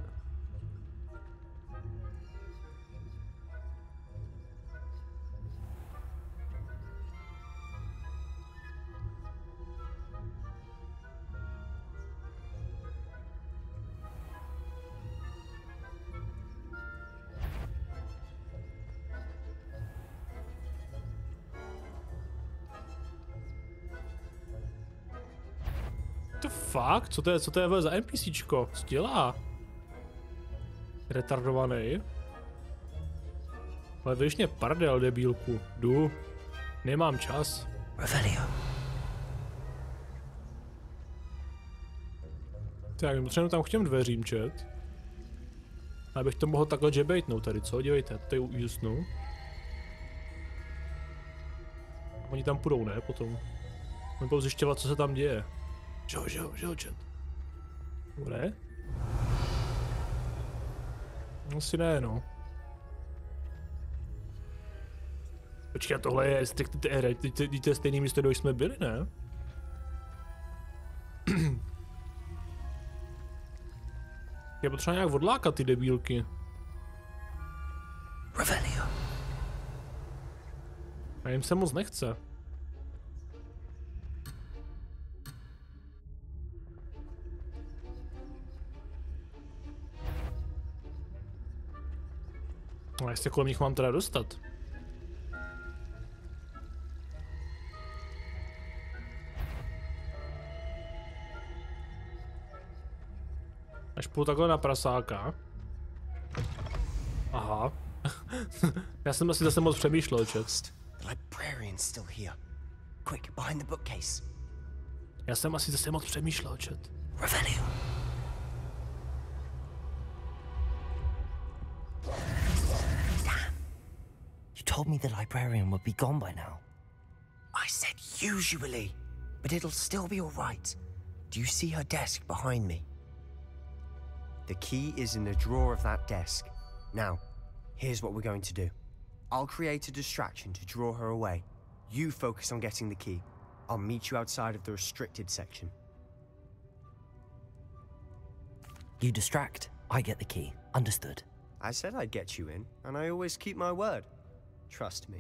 Fakt? Co to je za NPCčko? Co dělá? Retardovaný. Ale vyšně pardel, debílku. Jdu. Nemám čas. Revelio. Tak, potřebuji tam k těm dveřím, chat. Abych to mohl takhle jebejtnout tady, co? Dívejte, tady ujusnu. Oni tam půjdou, ne? Potom. Oni budou zjišťovat, co se tam děje. Jo, chat. Bude? Asi ne, no. Počkej, tohle je to je stejný místo, kde jsme byli, ne? Je potřeba nějak odlákat ty debílky. Revelio. A jim se moc nechce. A jestli kolem nich mám teda dostat? Až půjdu takhle na prasáka. Aha. Já jsem asi zase moc přemýšlel, chat. Já jsem asi zase moc přemýšlel, chat. Revelio. Told me the librarian would be gone by now. I said usually, but it'll still be all right. Do you see her desk behind me? The key is in the drawer of that desk. Now, here's what we're going to do. I'll create a distraction to draw her away. You focus on getting the key. I'll meet you outside of the restricted section. You distract, I get the key. Understood. I said I'd get you in, and I always keep my word. Trust me.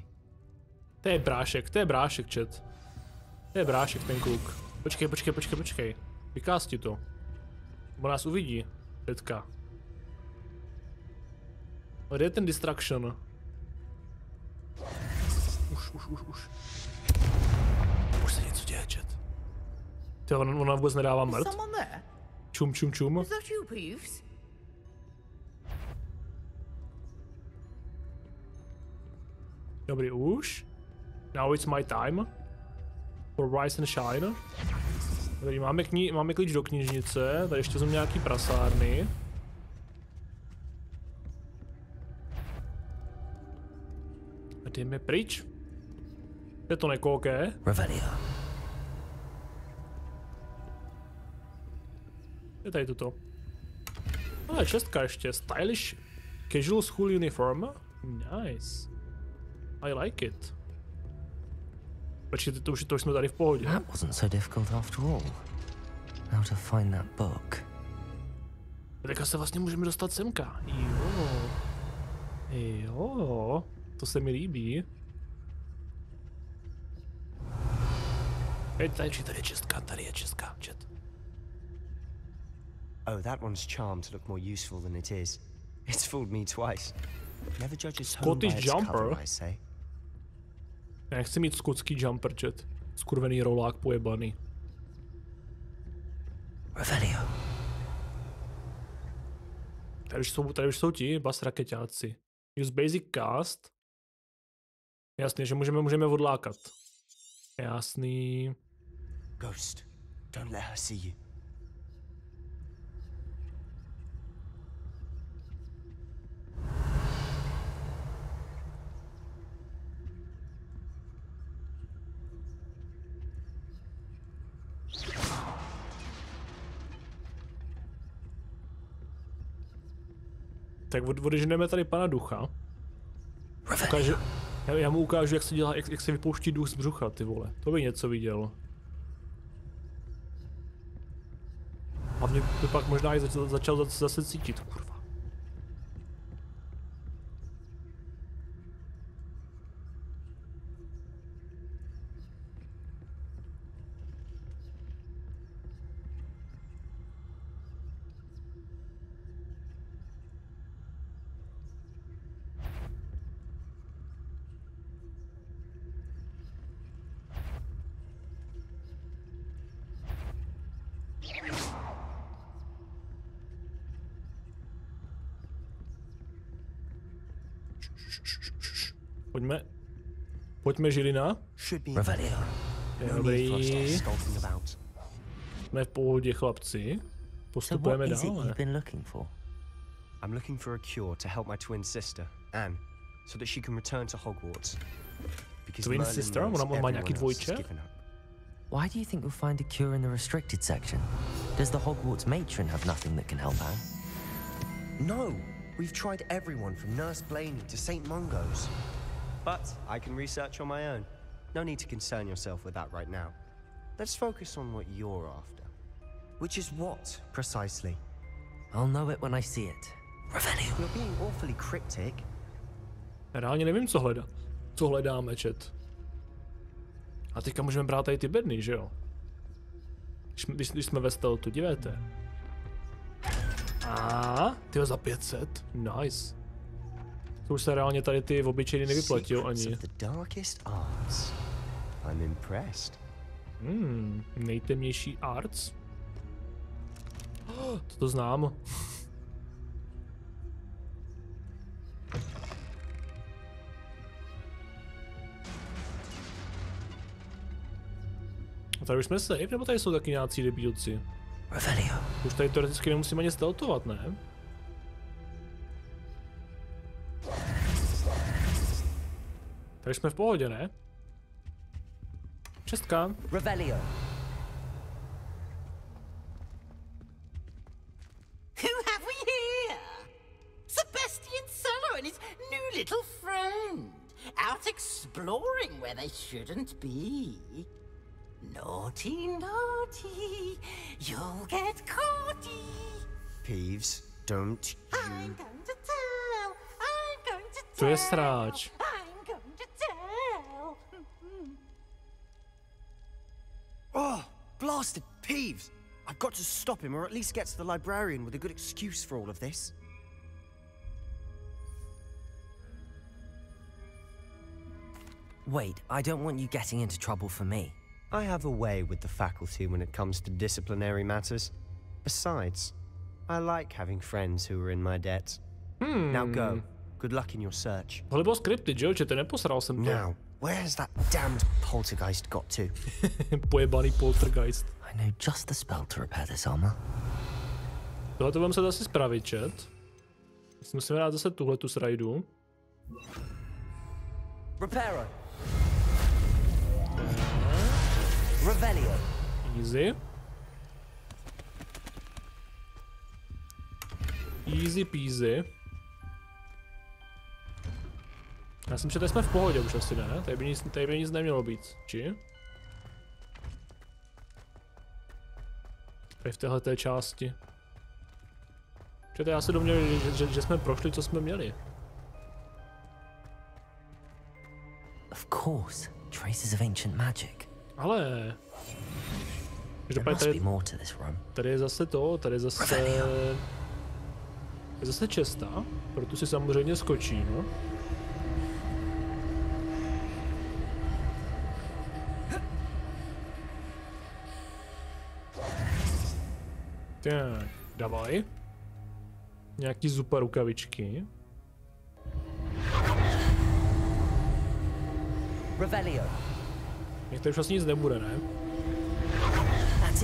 To je brášek, chat. To je brášek, ten kluk. Počkej. Vykásti to. Bo nás uvidí, teďka. A kde je ten distraction? Už. Už se něco děje, chat. To ona vůbec nedává mrt. Čum. Dobrý, už. Now it's my time. For rise and shine. Dobrý, máme klíč do knižnice, tady ještě jsou nějaký prasárny. A jdeme pryč. Je to nekouké. Revelio. Je tady toto. Ale čestka ještě. Stylish casual school uniform. Nice. I like it. Počkejte, to už jsme tady v pohodě. That wasn't so difficult after all. How to find that book. Teďka se vlastně můžeme dostat semka. Jo. To se mi líbí. Tady je česká, chat. Oh, that one's charmed to look more useful than it is. It's fooled me twice. Never judges home by its cover, I say. Já nechci mít skotský jumper, chat. Skurvený rolák pojebaný. Revelio. Tady už jsou ti bas raketáci. Use basic cast. Jasně, že můžeme odlákat. Jasný. Ghost, don't let her see you. Tak odeženeme tady pana ducha. Já mu ukážu, jak se dělá, jak se vypouští duch z břucha, ty vole. To by něco viděl. Hlavně by pak možná i začal zase cítit, kurva. Pojďme Žilina. Dobrý. Jsme v pohodě, chlapci. Postupujeme dále. I'm looking for a cure to help my twin sister, Anne, so that she can return to Hogwarts. Twin sister? Ona má nějaký dvojče? Why do you think you'll find a cure in the restricted section? Does the Hogwarts matron have nothing that can help Anne? No! We've tried everyone from Nurse Blaney to St. Mungo's. But I can research on my own. No need to concern yourself with that right now. Let's focus on what you're after. Which is what, precisely? I'll know it when I see it. Revelio. You're being awfully cryptic. Reálně nevím, co hledáme, chat. A teďka můžeme brát tady ty bedny, že jo? Když jsme ve stealthu, dívejte. A tyjo, za 500. Nice. To už se reálně tady ty obyčejny nevyplatil ani. Nejtemnější arts. To znám. A tady už jsme safe, nebo tady jsou taky nějací debílci? Už tady teoreticky nemusíme ani stealthovat, ne? Tady jsme v pohodě, ne? Česká. Revelio. Who have we here? Sebastian Sallow and his new little friend. Out exploring where they shouldn't be. Naughty, naughty. You'll get caughty. Peeves, don't you... I'm going to tell. I'm going to tell. To je sráč. I'm going to tell. Oh, blasted Peeves! I've got to stop him, or at least get to the librarian with a good excuse for all of this. Wait, I don't want you getting into trouble for me. I have a way with the faculty when it comes to disciplinary matters. Besides, I like having friends who are in my debt. Now go. Good luck in your search. Tohle bylo scripty, že jo? Čete, neposral jsem to. Now, where's that damned poltergeist got to? Pojebaný poltergeist. I know just the spell to repair this armor. Tohle to budeme se zase spravit, chat. Musíme dát zase tuhletu srajdu. Reparo. Revelio. Easy. Easy peasy. Já jsem že jsme v pohodě už asi, ne? Tady by nic nemělo být, či? Tady v téhleté části. Protože já se domněl, že jsme prošli, co jsme měli. Of course, traces of ancient magic. Ale... Tady je zase to, tady je zase česta, proto si samozřejmě skočí, no. Tak, davaj. Nějaký zupa rukavičky. Revelio. Mě tady už vlastně nic nebude, ne?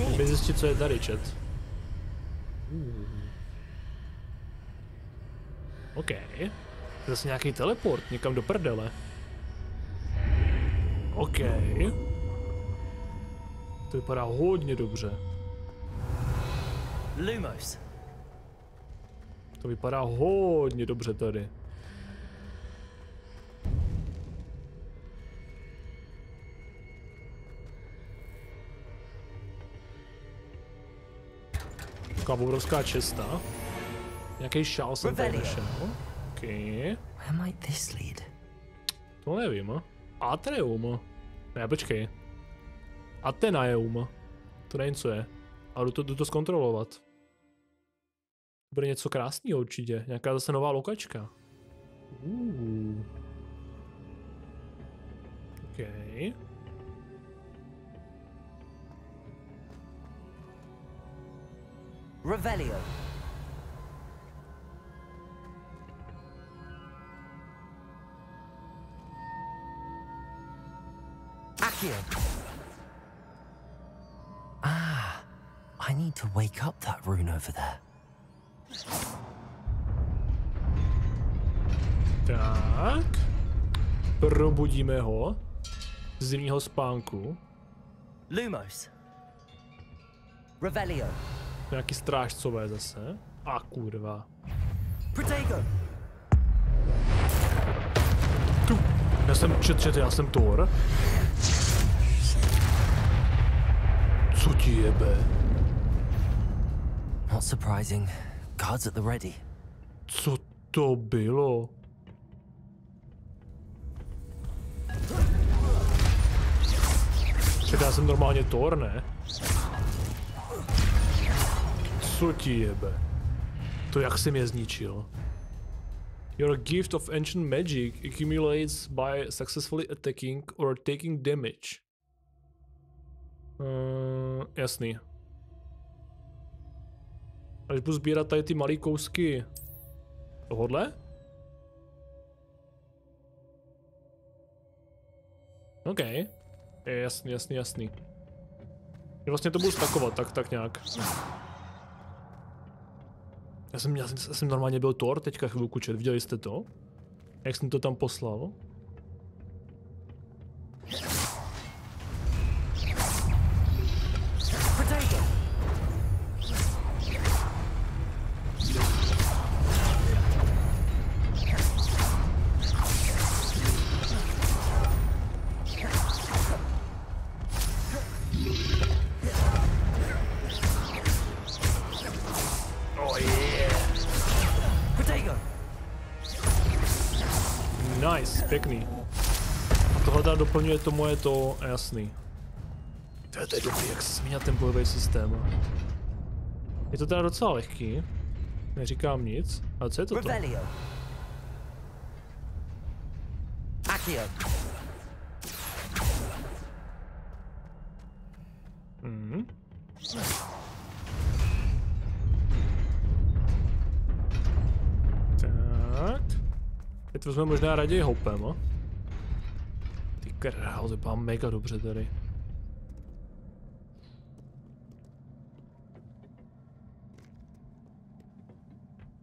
Můžeme zjistit, co je tady, chat. OK. To je zase nějaký teleport někam do prdele. OK. To vypadá hodně dobře. Lumos. To vypadá hodně dobře tady. Taková obrovská česta. Nějaký šál jsem tady našel. OK. Where might this lead? To nevím. Atrium. Ne, počkej. Atenaeum. To nevím, co je. Ale jdu to zkontrolovat. Bude něco krásného určitě. Nějaká zase nová lokačka. OK. Revelio. Accio. Ah, I need to wake up that rune over there. Tak. Probudíme ho z zimního spánku. Lumos. Revelio. Nějaký strážcové zase. A kurva. Protego. Tu. Já jsem já jsem Thor. Co ti jebe? Not surprising. Guards at the ready. Co to bylo? Já jsem normálně Thor, ne? Co ti jebe? To jak jsi mě zničil? Your gift of ancient magic accumulates by successfully attacking or taking damage. Jasný. Až budu sbírat tady ty malý kousky tohodle? OK. Je jasný. Já vlastně to budu stakovat, tak nějak. Já jsem normálně byl Thor teďka chvilku čet, viděli jste to? Jak jsem to tam poslal? Nice, pěkný. A tohle teda doplňuje to moje to, jasný. To je dobrý, jak se změnil ten bojový systém. Je to teda docela lehký. Neříkám nic. Ale co je to? Tak. Teď vezmeme možná raději hopem. Ty král, to vypadá mega dobře tady.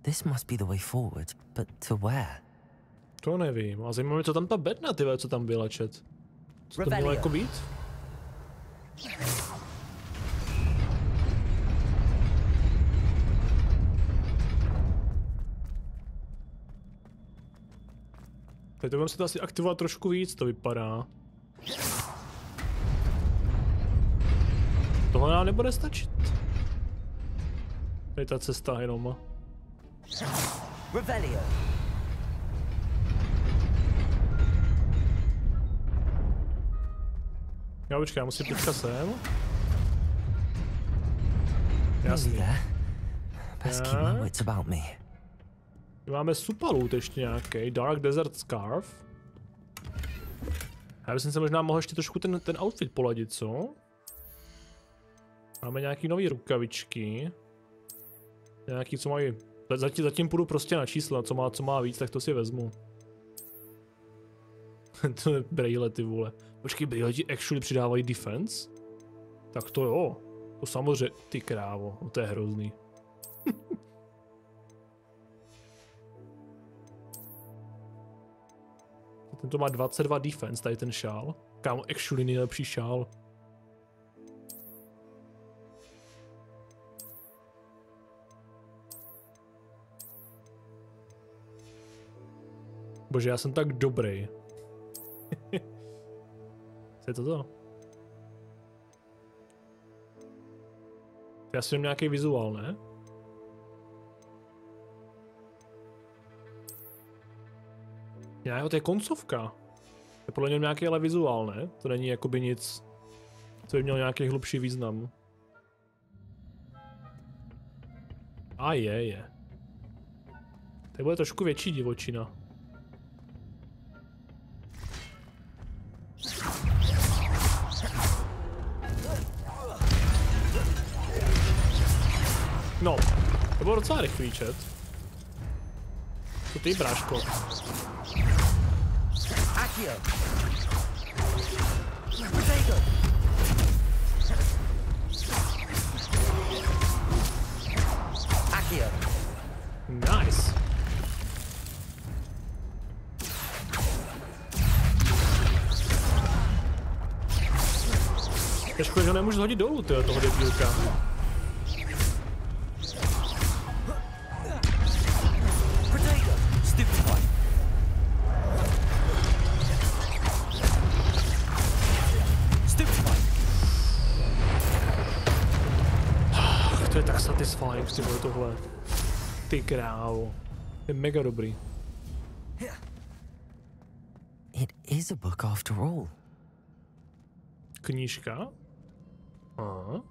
This must be the way forward, but to where? To nevím. A zajímavé, co tam ta bedna, ty co tam byla, chat. Co to mělo jako být? Teď to budeme si to asi aktivovat trošku víc, to vypadá. Tohle nám nebude stačit. Tady ta cesta jenom. Revelio. Já počkej, já musím teďka sem. Jasný. Best keep my wits about me. Máme super loot ještě nějaký, Dark Desert Scarf. Já bych se možná mohl ještě trošku ten outfit poladit, co? Máme nějaký nový rukavičky. Nějaký, co mají... Zatím půjdu prostě na čísla, co má víc, tak to si vezmu. To je brejle, ty vole. Počkej, brejleti actually přidávají defense? Tak to jo. To samozřejmě, ty krávo, to je hrozný. Tento má 22 defense, tady ten šál. Kámo, actually nejlepší šál. Bože, já jsem tak dobrý. Co je toto? Já si mám nějaký vizuál, ne? Jo, to je koncovka. To je podle něj nějaký ale vizuál, ne? To není jakoby nic, co by měl nějaký hlubší význam. A je. To bude trošku větší divočina. No, to bylo docela rychlý chat. Co ty, bráško? Nice. Je škoda, že ho nemůžu hodit dolů, toho debilka. To je tak satisfying, ty vole, tohle. Ty krávo. Je mega dobrý. It is a book after all. Knížka? Aha.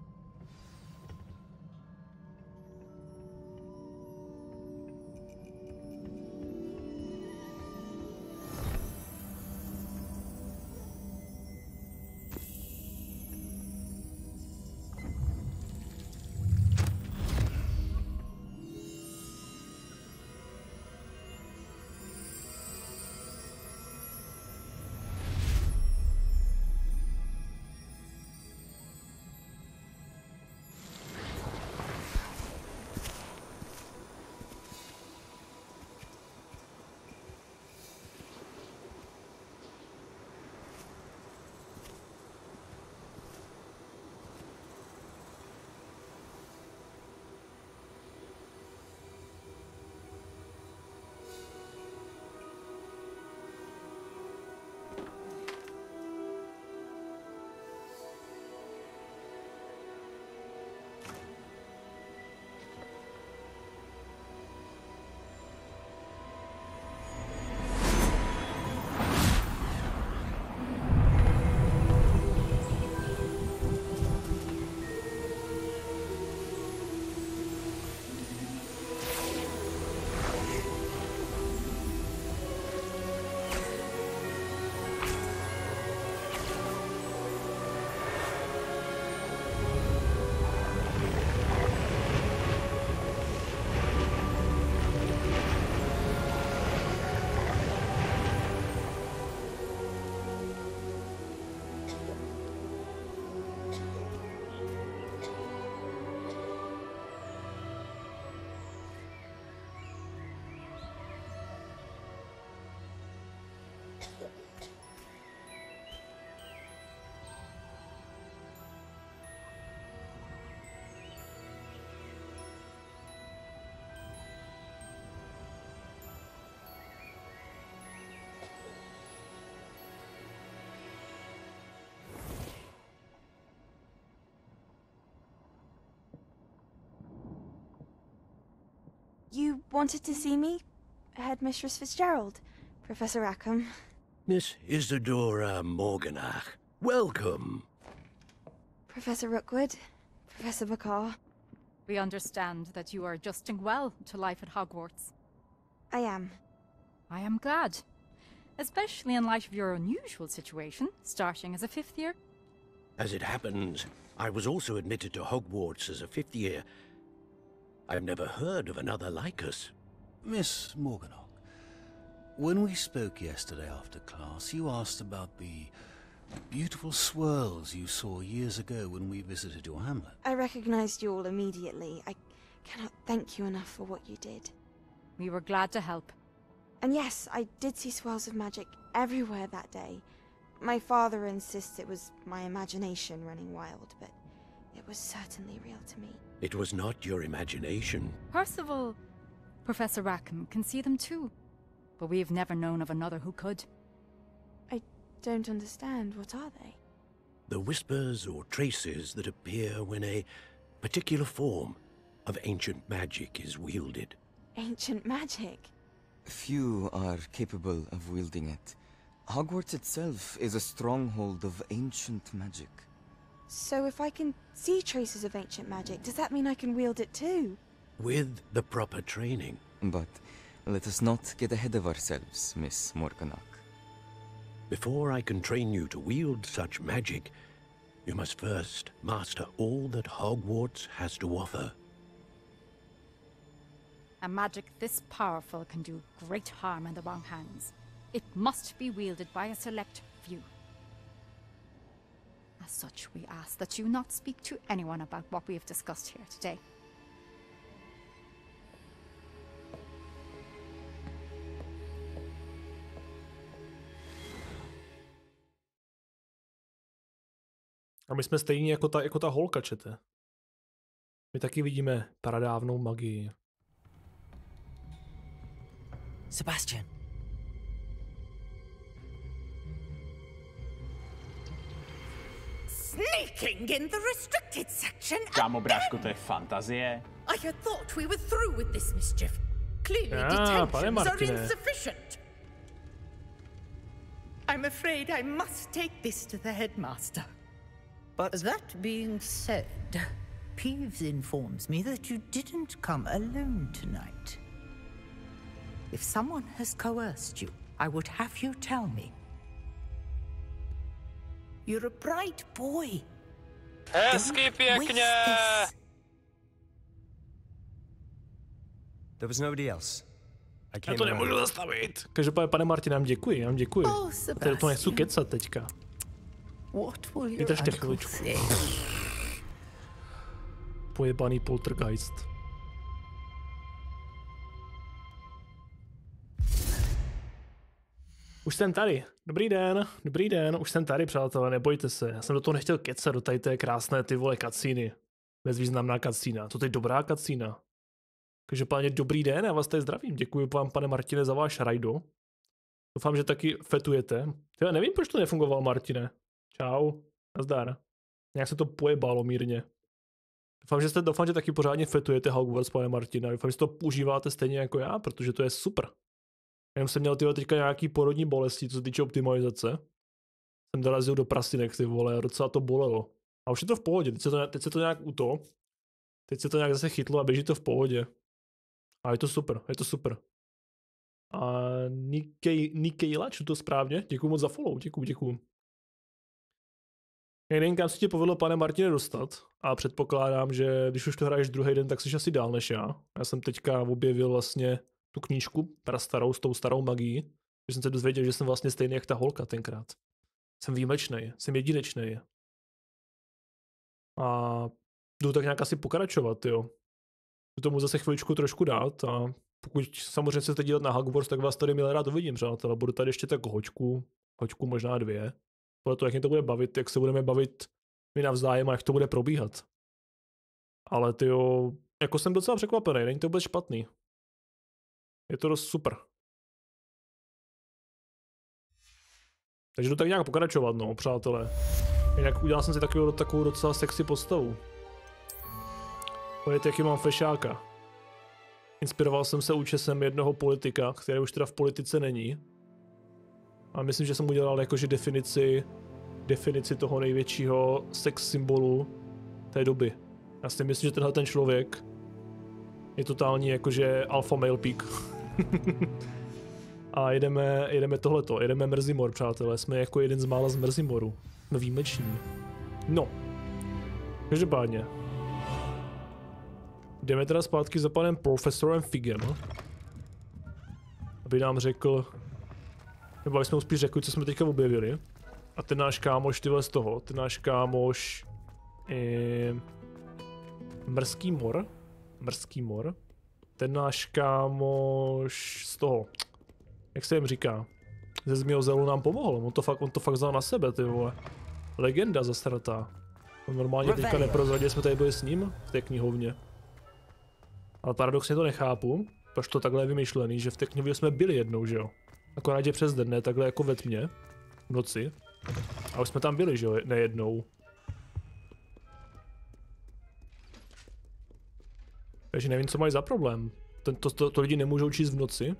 You wanted to see me? Headmistress Fitzgerald, Professor Rackham. Miss Isadora Morganach, welcome. Professor Rookwood, Professor Bakar. We understand that you are adjusting well to life at Hogwarts. I am. I am glad. Especially in light of your unusual situation, starting as a 5th year. As it happens, I was also admitted to Hogwarts as a 5th year. I've never heard of another like us. Miss Morganach, when we spoke yesterday after class, you asked about the beautiful swirls you saw years ago when we visited your hamlet. I recognized you all immediately. I cannot thank you enough for what you did. We were glad to help. And yes, I did see swirls of magic everywhere that day. My father insists it was my imagination running wild, but it was certainly real to me. It was not your imagination. Percival, Professor Rackham can see them too. but we've never known of another who could. I don't understand. What are they? The whispers or traces that appear when a particular form of ancient magic is wielded. Ancient magic? Few are capable of wielding it. Hogwarts itself is a stronghold of ancient magic. So if I can see traces of ancient magic, does that mean I can wield it too? With the proper training. But let us not get ahead of ourselves, Miss Morganach. Before I can train you to wield such magic, you must first master all that Hogwarts has to offer. A magic this powerful can do great harm in the wrong hands. It must be wielded by a select few. As such, we ask that you not speak to anyone about what we have discussed here today. A my jsme stejní jako ta holka, čete. My taky vidíme pradávnou magii. Sebastian. Sneaking in the restricted section. Kámo, bráško, to je fantazie. I had thought we were through with this mischief. Clearly detentions are insufficient. I'm afraid I must take this to the headmaster. But that being said, Peeves informs me that you didn't come alone tonight. If someone has coerced you, I would have you tell me. You're a bright boy. Hezky pěkně! There was nobody else. Já to nemůžu zastavit. Každopádně, pane Martin, já vám děkuji. Tady to nechci kecat teďka. Vydržte chviličku. Pojebaný poltergeist. Už jsem tady. Dobrý den, už jsem tady, přátelé, nebojte se. Já jsem do toho nechtěl kecat, do tady té krásné ty vole cutscény. Bezvýznamná cutscéna. To je dobrá cutscéna. Každopádně dobrý den, já vás tady zdravím. Děkuji vám, pane Martine, za váš rajdo. Doufám, že taky fetujete. Já nevím, proč to nefungovalo, Martine. Čau, nazdar. Nějak se to pojebalo mírně. Doufám, že taky pořádně fetujete Hogwarts, pane Martine. Doufám, že to používáte stejně jako já, protože to je super. Jenom jsem měl teďka nějaký porodní bolesti, co se týče optimalizace. Jsem dorazil do prasinek, ty vole, a docela to bolelo. A už je to v pohodě, teď se to nějak teď se to nějak zase chytlo a běží to v pohodě. A je to super. A Nikejla, čtu to správně? Děkuju moc za follow, děkuju. Já nevím, kam si tě povedlo, pane Martine, dostat. A předpokládám, že když už to hraješ druhý den, tak jsi asi dál než já. Já jsem teďka objevil vlastně tu knížku, prastarou, s tou starou magií. Že jsem se dozvěděl, že jsem vlastně stejný jak ta holka tenkrát. Jsem výjimečnej, jsem jedinečnej. A jdu tak nějak asi pokračovat, jo. Jdu tomu zase chviličku trošku dát a pokud samozřejmě chcete dívat na Hogwarts, tak vás tady milé rád uvidím, přátelé. Budu tady ještě tak hoďku možná 2. Podle toho, jak mě to bude bavit, jak se budeme bavit my navzájem a jak to bude probíhat. Ale tyjo, jako jsem docela překvapený, není to vůbec špatný. Je to dost super. Takže jdu tak nějak pokračovat, no, přátelé. Jinak udělal jsem si takovou docela sexy postavu. Pojďte, jaký mám fešáka. Inspiroval jsem se účesem jednoho politika, který už teda v politice není. A myslím, že jsem udělal jakože definici toho největšího sex symbolu té doby. Já si myslím, že tenhle ten člověk je totální jakože alpha male peak. A jedeme tohleto, jedeme Mrzimor, přátelé, jsme jako jeden z mála z Mrzimoru. Jsme výjimeční. No. Každopádně. Jdeme teda zpátky za panem profesorem Figem. Aby nám řekl, nebo aby jsme mu spíš řekli, co jsme teďka objevili. A ten náš kámoš, tyhle z toho, ten náš kámoš Mrzký mor. Ten náš kámoš z toho, jak se jim říká, ze Zmiozelu nám pomohl, on to fakt vzal na sebe, ty vole. Legenda zasratá. On normálně teďka neprozradil, jsme tady byli s ním v té knihovně. Ale paradoxně to nechápu, Proč to takhle je vymyšlený, že v té knihovně jsme byli jednou, že jo? Akorát je přes den, ne takhle jako ve tmě, v noci. A už jsme tam byli, že jo, nejednou. Takže nevím, co mají za problém. To lidi nemůžou číst v noci.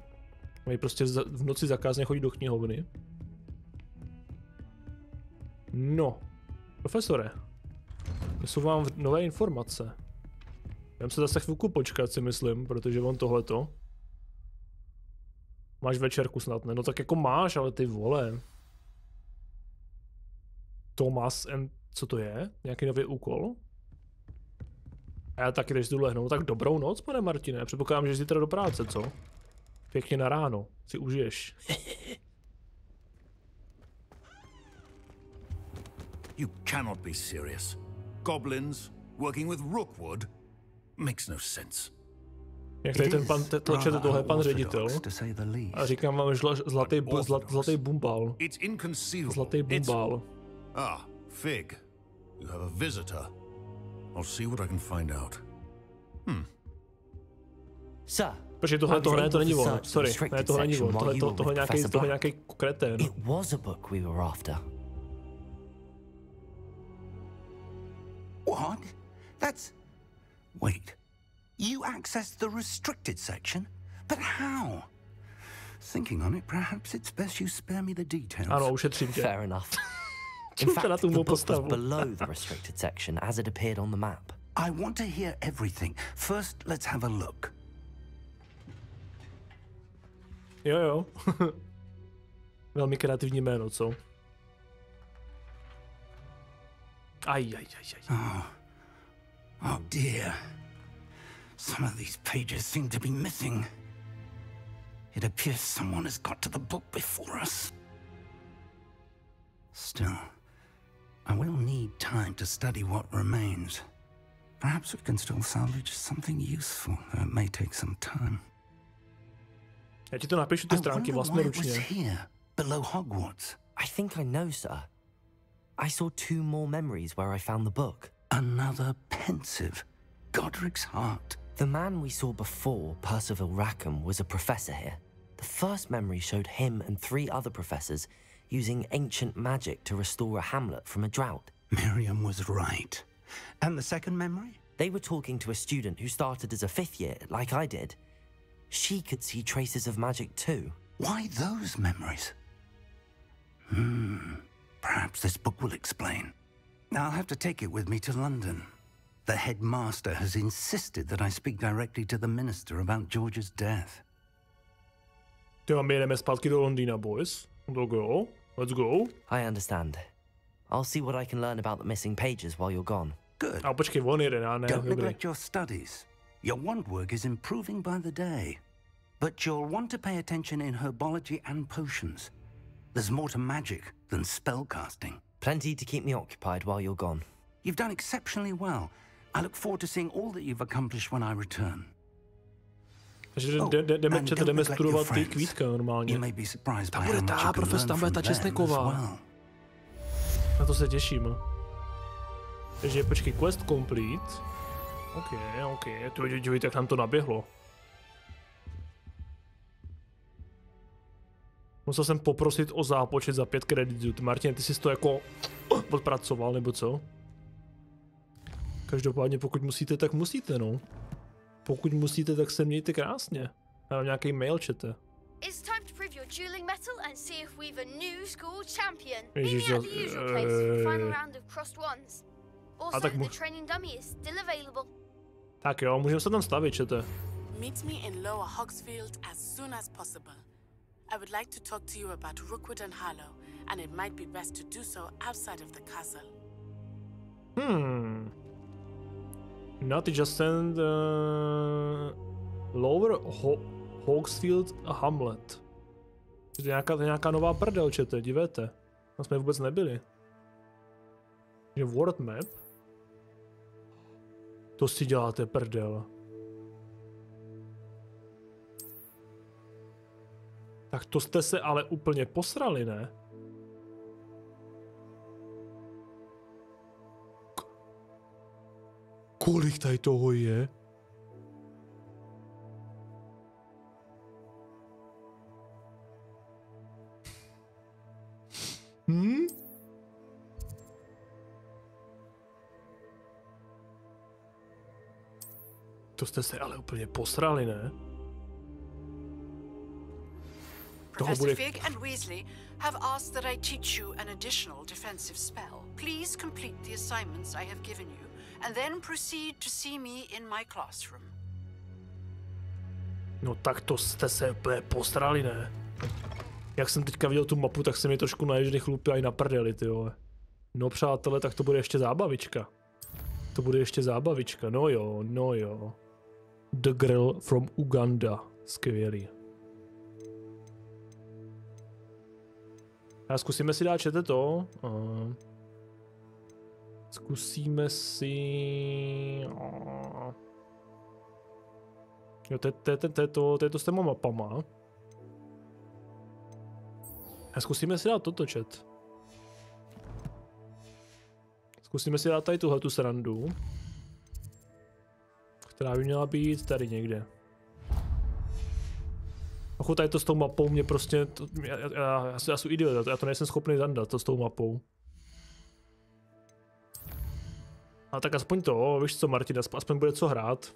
Mají prostě v noci zakázané chodit do knihovny. No, profesore. To jsou vám nové informace. Budeme se zase chvilku počkat, si myslím, protože on tohleto. Máš večerku snad, ne? No tak jako máš, ale ty vole. Thomas and... Co to je? Nějaký nový úkol? A já taky, když jdu lehnout, tak dobrou noc, pane Martine. Předpokládám, že jsi zítra do práce, co? Pěkně na ráno. Si užiješ. You cannot be serious. Goblins working with Rookwood makes no sense. Jak tady ten pan, tlačete tohle pan ředitel. A říkám vám, že zlatý bumbal. Zlatý bumbal. Ah, Fig. You have a visitor. I'll see what I can find out. Sir. Protože to není on. Sorry, ne, tohle není on. Tohle nějaký kretén. It was a book we were after. What? That's... Wait. You accessed the restricted section? But how? Thinking on it, perhaps it's best you spare me the details. Ano, ušetřím tě. Fair enough. In fact, the book was below the restricted section as it appeared on the map. I want to hear everything. First, let's have a look. Jo. Velmi kreativní jméno, co? Aj. Oh dear. Some of these pages seem to be missing. It appears someone has got to the book before us. Still, I will need time to study what remains. Perhaps we can still salvage something useful, though it may take some time. Já ti to napíšu ty stránky vlastnoručně. Below Hogwarts. I think I know, sir. I saw 2 more memories where I found the book. Another pensive. Godric's heart. The man we saw before, Percival Rackham, was a professor here. The first memory showed him and 3 other professors using ancient magic to restore a hamlet from a drought. Miriam was right. And the second memory? They were talking to a student who started as a 5th year, like I did. She could see traces of magic too. Why those memories? Perhaps this book will explain. I'll have to take it with me to London. The headmaster has insisted that I speak directly to the minister about George's death. My jedeme zpátky do Londýna, boys. Let's go. I understand. I'll see what I can learn about the missing pages while you're gone. Good. A počkej, on jede, ne? Don't neglect your studies. Your wand work is improving by the day. But you'll want to pay attention in herbology and potions. There's more to magic than spellcasting. Plenty to keep me occupied while you're gone. You've done exceptionally well. I look forward to seeing all that you've accomplished when I return. Takže jdeme studovat ty kvítka normálně. Tam bude ta profesor, tam bude ta Česneková. Na to se těším. Takže počkej, quest complete. OK. Dívejte, jak nám to naběhlo. Musel jsem poprosit o zápočet za 5 kreditů. Martin, ty jsi to jako odpracoval, nebo co? Každopádně, pokud musíte, tak musíte, no. Pokud musíte, tak se mějte krásně. Já nějaký mail čete. It's time to prove your dueling mettle and see if we've a new school champion. Meet me at the usual place for the final round of crossed ones. Also, the training dummy is still available. Tak jo, můžeme se tam stavit, čete. Meet me in Lower Hogsfield as soon as possible. I would like to talk to you about Rookwood and Harlow, and it might be best to do so outside of the castle. Not just send Lower Hogsfield Hamlet. To je nějaká nová prdel, čete, dívejte. Tam jsme vůbec nebyli. Je world map. To si děláte prdel. Tak to jste se ale úplně posrali, ne? Kolik tady toho je? To jste se ale úplně posrali, ne? Professor Fig and Weasley have asked that I teach you an additional defensive spell. Please complete the assignments I have given you, and then proceed to see me in my classroom. No tak to jste se úplně posrali, ne? Jak jsem teďka viděl tu mapu, tak se mi trošku naježdy chlupy aj na prdeli, ty vole. No přátelé, tak to bude ještě zábavička. To bude ještě zábavička, no jo, no jo. The girl from Uganda, skvělý. A zkusíme si dát čete to. Zkusíme si... Jo, to je to s těma mapama. A zkusíme si dát toto chat. Zkusíme si dát tady tuhletu srandu. Která by měla být tady někde. Ochu, tady to s tou mapou mě prostě... Já jsem idiot, já to nejsem schopný zandat, to s tou mapou. A tak aspoň to, víš co, Martin, aspoň bude co hrát.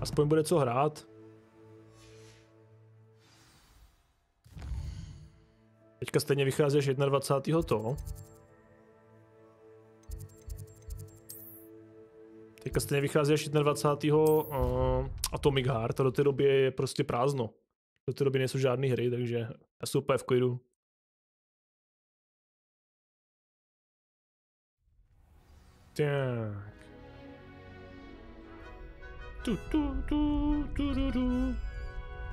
Aspoň bude co hrát. Teďka stejně vycházíš 21. to. Teďka stejně vychází až 21. Atomic Heart a do té doby je prostě prázdno. Do té doby nejsou žádné hry, takže já jsem úplně v klidu. Tak.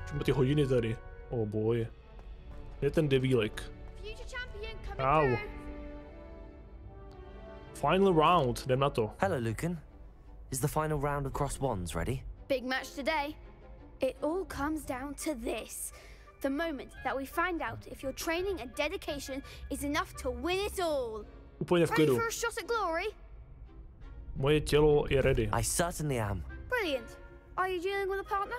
Čemu ty hodiny tady? Oh boy. Je ten devílek. Au. Final round, jdem na to. Hello, Lucan. Is the final round of cross wands ready? Big match today. It all comes down to this. The moment that we find out if your training and dedication is enough to win it all. Úplně v klidu. Ready for a shot at glory? Moje tělo je ready. I certainly am. Brilliant. Are you dealing with a partner?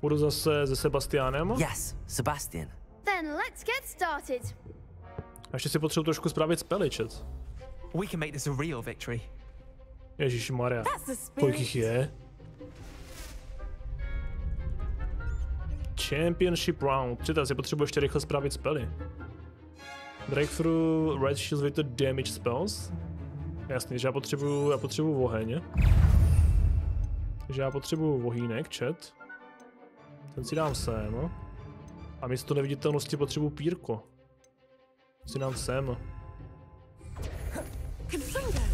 Budu zase se Sebastianem? Yes, Sebastian. Then let's get started. A ještě si potřebuji trošku spravit spely, chat. We can make this a real victory. Ježišmarja. Kolik jich je? Championship round. Přijďte, si potřebuji ještě rychle spravit spely. Breakthrough red shields with the damage spells. Jasně, že já potřebuji oheň. Takže já potřebuji vohýnek, chat. Ten si dám sem. A místo neviditelnosti potřebuji pírko. Si dám sem.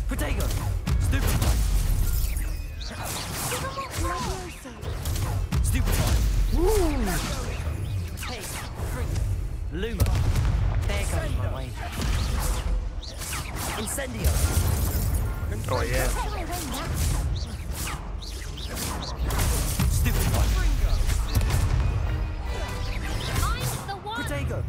Protego! Stupefy! Stupefy! Hey, Luma! There goes my way. Incendio! Oh yeah! Stupefy! I'm the one! Protego!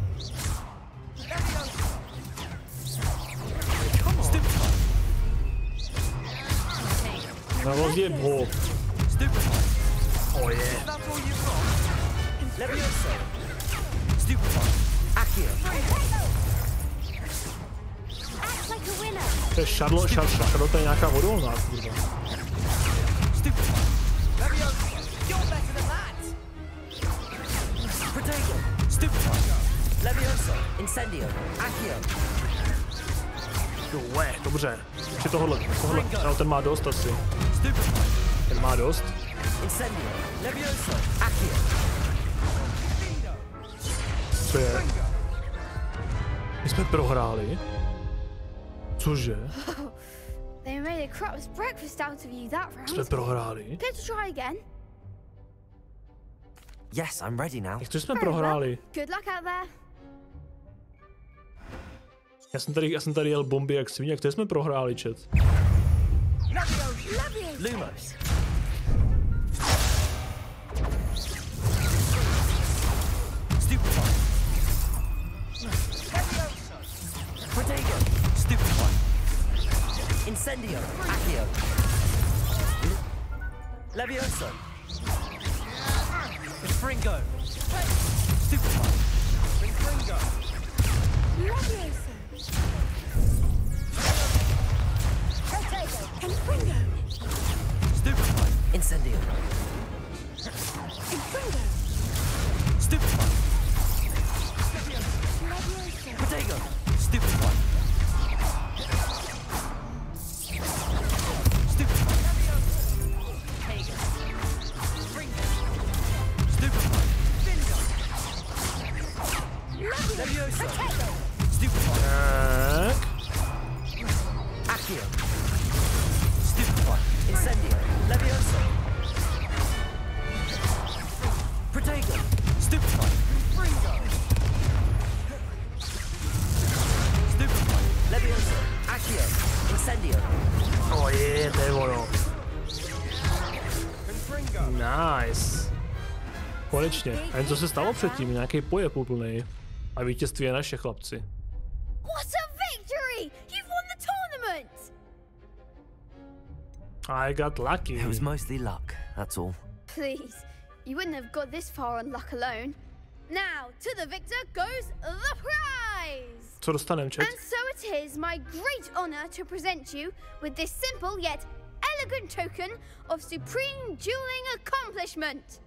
Na rozdíl bol. Oh yeah. Levioso. Stupefy. Accio. Act like a winner. To je šadlo, to je nějaká odolná, kurva. Stupefy. Levioso. You're better than that. Protego. Stupefy. Levioso. Incendio. Accio. Jo, dobře. Ještě tohle. No, ten má dost asi. Ten má dost. Co je? My jsme prohráli? Cože? They made a crap's breakfast out of you that round. Jsme prohráli? Care to try again? Yes, I'm ready now. Jak to jsme prohráli? Good luck out there. Já jsem tady jel bomby jak svině, jak to jsme prohráli, chat. Lumos. Stupefy. Protego. Stupefy. Incendio. Accio. Levioso. Fringo. Stupefy. Fringo. Levioso. Incendio. Stupefy. Protego. Stupefy. Accio. Stupefy. Incendio. Levioso. Protego. Stupefy. Stupefy. Levioso. Accio. Incendio. Oh je, to je ono. Nice. Konečně. A jen co se stalo předtím? Nějaký pojeb úplnej. A vítězství je naše, chlapci. What a victory! You've won the tournament! I got lucky. It was mostly luck, that's all. Please, you wouldn't have got this far on luck alone. Now, to the victor goes the prize! Co dostanem, chat? And so it is my great honor to present you with this simple yet elegant token of supreme dueling accomplishment.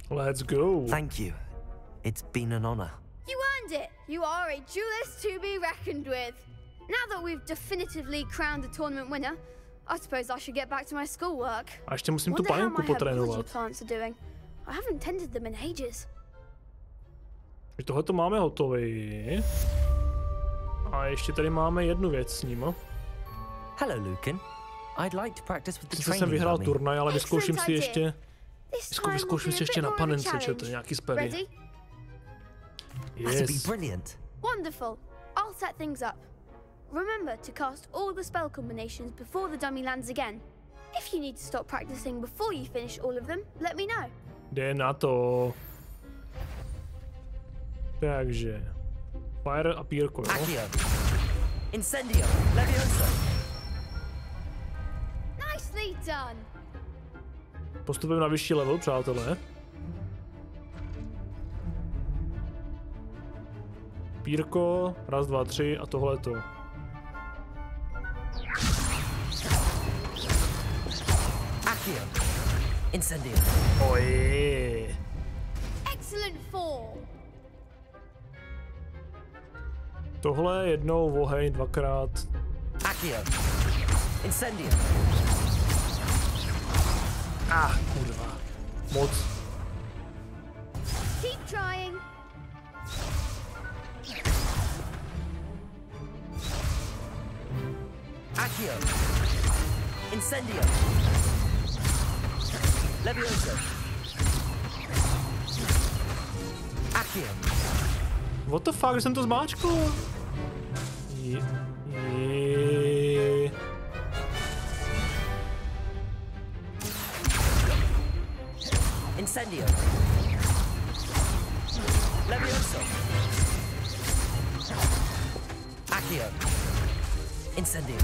Let's go. Thank you. It's been an honor. You earned it. You are a duelist to be reckoned with. Now that we've definitively crowned the tournament winner, I suppose I should get back to my schoolwork. A ještě musím tu panenku potrénovat. Plants are doing. I haven't tended them in ages. Tohle to máme hotový. A ještě tady máme jednu věc s ním. Hello, Lucan. I'd like to practice with the Sice training. jsem vyhrál turnaj, ale vyzkouším si ještě na panence, že to je nějaký spely. Yes. Brilliant. Wonderful. I'll set things up. Remember to cast all the spell combinations before the dummy lands again. If you need to stop practicing before you finish all of them, let me know. Jde na to. Takže. Fire a pírko, jo? Accio. Incendio. Levioso. Nicely done. Postupujeme na vyšší level, přátelé. Pírko, raz, dva, tři a tohle to. Accio. Incendio. Oje. Excellent fall. Tohle jednou oheň, dvakrát. Accio. Incendio. Kurva. Moc. Keep trying. Accio. Incendio. Levioso. Accio. What the fuck, jsem to zmáčkl? Incendio. Levioso. Accio. Incendio.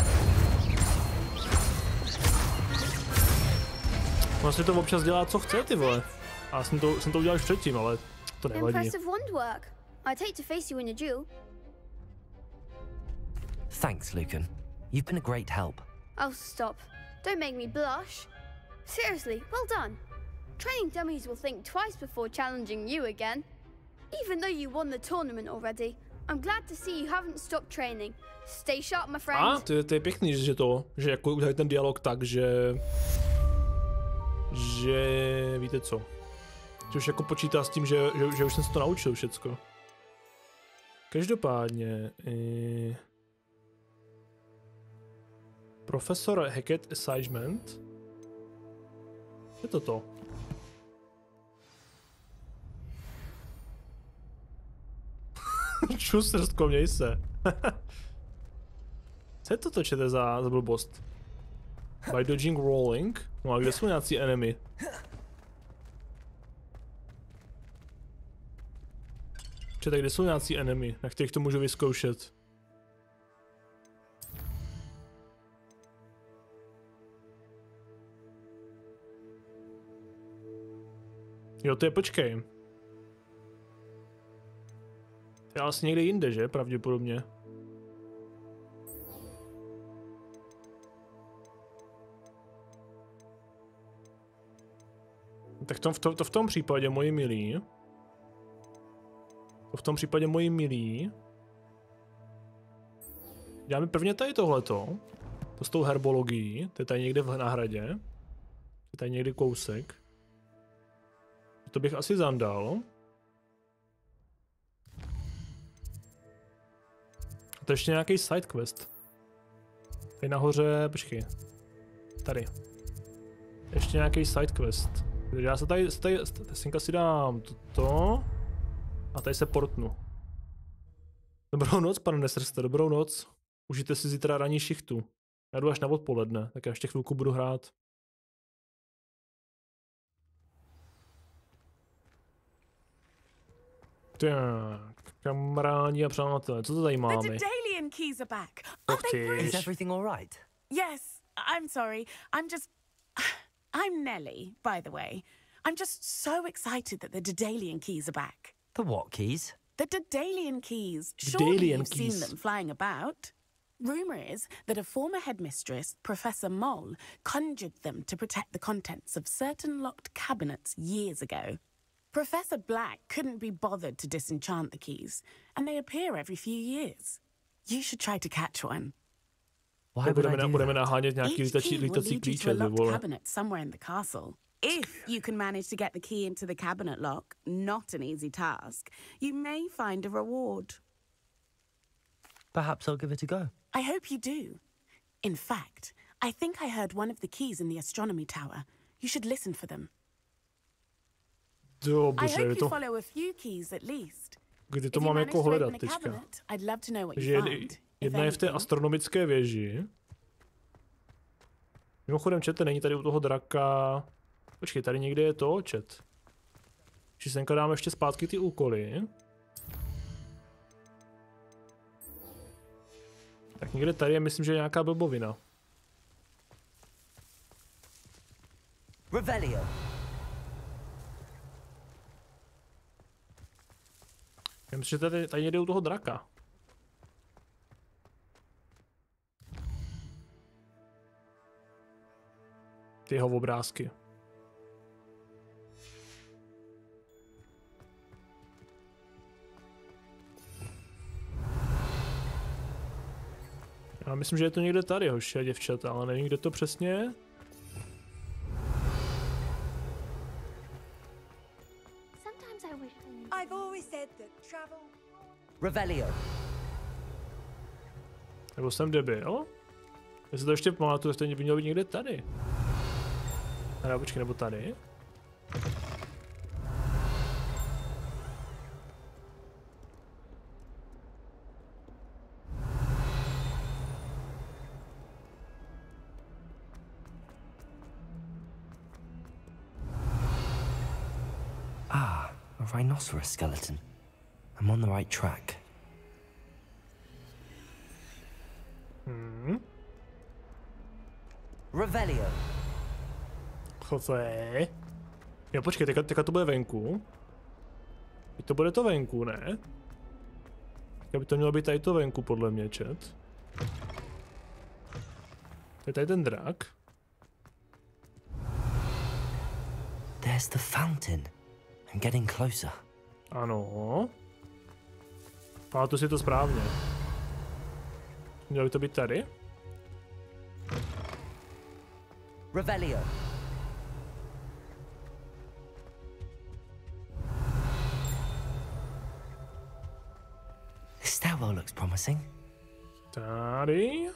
Vlastně to občas dělá, co chce, ty vole. A jsem to udělal už předtím, ale to nevadí. Impressive wand work. I'd hate to face you in a duel. Thanks, Lucan. You've been a great help. Oh, stop. Don't make me blush. Seriously, well done. Training dummies will think twice before challenging you again. Even though you won the tournament already, I'm glad to see you haven't stopped training. Stay sharp, my friend. A, to je pěkný, že jako udělali ten dialog tak, že víte co, že už jako počítá s tím, že už jsem se to naučil všecko. Každopádně, Profesor Hackett Assignment. Je to to. Čus, srstko, měj se. Co je to točete za blbost? By dodging rolling? No a kde jsou nějací enemy? Čete, kde jsou nějací enemy, na kterých to můžu vyzkoušet? Jo, to je, počkej. To je asi někde jinde, že? Pravděpodobně. Tak to v tom případě, moji milí. To v tom případě, moji milí. Děláme prvně tady tohleto. To s tou herbologií. To je tady někde v náhradě. To je tady někdy kousek. To bych asi zandal. A to je ještě nějaký sidequest. Tady nahoře, počkej. Tady. Ještě nějaký sidequest. Takže já se tady si dám toto. A tady se portnu. Dobrou noc, pane Nesrste, dobrou noc. Užijte si zítra ranní šichtu. Já jdu až na odpoledne, tak já ještě chvilku budu hrát. Tak, kamarádi a přátelé, co to tady máme? The Daedalian keys are back. Aren't they great? Is everything all right? Yes, I'm sorry. I'm Nellie, by the way. I'm just so excited that the Daedalian keys are back. The what keys? The Daedalian keys. Surely you've seen them flying about. Rumour is that a former headmistress, Professor Moll, conjured them to protect the contents of certain locked cabinets years ago. Professor Black couldn't be bothered to disenchant the keys, and they appear every few years. You should try to catch one. Why would I do budeme that? nahánět nějaký Each key will lítací lead you to a klíče, ty locked vole. cabinet somewhere in the castle. If you can manage to get the key into the cabinet lock, not an easy task, you may find a reward. Perhaps I'll give it a go. I hope you do. In fact, I think I heard one of the keys in the astronomy tower. You should listen for them. I Dobře, hope you follow a few keys at least. Kdy to If you mám manage jako to open hledat a teďka? cabinet, I'd love to know what Takže you find. jedna je v té astronomické věži. Mimochodem, čete, není tady u toho draka. Počkej, tady někde je to, čet. Když senka dáme ještě zpátky ty úkoly. Tak někde tady je, myslím, že je nějaká blbovina. Revelio. Já myslím, že tady někde u toho draka. Ty jeho obrázky. Já myslím, že je to někde tady, hoši a děvčata, ale nevím, kde to přesně je. I've always said that travel. Revelio. Nebo jsem debil? Já si to ještě pamatuju, že to by mělo být někde tady. A počkej, nebo tady? Ah, a rhinoceros skeleton. I'm on the right track. Revelio. Co je? Jo, počkej, teďka to bude venku. Teď to bude to venku, ne? Teďka by to mělo být tady to venku, podle mě, chat. Je tady ten drak. There's the fountain. I'm getting closer. Ano. Pamatuju si to správně. Mělo by to být tady? Revelio. This stairwell looks promising. Tady.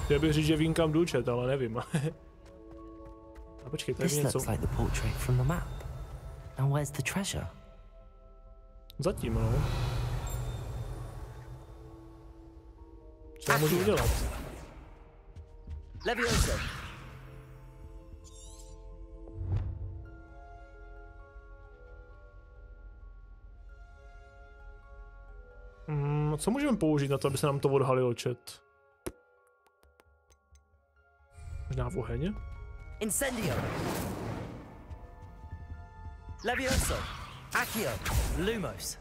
Chtěl bych říct, že vím, kam jdu, chat, ale nevím. A počkej, tady This něco. looks like the portrait from the map. Now where's the treasure? Zatím, no. Co já můžu udělat? Levioso. Co můžeme použít na to, aby se nám to odhalilo, chat? Možná v oheň? Incendio. Levioso. Accio. Lumos.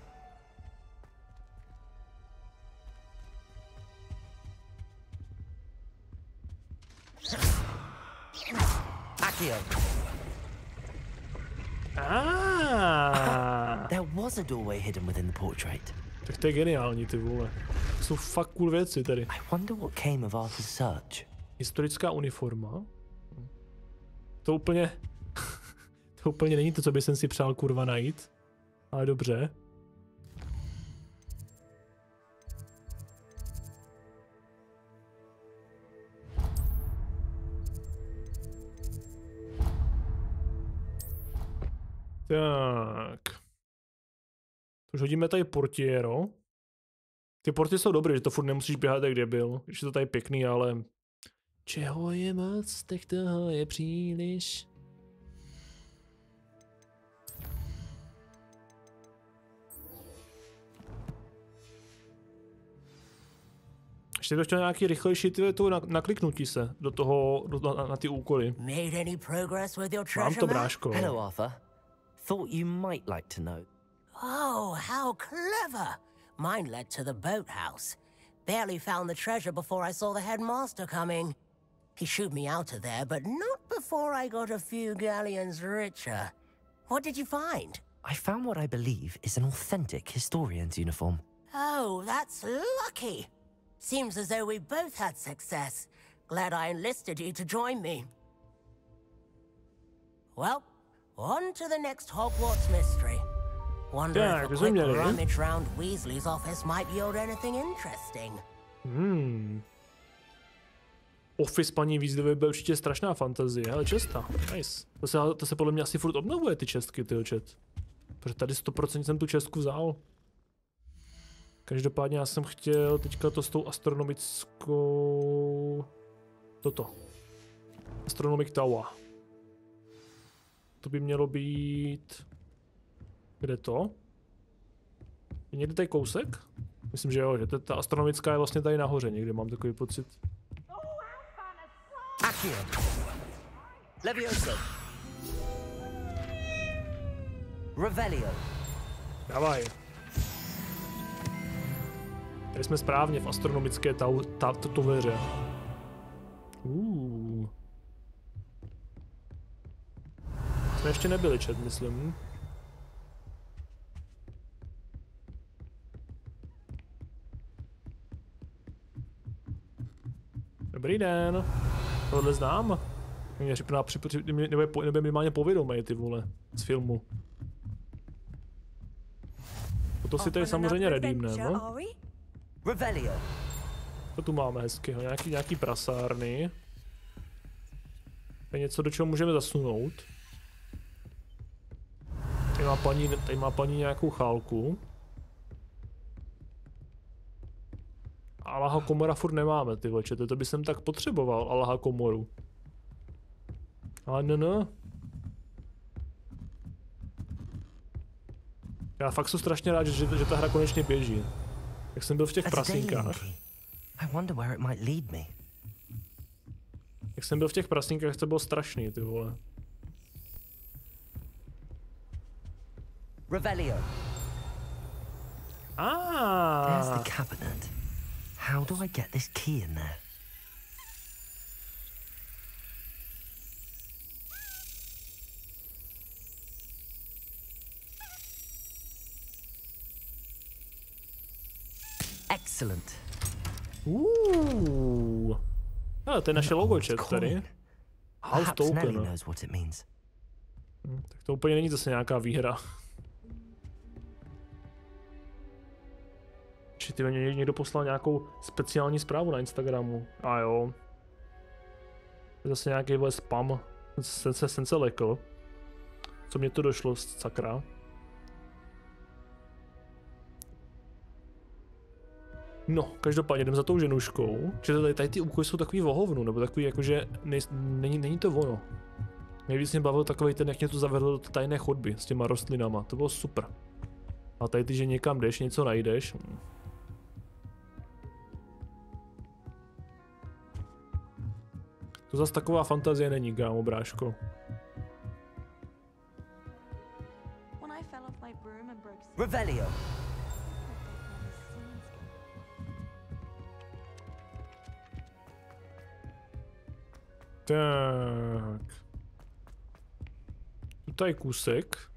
There was a doorway hidden within the portrait. Tak to je geniální, ty vole. To jsou fakt cool věci tady. I wonder what came of Arthur's search. Historická uniforma. To úplně... to úplně není to, co by jsem si přál kurva najít. Ale dobře. Tak. Už hodíme tady portiero. Ty porty jsou dobré, že to furt nemusíš běhat jak debil. Když je to tady pěkný, ale... Čeho je moc, tak toho je příliš. Ještě to chtěl nějaký rychlejší nakliknutí se do toho, na ty úkoly. Mám to, bráško. Hello, Arthur. Thought you might like to know. Oh, how clever! Mine led to the boathouse. Barely found the treasure before I saw the headmaster coming. He shooed me out of there, but not before I got a few galleons richer. What did you find? I found what I believe is an authentic historian's uniform. Oh, that's lucky. Seems as though we both had success. Glad I enlisted you to join me. Well, on to the next Hogwarts mystery. Wonder if a quick rummage round Weasley's office might yield anything interesting. Office paní Weasleyové byl určitě strašná fantazie, ale česta. Nice. To se podle mě asi furt obnovuje, ty čestky, tyho chat. Protože tady 100% jsem tu čestku vzal. Každopádně já jsem chtěl teďka to s tou astronomickou... Toto. Astronomic Tower. To by mělo být... Kde to? Je někde tady kousek? Myslím, že jo, že ta astronomická je vlastně tady nahoře někde, mám takový pocit. Accio. Levioso. Revelio. Dávaj. Tady jsme správně v astronomické toveře. Jsme ještě nebyli, chat, myslím. Dobrý den. Tohle znám. Mě nebo minimálně povědomej, ty vole, z filmu. To si tady samozřejmě redeemneme, no? To tu máme hezkého, nějaký prasárny. To je něco, do čeho můžeme zasunout. Tady má paní nějakou chálku. Alaha komora furt nemáme, ty vlečete, to by jsem tak potřeboval, Alaha komoru. Ale no. Já fakt jsem strašně rád, že ta hra konečně běží. Jak jsem byl v těch prasínkách. Jak jsem byl v těch prasínkách, to bylo strašný, ty vole. Revelio. There's the cabinet. How do I get this key in there? Excellent. Ale to je naše logo, chat, tady. House token. Tak to úplně není zase nějaká výhra. Ty někdo poslal nějakou speciální zprávu na Instagramu. A jo. Je zase nějaký spam. Jsem se lekl. Co mě to došlo, sakra. No, každopádně jdem za tou ženuškou. Že tady ty úkoly jsou takový vohovnu, nebo takový jakože není to ono. Nejvíc mě bavil takový ten, jak mě to zavedlo do tajné chodby s těma rostlinama. To bylo super. A tady ty, že někam jdeš, něco najdeš. To zase taková fantazie není, kámo, bráško. Revelio. Tak. Tady kousek.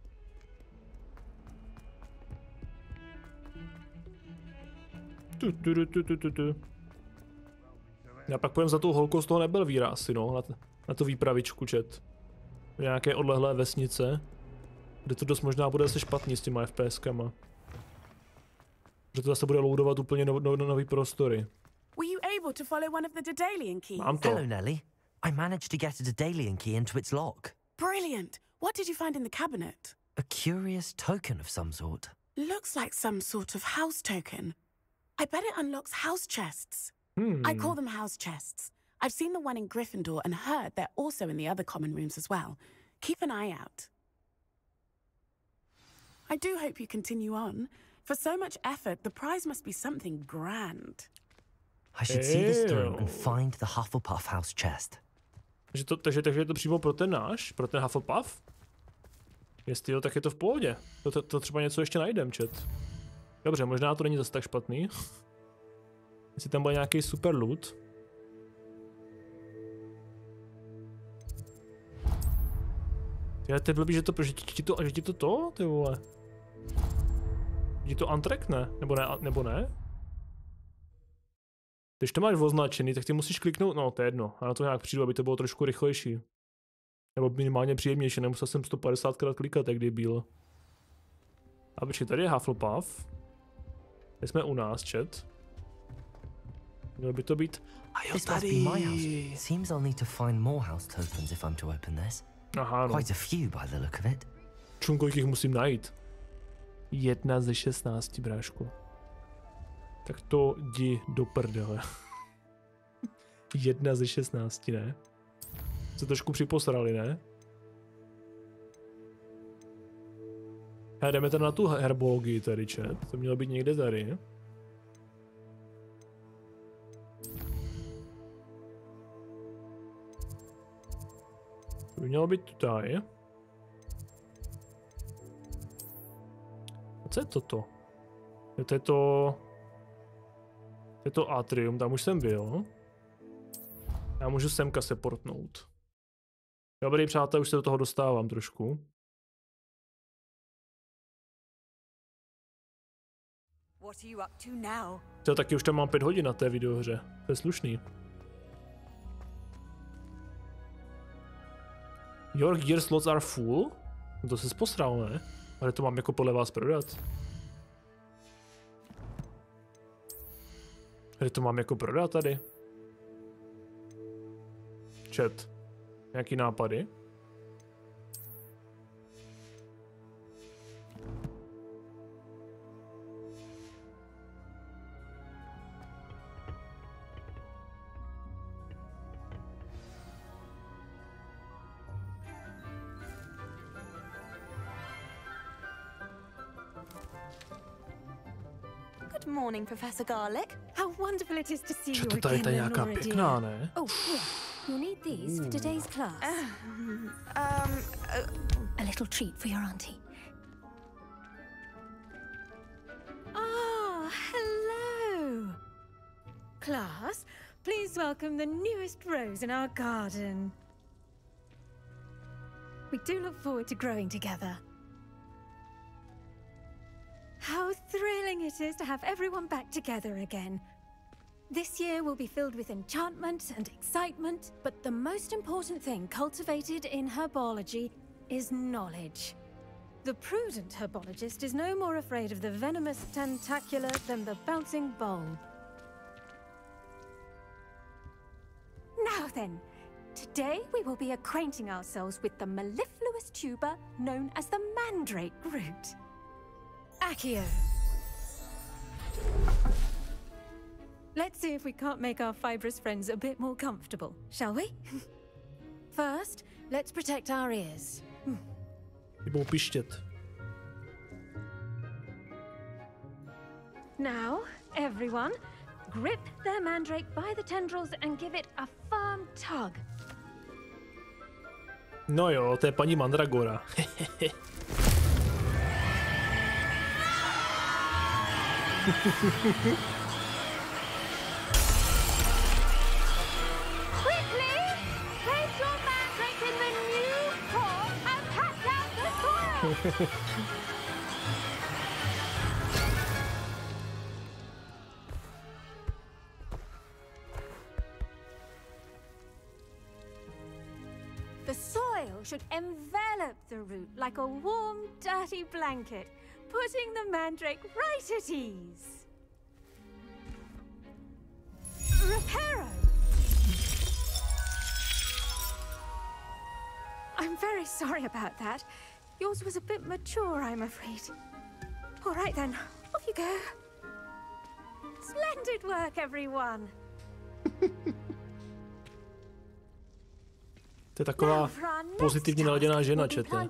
Já pak půjdem za tou holkou, z toho nebyl víra asi, no, na tu výpravičku, čet. V nějaké odlehlé vesnice, kde to dost možná bude zase špatný s těma FPSkama. Že to zase bude loadovat úplně nový prostory. Mám to. Hello, Nelly. I managed to get a Daedalian key into its lock. Brilliant. What did you find in the cabinet? A curious token of some sort. Looks like some sort of house token. I bet it unlocks house chests. I call them house chests. I've seen the one in Gryffindor and heard they're also in the other common rooms as well. Keep an eye out. I do hope you continue on. For so much effort, the prize must be something grand. I should see this through and find the Hufflepuff house chest. Takže je to přímo pro ten Hufflepuff? Jestli jo, tak je to v pohodě. To třeba něco ještě najdem, chat. Dobře, možná to není zase tak špatný. Jestli tam bude nějaký super loot. To je blbý, že ti to, ty vole. Že ti to untrackne, nebo ne? Když to máš označený, tak ty musíš kliknout, no to je jedno, já na to nějak přijdu, aby to bylo trošku rychlejší. Nebo minimálně příjemnější, nemusel jsem 150krát klikat, jak byl. A počkej, tady je Hufflepuff. Tady jsme u nás, chat. Mělo by to být... A jo, tady! Seems I'll need to find more house tokens if I'm to open this. Aha, no. Quite a few by the look of it. Čum, kolik jich musím najít? 1 ze 16, brášku. Tak to jdi do prdele. 1 ze 16, ne? Se trošku připosrali, ne? A jdeme tady na tu herbologii tady, chat. To mělo být někde tady. To by mělo být tady. A co je toto? To je to atrium, tam už jsem byl. Já můžu semka se portnout. Dobrý přátelé, už se do toho dostávám trošku. To taky už tam mám 5 hodin na té videohře. To je slušný. Your gear slots are full? No to se posral, ne? Ale to mám jako podle vás prodat. Kde to mám jako prodat tady? Chat. Nějaký nápady? Good morning, Professor Garlic. How wonderful it is to see you again. Tady je nějaká Lenora, pěkná, ne? Oh, here. You'll need these for today's class. A little treat for your auntie. Ah, hello. Class, please welcome the newest rose in our garden. We do look forward to growing together. How thrilling it is to have everyone back together again. This year will be filled with enchantment and excitement, but the most important thing cultivated in herbology is knowledge. The prudent herbologist is no more afraid of the venomous tentacula than the bouncing bulb. Now then, today we will be acquainting ourselves with the mellifluous tuber known as the mandrake root. Accio. Let's see if we can't make our fibrous friends a bit more comfortable, shall we? First, let's protect our ears. Now, everyone, grip their mandrake by the tendrils and give it a firm tug. No jo, to je paní Mandragora. Quickly, place your mandrake in the new core and pass down The soil should envelop the root like a warm, dirty blanket, putting the mandrake right at ease. Reparo! I'm very sorry about that. Yours was a bit mature, I'm afraid. All right then, off you go. Splendid work, everyone. To je taková pozitivně naladěná žena, čete.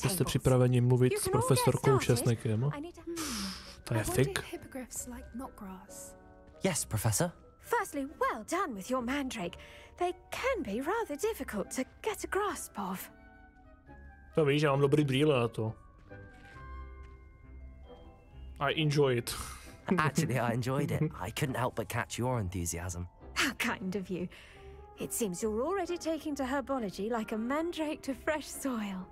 Jste připraveni mluvit s profesorkou Česnekem? To je fik. Yes, Professor. Firstly, well done with your mandrake. They can be rather difficult to get a grasp of. To víš, já mám dobrý brýle na to. I enjoy it. Actually, I enjoyed it. I couldn't help but catch your enthusiasm. How kind of you. It seems you're already taking to herbology like a mandrake to fresh soil.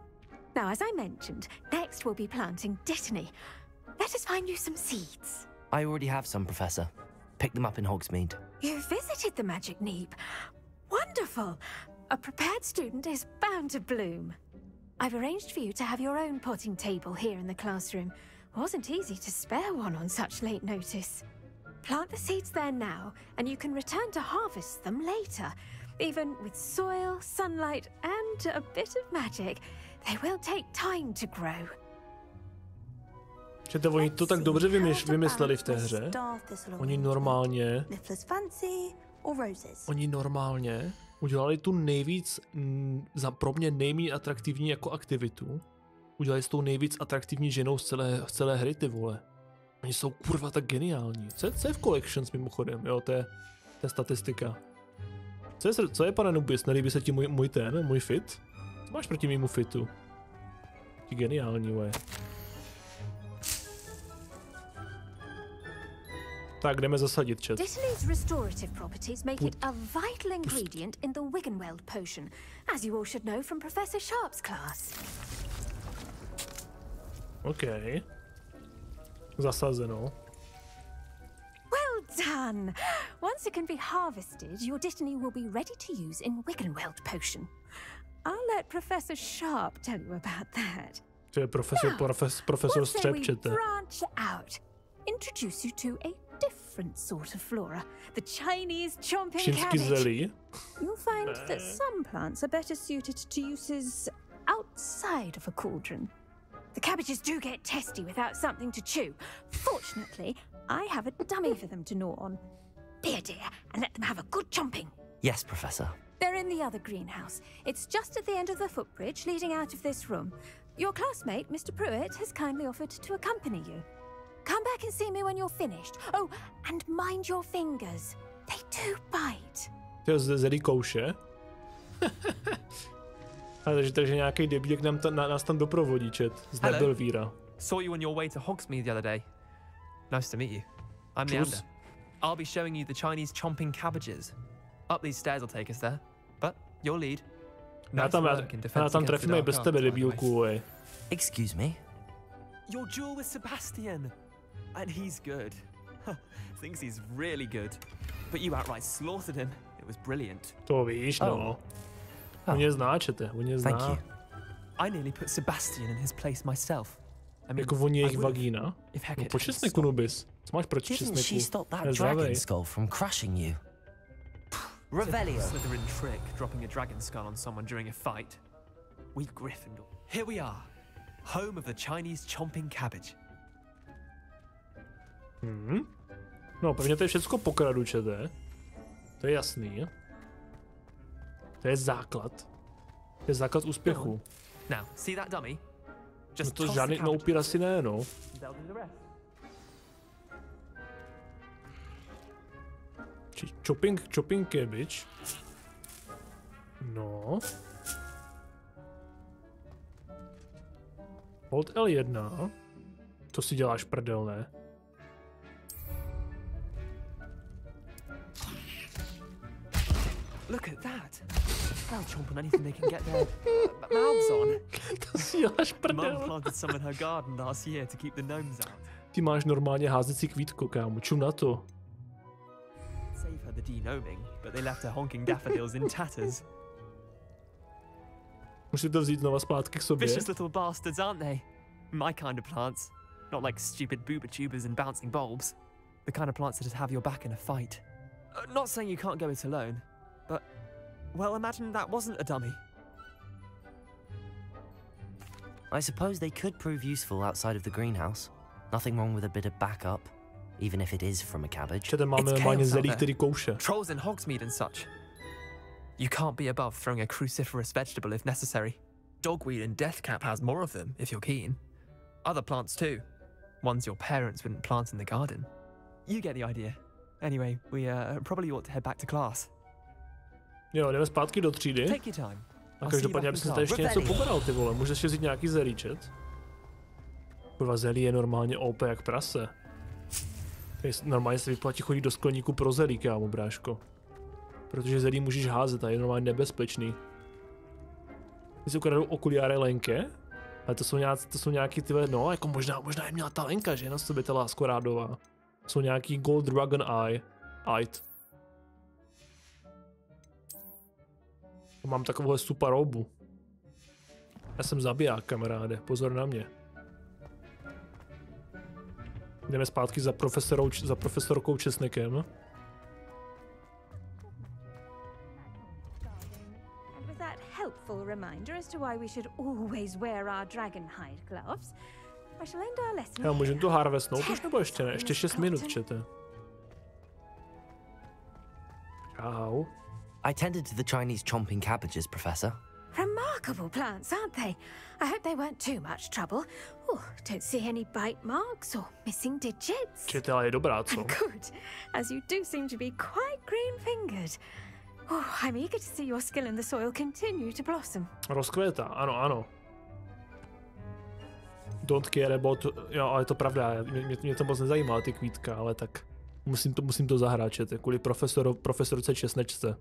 Now, as I mentioned, next we'll be planting Dittany. Let us find you some seeds. I already have some, Professor. Picked them up in Hogsmeade. You visited the Magic Neep. Wonderful. A prepared student is bound to bloom. I've arranged for you to have your own potting table here in the classroom. Wasn't easy to spare one on such late notice. Plant the seeds there now, and you can return to harvest them later. Even with soil, sunlight, and a bit of magic, they will take time to grow. Čete, oni to tak dobře vymysleli v té hře. Oni normálně udělali tu nejvíc, pro mě nejméně atraktivní jako aktivitu. Udělali s tou nejvíc atraktivní ženou z celé hry, ty vole. Oni jsou kurva tak geniální. Co je v Collections mimochodem, jo, to je statistika. Co je, pane Nubis, nelíbí se ti můj fit? Co máš proti mému fitu? Ti geniální, vole. Tak, jdeme zasadit, chat. Dittany's restorative properties make it a vital ingredient in the Wiggenweld potion, as you all should know from Professor Sharp's class. Okay. Zasazeno. Well done! Once it can be harvested, your Dittany will be ready to use in Wiggenweld potion. I'll let Professor Sharp tell you about that. To je profesor Střepčete. Branch out. Introduce you to a different sort of flora, the Chinese chomping cabbage. You'll find that some plants are better suited to uses outside of a cauldron. The cabbages do get testy without something to chew. Fortunately, I have a dummy for them to gnaw on. Be a dear and let them have a good chomping. Yes, Professor. They're in the other greenhouse. It's just at the end of the footbridge leading out of this room. Your classmate, Mr. Pruitt, has kindly offered to accompany you. Come back and see me when you're finished. Oh, and mind your fingers. They do bite. To je zelí kouše. Takže nějaký debílek nás tam doprovodí, chat. Zde byl Víra. Saw you on your way to Hogsmeade the other day. Nice to meet you. I'm Leander. I'll be showing you the Chinese chomping cabbages. Up these stairs will take us there. But you'll lead. Já tam trefím i bez tebe, debílku, ej. Excuse me? Your duel with Sebastian. And he's good. Thinks he's really good. But you outright slaughtered him. It was brilliant. To víš, no. On je zná, čete, on je zná. Thank you. I nearly put Sebastian in his place myself. I mean, jako voní jejich vagína? No po česneku, Nubis. Co máš proti česneku? Didn't she stop that dragon skull from crushing you? Revelio. Slytherin trick, dropping a dragon skull on someone during a fight. We Gryffindor. Here we are, home of the Chinese chomping cabbage. No, pevně to je všecko pokradu, čete. To je jasný. To je základ. To je základ úspěchu. Now, see that dummy? No to žádný upír asi ne, no. Chopping cabbage. No. Hold L1. To si děláš prdel, ne? Look at that. They'll chomp on anything they can get their mouths on. To si děláš prdel. Mum planted some in her garden last year to keep the gnomes out. Ty máš normálně házecí kvítko, kámo, čum na to. Save her the denoming, but they left her honking daffodils in tatters. Musíš to vzít znova zpátky k sobě. Vicious little bastards, aren't they? My kind of plants. Not like stupid booba tubers and bouncing bulbs. The kind of plants that just have your back in a fight. Not saying you can't go it alone, but, well, imagine that wasn't a dummy. I suppose they could prove useful outside of the greenhouse. Nothing wrong with a bit of backup, even if it is from a cabbage. Trolls in Hogsmeade and such. You can't be above throwing a cruciferous vegetable if necessary. Dogweed and deathcap has more of them, if you're keen. Other plants too. Ones your parents wouldn't plant in the garden. You get the idea. Anyway, we probably ought to head back to class. Jo, jdeme zpátky do třídy. Take your time. A každopádně, aby jsem tady ještě něco pobral, ty vole. Můžeš si vzít nějaký zelíčet? Kurva, zelí je normálně OP jak prase. Normálně se vyplatí chodit do skleníku pro zelí, kámo, bráško. Protože zelí můžeš házet a je normálně nebezpečný. Ty si ukradou okuliáry Lenke, ale to jsou nějaký ty, no, jako možná je měla ta Lenka, že? Na sobě ta lásko-rádová. Jsou nějaký Gold Dragon Eye. Mám takovouhle super robu. Já jsem zabiják, kamaráde, pozor na mě. Jdeme zpátky za profesorkou Česnekem. Helpful reminder as to why we should always wear our dragon hide gloves. I shall end our lesson. Já můžem to harvestnout už nebo ještě ne? Ještě 6 minut, čete. Čau. I tended to the Chinese chomping cabbages, Professor. Remarkable plants, aren't they? I hope they weren't too much trouble. Oh, don't see any bite marks or missing digits. Čete, ale je dobrá, co? Good, as you do seem to be quite green-fingered. Oh, I'm eager to see your skill in the soil continue to blossom. Rozkvétá, ano. Don't care about, jo, ale je to pravda, mě to moc nezajímá, ty kvítka, ale tak musím to zahrát, čete, kvůli profesorce Česnečce.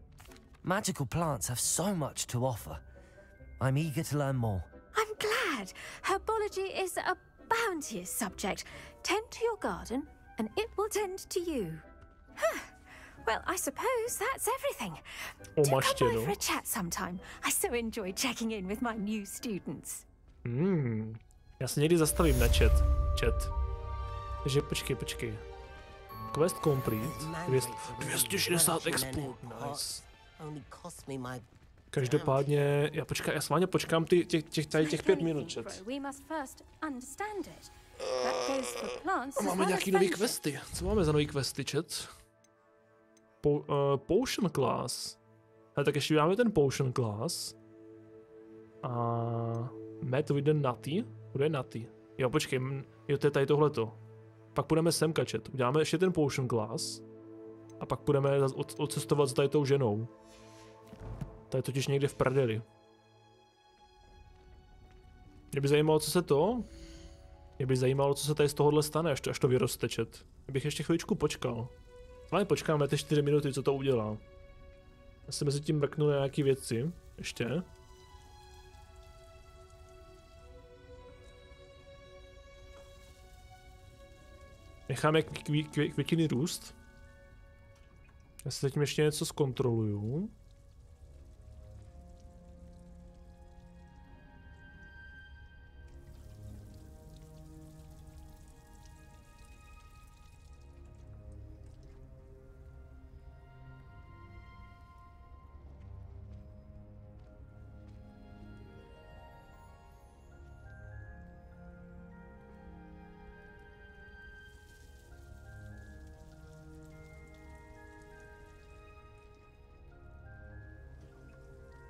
Magical plants have so much to offer. I'm eager to learn more. I'm glad. Herbology is a bounteous subject. Tend to your garden, and it will tend to you. Huh. Well, I suppose that's everything. Do come by for a chat sometime. I so enjoy checking in with my new students. Já se někdy zastavím na chat. Takže počkej. Quest complete. 260 expo. Nice. Každopádně, já s vámi počkám těch 5 minut, chat. A máme nějaký nový questy. Co máme za nový questy, chat? Potion class. Ale tak ještě máme ten potion class. A met with the nutty. Kde je nutty? Jo, počkej, jo, to je tady tohleto. Pak půjdeme sem, chat. Uděláme ještě ten potion class. A pak půjdeme odcestovat s tady tou ženou. To je totiž někde v prdeli. Mě by zajímalo, co se tady z tohohle stane, až to vyroste, chat. Já bych ještě chviličku počkal. Ale počkáme ty 4 minuty, co to udělá. Já se mezi tím mrknu na nějaký věci. Ještě. Necháme květiny růst. Já si zatím ještě něco zkontroluju.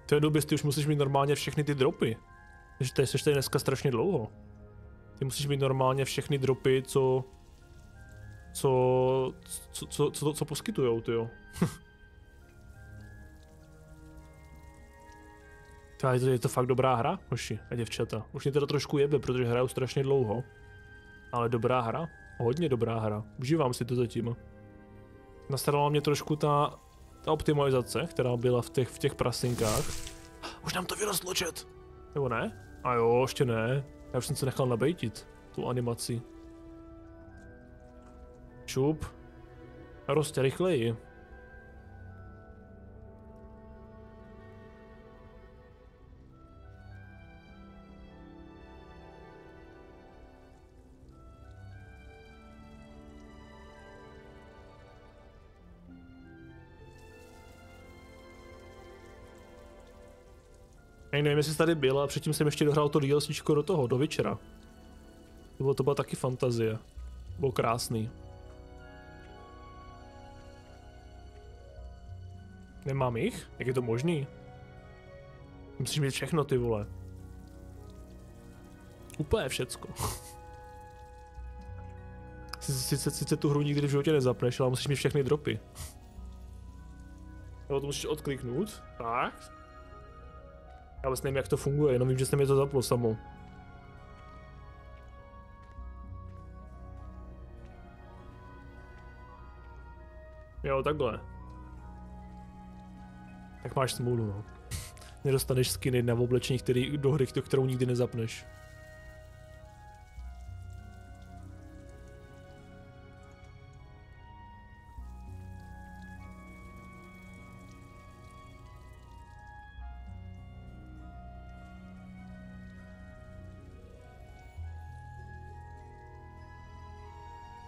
V té době ty už musíš mít normálně všechny ty dropy. Takže tady seš tady dneska strašně dlouho. Ty musíš mít normálně všechny dropy, co poskytujou, tyjo. Je to fakt dobrá hra, hoši a děvčata. Už mě teda trošku jebe, protože hraju strašně dlouho. Ale dobrá hra, hodně dobrá hra. Užívám si to zatím. Nastarala mě trošku ta ta optimalizace, která byla v těch prasinkách. Už nám to vyrostlo, chat. Nebo ne? A jo, ještě ne. Já už jsem se nechal nabejtit tu animaci. Šup. Roste rychleji. Nevím, jestli jsi tady byl, a předtím jsem ještě dohrál to DLCčko do večera. To byla taky fantazie. Bylo krásný. Nemám jich? Jak je to možný? Musíš mít všechno, ty vole. Úplně všecko. Sice tu hru nikdy v životě nezapneš, ale musíš mít všechny dropy. Nebo to musíš odkliknout. Tak. Já vlastně nevím, jak to funguje, jenom vím, že se mi to zaplo samo. Jo, takhle. Tak máš smůlu, no. Nedostaneš skiny na oblečení do hry, kterou nikdy nezapneš.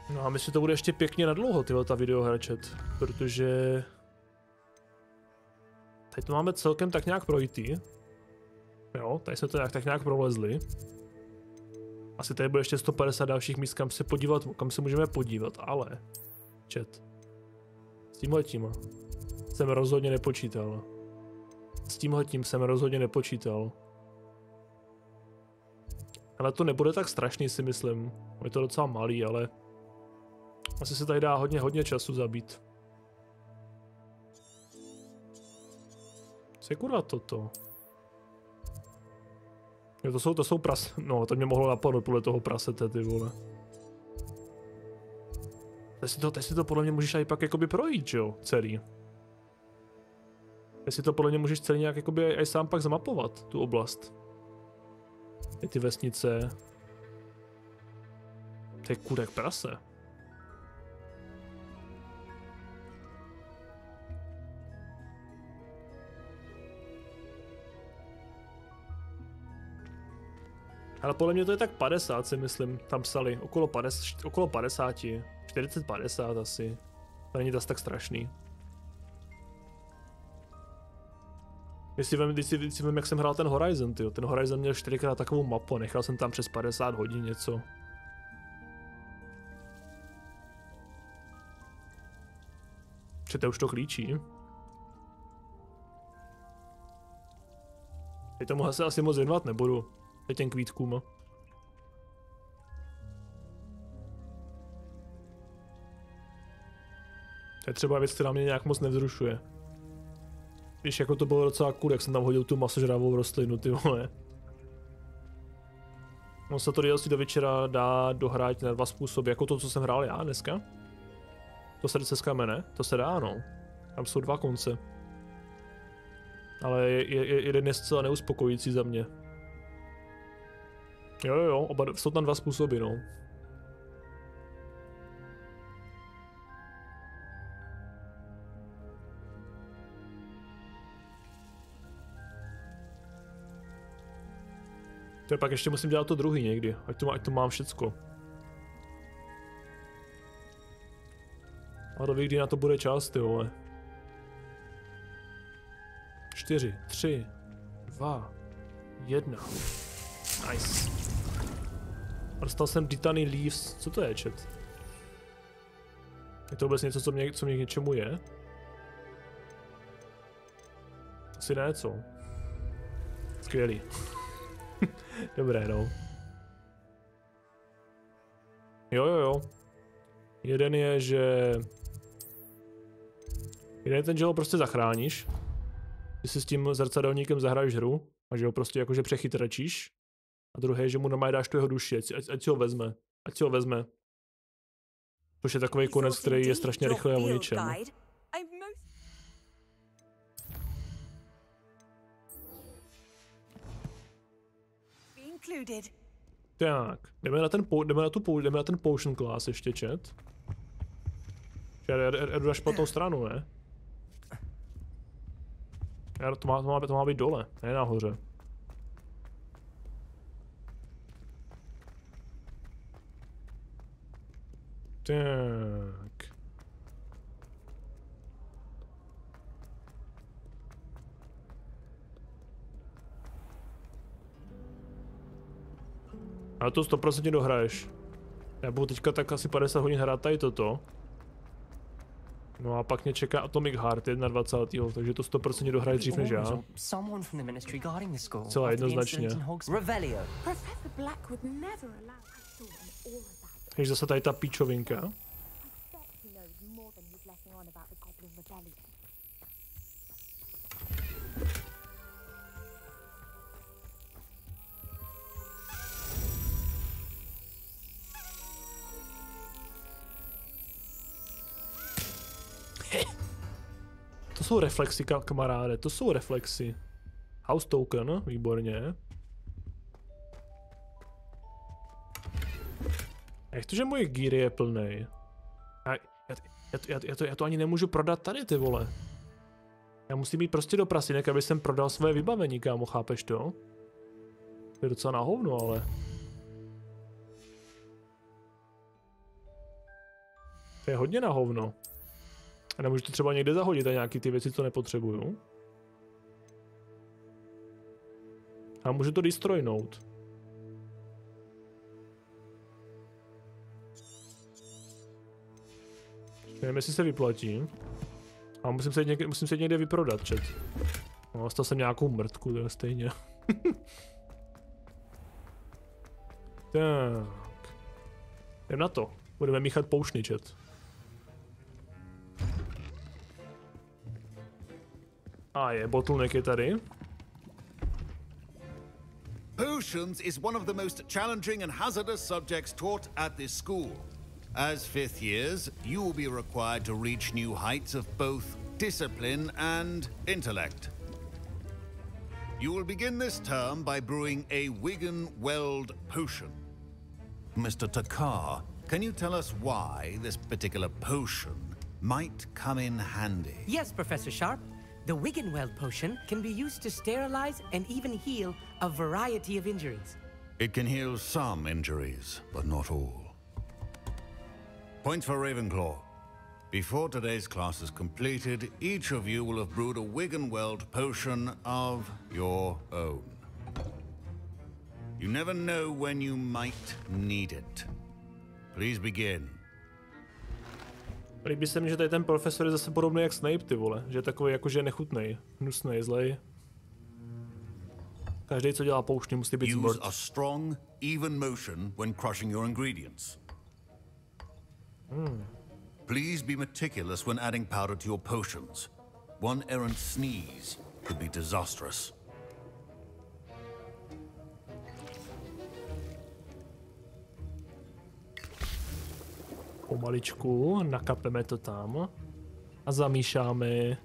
No a myslím, že to bude ještě pěkně nadlouho, ta videohra, chat, protože tady to máme celkem tak nějak projitý. Jo, tady jsme to tak nějak prolezli. Asi tady bude ještě 150 dalších míst, kam se můžeme podívat, ale chat. S tímhletím jsem rozhodně nepočítal. S tímhletím jsem rozhodně nepočítal. Ale to nebude tak strašný, si myslím. Je to docela malý, ale asi se tady dá hodně času zabít. Co je kurva toto? Jo, to jsou no, to mě mohlo napadnout podle toho prasete, ty vole. Teď si to podle mě můžeš i pak jakoby projít, že jo, celý. Teď si to podle mě můžeš celý nějak jakoby i sám pak zamapovat, tu oblast. Ty vesnice. To je kůdek prase. Ale podle mě to je tak 50, si myslím, tam psali, okolo 50, 40-50 asi. To není tak strašný. Když si vím, jak jsem hrál ten Horizon, tyjo. Ten Horizon měl 4krát takovou mapu a nechal jsem tam přes 50 hodin něco. Přijďte, už to klíčí. Teď tomu se asi moc věnovat nebudu. Teď těm kvítkům. To je třeba věc, která mě nějak moc nevzrušuje. Víš, jako to bylo docela cool, jak jsem tam hodil tu masožravou rostlinu, ty vole. No se to DLC do večera dá dohrát na 2 způsoby, jako to, co jsem hrál já dneska. To se z kamene, to se dá, no. Tam jsou 2 konce. Ale jeden je zcela neuspokojící za mě. Jo, jsou tam 2 způsoby, no. To je pak ještě musím dělat to druhý někdy, ať to mám všecko. A doví, kdy na to bude čas, ty vole. 4, 3, 2, 1. Nice. Dostal jsem Titany Leaves. Co to je, chat? Je to vůbec něco, co mě k něčemu je? Asi ne, co? Skvělý. Dobré, no. Jo. Jeden je, že... Jeden je ten, že ho prostě zachráníš. Ty si s tím zrcadelníkem zahraješ hru a že ho prostě jakože přechytračíš. A druhé je, že mu normálně dáš tu jeho duši, ať si ho vezme. Ať si ho vezme. Což je takový konec, který je strašně rychlý a o ničem. Tak, jdeme na ten potion class ještě, chat. Já jdu až po tou stranu, ne? To má být dole, ne nahoře. Tak. Ale to 100% dohraješ. Já budu teďka tak asi 50 hodin hrát tady toto. No a pak mě čeká Atomic Heart 21. Takže to 100% dohraje dřív než já. Celá jednoznačně. Takže zase tady ta píčovinka. To jsou reflexy, kamaráde, to jsou reflexy. House token, výborně. Jak to, že můj gear je plnej? Já to ani nemůžu prodat tady, ty vole. Já musím být prostě do prasinek, aby jsem prodal své vybavení, kámo, chápeš to? To je docela na hovno, ale. To je hodně na hovno. A nemůžu to třeba někde zahodit a nějaký ty věci, co nepotřebuju. A můžu to destroynout. Nevím, jestli se vyplatí. A musím se někde vyprodat, chat. No, dostal jsem nějakou mrtku, to je stejně. Tak. Jdem na to. Budeme míchat poušny, chat. A je, bottleneck je tady. Potions is one of the most challenging and hazardous subjects taught at this school. As fifth years, you will be required to reach new heights of both discipline and intellect. You will begin this term by brewing a Wiggenweld potion. Mr. Takar, can you tell us why this particular potion might come in handy? Yes, Professor Sharp. The Wiggenweld potion can be used to sterilize and even heal a variety of injuries. It can heal some injuries, but not all. Point for Ravenclaw. Before today's class is completed, each of you will have brewed a Wiggenweld potion of your own. You never know when you might need it. Please begin. Líbí se mi, že tady ten profesor je zase podobný jak Snape, ty vole. Že je takový jakože nechutnej, hnusnej, zlej. Každý, co dělá poušně, musí být zmrt. Use a strong, even motion when crushing your ingredients. Please be meticulous when adding powder to your potions. One errant sneeze could be disastrous. Pomaličku nakapeme to tam a zamíšáme.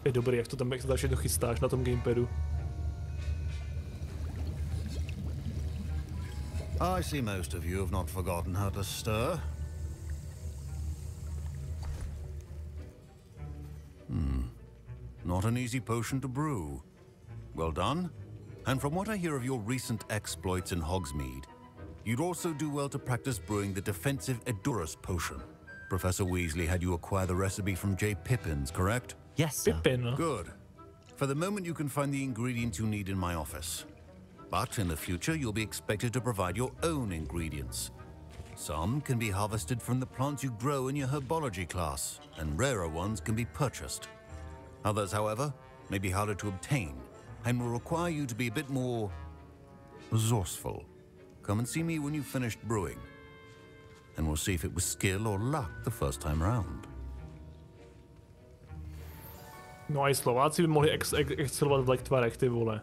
Je dobrý, jak to tam všechno chystáš na tom gamepadu. I see most of you have not forgotten how to stir. Not an easy potion to brew. Well done. And from what I hear of your recent exploits in Hogsmeade, you'd also do well to practice brewing the defensive Edurus potion. Professor Weasley had you acquire the recipe from J. Pippin's, correct? Yes, sir. Pippin. Good. For the moment, you can find the ingredients you need in my office. But in the future, you'll be expected to provide your own ingredients. Some can be harvested from the plants you grow in your herbology class, and rarer ones can be purchased. Others, however, may be harder to obtain, and will require you to be a bit more resourceful. Come and see me when you've finished brewing, and we'll see if it was skill or luck the first time round. No a i Slováci by mohli excelovat v lektvarech, ty vole.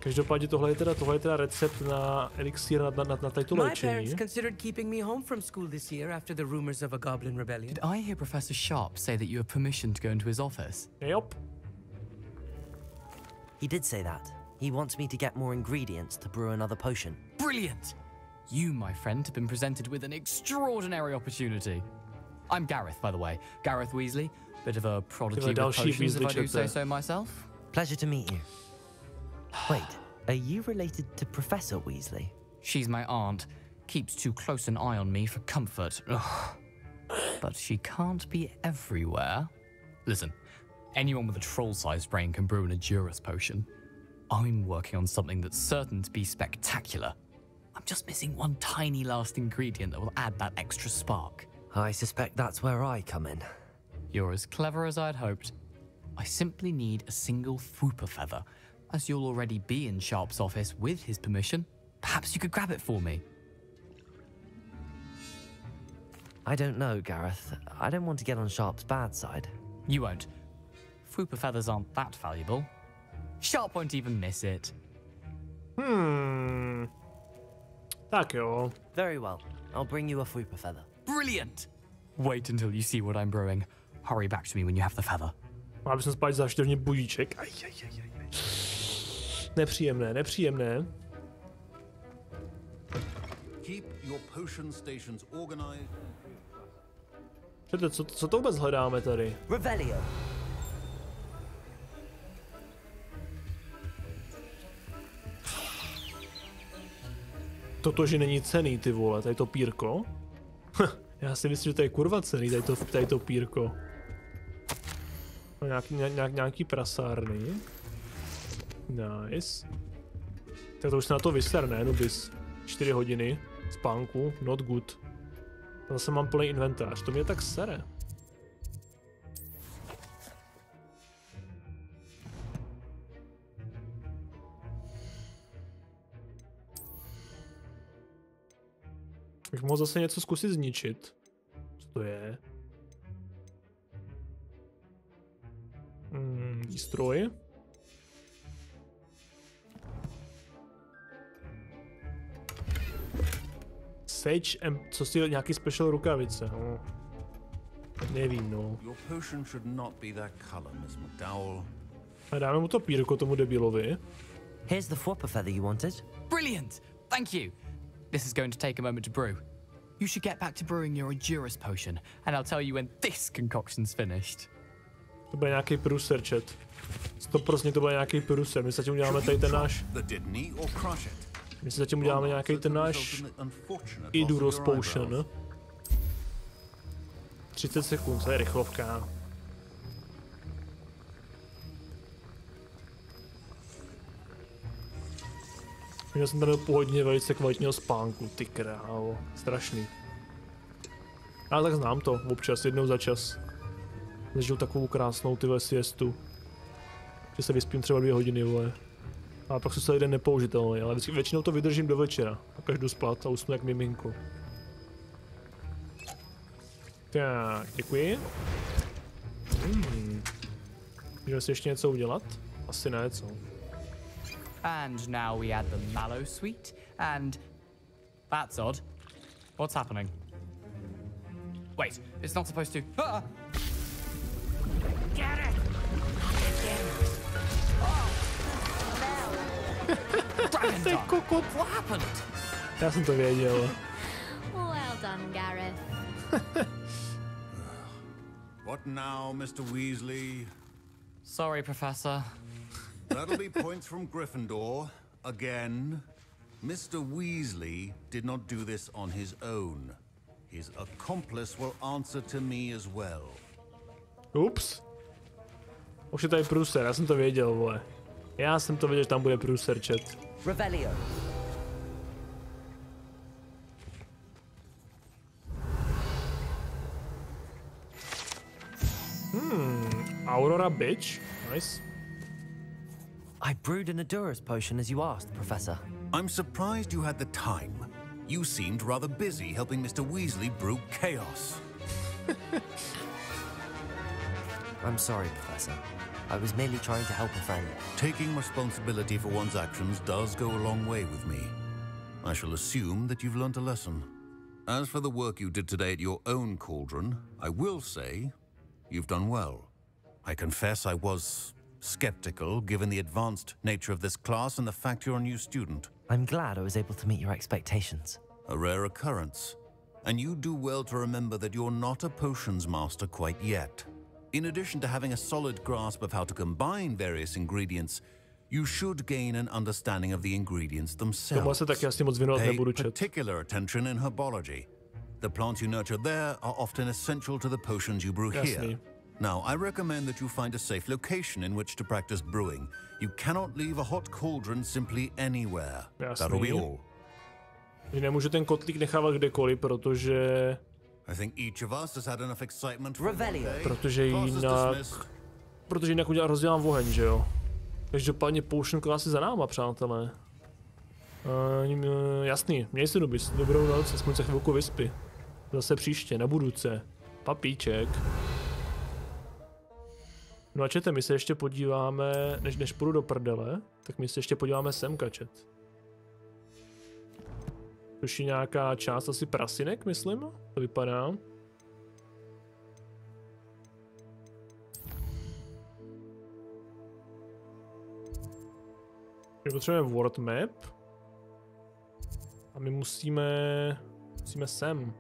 Každopádně tohle je teda recept na elixír na tato léčení. My parents considered keeping me home from school this year after the rumors of a goblin rebellion. Did I hear Professor Sharp say that you have permission to go into his office? Yep. He did say that. He wants me to get more ingredients to brew another potion. Brilliant! You, my friend, have been presented with an extraordinary opportunity. I'm Gareth, by the way. Gareth Weasley. Bit of a prodigy with potions, if I do say so myself. Pleasure to meet you. Wait, are you related to Professor Weasley? She's my aunt. Keeps too close an eye on me for comfort. Ugh. But she can't be everywhere. Listen, anyone with a troll-sized brain can brew an Adurus potion. I'm working on something that's certain to be spectacular. I'm just missing one tiny last ingredient that will add that extra spark. I suspect that's where I come in. You're as clever as I'd hoped. I simply need a single Fwooper feather. As you'll already be in Sharp's office with his permission, perhaps you could grab it for me. I don't know, Gareth. I don't want to get on Sharp's bad side. You won't. Fwooper feathers aren't that valuable. Sharp won't even miss it. Tak jo. Very well. I'll bring you a Fwooper feather. Brilliant! Wait until you see what I'm brewing. Hurry back to me when you have the feather. Mám se spát záštěvně budíček. Nepříjemné. Keep your potion stations organized. Co to vůbec hledáme tady? Revelio. Toto, že není cený, ty vole, tady to pírko. Já si myslím, že to je kurva cený, tady to pírko. Nějaký prasárny. Nice. Tak to už se na to vyser, ne? Nubis. 4 hodiny spánku, not good. Zase mám plný inventář, to mě tak sere. Bych mohl zase něco zkusit zničit. Co to je? Výstroj. Sage M, co si nějaký special rukavice, no. Nevím, no. A dáme mu to pírko tomu debilovi. Here's the Fwooper feather you wanted. Brilliant! Thank you! This is going to take a moment to brew. You should get back to brewing your Adurus potion, and I'll tell you when this concoction's finished. To bude nějaký průser, chat. 100% to bude nějaký průser. My se zatím uděláme tady ten náš... My se zatím uděláme nějaký ten náš... Adurus potion. 30 sekund, to je rychlovka. Já jsem tady pohodně velice kvalitního spánku, ty krávo. Strašný. Ale tak znám to, občas, jednou za čas. Zažiju takovou krásnou tyhle siestu. Že se vyspím třeba 2 hodiny, vole. A pak se celý den nepoužitelný, ale většinou to vydržím do večera. Pak až jdu spát a usnu jak miminko. Tak, děkuji. Můžeme si ještě něco udělat? Asi ne, co? And now we add the mallow sweet, and... That's odd. What's happening? Wait, it's not supposed to... Ah! Get it! Dragon Dog! What happened? Já jsem to věděl. Well done, Gareth. What now, Mr. Weasley? Sorry, Professor. That'll be points from Gryffindor. Again. Mr. Weasley did not do this on his own. His accomplice will answer to me as well. Ups. Už je tady průser, já jsem to věděl, vole. Já jsem to věděl, že tam bude průser, chat. Revelio. Aurora bitch. Nice. I brewed an Adurus potion as you asked, Professor. I'm surprised you had the time. You seemed rather busy helping Mr. Weasley brew chaos. I'm sorry, Professor. I was merely trying to help a friend. Taking responsibility for one's actions does go a long way with me. I shall assume that you've learnt a lesson. As for the work you did today at your own cauldron, I will say you've done well. I confess I was skeptical given the advanced nature of this class and the fact you're a new student. I'm glad I was able to meet your expectations. A rare occurrence. And you do well to remember that you're not a potions master quite yet. In addition to having a solid grasp of how to combine various ingredients, you should gain an understanding of the ingredients themselves. Pay particular attention in herbology. The plants you nurture there are often essential to the potions you brew here. Now, I recommend that you find a safe location in which to practice brewing. You cannot leave a hot cauldron simply anywhere. That'll be all. Nemůžu ten kotlík nechávat kdekoliv, protože... Protože jinak rozdělám oheň, že jo? Každopádně potion klasy za náma, přátelé. Jasný, měj si dobrou noc, aspoň se chvilku vyspí. Zase příště, na budouce. Papíček. No a čete, my se ještě podíváme, než půjdu do prdele, tak my se ještě podíváme semka, čet. Což je nějaká část asi prasinek, myslím, to vypadá. My potřebujeme world map. A my musíme sem.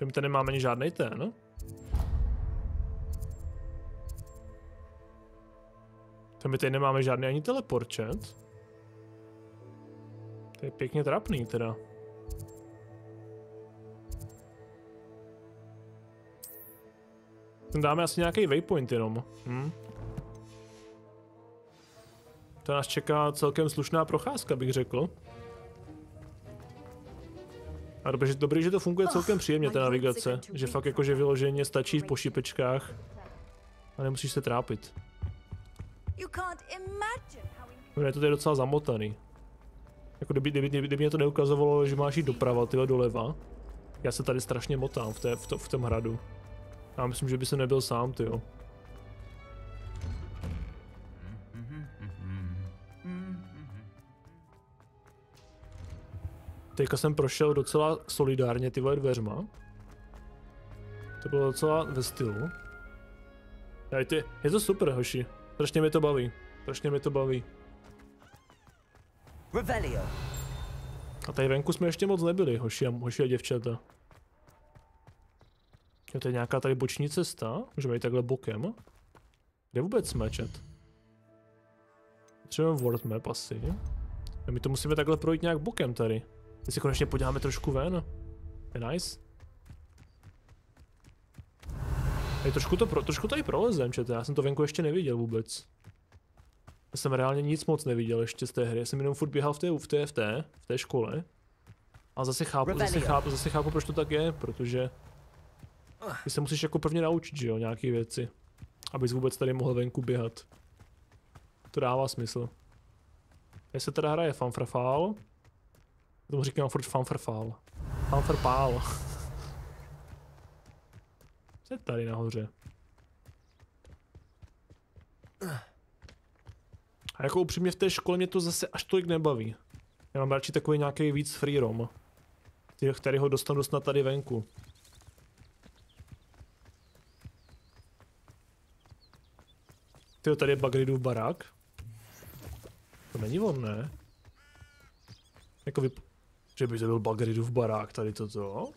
My tady nemáme ani žádnej ten. My tady nemáme žádný ani teleport, chat. To je pěkně trapný teda. Tam dáme asi nějaký waypoint jenom. To nás čeká celkem slušná procházka, bych řekl. A dobrý, že to funguje celkem příjemně, ta navigace. Že fakt jakože vyloženě stačí po šipečkách. A nemusíš se trápit. Je to tady docela zamotaný. Jako kdyby mě to neukazovalo, že máš jít doprava, tyhle doleva. Já se tady strašně motám v tom hradu. Já myslím, že by se nebyl sám, tyjo. Teďka jsem prošel docela solidárně tyhle dveřma. To bylo docela ve stylu. Je to super, hoši. Strašně mě to baví. Strašně mě to baví. Revelio. A tady venku jsme ještě moc nebyli, hoši a děvčata. Je to nějaká tady boční cesta? Můžeme jít takhle bokem. Kde vůbec jsme, chat? Třeba world map asi. A my to musíme takhle projít nějak bokem tady. Teď si konečně podíváme trošku ven. Je nice. Tady trošku tady prolezem, chat. Já jsem to venku ještě neviděl vůbec. Já jsem reálně nic moc neviděl ještě z té hry. Já jsem jenom furt běhal v té škole. A zase chápu, proč to tak je, protože ty se musíš jako prvně naučit, že jo, nějaký věci. Abys vůbec tady mohl venku běhat. To dává smysl. Jak se teda hraje fanfarfál? Já tomu říkám furt fanfarfál. Fanfarpál. Co je tady nahoře? A jako upřímně v té škole mě to zase až tolik nebaví. Já mám radši takový nějaký víc free roam. Který ho dostanu snad tady venku. Tyjo, tady je Bagridův barák. To není on, ne? Jako že by to byl Bagridův barák, tady toto.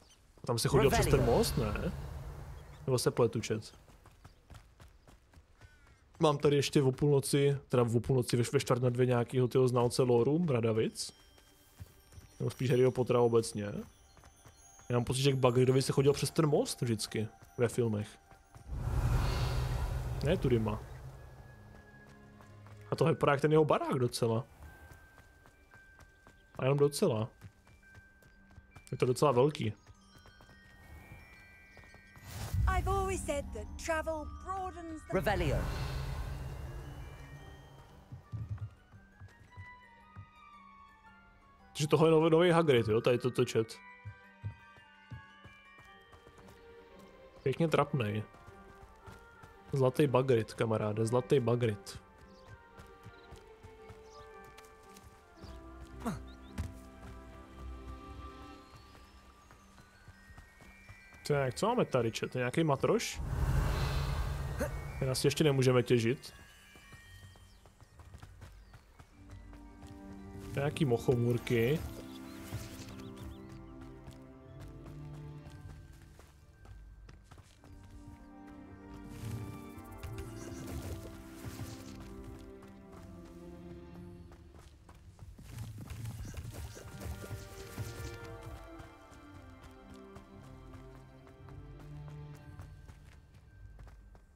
A tam se chodil přes ten most, ne? Nebo se pletu, chat. Mám tady ještě o půlnoci, teda o půlnoci ve 1:45 nějakýho tyho znalce loru, Bradavic. Nebo spíš Harryho Pottera obecně. Já mám pocit, že k Bagridovi se chodil přes ten most vždycky, ve filmech. Ne tudyma. A to vypadá jak ten jeho barák docela. A jenom docela. Je to docela velký. Revelio. Takže tohle je nový Hagrid, jo, tady toto chat. Pěkně trapnej. Zlatý bagrit, kamaráde, zlatý bagrit. Tak, co máme tady, čet? Nějaký matroš? Ten asi ještě nemůžeme těžit. Nějaký mochomůrky.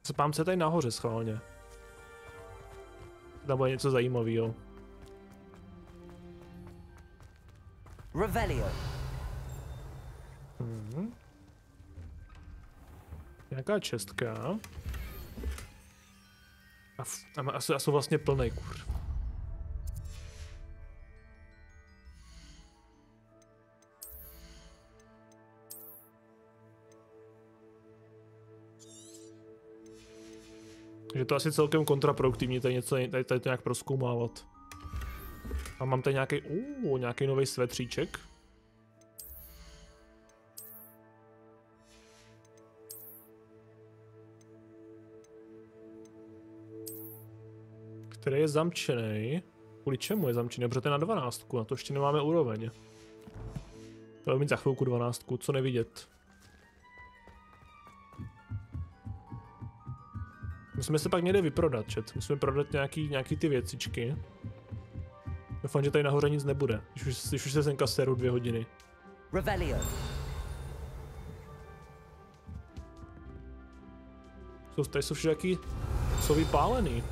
Spám se tady nahoře schválně. Tam bude něco zajímavého. Revelio. Nějaká čestka. A jsou vlastně plnej, kurv. Takže to asi celkem kontraproduktivní, tady něco, tady to nějak prozkoumávat. A mám tady nějaký nový svetříček. Který je zamčený. Kvůli čemu je zamčený? Protože to je na 12, na to ještě nemáme úroveň. To bude mít za chvilku 12, co nevidět. Musíme se pak někde vyprodat, chat. Musíme prodat nějaký ty věcičky. Doufám, že tady nahoře nic nebude, když už se senka seru 2 hodiny. Revelio. Tady jsou všelijaký, jsou vypálený.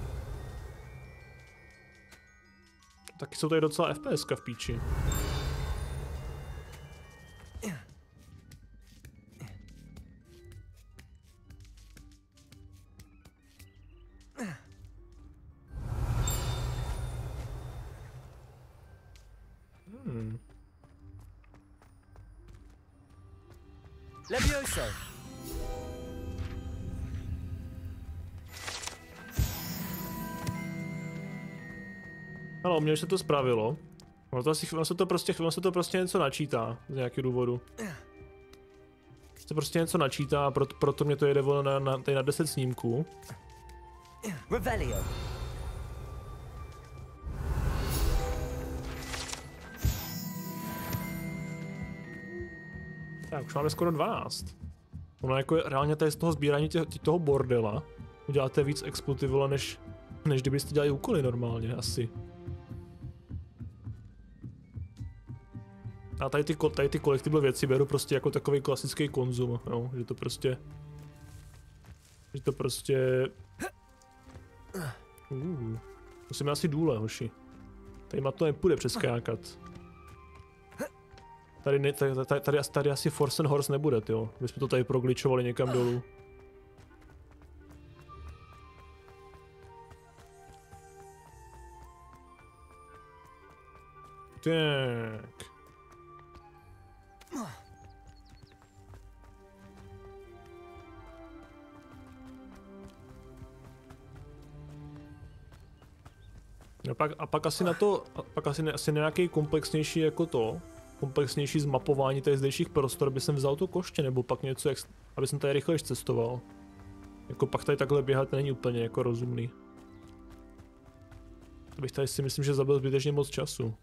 Taky jsou tady docela FPSka v píči. Levioso. Ano, mě už se to spravilo. Ono se to prostě něco načítá z nějakého důvodu. Se prostě něco načítá, proto mě to jede na 10 snímků. Revelio. Tak, už máme skoro 12. Ono jako reálně tady z toho sbírání toho bordela uděláte víc explotivola, než kdybyste dělali úkoly normálně, asi. A tady ty kolektible věci beru prostě jako takový klasický konzum, jo, že to prostě... Musíme asi hoši. Tady na to nepůjde přeskákat. Tady asi Force and Horse nebude, jo. My jsme to tady progličovali někam dolů. Tak. A pak asi na to, asi nějaký komplexnější jako to, komplexnější zmapování těch zdejších prostor, aby jsem vzal to koště, nebo pak něco, aby jsem tady rychleji cestoval. Jako pak tady takhle běhat není úplně jako rozumný. Abych tady si myslím, že zabil zbytečně moc času.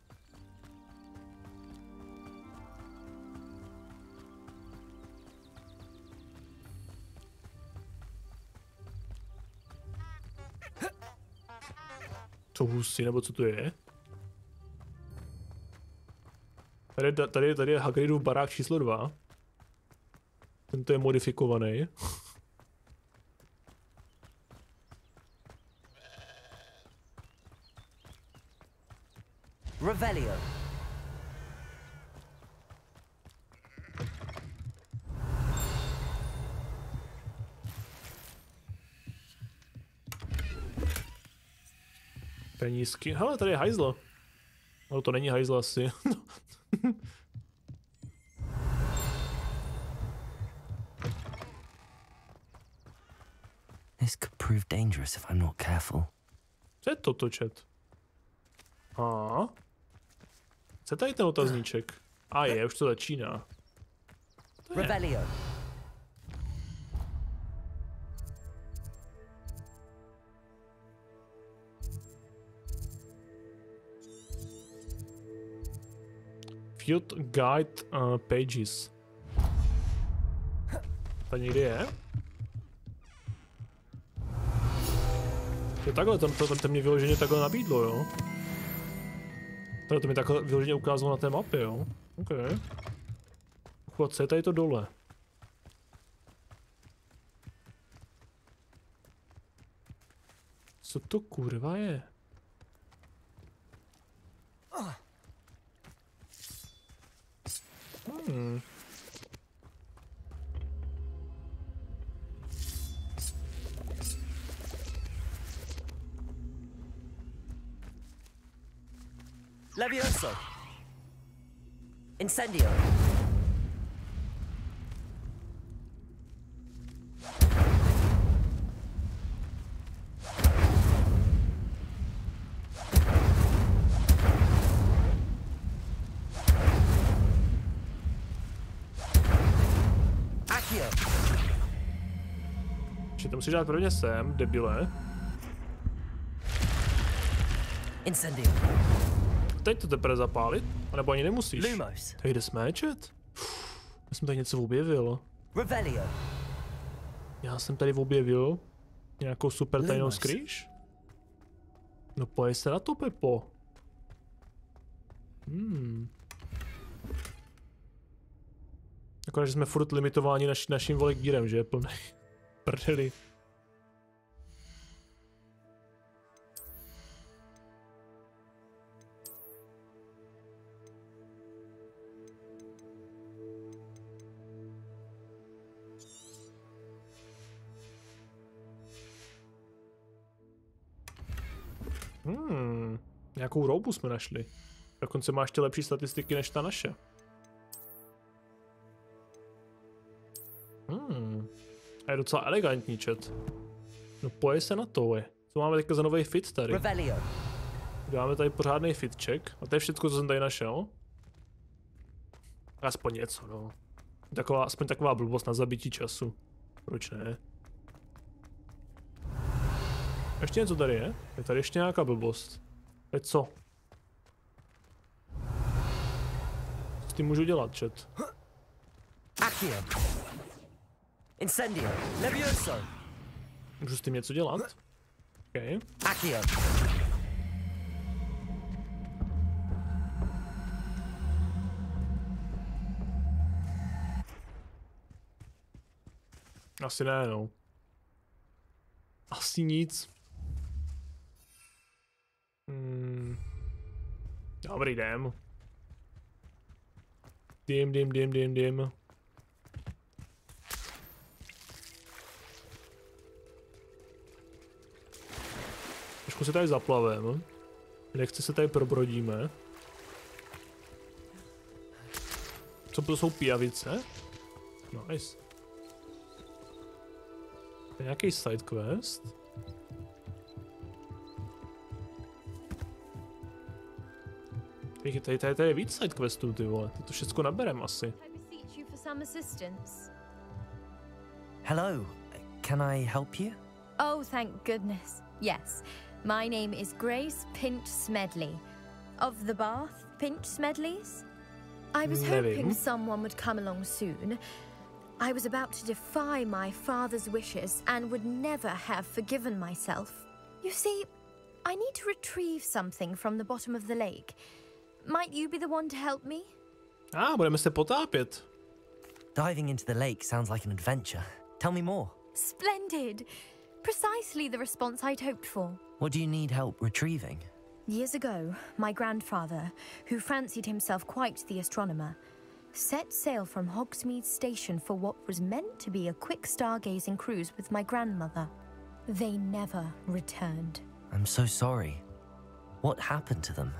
Co husy, nebo co to je? Tady je Hagridův barák číslo 2. Tento je modifikovaný. Revelio. Penízky. Hele, tady je hajzl. No to není hajzl asi. This could prove dangerous if I'm not careful. Co je toto, chat? Co je tady ten otazníček? Už to začíná. Revelio. Field Guide Pages. To někdy je? Je takhle, to mě vyloženě takhle nabídlo, jo? To mi takhle vyloženě ukázalo na té mapě, jo? OK. Co je tady to dole? Co to kurva je? Levioso. Incendio. Accio. Či to musíš dát prvně sem, debile. Incendio. Teď to teprve zapálit? A nebo ani nemusíš? Lumos. Tady jde sméčet? Já jsem tady něco objevil. Revelio. Já jsem tady objevil nějakou super tajnou skrýš? No pojď se na to, Pepo. Akorát, že jsme furt limitováni naším volekbírem, že je plný prdeli. Nějakou roubu jsme našli. Dokonce má ještě lepší statistiky než ta naše. A je docela elegantní, chat. No pojď se na to, je. Co máme teďka za nový fit tady? Revelio. Dáme tady pořádný fit check. A to je všechno, co jsem tady našel. Aspoň něco, no. Aspoň taková blbost na zabití času. Proč ne? Ještě něco tady je? Je tady ještě nějaká blbost. Teď co? Co s tím můžu dělat, chat? Accio. Incendio. Levioso. Můžu s tím něco dělat? OK. Accio. Asi ne, no. Asi nic. Dobrý, jdem. Jdem. Trošku se tady zaplaveme. Nechce se tady probrodíme. Co to jsou pijavice? Nice. To je nějaký sidequest. Tady je víc sidequestů, ty vole. To všechno naberem asi. Hello, can I help you? Oh, thank goodness. Yes. My name is Grace Pinch Smedley. Of the Bath Pinch Smedleys? I was hoping someone would come along soon. I was about to defy my father's wishes and would never have forgiven myself. You see, I need to retrieve something from the bottom of the lake. Might you be the one to help me? Budeme se potápět. Diving into the lake sounds like an adventure. Tell me more. Splendid. Precisely the response I'd hoped for. What do you need help retrieving? Years ago, my grandfather, who fancied himself quite the astronomer, set sail from Hogsmeade Station for what was meant to be a quick stargazing cruise with my grandmother. They never returned. I'm so sorry. What happened to them?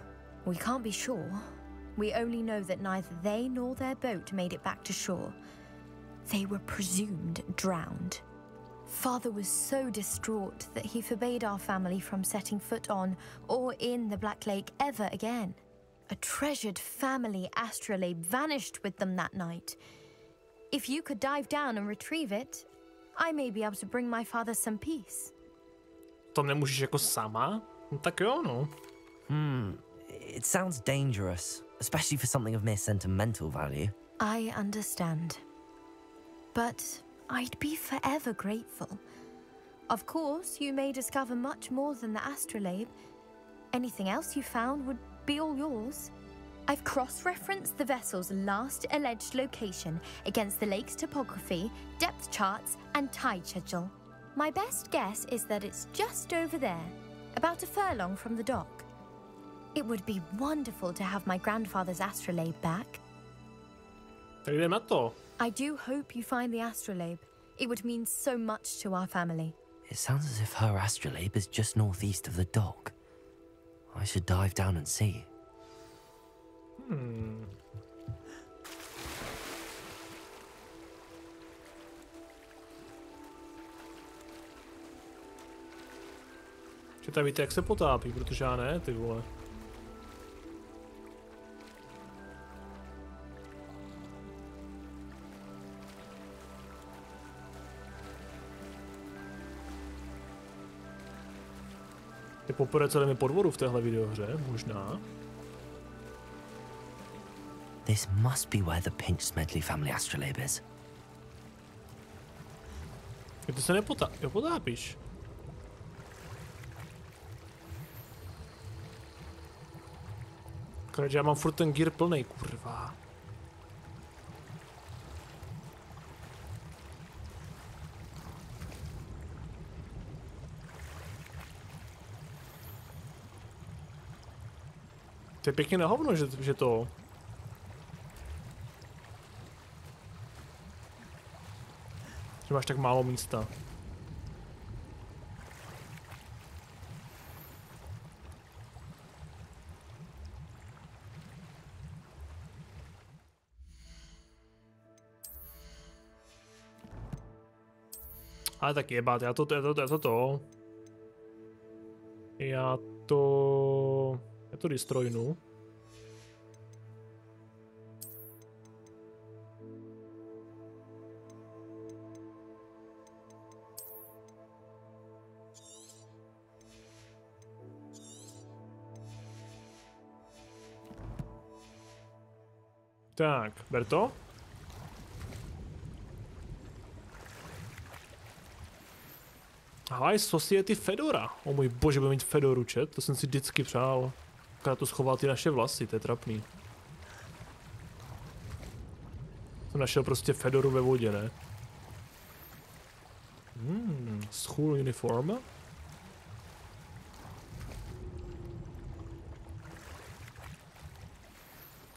We can't be sure. We only know that neither they nor their boat made it back to shore. They were presumed drowned. Father was so distraught that he forbade our family from setting foot on or in the Black Lake ever again. A treasured family astrolabe vanished with them that night. If you could dive down and retrieve it, I may be able to bring my father some peace. To nemůžeš jako sama? No tak jo, no. It sounds dangerous, especially for something of mere sentimental value. I understand. But I'd be forever grateful. Of course, you may discover much more than the astrolabe. Anything else you found would be all yours. I've cross-referenced the vessel's last alleged location against the lake's topography, depth charts, and tide schedule. My best guess is that it's just over there, about a furlong from the dock. It would be wonderful to have my grandfather's astrolabe back. Tak jdeme na to. I do hope you find the astrolabe. It would mean so much to our family. It sounds as if her astrolabe is just northeast of the dock. I should dive down and see. Četá, víte, jak se potápí, protože já ne, ty vole. Ty poprvé celými pod vodu v téhle videohře, možná. This must be where the Pinch Smedley family astrolabe is. Ty se potápíš. Akorát, že já mám furt ten gear plnej, kurva. To je pěkně na hovno, že to... Že máš tak málo místa. Ale tak jebát, já to destroynu. Tak, ber to. High Society Fedora. O můj bože, budu mít Fedoru, čet. To jsem si vždycky přál. Akorát to schoval ty naše vlasy, to je trapný. Jsem našel prostě Fedoru ve vodě, ne? School uniform.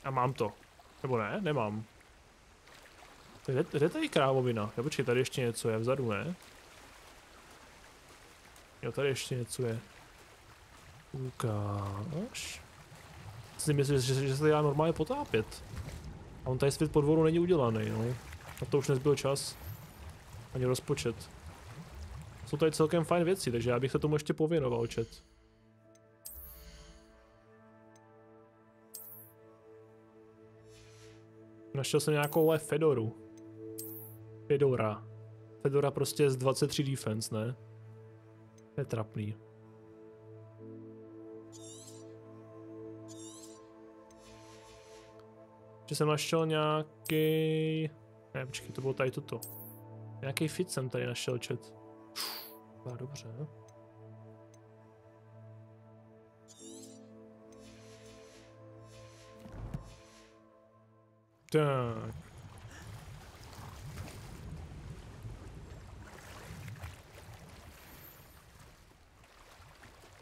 A mám to. Nebo ne? Nemám. Kde tady krávovina? Já počkej, tady ještě něco je vzadu, ne? Jo, tady ještě něco je. Ukáž. Si myslím, že se to dá normálně potápět. A on tady svět pod vodou není udělaný, no. Na to už nezbyl čas. Ani rozpočet. Jsou tady celkem fajn věci, takže já bych se tomu ještě pověnoval, čet. Našel jsem nějakou Fedoru. Fedora prostě z 23 defense, ne? To je trapný. Že jsem našel nějaký... Ne, počkej, to bylo tady toto. Nějaký fit jsem tady našel, chat. Dobře. Tak.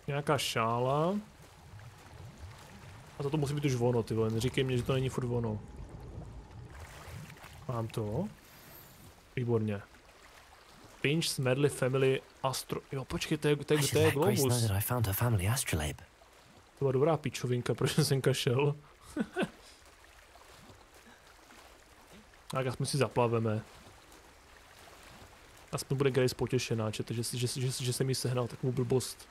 Nějaká šála. A to musí být už ono, ty vole, neříkej mě, že to není furt ono. Mám to. Výborně. Pinch Smedley Family Astro... Jo, počkej, to je Globus. To byla dobrá pičovinka, proč jsem kašel. Tak jsme si zaplaveme. Aspoň bude Grace potěšená, že jsem jí sehnal takovou blbost.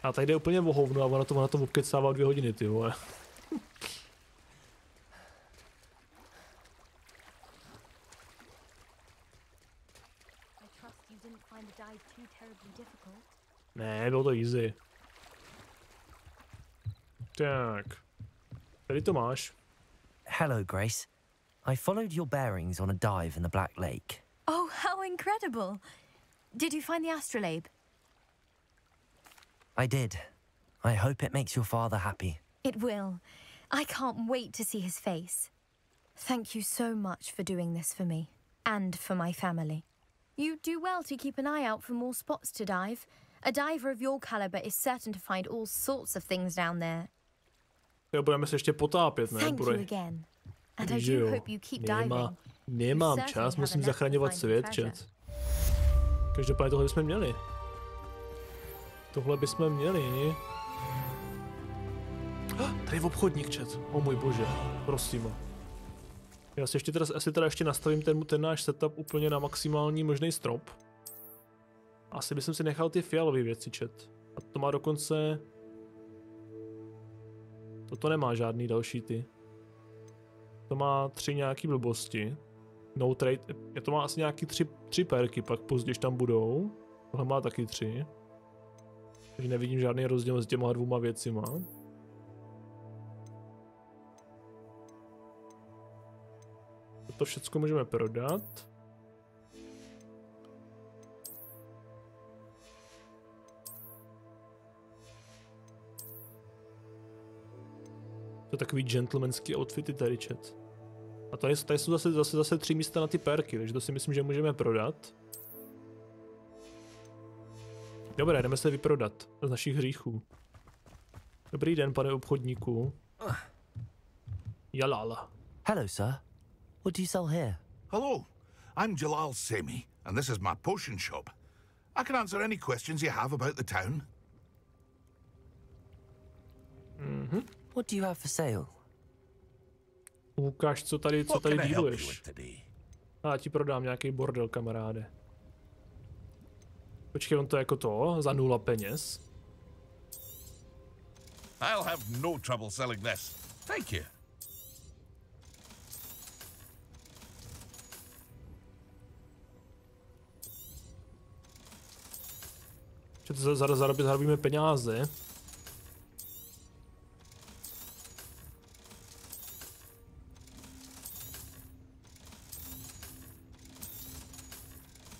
A tady jde úplně o hovnu a ona to obkecává 2 hodiny, ty vole. Ne, bylo to easy. Tak. Tady to máš. Hello, Grace. I followed your bearings on a dive in the Black Lake. Oh, how incredible! Did you find the astrolabe? I did. I hope it makes your father happy. It will. I can't wait to see his face. Thank you so much for doing this for me. And for my family. You do well to keep an eye out for more spots to dive. A diver of your caliber is certain to find all sorts of things down there. Jo, budeme se ještě potápět, ne? Thank you again. And I do hope you keep diving. Nemám čas, musím zachraňovat svět, chat. Každopádně tohle bychom měli. Tohle bychom měli. Tady je obchodník, chat. O můj bože, prosím. Já si ještě ještě nastavím ten náš setup úplně na maximální možný strop. Asi bych si nechal ty fialové věci, chat. A to má dokonce... Toto nemá žádný další ty. To má 3 nějaký blbosti. No trade, to má asi nějaký 3 perky, pak později tam budou. Tohle má taky 3. Takže nevidím žádný rozdíl mezi těma 2 věcima. Toto všechno můžeme prodat. To je takový gentlemanský outfity tady, chat. A tady jsou zase 3 místa na ty perky, takže to si myslím, že můžeme prodat. Dobré, jdeme se vyprodat z našich hříchů. Dobrý den, pane obchodníku. Jalala. Hello, sir. What do you sell here? Hello, I'm Jalal Semi, and this is my potion shop. I can answer any questions you have about the town. What do you have for sale? Ukáž, co tady díluješ. Já ti prodám nějaký bordel, kamaráde. Počkej, on to jako to, za 0 peněz. I'll have no trouble selling this. Thank you. Zarobíme peníze.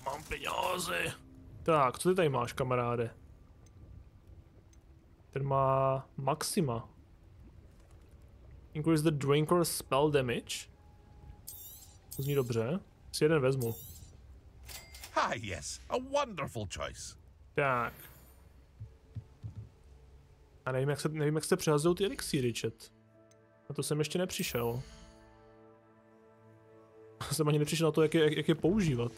Mám peníze. Tak, co ty tady máš, kamaráde? Ten má Maxima. Increase the drinker's spell damage. To zní dobře. Si jeden vezmu. Ah, yes, a wonderful choice. Tak. A nevím, jak se přehazují ty elixíry, chat. Na to jsem ještě nepřišel. Jsem ani nepřišel na to, jak je používat.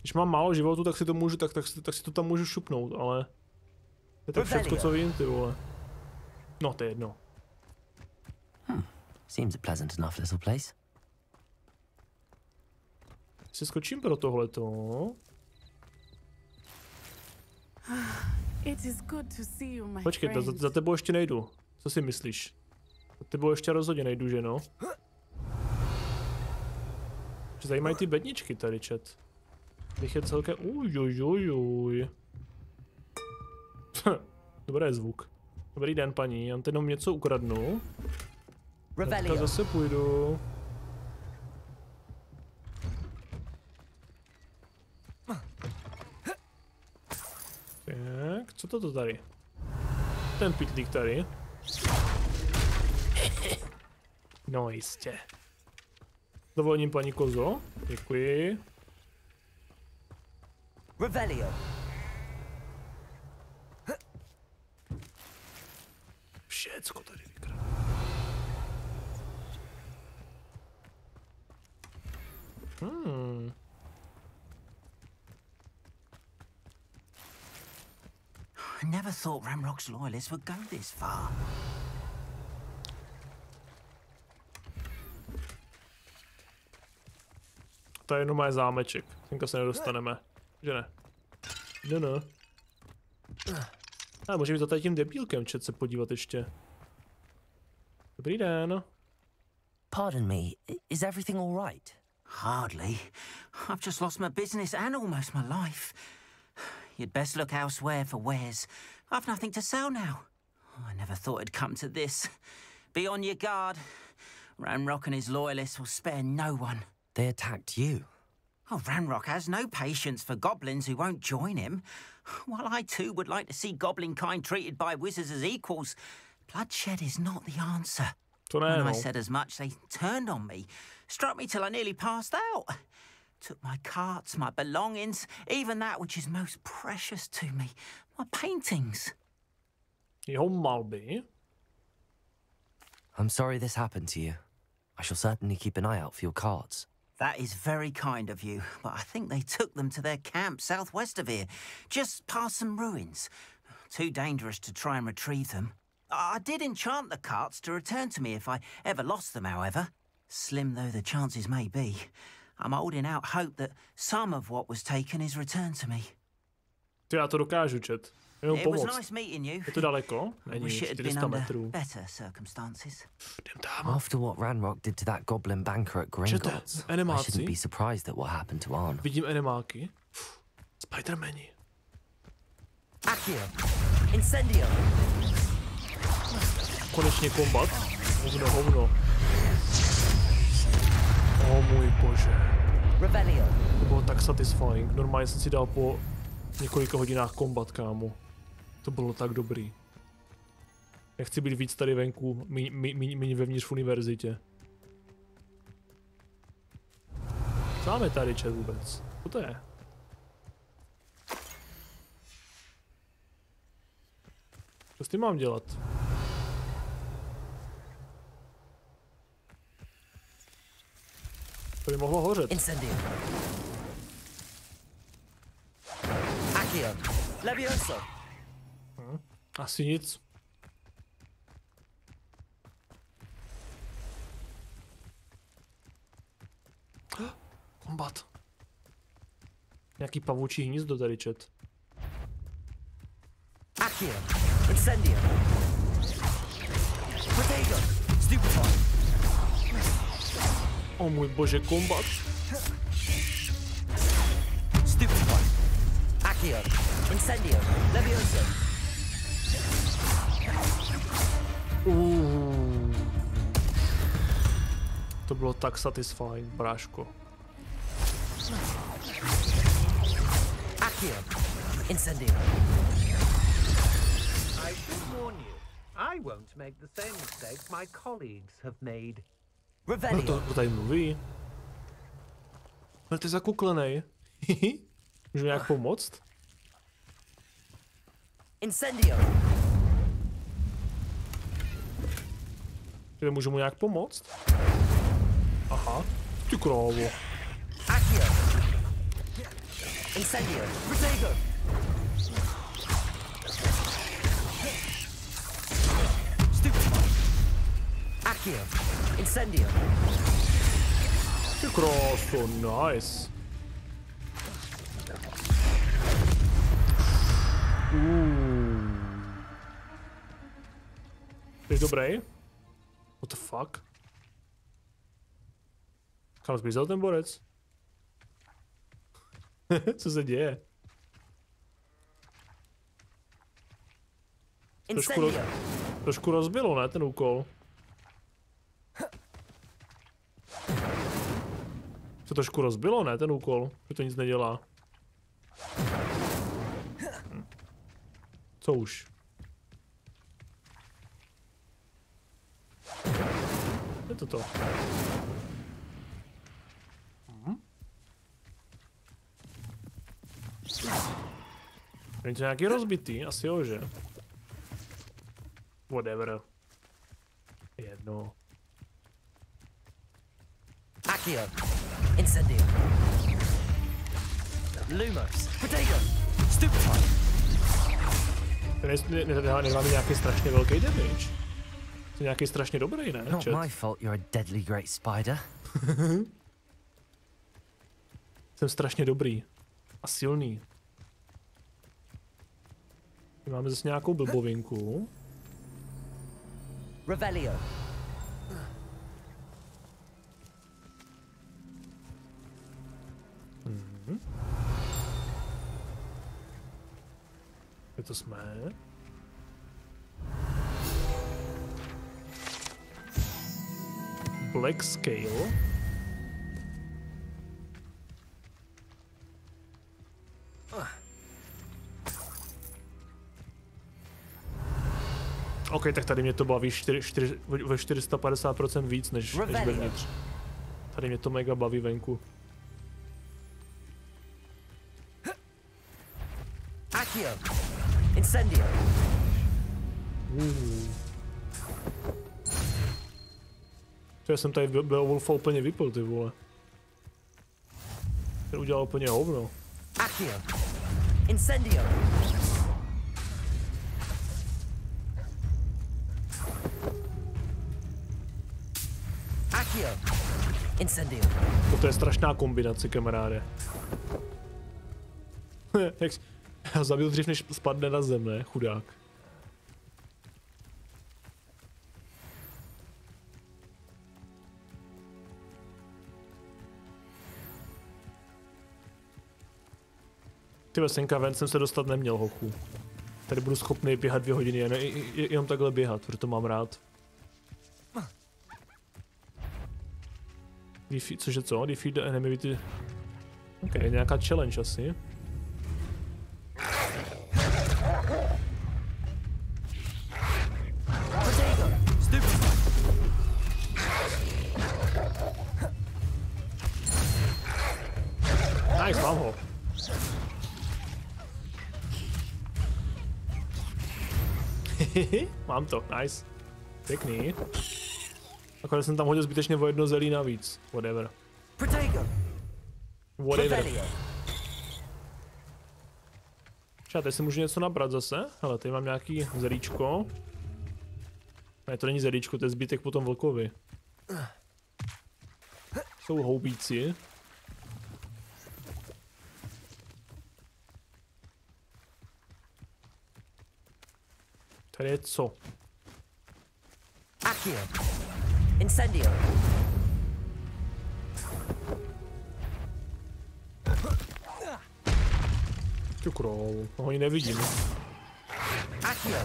Když mám málo životu, tak si to můžu, tak si to tam můžu šupnout, ale... Je tak všecko, co vím, ty vole. No, to je jedno. Seems a pleasant enough little place. Si skočím pro tohleto. Počkej, za tebou ještě nejdu. Co si myslíš? Za tebou ještě rozhodně nejdu, že no? Zajímají ty bedničky tady, chat. Bych je celkem... Ujujujujujj. Dobrý zvuk. Dobrý den, paní, já jenom něco ukradnu. Teďka zase půjdu. Tak, co to tady? Ten pitlík tady. No jistě. Dovolím, paní kozo. Děkuji. Revelio. Všecko tady vykrát. never thought Ranrock's loyalists would go this far. To je jenom zámeček. Tenka se nedostaneme. Že ne? No. Ale můžeme jít za tady tím debílkem, čet se podívat ještě. Dobrý den. Pardon me, is everything all right? Hardly. I've just lost my business and almost my life. You'd best look elsewhere for wares. I've nothing to sell now. I never thought it'd come to this. Be on your guard. Ranrock and his loyalists will spare no one. They attacked you. Oh, Ranrock has no patience for goblins who won't join him. While I too would like to see goblin kind treated by wizards as equals, bloodshed is not the answer. When I said as much, they turned on me, struck me till I nearly passed out. Took my carts, my belongings, even that which is most precious to me, my paintings. Jeho malby. I'm sorry this happened to you. I shall certainly keep an eye out for your cards. That is very kind of you, but I think they took them to their camp southwest of here, just past some ruins. Too dangerous to try and retrieve them. I did enchant the carts to return to me if I ever lost them, however. Slim though the chances may be, I'm holding out hope that some of what was taken is returned to me. Já to dokážu, čet. Jenom It pomoct. was nice meeting you. Je to daleko? I wish it had been under better circumstances. After what Ranrock did to that goblin banker at Gringotts, I shouldn't be surprised at what happened to Arnold. Vidím animáky. Spidermani. Accio! Incendio! Konečně kombat. Hovno. O můj bože. Rebellion. To bylo tak satisfying. Normálně jsem si dal po několika hodinách kombat, kámo. To bylo tak dobrý. Já chci být víc tady venku, míň vevnitř v univerzitě. Co máme tady, čet vůbec? Co to je? Co s tím mám dělat? To by mohlo hořet. Incendio. Accio. Levioso. Asi nic. Kombat. Nějaký pavoučí hnízdo tady, čet. Accio. Incendio. Potato. Stupefy. O můj bože, kombat. Stupefy. Accio. Incendio. Levioso. To bylo tak satisfying, bráško. Accio. Incendio. I should warn you, I won't make the same mistakes my colleagues have made. Revelio. To tady mluví. Ale ty zakuklenej. Můžu nějak pomoct? Incendio. Můžu mu nějak pomoct? Aha. Ty krávo. Accio. Incendio. Protego. Stupefy. Accio. Incendio. Ty kráso, nice. Jsi dobrý? What the fuck? Kam zmizel ten borec? Co se děje? Trošku rozbilo, ne, ten úkol? Se trošku rozbilo, ne, ten úkol? Že to nic nedělá. Co už? Je to to. Je to nějaký rozbitý? Asi jo, že? Whatever. Jedno. Accio. Incendio. Lumos. Potato. Stupefy. Nedáme nějaký strašně velký damage. To je nějaký strašně dobrý, ne? Not my fault you're a deadly great spider. Jsem strašně dobrý. A silný. Máme zase nějakou blbovinku. Revelio. Kde to jsme? Black Scale. OK, tak tady mě to baví ve 450% víc než vevnitř. Tady mě to mega baví venku. Accio. Incendio. Já jsem tady Beowulfa úplně vypil, ty vole. Ten udělal úplně hovno. Accio. Incendio. Accio. Incendio. To je strašná kombinace, kamaráde. Jak já zabil dřív, než spadne na zem, ne? Chudák. Tyhle senka ven jsem se dostat neměl, hochu. Tady budu schopný běhat 2 hodiny, jenom takhle běhat, protože to mám rád. Cože co? Defeat the enemy with the... OK, nějaká challenge asi. Nice, mám ho. Mám to, nice. Pěkný. Akorát jsem tam hodil zbytečně o 1 zelí navíc. Whatever. Whatever. Čá, teď si můžu něco nabrat zase. Hele, tady mám nějaký zelíčko. Ne, to není zelíčko, to je zbytek potom vlkovi. Jsou houbíci. Tady je co? Accio. Incendio. Tu krávu, toho ji nevidím. Accio.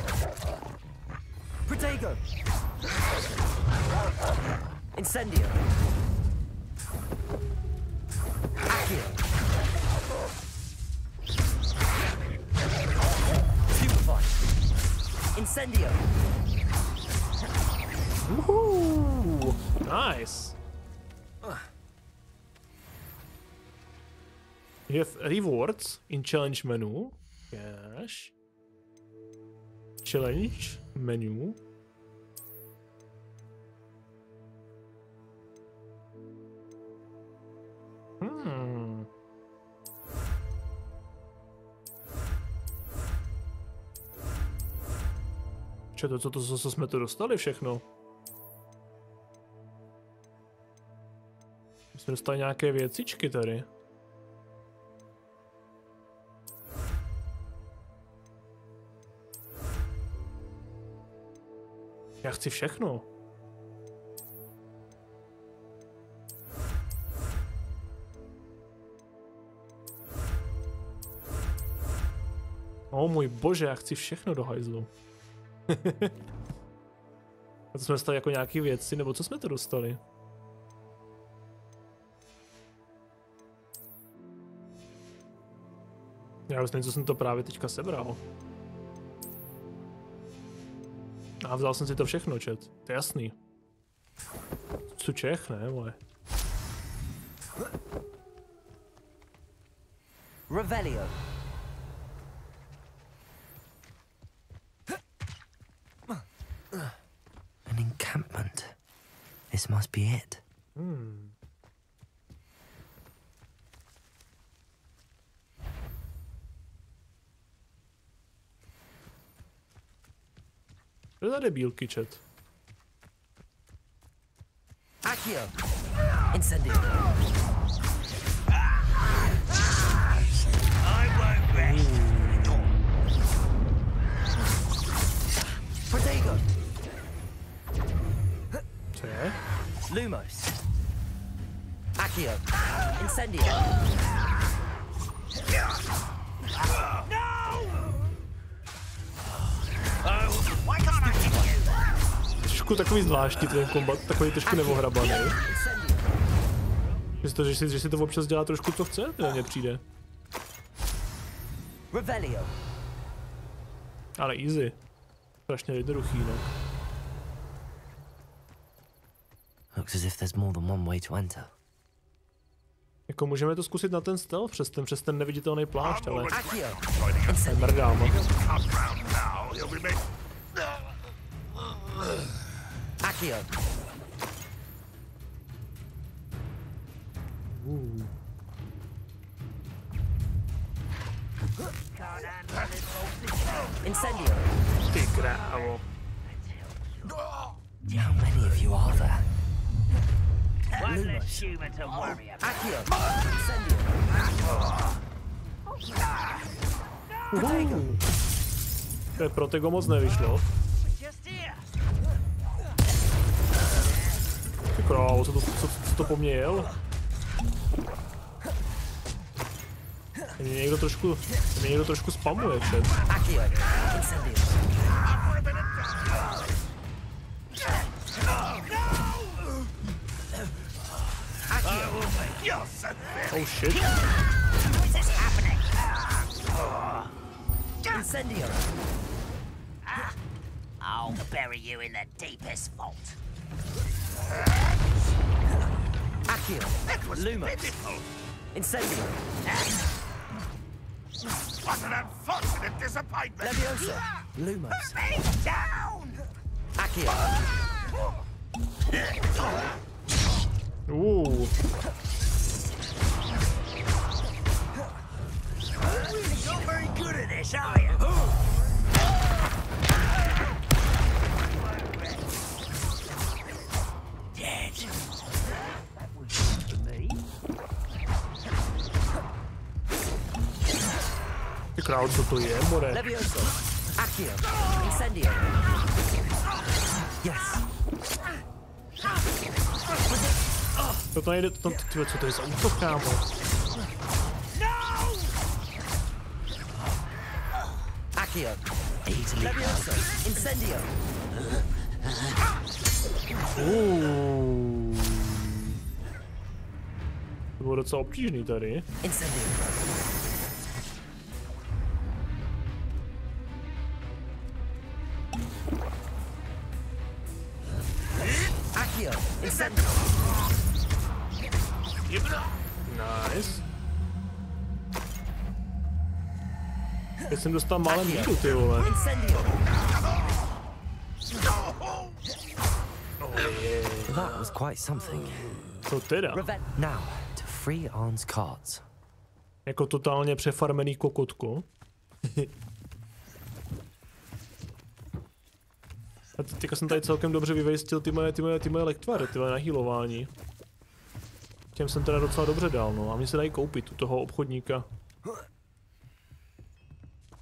Protego. Incendio. Accio. Stupefy. Incendio. Woohoo! Nice. You have rewards in challenge menu. Yes. Challenge menu. Co jsme to dostali všechno? Jsme dostali nějaké věcičky tady. Já chci všechno. O můj bože, já chci všechno do hajzlu. A to jsme dostali jako nějaký věci, nebo co jsme to dostali? Já už nevím, co jsem to právě teďka sebral. A vzal jsem si to všechno, chat. To je jasný. Co Čech, ne, vole. Revelio. An encampment. This must be it. To je za debílky, chat. Accio. Incendio. Protego. Co je? Lumos. Accio. Incendio. Trošku takový zvláštní ten kombat, takový trošku neohrabaný. Že si to občas dělá trošku co chce, to mně přijde. Ale easy. Strašně jednoduchý, no. Looks as if there's more than one way to enter. Jako můžeme to zkusit na ten stealth přes ten neviditelný plášť, ale... Mrdám. Accio. Incendio. Ty krávo. How many of you are there? Lumos. Accio. Incendio. Protego moc nevyšlo. Ty krávo, co to po mně jel? Mě někdo trošku spamuje, chat. Oh shit. Incendio. I'll bury you in the deepest vault. Accio. Lumos. Incendio. What an unfortunate disappointment! Leviosa. Lumos. Down! Accio. You're not very good at this, are you? Dead. That was good for me. Ty krávo, co to je, more? Leviosa. Accio. Incendio. Yes. To nejde, co to je za útok, kámo? Accio. Leviosa. Incendio. To bylo docela obtížný tady. Incendio. Accio. Incendio. Nice. Teď jsem dostal málem míru, ty vole. That was quite something. Co teda? Now, to free Arn's cards. Jako totálně přefarmený kokotko. A teďka jsem tady celkem dobře vyvejstil ty moje lektvary, ty moje nahýlování. Těm jsem teda docela dobře dal, no. A mě se dají koupit u toho obchodníka.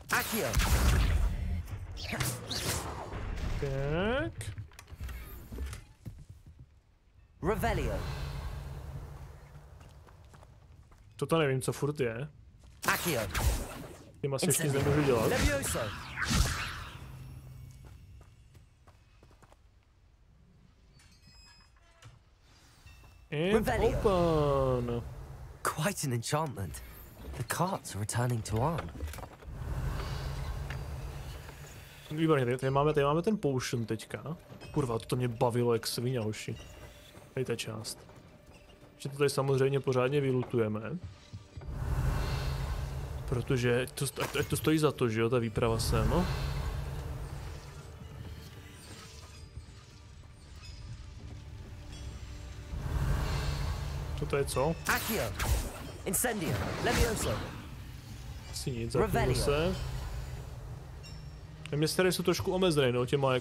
Tak. Revelio. Toto nevím, co furt je. Accio. Tím asi ještě nic nemůžu dělat. Levioso. And open. Quite an enchantment. The cards are returning to Arn. Výborně, tady máme ten potion teďka. Kurva, to mě bavilo jak svině, hoši. Tady ta část. Že to tady samozřejmě pořádně vylutujeme. Protože ať to stojí za to, že jo, ta výprava sem, no. To je co? Accio. Incendio. Levioso. Asi nic, zapnu se. Mě tady jsou trošku omezený, no, těma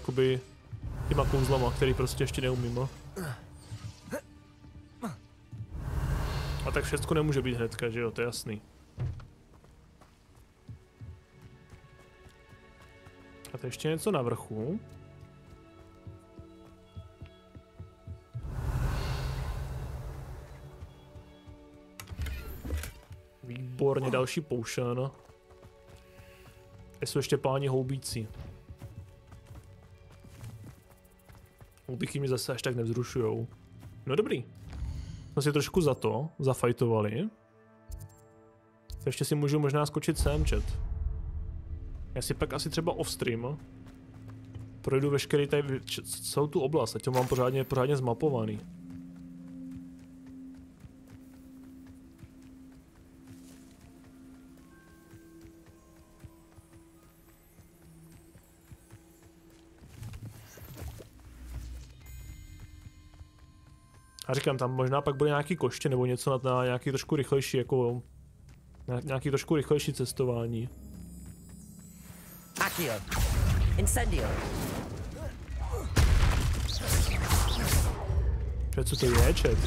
kouzlama, který prostě ještě neumím, no. A tak všechno nemůže být hnedka, že jo, to je jasný. A to ještě něco na vrchu. Výborně, další potion. Jsou ještě páni houbící. Houbíky mě zase až tak nevzrušujou. No dobrý. Jsme si trošku zafajtovali. Ještě si můžu možná skočit sem, chat. Já si pak asi třeba off-stream projdu veškerý tady celou tu oblast, ať to mám pořádně zmapovaný. A říkám, tam možná pak bude nějaký koště nebo něco na nějaký trošku rychlejší, jako nějaký trošku rychlejší cestování. Accio. Incendio. Co to je, chat?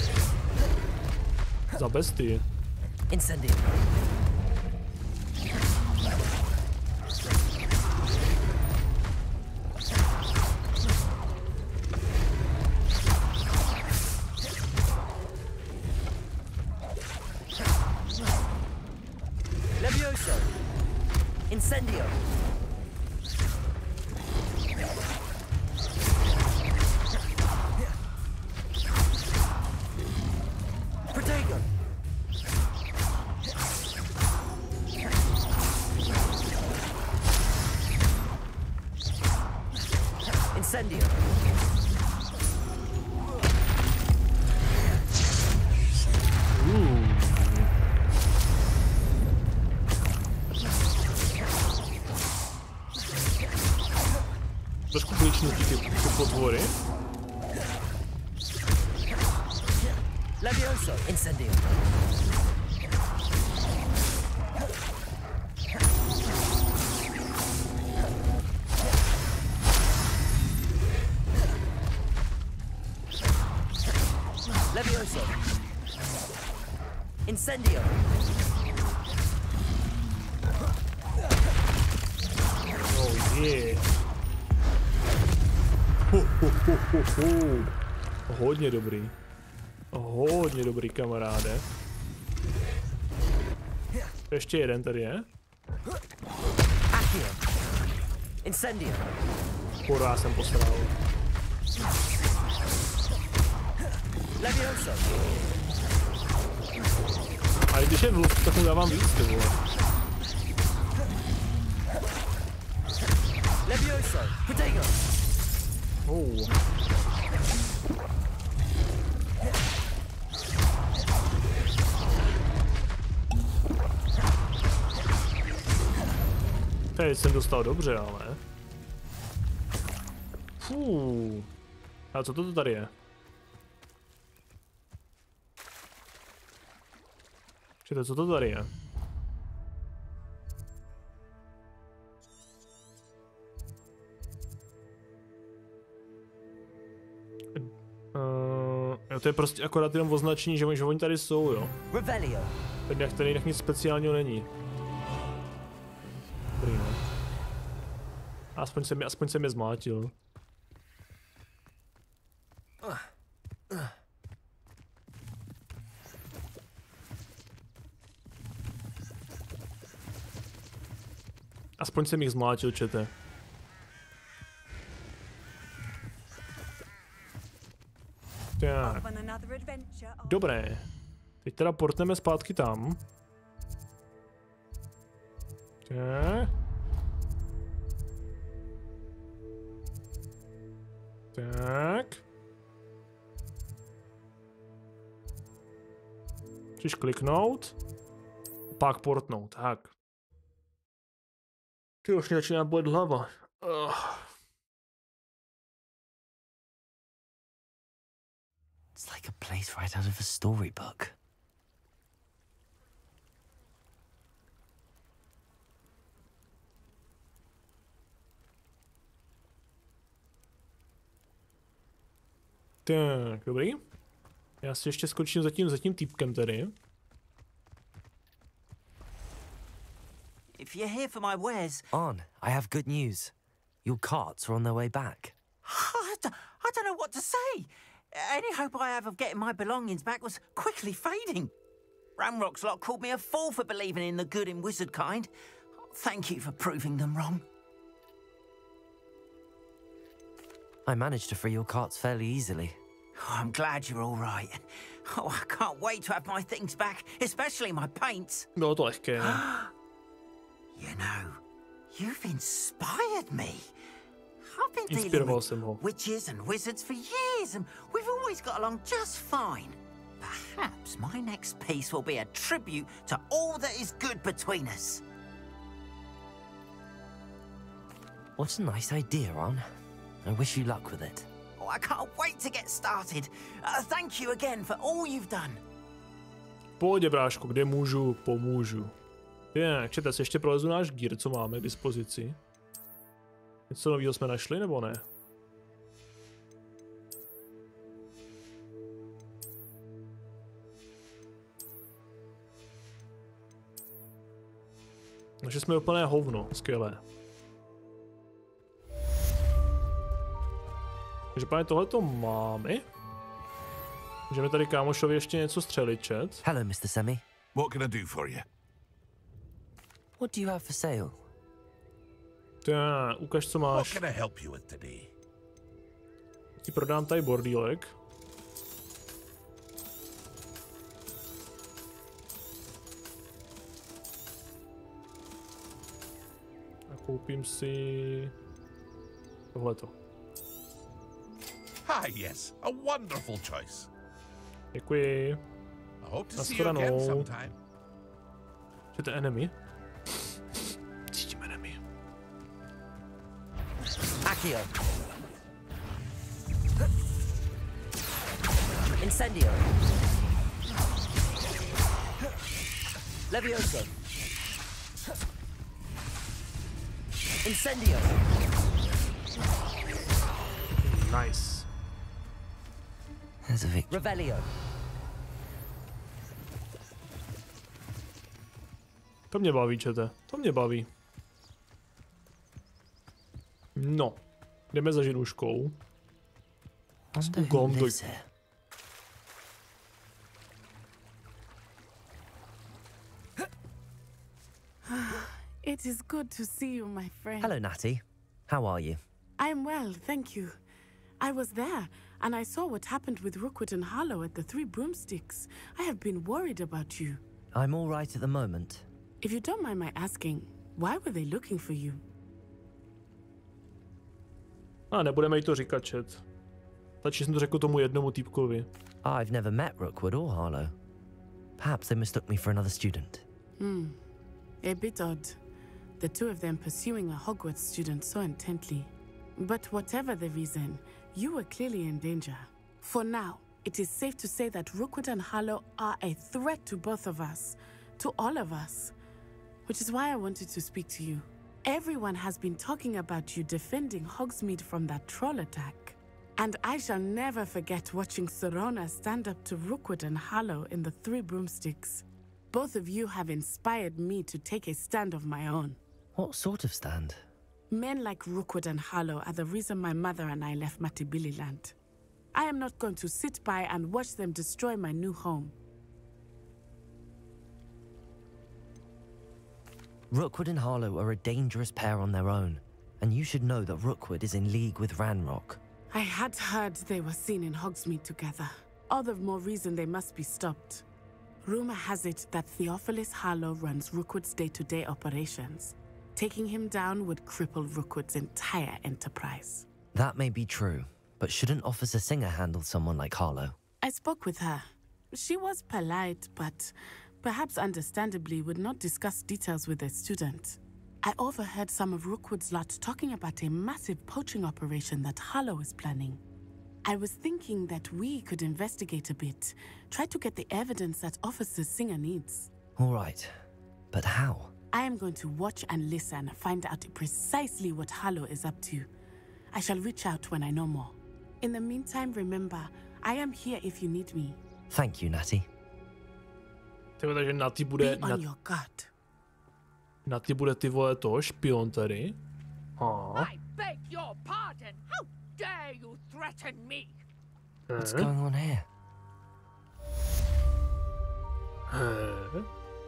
Za bestii. Incendio. Levioso. Incendio. Protego. Incendio. Trošku blíčnutí ty potvory. Levioso. Incendio. Levioso. Incendio. Oh yeah. Hodně dobrý. Hodně dobrý, kamaráde. Ještě jeden tady je. Incendio. Kurva, já jsem posral. Levioso. A když je vluv, tak mu dávám víc, ty vole. Levioso. Protego. Teď jsem dostal dobře, ale... Fuu. A co to tady je? Čekajte, co to tady je? Jo, to je prostě akorát jenom označení, že oni tady jsou, jo. Tady jinak nic speciálního není. Dobrý, no. Aspoň jsem je zmátil. Aspoň jsem jich zmátil, čete. Tak. Dobré. Teď teda portneme zpátky tam. Tak. Tak. Chceš kliknout? Pak portnout, tak. Ty už mě začíná bolet hlava. It's like a place right out of a storybook. Tak, dobrý. Já si ještě skočím za tím týpkem tedy. If you're here for my wares... On, I have good news. Your carts are on their way back. I don't know what to say. Any hope I have of getting my belongings back was quickly fading. Ramrock's lot called me a fool for believing in the good in wizard kind. Thank you for proving them wrong. I managed to free your carts fairly easily. Oh, I'm glad you're all right. Oh, I can't wait to have my things back, especially my paints. Bylo to lehké. You know, you've inspired me. I've been dealing with witches and wizards for years, and we've always got along just fine. Perhaps my next piece will be a tribute to all that is good between us. What a nice idea, Ron. I wish you luck with it. Oh, I can't wait to get started. Thank you again for all you've done. Pohodě, bráško, kde můžu, pomůžu. Tak, čete, ještě prolezu náš gear, co máme k dispozici. Něco nového jsme našli, nebo ne? Takže jsme úplné hovno, skvělé. Takže páně tohleto máme. Můžeme tady kámošovi ještě něco střelit, chat. Hello, Mr. Semi. What can I do for you? What do you have for sale? Tak, ukaž, co máš. What can I help you with today? Ti prodám tady bordílek. A koupím si tohleto. Ah, yes, a wonderful choice. Děkuji. I hope to see you again sometime. Že to je enemy? Cítím enemy. Accio. Incendio. Levioso. Incendio. Nice. There's a victory. Revelio. To mě baví, čete. To mě baví. No. Jdeme za ženuškou. It is good to see you, my friend. Hello, Natty. How are you? I'm well, thank you. I was there, and I saw what happened with Rookwood and Harlow at the Three Broomsticks. I have been worried about you. I'm all right at the moment. If you don't mind my asking, why were they looking for you? Nebudeme jí to říkat, chat. Stačí jsem to řekl tomu jednomu týpkovi. I've never met Rookwood or Harlow. Perhaps they mistook me for another student. A bit odd. The two of them pursuing a Hogwarts student so intently. But whatever the reason, you were clearly in danger. For now, it is safe to say that Rookwood and Harlow are a threat to both of us, to all of us. Which is why I wanted to speak to you. Everyone has been talking about you defending Hogsmeade from that troll attack. And I shall never forget watching Serona stand up to Rookwood and Harlow in the Three Broomsticks. Both of you have inspired me to take a stand of my own. What sort of stand? Men like Rookwood and Harlow are the reason my mother and I left Matabeleland. I am not going to sit by and watch them destroy my new home. Rookwood and Harlow are a dangerous pair on their own, and you should know that Rookwood is in league with Ranrock. I had heard they were seen in Hogsmeade together. All the more reason they must be stopped. Rumor has it that Theophilus Harlow runs Rookwood's day-to-day operations. Taking him down would cripple Rookwood's entire enterprise. That may be true, but shouldn't Officer Singer handle someone like Harlow? I spoke with her. She was polite, but perhaps understandably would not discuss details with a student. I overheard some of Rookwood's lot talking about a massive poaching operation that Harlow is planning. I was thinking that we could investigate a bit, try to get the evidence that Officer Singer needs. All right, but how? I am going to watch and listen, find out precisely what Harlow is up to. I shall reach out when I know more. In the meantime, remember, I am here if you need me. Thank you, Natty. Takže Natty bude... Natty bude ty vole to, špion tady. I beg your pardon. How dare you threaten me? What's going on here?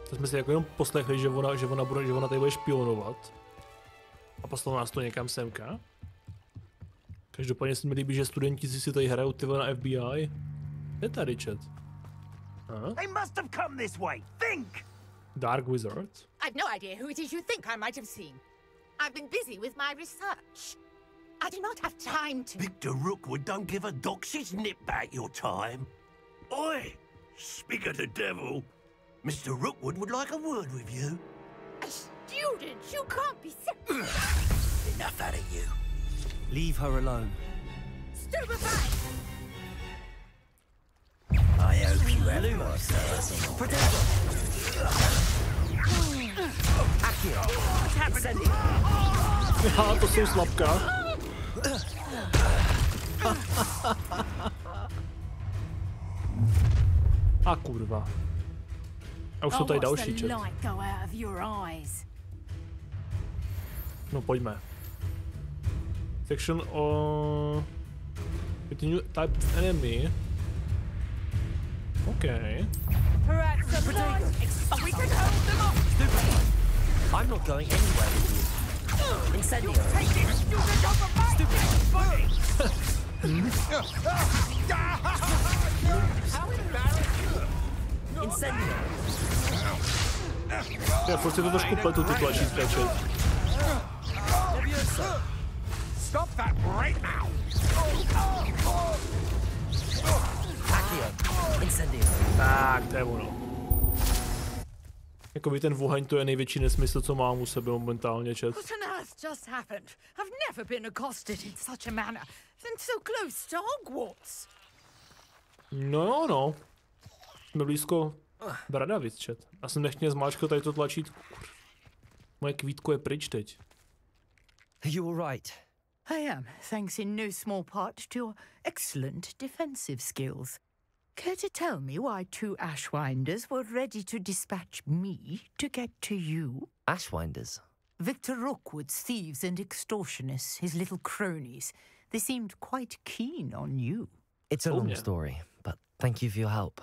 To jsme si jako jenom poslechli, že ona tady bude špionovat. A poslal nás to někam semka. Každopádně se mi líbí, že studenti si tady hrajou ty na FBI. Je tady chat. They must have come this way. Think! Dark Wizard. I've no idea who it is you think I might have seen. I've been busy with my research. I do not have time to... Victor Rookwood don't give a doxy's nip back your time. Oi! Speak of the devil. Mr. Rookwood would like a word with you. A student? You can't be... Enough out of you. Leave her alone. Stupefy! I hope you have yourself. Protect Akio, what's happening? Já, to jsou slabka. A kurva. A už jsou tady další chat. No pojďme. Section o... Continue type of enemy. Okay. I'm not going anywhere with you. Incendio. Incendio. Já furt si to trošku pletu, ty tlačítka, chat. Stop that right now! Incendio. Tak, to je ono. Jakoby ten oheň, to je největší nesmysl, co mám u sebe momentálně, chat. What on earth just happened? I've never been accosted in such a manner, and so close to Hogwarts. No. Jsme blízko Bradavic, chat. Já jsem nechtěl zmáčkat tady to tlačítko. Moje kvítko je pryč teď. You were right. I am, thanks in no small part to your excellent defensive skills. Care to tell me why 2 Ashwinders were ready to dispatch me to get to you? Ashwinders? Victor Rookwood's thieves and extortionists, his little cronies. They seemed quite keen on you. It's a long story, but thank you for your help.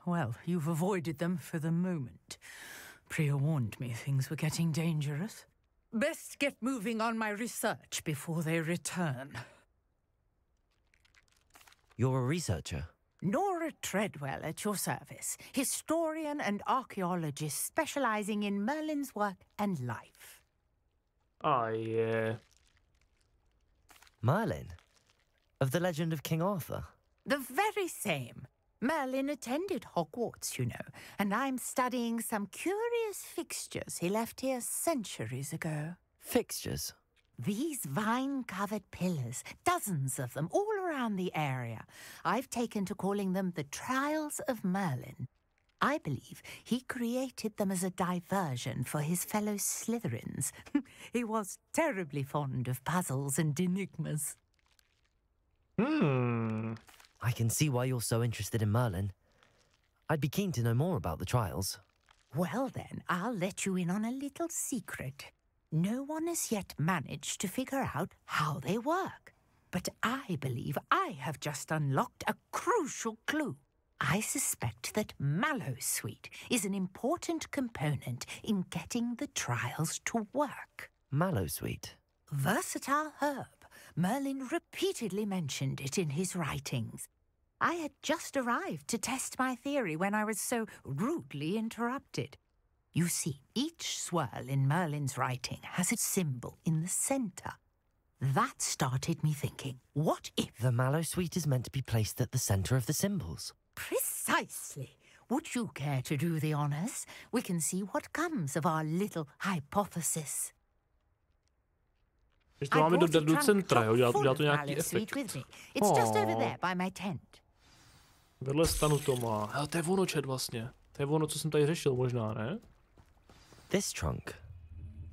Well, you've avoided them for the moment. Priya warned me things were getting dangerous. Best get moving on my research before they return. You're a researcher? Nora Treadwell at your service, historian and archaeologist specializing in Merlin's work and life. Oh, yeah. Merlin? Of the legend of King Arthur? The very same. Merlin attended Hogwarts, you know, and I'm studying some curious fixtures he left here centuries ago. Fixtures? These vine-covered pillars, dozens of them, all around the area. I've taken to calling them the Trials of Merlin. I believe he created them as a diversion for his fellow Slytherins. He was terribly fond of puzzles and enigmas. I can see why you're so interested in Merlin. I'd be keen to know more about the trials. Well then, I'll let you in on a little secret. No one has yet managed to figure out how they work. But I believe I have just unlocked a crucial clue. I suspect that Mallowsweet is an important component in getting the trials to work. Mallowsweet? Versatile herb. Merlin repeatedly mentioned it in his writings. I had just arrived to test my theory when I was so rudely interrupted. You see, each swirl in Merlin's writing has a symbol in the center. That started me thinking, what if... The Mallowsweet is meant to be placed at the center of the symbols. Precisely. Would you care to do the honors? We can see what comes of our little hypothesis. Když to máme do centra, jo, dělá to nějaký efekt. It's just over there by my tent. Vedle stanu to má. Hele, to je ono, chat, vlastně. To je ono, co jsem tady řešil možná, ne? This trunk?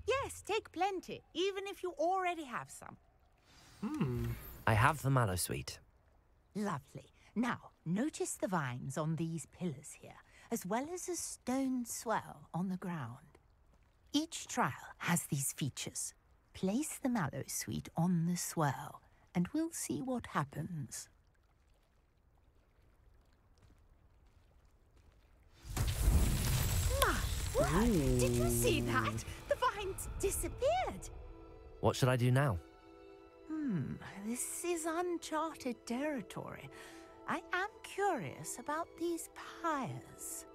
Yes, take plenty, even if you already have some. I have the mallow suite. Lovely. Now, notice the vines on these pillars here, as well as a stone swell on the ground. Each trial has these features. Place the mallow suite on the swell, and we'll see what happens. What? Did you see that? The vines disappeared. What should I do now? This is uncharted territory. I am curious about these pyres.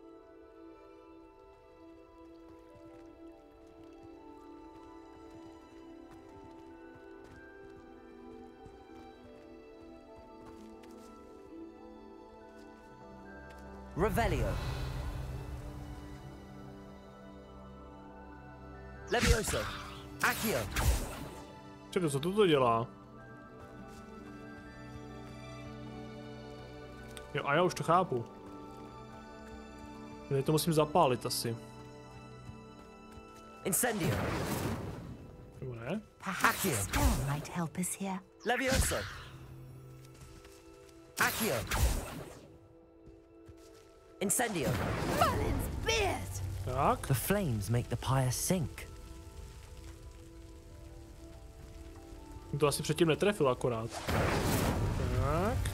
Revelio. Levioso. Accio. Čekaj, co to dělá? Jo, a já už to chápu. Tady to musím zapálit asi. Incendio. Nebo ne? Perhaps a spell might help us here. Levioso. Accio. Incendio. Merlin's beard! Tak. The flames make the pyre sink. To asi předtím netrefil akorát. Tak.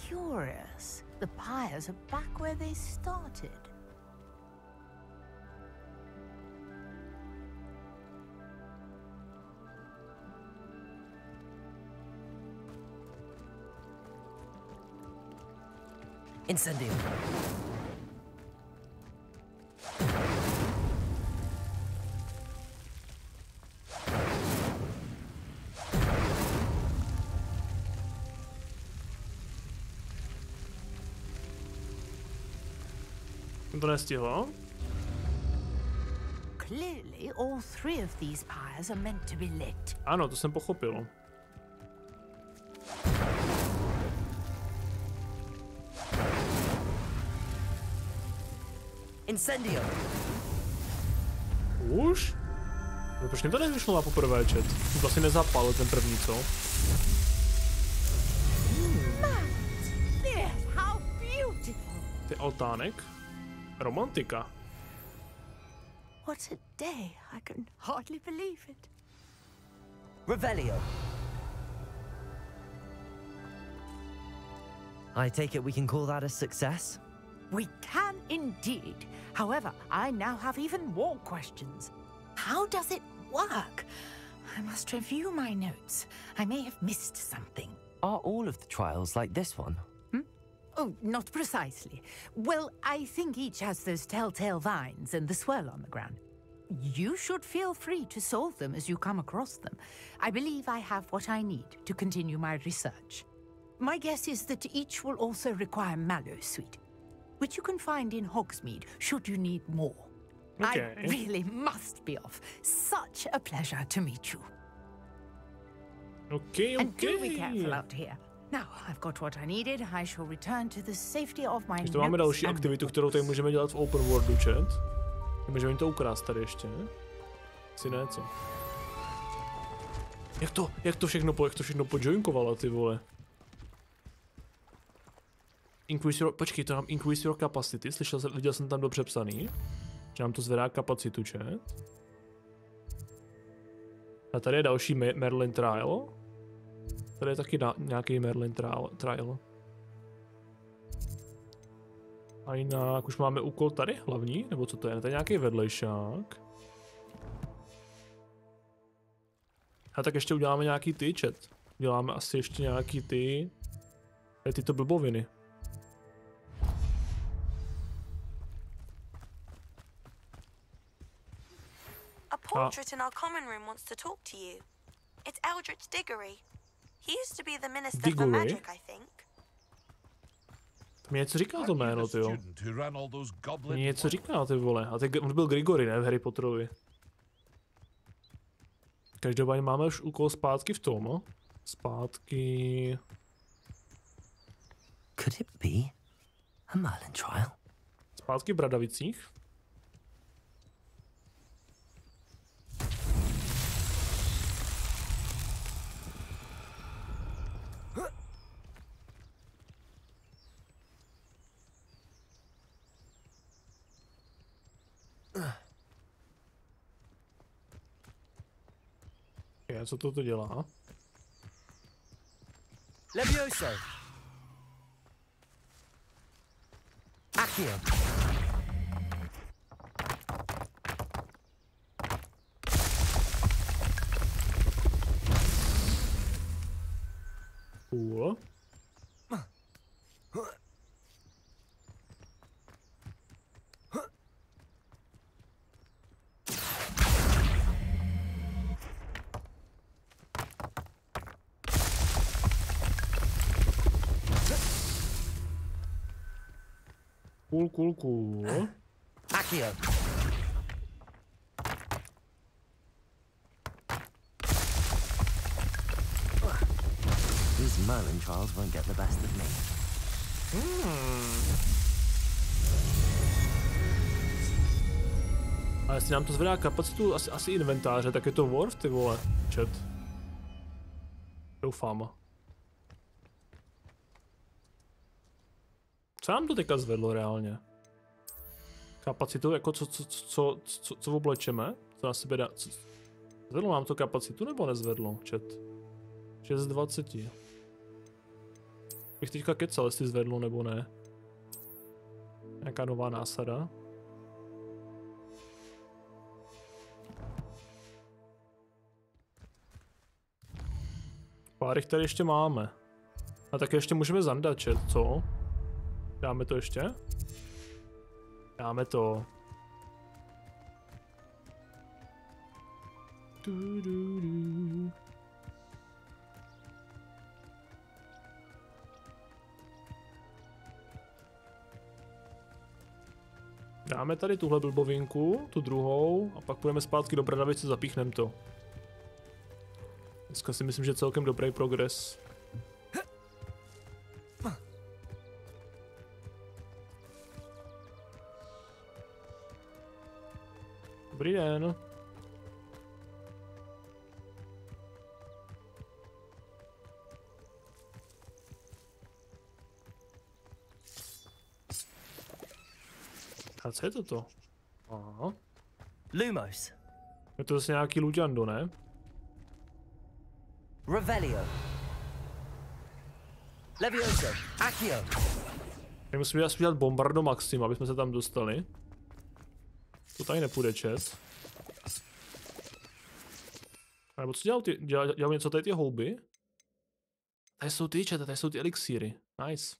Curious. The pyres are back where they started. Incendio. To nestihlo. Clearly, all three of these pyres are meant to be lit. Ano, to jsem pochopil. Incendio. Už? No, proč mě to nevyšlo na poprvé, chat? To asi nezapal ten první, co? How beautiful! Ty altánek. Romantika. What a day! I can hardly believe it. Revelio. I take it we can call that a success? We can indeed. However, I now have even more questions. How does it work? I must review my notes. I may have missed something. Are all of the trials like this one? Oh, not precisely. Well, I think each has those telltale vines and the swirl on the ground. You should feel free to solve them as you come across them. I believe I have what I need to continue my research. My guess is that each will also require mallow suite, which you can find in Hogsmeade should you need more. Okay. I really must be off. Such a pleasure to meet you. Okay. And do be careful out here. Now, I've got what I needed. I shall return to the safety of my notes. To máme další aktivitu, kterou tady můžeme dělat v open worldu, chat. Můžeme jim to ukrást tady ještě. Si ne, co? Jak to všechno pojoinkovalo, ty vole? Počkej, to nám increase your capacity, viděl jsem tam dobře psaný. Že nám to zvedá kapacitu, chat. A tady je další Merlin trial. Tady je taky nějaký Merlin trial. A jinak už máme úkol tady hlavní, nebo co to je? Tady je nějaký vedlejšák. A tak ještě uděláme nějaký ty, chat. Uděláme asi ještě nějaký tyto blboviny. A portrait in our common room wants to talk to you. It's Eldritch Diggory. He used to be the minister for magic, I think. Mě něco říká to jméno, tyjo. Mě něco říká, ty vole. A on byl Grigory, ne, v Harry Potterovi. Každopádně máme už úkol zpátky v tom, Zpátky... Could it be a Merlin trial? Zpátky v Bradavicích. Co toto dělá? Levioso. Accio. Cool. Cool. Accio. These Merlin trials won't get the best of me. A jestli nám to zvedá kapacitu asi inventáře, tak je to worth, ty vole, chat. Doufám. Co nám to teďka zvedlo reálně? Kapacitu, jako co oblečeme? Co na sebe dá? Zvedlo nám to kapacitu nebo nezvedlo, chat? 6 z 20. Bych teďka kecal, jestli zvedlo nebo ne. Nějaká nová násada. Pár jich tady ještě máme. A tak ještě můžeme zandat, chat, co? Dáme to ještě? Dáme to. Dáme tady tuhle blbovinku, tu druhou, a pak půjdeme zpátky do Bradavice, zapíchneme to. Dneska si myslím, že celkem dobrý progres. Dobrý den. A co je toto? Aha. Lumos. Je to zase nějaký Luďando, ne? Revelio. Levioso. Accio. My musíme asi dělat bombardo maxima, aby jsme se tam dostali. To tady nepůjde, chat. A nebo co dělal ty? Dělal něco tady ty houby? Tady jsou ty, chat, tady jsou ty elixíry. Nice.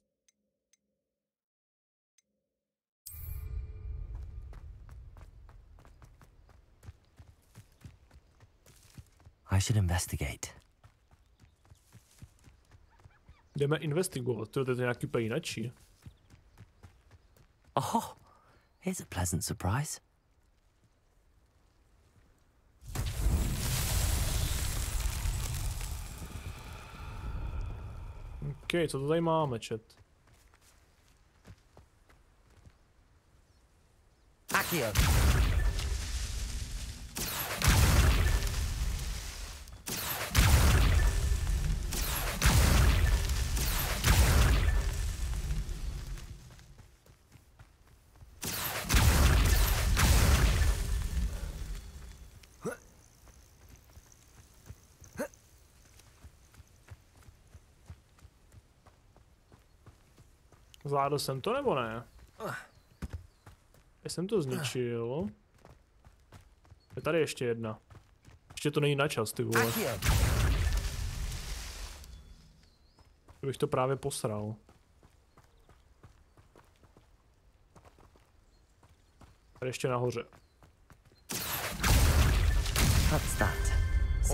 I should investigate. Jdeme investigovat, to je nějaký úplně jinačí. Oh, here's a pleasant surprise. OK, co to tady máme, chat? Accio. Zvládl jsem to nebo ne? Já jsem to zničil. Je tady ještě jedna. Ještě to není na čas, ty vole. Bych to právě posral. Tady ještě nahoře.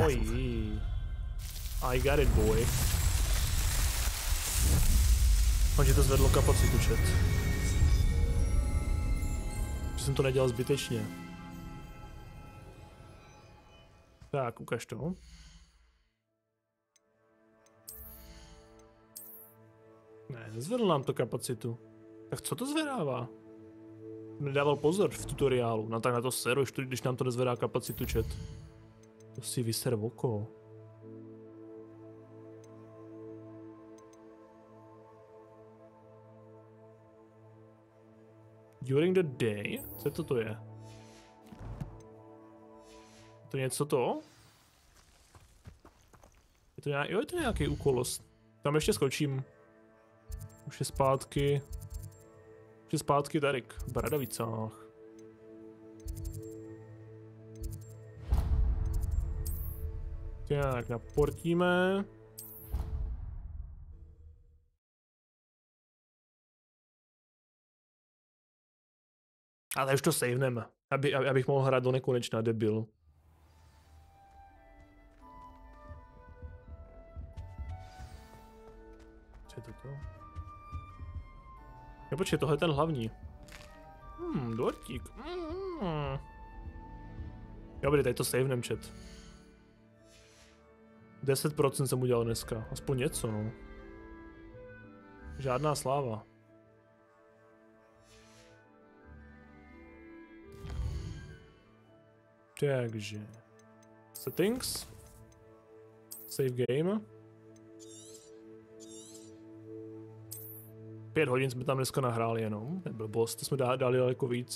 Oj. I got it, boy. Že to zvedlo kapacitu, chat. Že jsem to nedělal zbytečně. Tak, ukaž to. Ne, nezvedl nám to kapacitu. Tak co to zvedává? Nedával pozor v tutoriálu. No tak na to seru, když nám to nezvedá kapacitu, chat. To si vyser v oko. During the day? Co to je? To něco to? Je to nějaký úkolost. Tam ještě skočím. Už je zpátky. Tady v Bradavicách. Tak, naportíme. Ale už to saveneme, abych mohl hrát do nekonečna, debil. Co je toto? Jo, počkej, tohle je ten hlavní. Dortík. Dobrý, tady to savenem, chat. 10% jsem udělal dneska, aspoň něco, no. Žádná sláva. Takže settings, save game. 5 hodin jsme tam dneska nahráli jenom, neblbost, to jsme dali daleko víc.